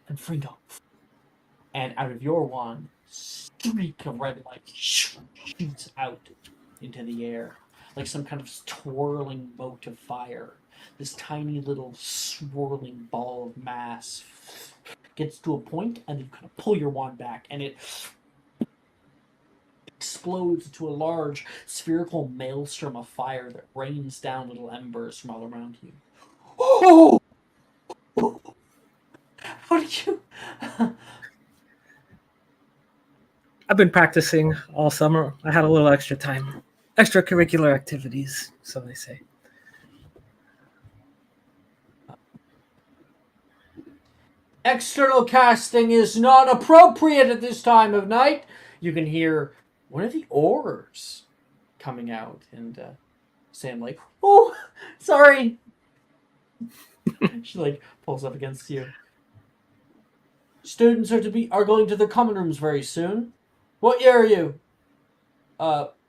Confringo. And out of your wand, streak of red light shoots out into the air like some kind of twirling mote of fire. This tiny little swirling ball of mass gets to a point, and you kind of pull your wand back, and it explodes into a large spherical maelstrom of fire that rains down little embers from all around you. Oh! How did you? I've been practicing all summer. I had a little extra time. Extracurricular activities, so they say. External casting is not appropriate at this time of night. You can hear one of the oars coming out, and Sam like, oh, sorry. She like pulls up against you. Students are going to the common rooms very soon. What year are you?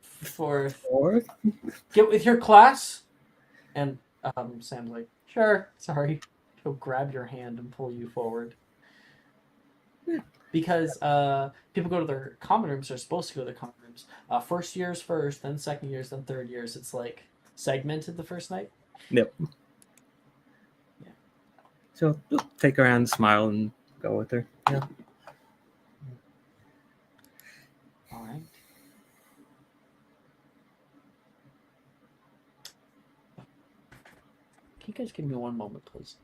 Fourth. Fourth? Get with your class. And Sam's like, sure, sorry. He'll grab your hand and pull you forward. Because people go to their common rooms, they're supposed to go to the common rooms. First years first, then second years, then third years. It's like segmented the first night. Yep. Yeah. So take her hand, smile, and go with her. Yeah. All right. Can you guys give me one moment, please?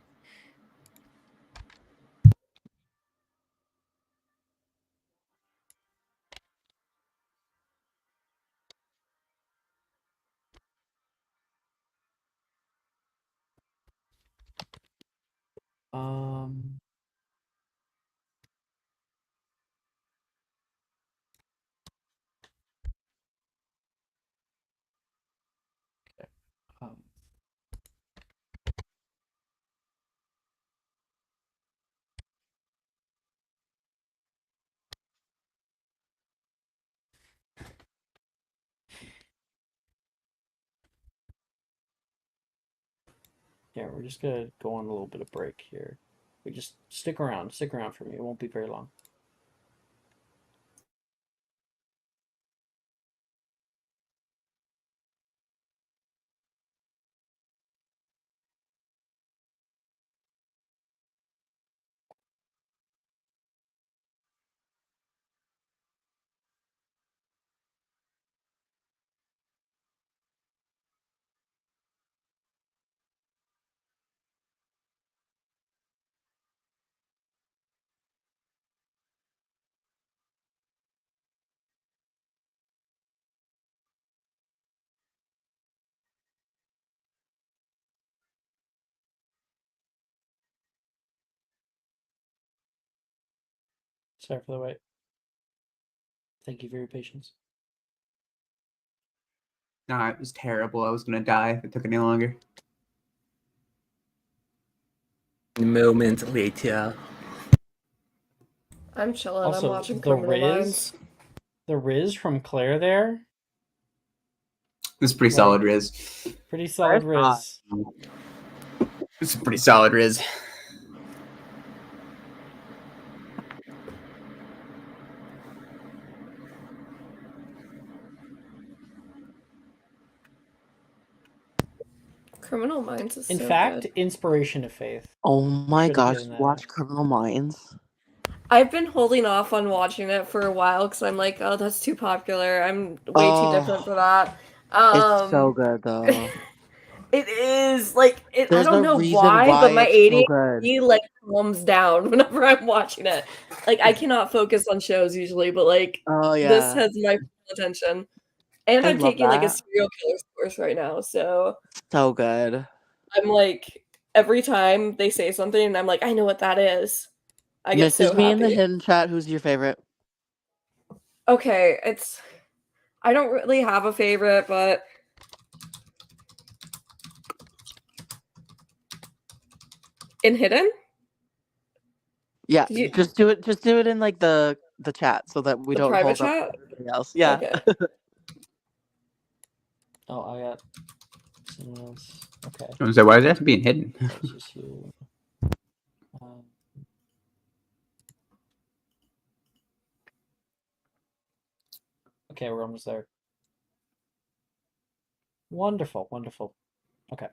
Um. Okay. Yeah, we're just gonna go on a little bit of break here. We just stick around for me. It won't be very long. Sorry for the wait. Thank you for your patience. Nah, it was terrible. I was gonna die if it took any longer. A moment later. I'm chilling. I'm Also, watching the Criminal Minds. Riz from Claire there. This is pretty solid Riz. Pretty solid Riz. This is pretty solid Riz. Criminal Minds is In so fact, good. Inspiration of Faith. Oh my Should have gosh, given that watch a- Criminal Minds. I've been holding off on watching it for a while because I'm like, oh, that's too popular. I'm way too different for that. It's so good though. It is like it. I There's don't a know reason why, why but my it's so ADHD good. like calms down whenever I'm watching it. Like I cannot focus on shows usually, but like Oh this yeah. has my full attention. And I I'm love taking like a that. serial killer course right now, so So good. I'm like every time they say something, and I'm like, I know what that is. I get so Message me in the happy. hidden chat who's your favorite. Okay, I don't really have a favorite, but in Hidden? Yeah, Did you just do it in like the chat so that we the don't private hold up chat? everything else. Yeah. Okay. Oh, I got someone else. Okay. I was like, why does it have to be hidden? That's just you. Okay, we're almost there. Wonderful, wonderful. Okay.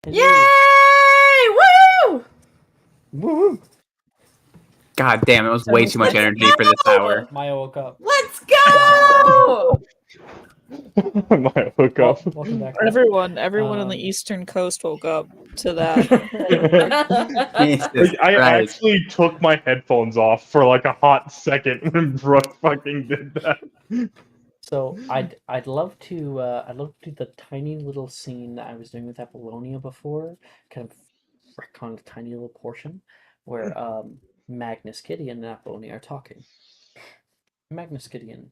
Yay! Woo! Woo! God damn, it was way too much Let's energy for this hour. Maya woke up. Let's go! My hookup. Welcome back. Everyone on the Eastern Coast woke up to that. Jesus I Christ. actually took my headphones off for like a hot second when Brooke fucking did that. So I'd love to do the tiny little scene that I was doing with Apollonia before, kind of retcon a tiny little portion where Magnus Gideon and Apollonia are talking. Magnus Gideon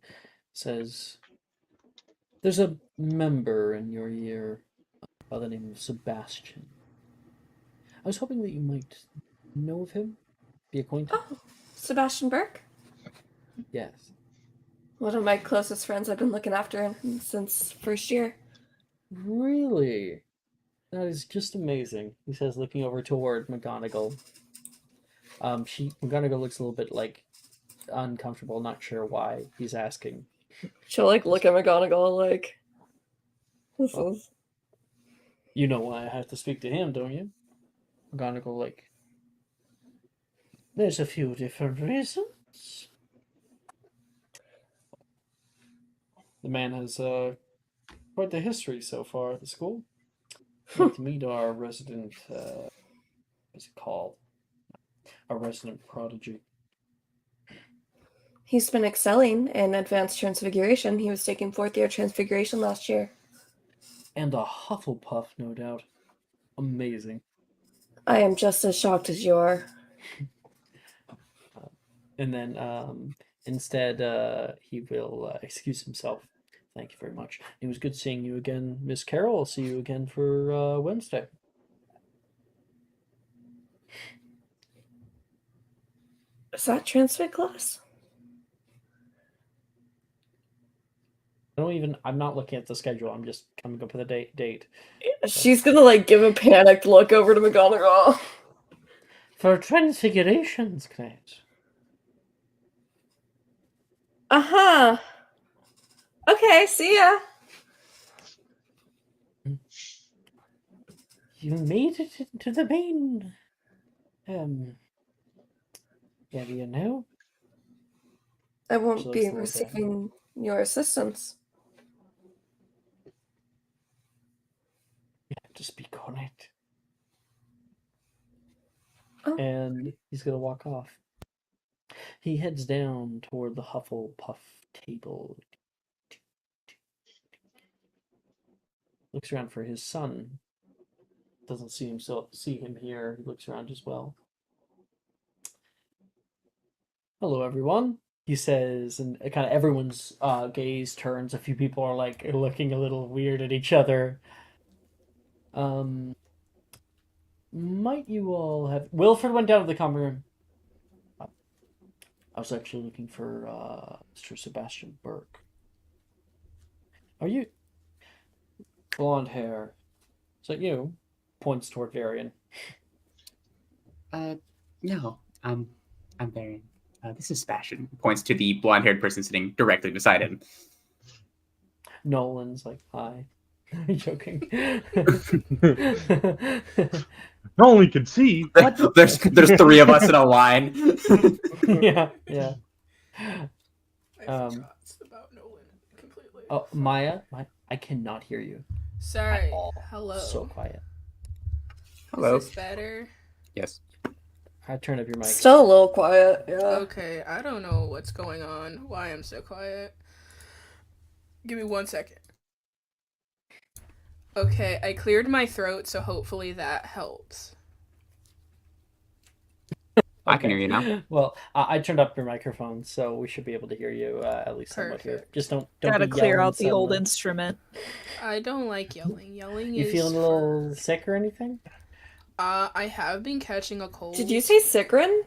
says, "There's a member in your year by the name of Sebastian. was hoping that you might know of him, be acquainted. Oh, Sebastian Burke? Yes. One of my closest friends. I've been looking after him since first year. Really? That is just amazing, he says, looking over toward McGonagall. McGonagall looks a little bit like uncomfortable, not sure why he's asking. She'll like look at McGonagall like, this is... You know why I have to speak to him, don't you? McGonagall, like, there's a few different reasons. The man has quite the history so far at the school. I'd like to meet our resident, what's it called? Our resident prodigy. He's been excelling in advanced transfiguration. He was taking 4th year transfiguration last year. And a Hufflepuff, no doubt. Amazing. I am just as shocked as you are. And then instead, he will excuse himself. Thank you very much. It was good seeing you again, Miss Carroll. I'll see you again for Wednesday. Is that transfig class? I'm not looking at the schedule. I'm just coming up with a date. She's gonna like give a panicked look over to McGonagall. For transfigurations, great. Uh-huh. Okay, see ya. You made it into the main area now. I won't So be it's the receiving your assistance. You have to speak on it. Oh. And he's gonna walk off. He heads down toward the Hufflepuff table. Looks around for his son. Doesn't see him here. He looks around as well. Hello, everyone. He says, and kind of everyone's gaze turns. A few people are like looking a little weird at each other. Might you all have... Wilfred went down to the common room. I was actually looking for Mr. Sebastian Burke. Are you... Blonde hair. Is that you? Points toward Varian. No, I'm Baron. This is Sebastian. Points to the blonde-haired person sitting directly beside him. Nolan's like, hi. Joking. No one can see. There's 3 of us in a line. Yeah. I forgot about Nolan completely. Oh, Maya, I cannot hear you. Sorry. At all. Hello. So quiet. Hello. Is this better? Yes. I turn up your mic. Still a little quiet, yeah. Okay, I don't know what's going on, why I'm so quiet. Give me 1 second. Okay, I cleared my throat, so hopefully that helps. I can hear you now. Well, I turned up your microphone, so we should be able to hear you at least somewhat here. Just don't Gotta be clear yelling out the old suddenly. instrument. I don't like yelling. Yelling You is... feeling a little sick or anything? I have been catching a cold. Did you say Sickrin?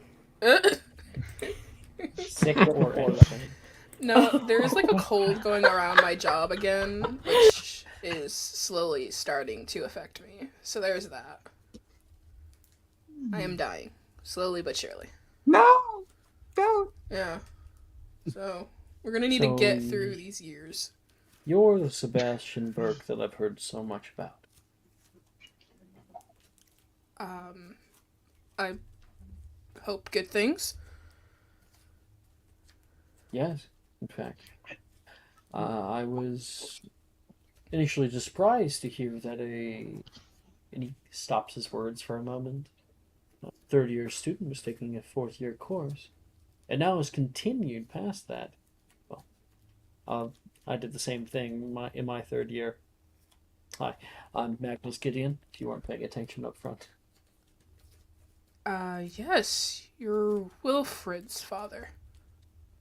Sick or anything? No, there's like a cold going around my job again, which is slowly starting to affect me. So there's that. I am dying. Slowly but surely. No! Don't! Yeah. So, we're gonna need to get through these years. You're the Sebastian Burke that I've heard so much about. I hope good things. Yes, in fact. I was initially just surprised to hear that and he stops his words for a moment. A third-year student was taking a fourth-year course, and now has continued past that. Well, I did the same thing in my third year. Hi, I'm Magnus Gideon, if you weren't paying attention up front. Yes, you're Wilfred's father.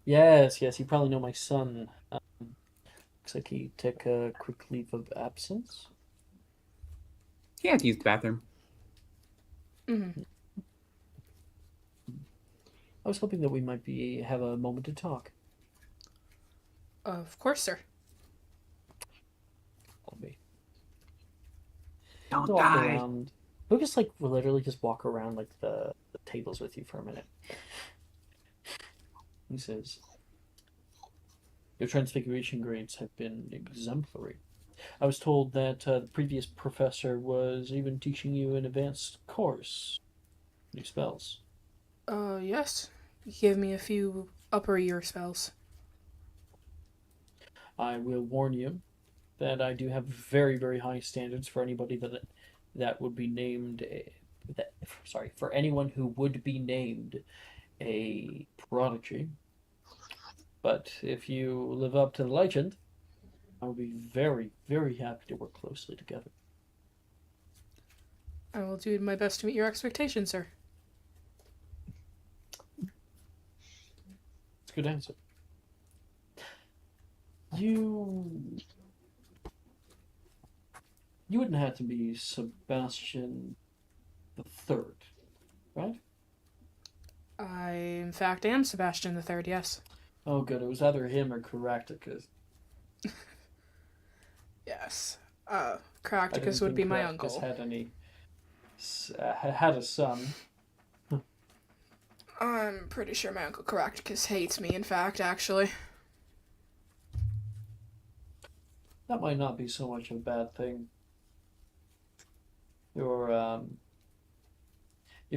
Yes, you probably know my son. Looks like he took a quick leave of absence. He had to use the bathroom. Mm-hmm. I was hoping that we might have a moment to talk. Of course, sir. I'll be. Don't Walk die. around. We'll just literally just walk around like the tables with you for a minute. He says, "Your transfiguration grades have been exemplary. I was told that the previous professor was even teaching you an advanced course. New spells." Yes. He gave me a few upper year spells. I will warn you that I do have very, very high standards for anybody that would be named for anyone who would be named a prodigy. But if you live up to the legend, I will be very, very happy to work closely together. I will do my best to meet your expectations, sir. It's a good answer. You wouldn't have to be Sebastian the Third, right? I, in fact, am Sebastian the Third. Yes. Oh, good. It was either him or Caractacus. Yes. Caractacus would be my uncle. Had a son. I'm pretty sure my uncle Caractacus hates me. In fact, actually. That might not be so much of a bad thing. Your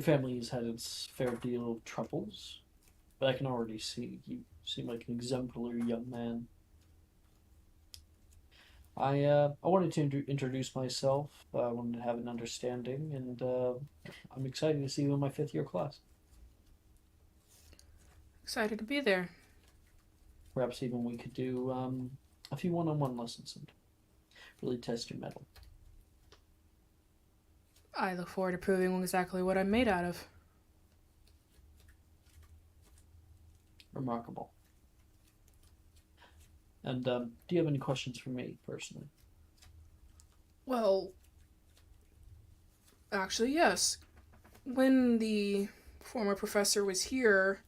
family has had its fair deal of troubles, but I can already see you seem like an exemplary young man. I wanted to introduce myself. I wanted to have an understanding, and I'm excited to see you in my 5th year class. Excited to be there. Perhaps even we could do a few one-on-one lessons and really test your mettle. I look forward to proving exactly what I'm made out of. Remarkable. And do you have any questions for me personally? Well, actually, yes. When the former professor was here,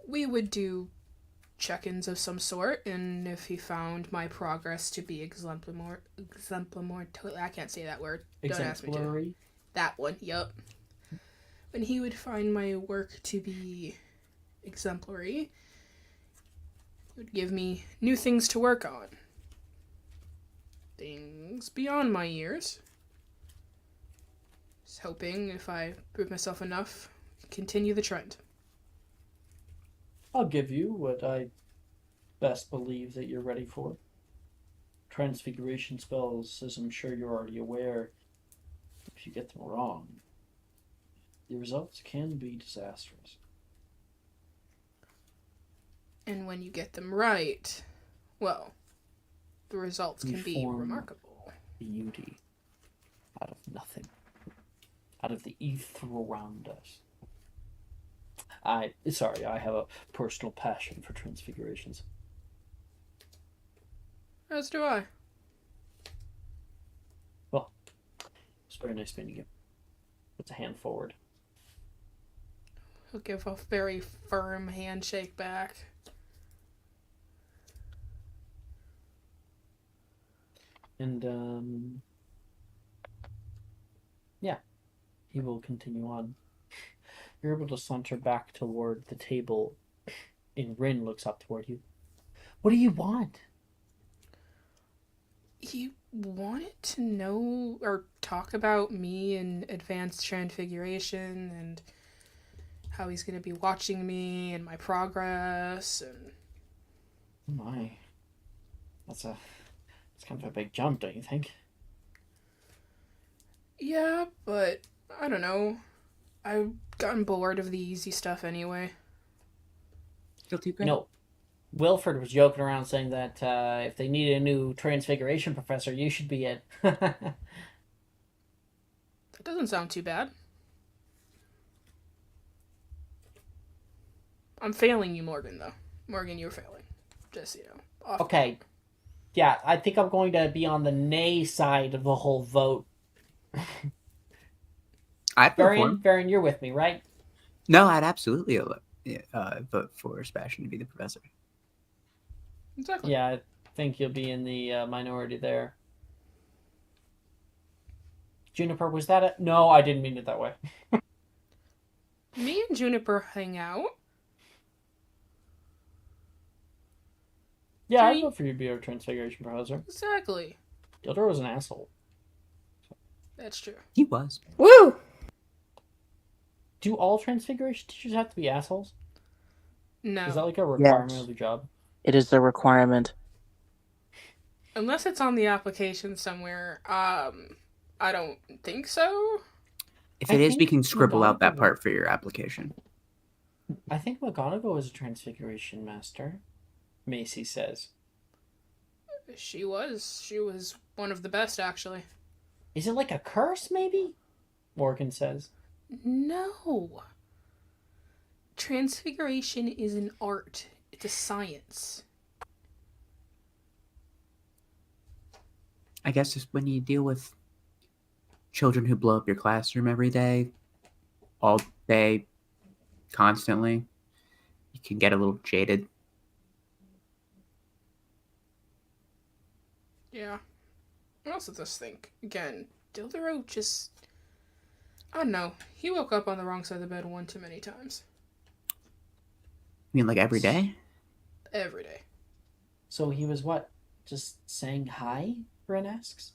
we would do check-ins of some sort, and if he found my progress to be exemplary, I can't say that word. Don't ask me to. That one, yup. When he would find my work to be exemplary, he would give me new things to work on. Things beyond my years. Just hoping if I prove myself enough, continue the trend. I'll give you what I best believe that you're ready for. Transfiguration spells, as I'm sure you're already aware, if you get them wrong, the results can be disastrous. And when you get them right, well, the results can be remarkable. Beauty out of nothing, out of the ether around us. I have a personal passion for transfigurations. As do I. Well, it's very nice meeting you. Puts a hand forward. He'll give a very firm handshake back. And, yeah, he will continue on. You're able to saunter back toward the table, and Rin looks up toward you. What do you want? He wanted to know or talk about me and advanced transfiguration and how he's going to be watching me and my progress and... Oh my. That's kind of a big jump, don't you think? Yeah, but I don't know. I've gotten bored of the easy stuff anyway. No. Wilford was joking around saying that if they needed a new transfiguration professor, you should be it. That doesn't sound too bad. I'm failing you, Morgan, though. Morgan, you're failing. Just, Okay. Yeah, I think I'm going to be on the nay side of the whole vote. I'd vote for Varian, him. Varian, you're with me, right? No, I'd absolutely vote for Sebastian to be the professor. Exactly. Yeah, I think you'll be in the minority there. Juniper, was that it? No, I didn't mean it that way. Me and Juniper hang out. Yeah, I'd Jenny- vote for you to be our transfiguration professor. Exactly. Gilder was an asshole. That's true. He was. Woo! Do all transfiguration teachers have to be assholes? No. Is that like a requirement Yes. of the job? It is a requirement. Unless it's on the application somewhere, I don't think so. If it is, we think can scribble out that McGonagall- part for your application. I think McGonagall is a transfiguration master. Macy says. She was one of the best, actually. Is it like a curse, maybe? Morgan says. No. Transfiguration is an art. It's a science. I guess just when you deal with children who blow up your classroom every day, all day, constantly, you can get a little jaded. Yeah. I also just think, again, Dildero just... I don't know. He woke up on the wrong side of the bed one too many times. I mean, like every day? Every day. So he was what? Just saying hi? Ren asks.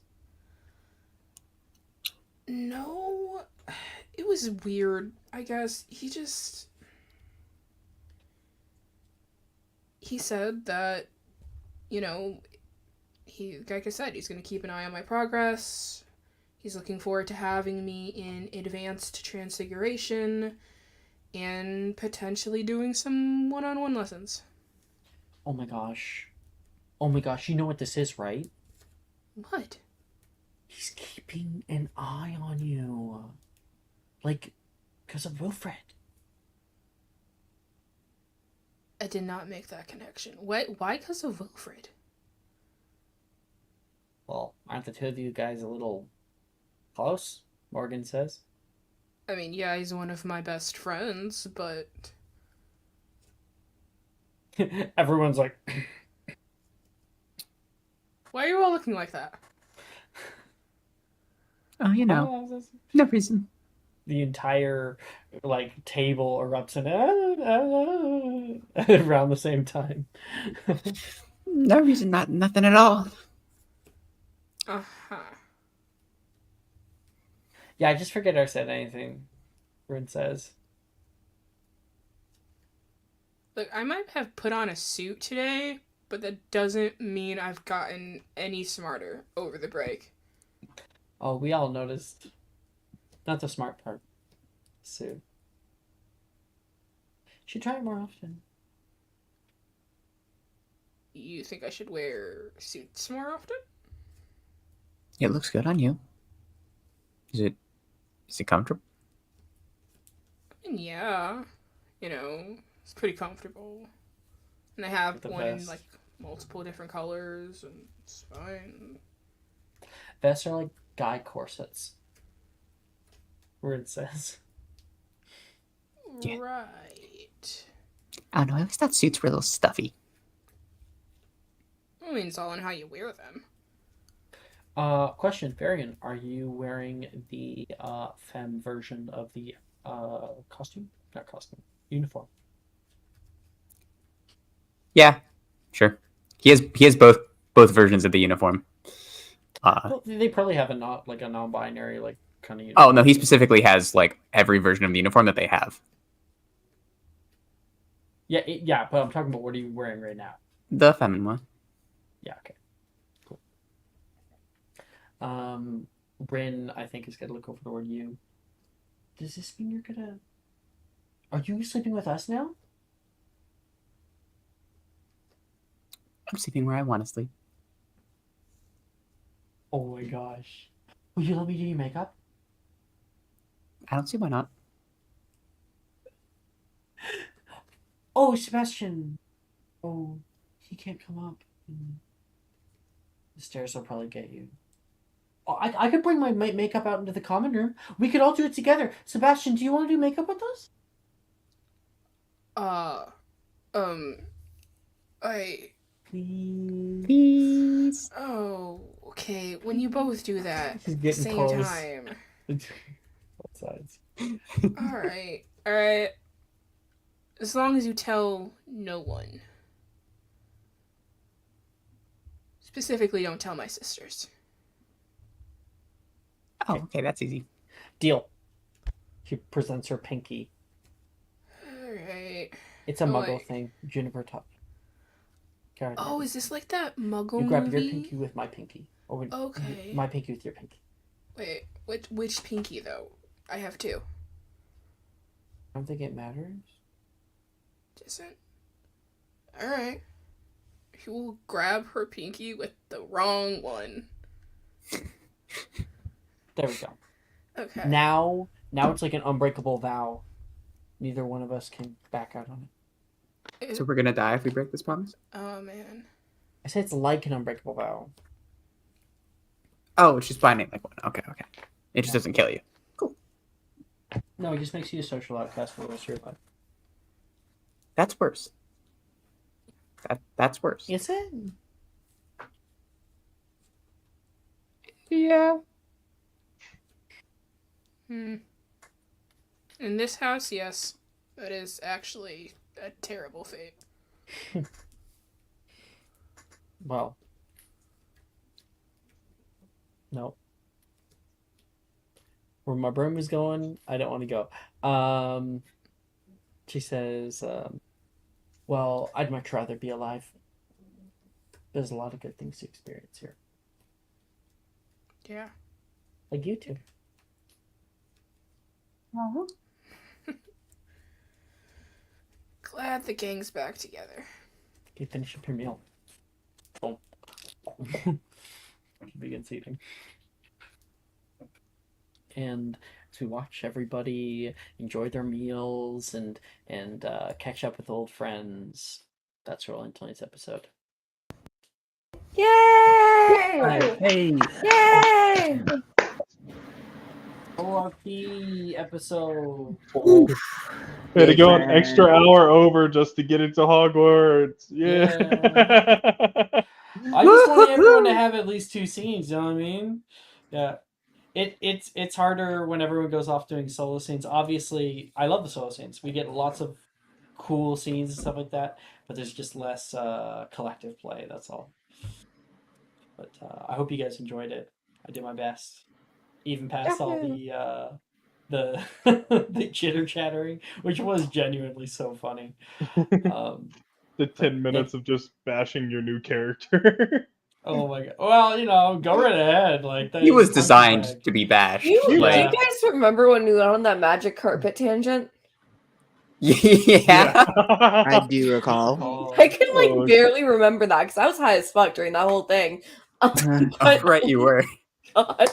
No. It was weird, I guess. He said that, like I said, he's going to keep an eye on my progress. He's looking forward to having me in advanced transfiguration and potentially doing some one-on-one lessons. Oh my gosh. Oh my gosh, you know what this is, right? What? He's keeping an eye on you. Like, because of Wilfred. I did not make that connection. Why because of Wilfred? Well, aren't the two of you guys a little close? Morgan says. I mean, yeah, he's one of my best friends, but... Everyone's like... Why are you all looking like that? Oh, no reason. The entire, table erupts in around the same time. No reason, nothing at all. Uh-huh. Yeah, I just forget I said anything. Rin says. Look, I might have put on a suit today, but that doesn't mean I've gotten any smarter over the break. Oh, we all noticed. Not the smart part. Sue. Should try it more often. You think I should wear suits more often? It looks good on you. Is it comfortable? I mean, yeah. It's pretty comfortable. And I have The one in, vest. multiple different colors, and it's fine. Vests are like guy corsets. Rin says. Yeah. Right. I don't know. I always thought suits were a little stuffy. I mean, it's all in how you wear them. Question, Varian, are you wearing the femme version of the costume? Not costume. Uniform. Yeah, sure. He has both Oh, versions of the uniform. Well, they probably have a non-binary kind of uniform. Oh no, he specifically has every version of the uniform that they have. Yeah, but I'm talking about what are you wearing right now? The feminine one. Yeah, okay. Cool. Rin, I think, is gonna look over toward you. Does this mean you're gonna... Are you sleeping with us now? I'm sleeping where I want to sleep. Oh my gosh. Will you let me do your makeup? I don't see why not. Oh, Sebastian! Oh, he can't come up. The stairs will probably get you. I could bring my makeup out into the common room. We could all do it together. Sebastian, do you want to do makeup with us? I. Please. Oh, okay. When you both do that He's at the getting same close. time. Both sides. Alright. Alright. As long as you tell no one. Specifically, don't tell my sisters. Oh, okay, that's easy. Deal. She presents her pinky. Alright. It's a muggle wait. thing. Juniper taught me. Karen, Oh, is this like that Muggle you grab movie? your pinky with my pinky. Or with Okay. my pinky with your pinky. Wait, which pinky though? I have two. I don't think it matters. Doesn't. Alright. He will grab her pinky with the wrong one. There we go. Okay. Now it's like an unbreakable vow. Neither one of us can back out on it. So we're gonna die if we break this promise? Oh man. I said it's like an unbreakable vow. Oh, she's finding like one. Okay, okay. It just doesn't kill you. No, it just makes you a social outcast for the rest of your life. That's worse. That's worse. Is it? Yeah. In this house, yes. That is actually a terrible fate. Well. No. Where my brain was going, I don't want to go. She says, well, I'd much rather be alive. There's a lot of good things to experience here. Yeah. Like you two. Glad the gang's back together. Okay, finish up your meal. Oh. Begins eating. And as we watch everybody enjoy their meals and catch up with old friends, that's rolling tonight's episode. Yay! Hey. Yay! ORP episode. We had to go an extra hour over just to get into Hogwarts. Yeah. I just want everyone to have at least 2 scenes, you know what I mean? Yeah. It's harder when everyone goes off doing solo scenes. Obviously, I love the solo scenes. We get lots of cool scenes and stuff like that, but there's just less collective play, that's all. But I hope you guys enjoyed it. I did my best. Even past all the the chitter chattering, which was genuinely so funny. The 10 minutes of just bashing your new character. Oh my god! Well, go right ahead. Like He was designed to be bashed. Do you Like, guys remember when we went on that magic carpet tangent? yeah. I do recall. I can barely remember that because I was high as fuck during that whole thing. Right, you were. God.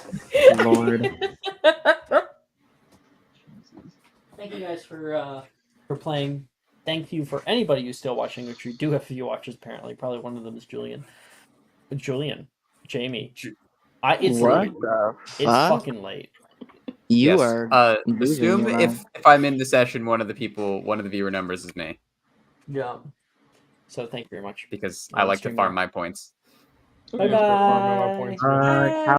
Lord. Thank you guys for playing. Thank you for anybody who's still watching, which we do have a few watchers apparently. Probably one of them is Jamie. It's What late. the It's fuck? fucking late. You Yes. are losing Assume your if I'm in the session, one of the viewer numbers is me. Yeah. So thank you very much. Because I like to farm my points. Bye bye. How